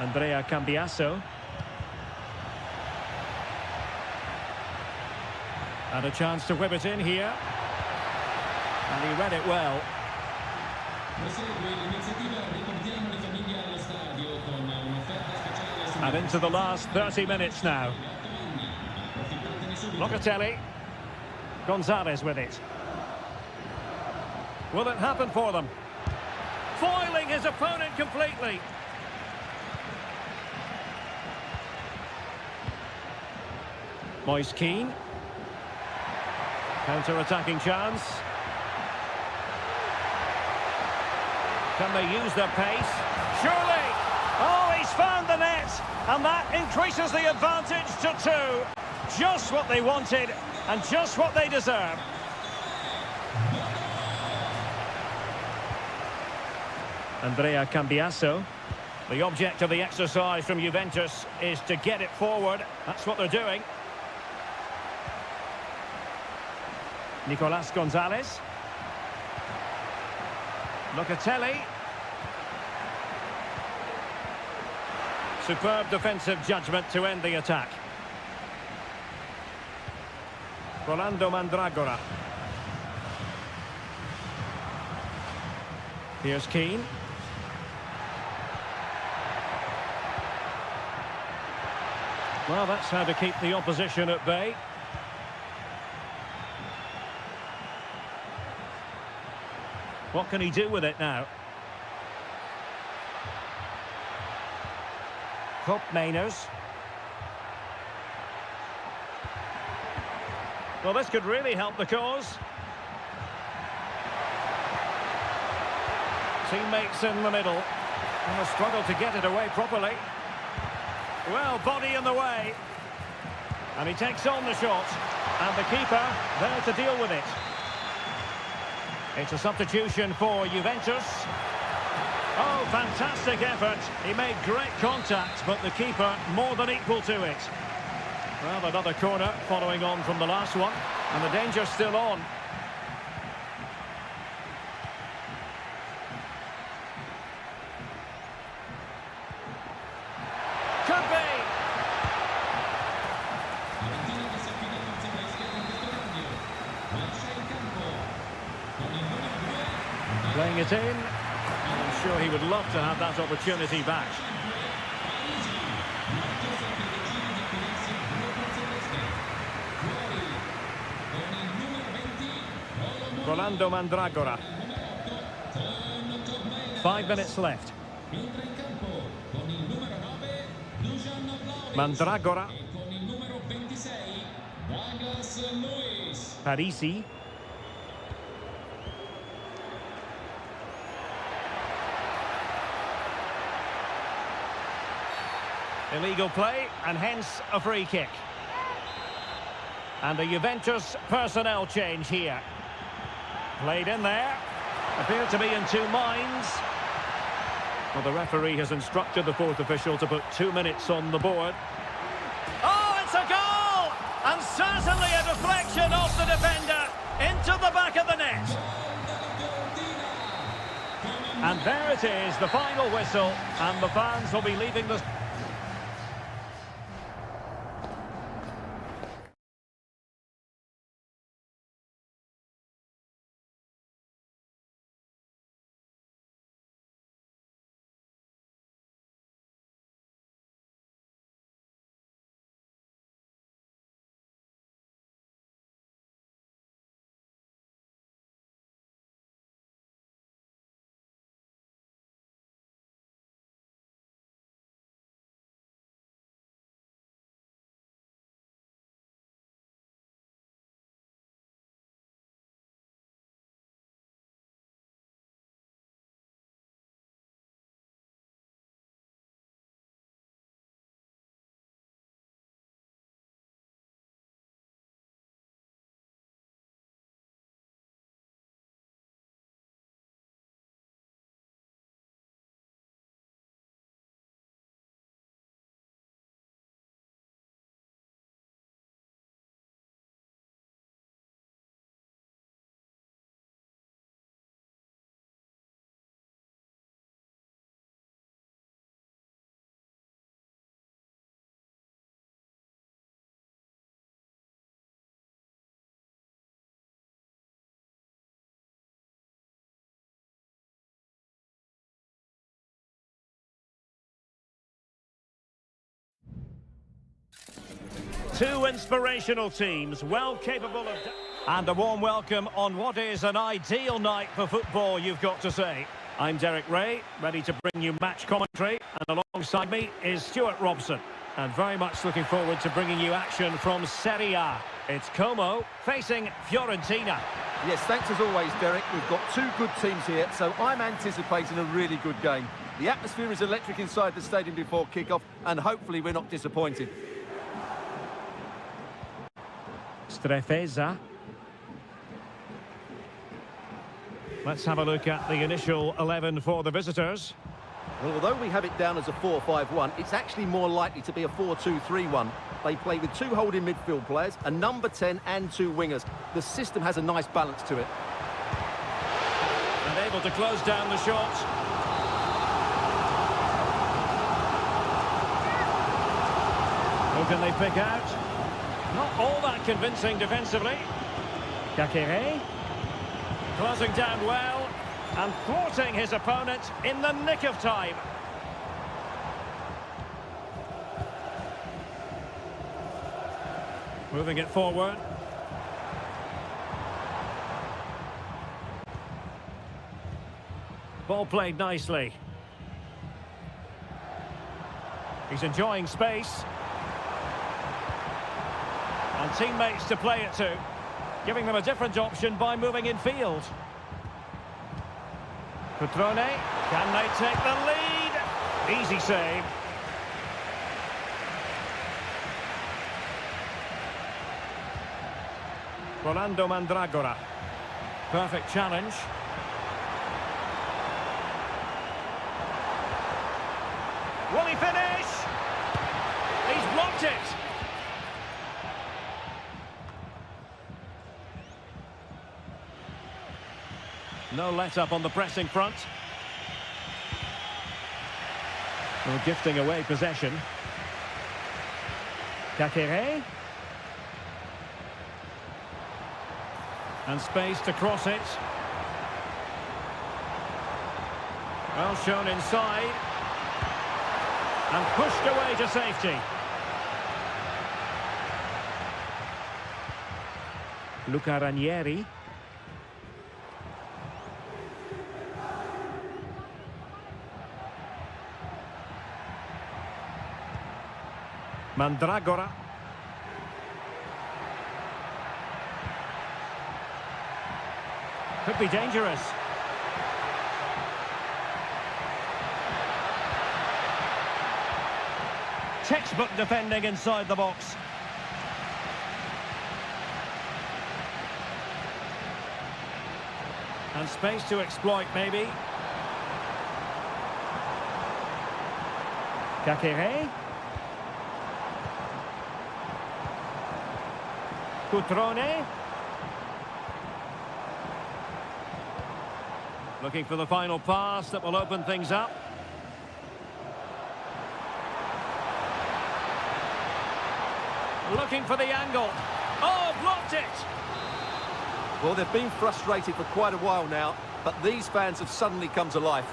Andrea Cambiasso. And a chance to whip it in here. And he read it well. And into the last 30 minutes now. Locatelli. Gonzalez with it. Will it happen for them? Foiling his opponent completely. Moise Keane. Counter-attacking chance. Can they use their pace? Surely! Oh, he's found the net! And that increases the advantage to 2. Just what they wanted, and just what they deserve. Andrea Cambiasso. The object of the exercise from Juventus is to get it forward. That's what they're doing. Nicolas Gonzalez. Locatelli. Superb defensive judgment to end the attack. Rolando Mandragora. Here's Keane. Well, that's how to keep the opposition at bay. What can he do with it now? Hope Mainers. Well, this could really help the cause. Teammates in the middle. And a struggle to get it away properly. Well, body in the way. And he takes on the shot. And the keeper there to deal with it. It's a substitution for Juventus. Oh, fantastic effort. He made great contact, but the keeper more than equal to it. Well, another corner following on from the last one. And the danger's still on. Could be. Playing it in. I'm sure he would love to have that opportunity back. Rolando Mandragora. 5 minutes left. Mandragora. Parisi. Illegal play, and hence a free kick. And a Juventus personnel change here. Played in there. Appeared to be in two minds. Well, the referee has instructed the fourth official to put 2 minutes on the board. Oh, it's a goal! And certainly a deflection off the defender into the back of the net. And there it is, the final whistle, and the fans will be leaving the... Two inspirational teams, well capable of... And a warm welcome on what is an ideal night for football, you've got to say. I'm Derek Ray, ready to bring you match commentary, and alongside me is Stuart Robson. And very much looking forward to bringing you action from Seria. It's Como facing Fiorentina. Yes, thanks as always, Derek. We've got two good teams here, so I'm anticipating a really good game. The atmosphere is electric inside the stadium before kick-off, and hopefully we're not disappointed. Strefeza. Let's have a look at the initial 11 for the visitors. Well, although we have it down as a 4-5-1, it's actually more likely to be a 4-2-3-1. They play with two holding midfield players, a number 10 and two wingers. The system has a nice balance to it. And able to close down the shot. Who can they pick out? Not all that convincing defensively. Kakere. Closing down well and thwarting his opponent in the nick of time. Moving it forward. Ball played nicely. He's enjoying space. And teammates to play it to, giving them a different option by moving in field. Petrone, can they take the lead? Easy save. Rolando Mandragora. Perfect challenge. Will he finish? He's blocked it. No let-up on the pressing front. Well, gifting away possession. Kakere. And space to cross it. Well shown inside. And pushed away to safety. Luca Ranieri. Mandragora. Could be dangerous. Textbook defending inside the box. And space to exploit, maybe. Kakere. Cutrone. Looking for the final pass that will open things up. Looking for the angle. Oh, blocked it! Well, they've been frustrated for quite a while now, but these fans have suddenly come to life.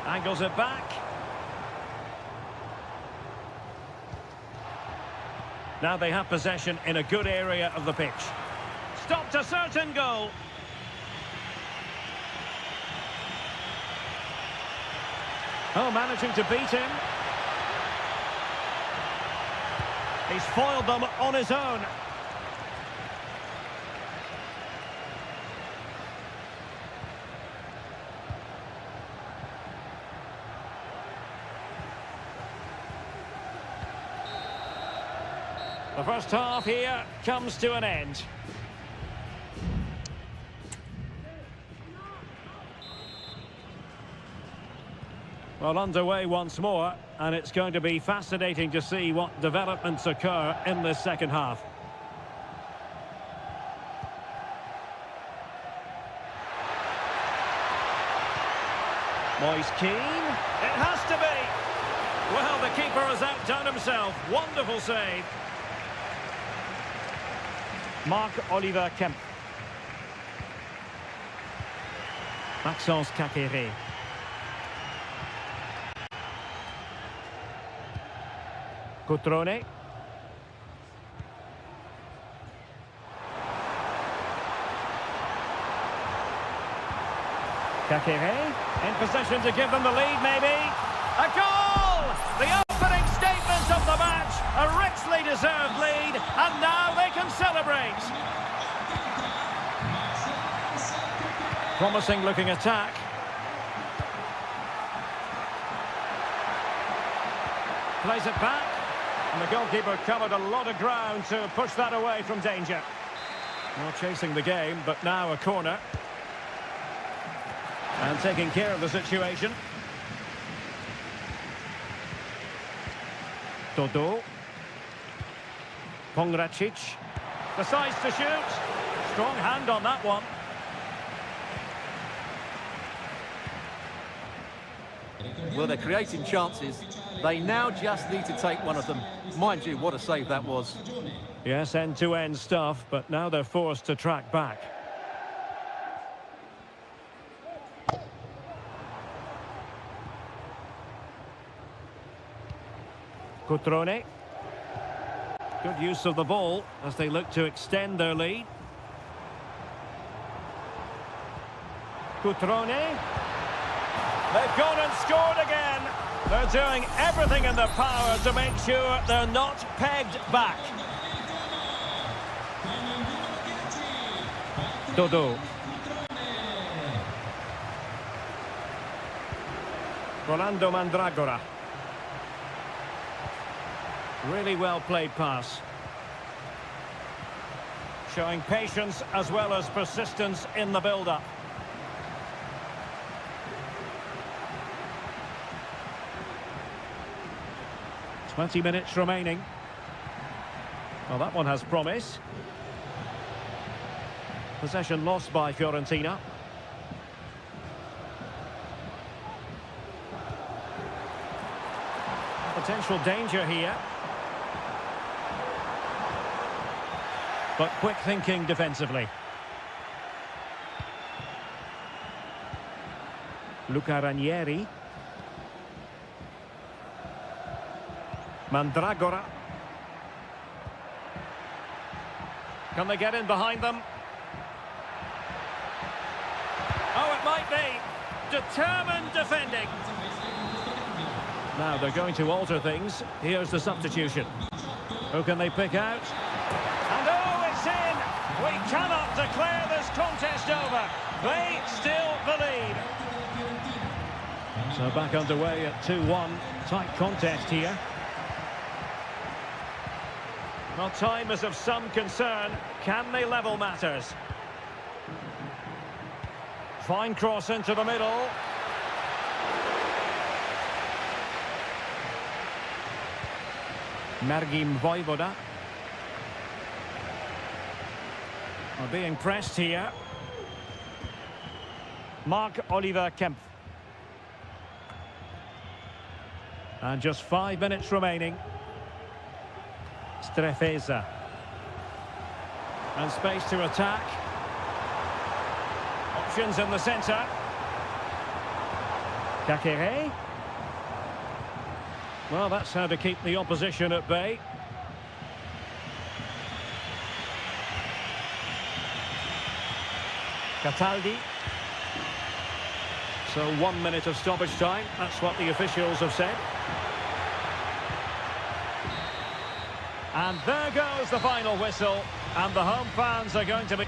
Angles it back. Now they have possession in a good area of the pitch. Stopped a certain goal. Oh, managing to beat him. He's foiled them on his own. The first half here comes to an end. Well, underway once more, and it's going to be fascinating to see what developments occur in this second half. Moise Keane. It has to be. Well, the keeper has outdone himself. Wonderful save. Marc-Oliver Kemp. Maxence Kakere. Cutrone. Kakere in possession to give them the lead, maybe. A goal! The opening statement of the match. A richly deserved lead, and now they can celebrate. Promising looking attack. Plays it back, and the goalkeeper covered a lot of ground to push that away from danger. Not chasing the game, but now a corner. And taking care of the situation. Dodo. Pongracic decides to shoot. Strong hand on that one. Well, they're creating chances. They now just need to take one of them. Mind you, what a save that was. Yes, end-to-end stuff, but now they're forced to track back. Cutrone. Good use of the ball as they look to extend their lead. Cutrone. They've gone and scored again. They're doing everything in their power to make sure they're not pegged back. Dodo. Rolando Mandragora. Really well played pass. Showing patience as well as persistence in the build-up. 20 minutes remaining. Well, that one has promise. Possession lost by Fiorentina. Potential danger here. But quick thinking defensively. Luca Ranieri. Mandragora. Can they get in behind them? Oh, it might be. Determined defending. Now they're going to alter things. Here's the substitution. Who can they pick out? And oh, it's in! We cannot declare this contest over. They still the lead. So back underway at 2-1. Tight contest here. Well, time is of some concern. Can they level matters? Fine cross into the middle. Mergim Vojvoda. Are being pressed here. Mark Oliver Kempf. And just 5 minutes remaining. Strefeza. And space to attack. Options in the centre. Kakere. Well, that's how to keep the opposition at bay. Cataldi. So 1 minute of stoppage time. That's what the officials have said. And there goes the final whistle. And the home fans are going to be...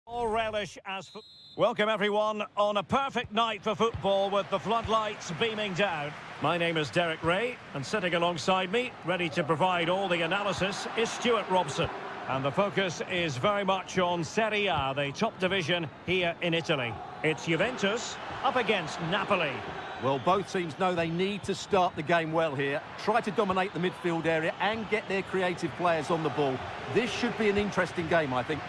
All relish as... Welcome everyone on a perfect night for football with the floodlights beaming down. My name is Derek Ray, and sitting alongside me, ready to provide all the analysis, is Stuart Robson. And the focus is very much on Seria, the top division here in Italy. It's Juventus up against Napoli. Well, both teams know they need to start the game well here. Try to dominate the midfield area and get their creative players on the ball. This should be an interesting game, I think.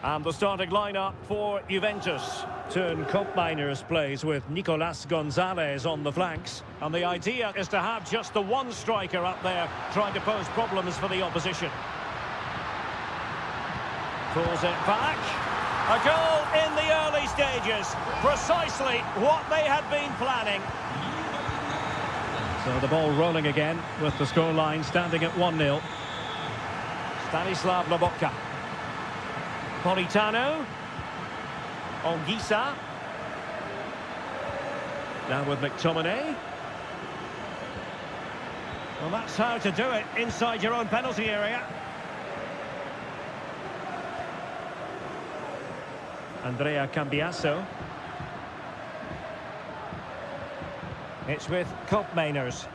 And the starting lineup for Juventus. Turn Koopmeiners plays with Nicolas Gonzalez on the flanks. And the idea is to have just the one striker up there trying to pose problems for the opposition. Pulls it back. A goal in the early stages. Precisely what they had been planning. So the ball rolling again with the scoreline standing at 1-0. Stanislav Lobotka. Politano. Ongisa. Now with McTominay. Well, that's how to do it inside your own penalty area. Andrea Cambiasso. It's with Koopmeiners.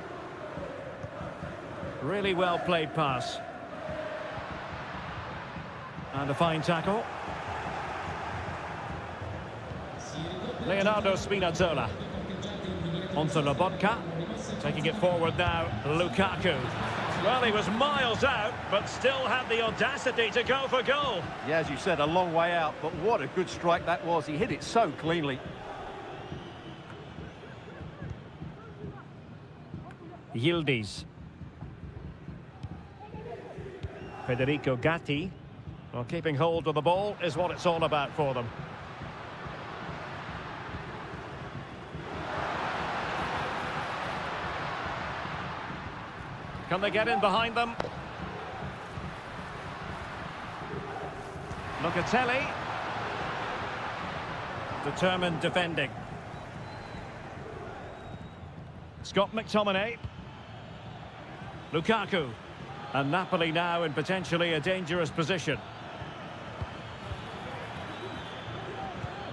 Really well played pass. And a fine tackle. Leonardo Spinazzola. Onto Lobotka. Taking it forward now, Lukaku. Well, he was miles out, but still had the audacity to go for goal. Yeah, as you said, a long way out, but what a good strike that was. He hit it so cleanly. Yildiz. Federico Gatti. Well, keeping hold of the ball is what it's all about for them. Can they get in behind them? Locatelli. Determined defending. Scott McTominay. Lukaku. And Napoli now in potentially a dangerous position.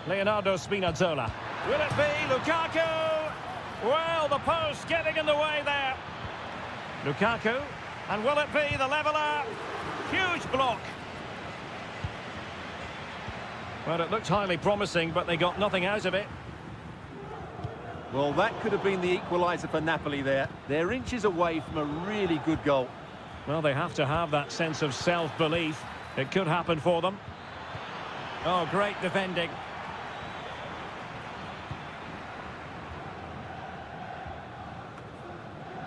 Leonardo Spinazzola. Will it be Lukaku? Well, the post getting in the way there. Lukaku. And will it be the leveller? Huge block. Well, it looked highly promising, but they got nothing out of it. Well, that could have been the equaliser for Napoli there. They're inches away from a really good goal. Well, they have to have that sense of self-belief. It could happen for them. Oh, great defending.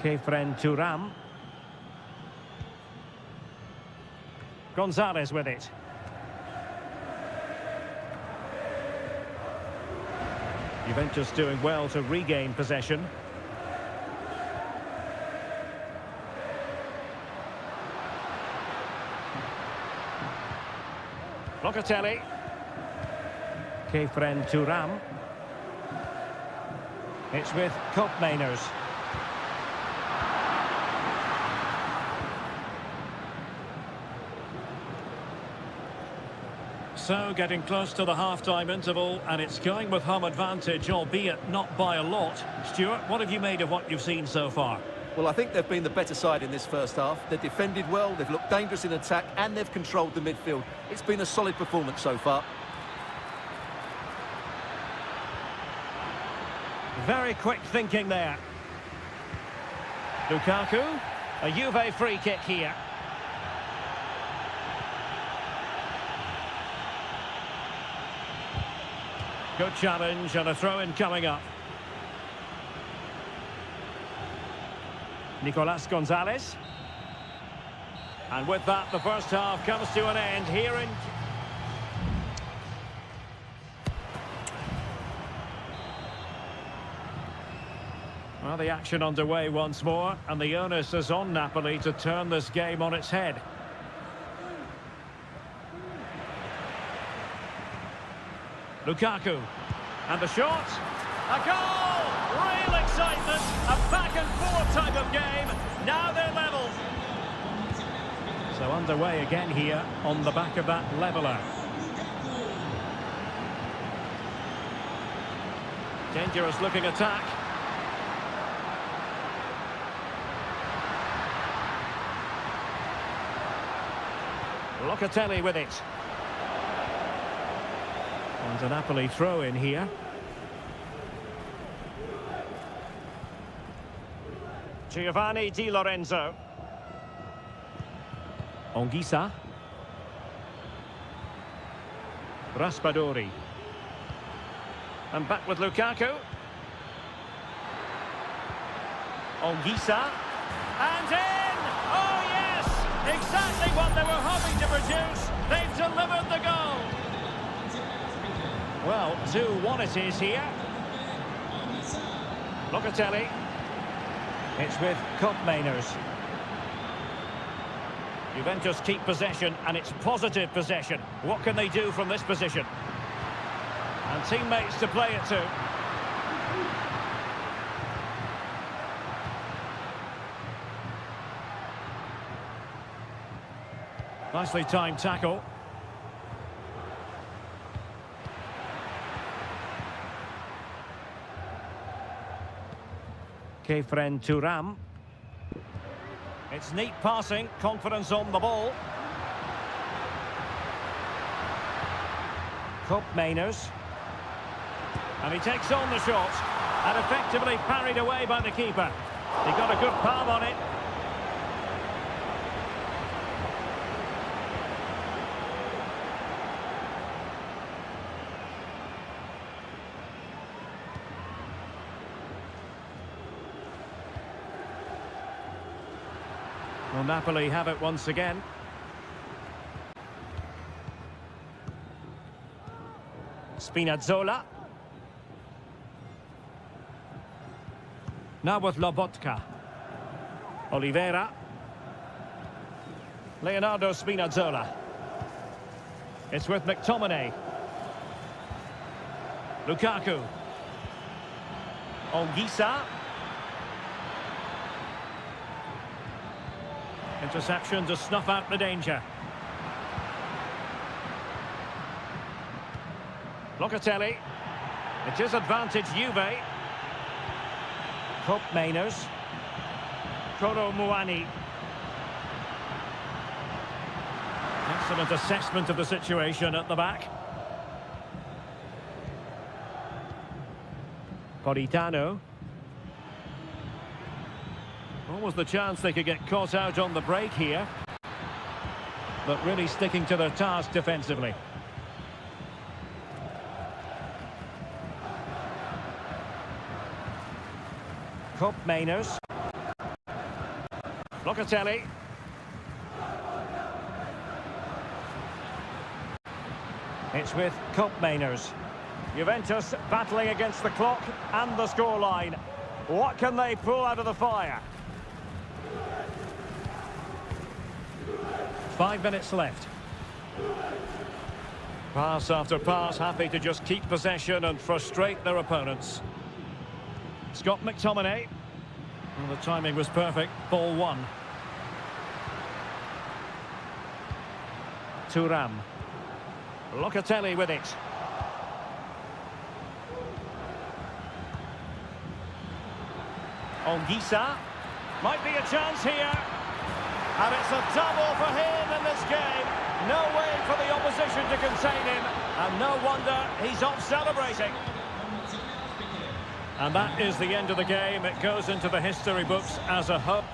Kefren Turam. Gonzalez with it. Juventus doing well to regain possession. Locatelli. Kefren Turam. It's with Koopmeiners. So, getting close to the half-time interval, and it's going with home advantage, albeit not by a lot. Stuart, what have you made of what you've seen so far? Well, I think they've been the better side in this first half. They've defended well, they've looked dangerous in attack, and they've controlled the midfield. It's been a solid performance so far. Very quick thinking there. Lukaku, a Juve free kick here. Good challenge and a throw-in coming up. Nicolas Gonzalez. And with that, the first half comes to an end here in... Well, the action underway once more, and the onus is on Napoli to turn this game on its head. Lukaku. And the shot. A goal! Real excitement. A back-and-forth type of game. Now they're level. So underway again here on the back of that leveller. Dangerous looking attack. Locatelli with it. And a Napoli throw in here. Giovanni Di Lorenzo. Onguisa. Raspadori. And back with Lukaku. Onguisa. And in! Oh yes! Exactly what they were hoping to produce. They've delivered the goal. Well, 2-1 it is here. Locatelli. It's with Mainers. Juventus keep possession, and it's positive possession. What can they do from this position? And teammates to play it to. Nicely timed tackle. Kefren Thuram. It's neat passing, confidence on the ball. Mainers. And he takes on the shot. And effectively parried away by the keeper. He got a good palm on it. Well, Napoli have it once again. Spinazzola. Now with Lobotka. Oliveira. Leonardo Spinazzola. It's with McTominay. Lukaku. Onguisa. Interception to snuff out the danger. Locatelli. It is advantage Juve. Mainers. Kolo Muani. Excellent assessment of the situation at the back. Politano. What was the chance they could get caught out on the break here? But really sticking to their task defensively. Mainers. Locatelli. It's with Mainers. Juventus battling against the clock and the scoreline. What can they pull out of the fire? 5 minutes left. Pass after pass, happy to just keep possession and frustrate their opponents. Scott McTominay. Well, the timing was perfect. Ball one. Thuram. Locatelli with it. Onguisa. Might be a chance here. And it's a double for him in this game. No way for the opposition to contain him. And no wonder he's off celebrating. And that is the end of the game. It goes into the history books as a home.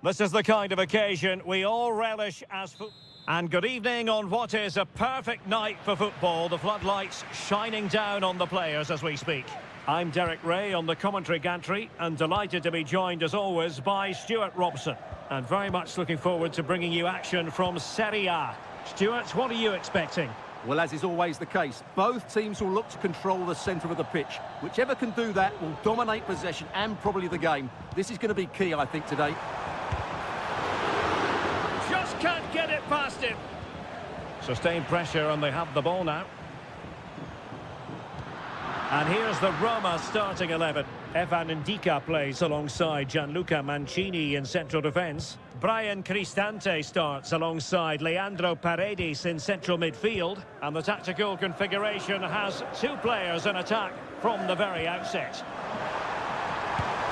This is the kind of occasion we all relish as And good evening on what is a perfect night for football. The floodlights shining down on the players as we speak. I'm Derek Ray on the commentary gantry and delighted to be joined as always by Stuart Robson. And very much looking forward to bringing you action from Seria. Stuart, what are you expecting? Well, as is always the case, both teams will look to control the centre of the pitch. Whichever can do that will dominate possession and probably the game. This is going to be key, I think, today. Just can't get it past him. Sustained pressure and they have the ball now. And here's the Roma starting 11. Evan Ndika plays alongside Gianluca Mancini in central defence. Brian Cristante starts alongside Leandro Paredes in central midfield. And the tactical configuration has two players in attack from the very outset.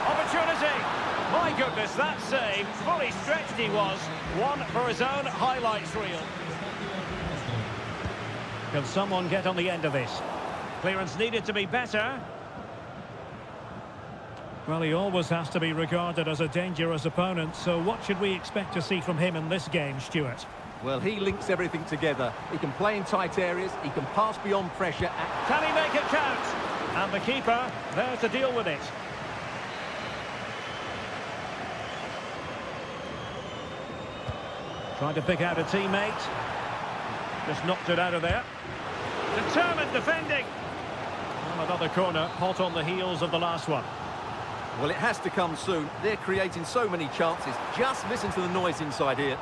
Opportunity! My goodness, that save. Fully stretched he was. One for his own highlights reel. Can someone get on the end of this? Clearance needed to be better. Well, he always has to be regarded as a dangerous opponent, so what should we expect to see from him in this game, Stuart? Well, he links everything together. He can play in tight areas, he can pass beyond pressure. Can he make it count? And the keeper there to deal with it. Trying to pick out a teammate. Just knocked it out of there. Determined defending. Well, another corner, hot on the heels of the last one. Well, it has to come soon. They're creating so many chances. Just listen to the noise inside here.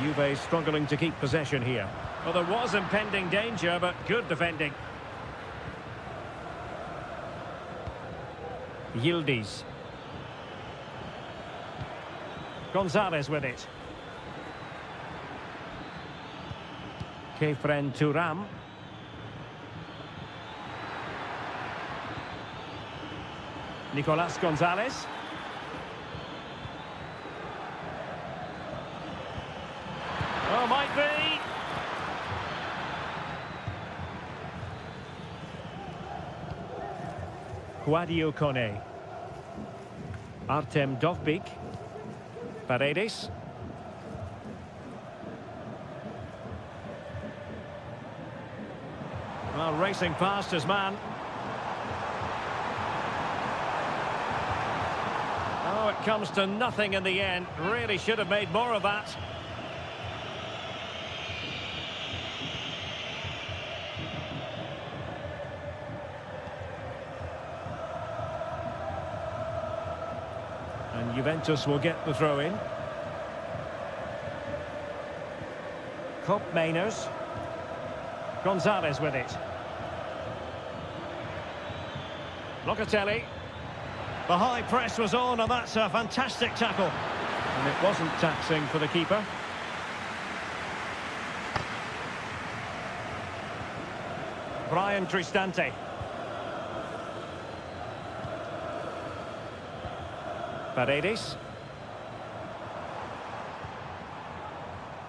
Juve struggling to keep possession here. Well, there was impending danger, but good defending. Yildiz. Gonzalez with it. Kefren Turam. Nicolas Gonzalez. Oh, might be. Guadio Kone. Artem Dovbik. Paredes. Well, racing past his man. Oh, it comes to nothing in the end. Really should have made more of that. And Juventus will get the throw in. Kopp Mainers. Gonzalez with it. Locatelli. The high press was on, and that's a fantastic tackle. And it wasn't taxing for the keeper. Brian Cristante. Paredes.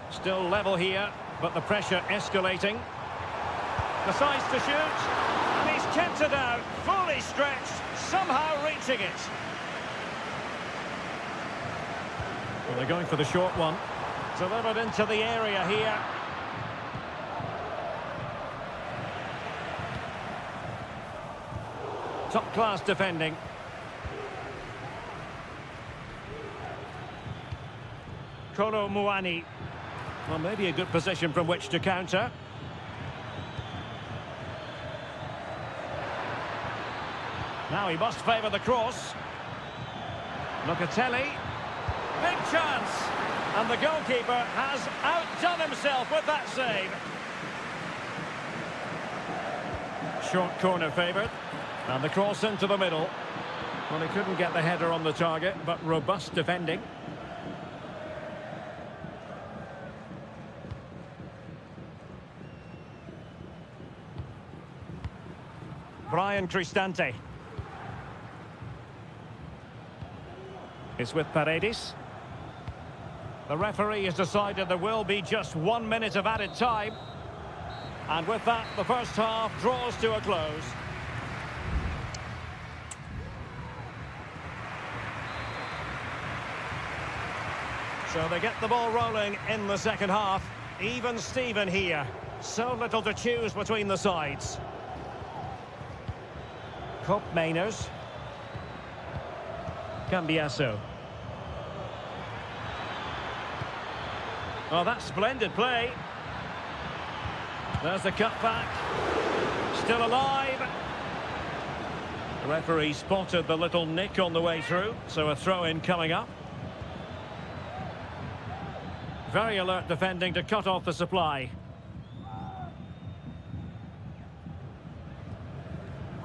Still level here, but the pressure escalating. Decides to shoot, and he's kept it out, fully stretched, somehow reaching it. Well, they're going for the short one. Delivered into the area here. Top-class defending. Kolo Muani. Well, maybe a good position from which to counter. Now he must favour the cross. Locatelli. Big chance. And the goalkeeper has outdone himself with that save. Short corner favoured. And the cross into the middle. Well, he couldn't get the header on the target, but robust defending. Brian Cristante. It's with Paredes. The referee has decided there will be just 1 minute of added time. And with that, the first half draws to a close. So they get the ball rolling in the second half. Even Steven here. So little to choose between the sides. Cop Mainers. Cambiasso. Oh, that's splendid play. There's the cutback. Still alive. The referee spotted the little nick on the way through, so a throw-in coming up. Very alert defending to cut off the supply.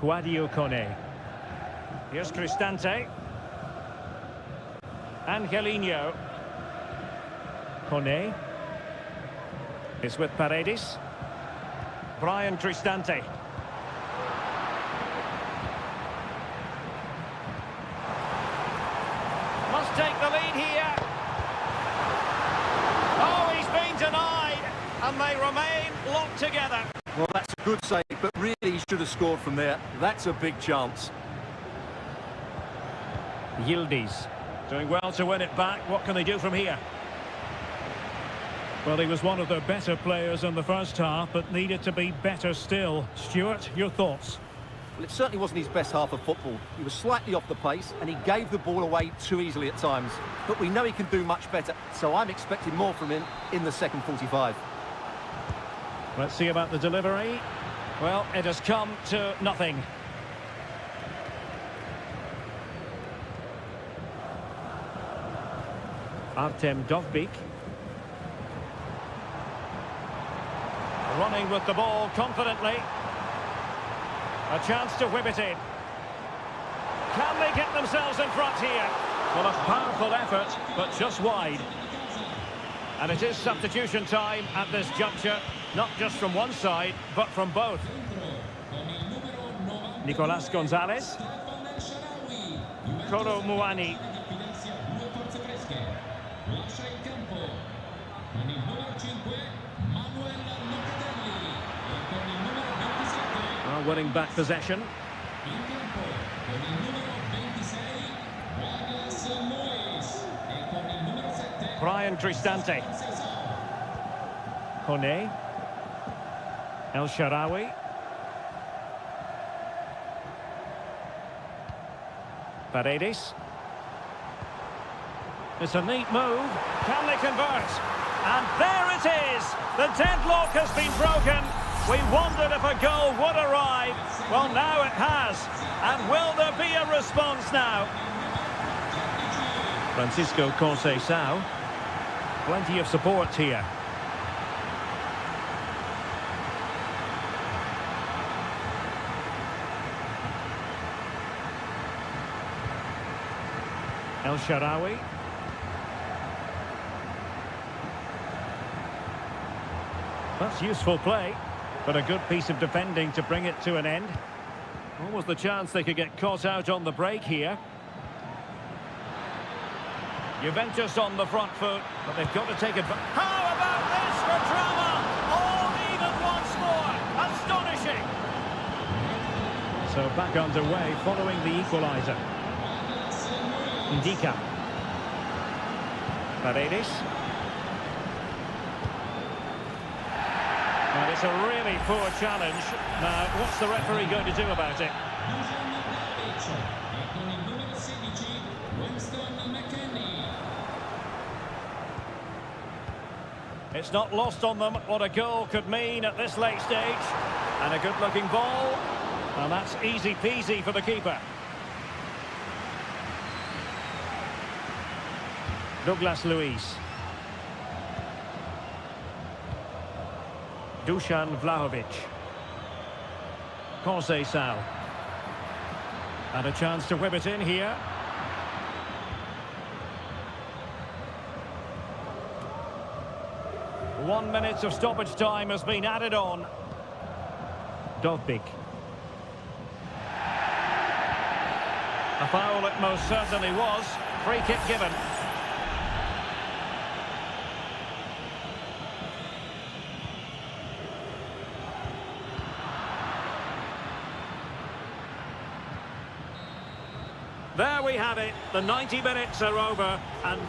Guadio Kone. Here's Cristante. Angelino. Kone. It's with Paredes. Brian Cristante. Must take the lead here. Oh, he's been denied, and they remain locked together. Well, that's a good save, but really he should have scored from there. That's a big chance. Yildiz doing well to win it back. What can they do from here? Well, he was one of the better players in the first half, but needed to be better still. Stuart, your thoughts? Well, it certainly wasn't his best half of football. He was slightly off the pace, and he gave the ball away too easily at times. But we know he can do much better, so I'm expecting more from him in the second 45. Let's see about the delivery. Well, it has come to nothing. Artem Dovbyk. Running with the ball confidently. A chance to whip it in. Can they get themselves in front here? Well, a powerful effort, but just wide. And it is substitution time at this juncture, not just from one side, but from both. Nicolas Gonzalez. Kolo Muani. Winning back possession. Brian Cristante. Kone. El Shaarawy. Paredes. It's a neat move. Can they convert? And there it is! The deadlock has been broken. We wondered if a goal would arrive. Well, now it has. And will there be a response now? Francisco Conceição. Plenty of support here. El Shaarawy. That's useful play. But a good piece of defending to bring it to an end. What was the chance they could get caught out on the break here? Juventus on the front foot, but they've got to take it. How about this for drama? All even once more. Astonishing. So back underway following the equaliser. Ndika. Paredes. And it's a really poor challenge. Now, what's the referee going to do about it? It's not lost on them what a goal could mean at this late stage. And a good-looking ball. And that's easy peasy for the keeper. Douglas Luiz. Dusan Vlahovic. Conceição. And a chance to whip it in here. One minute of stoppage time has been added on. Dovbyk. A foul it most certainly was. Free kick given. There we have it. The 90 minutes are over, and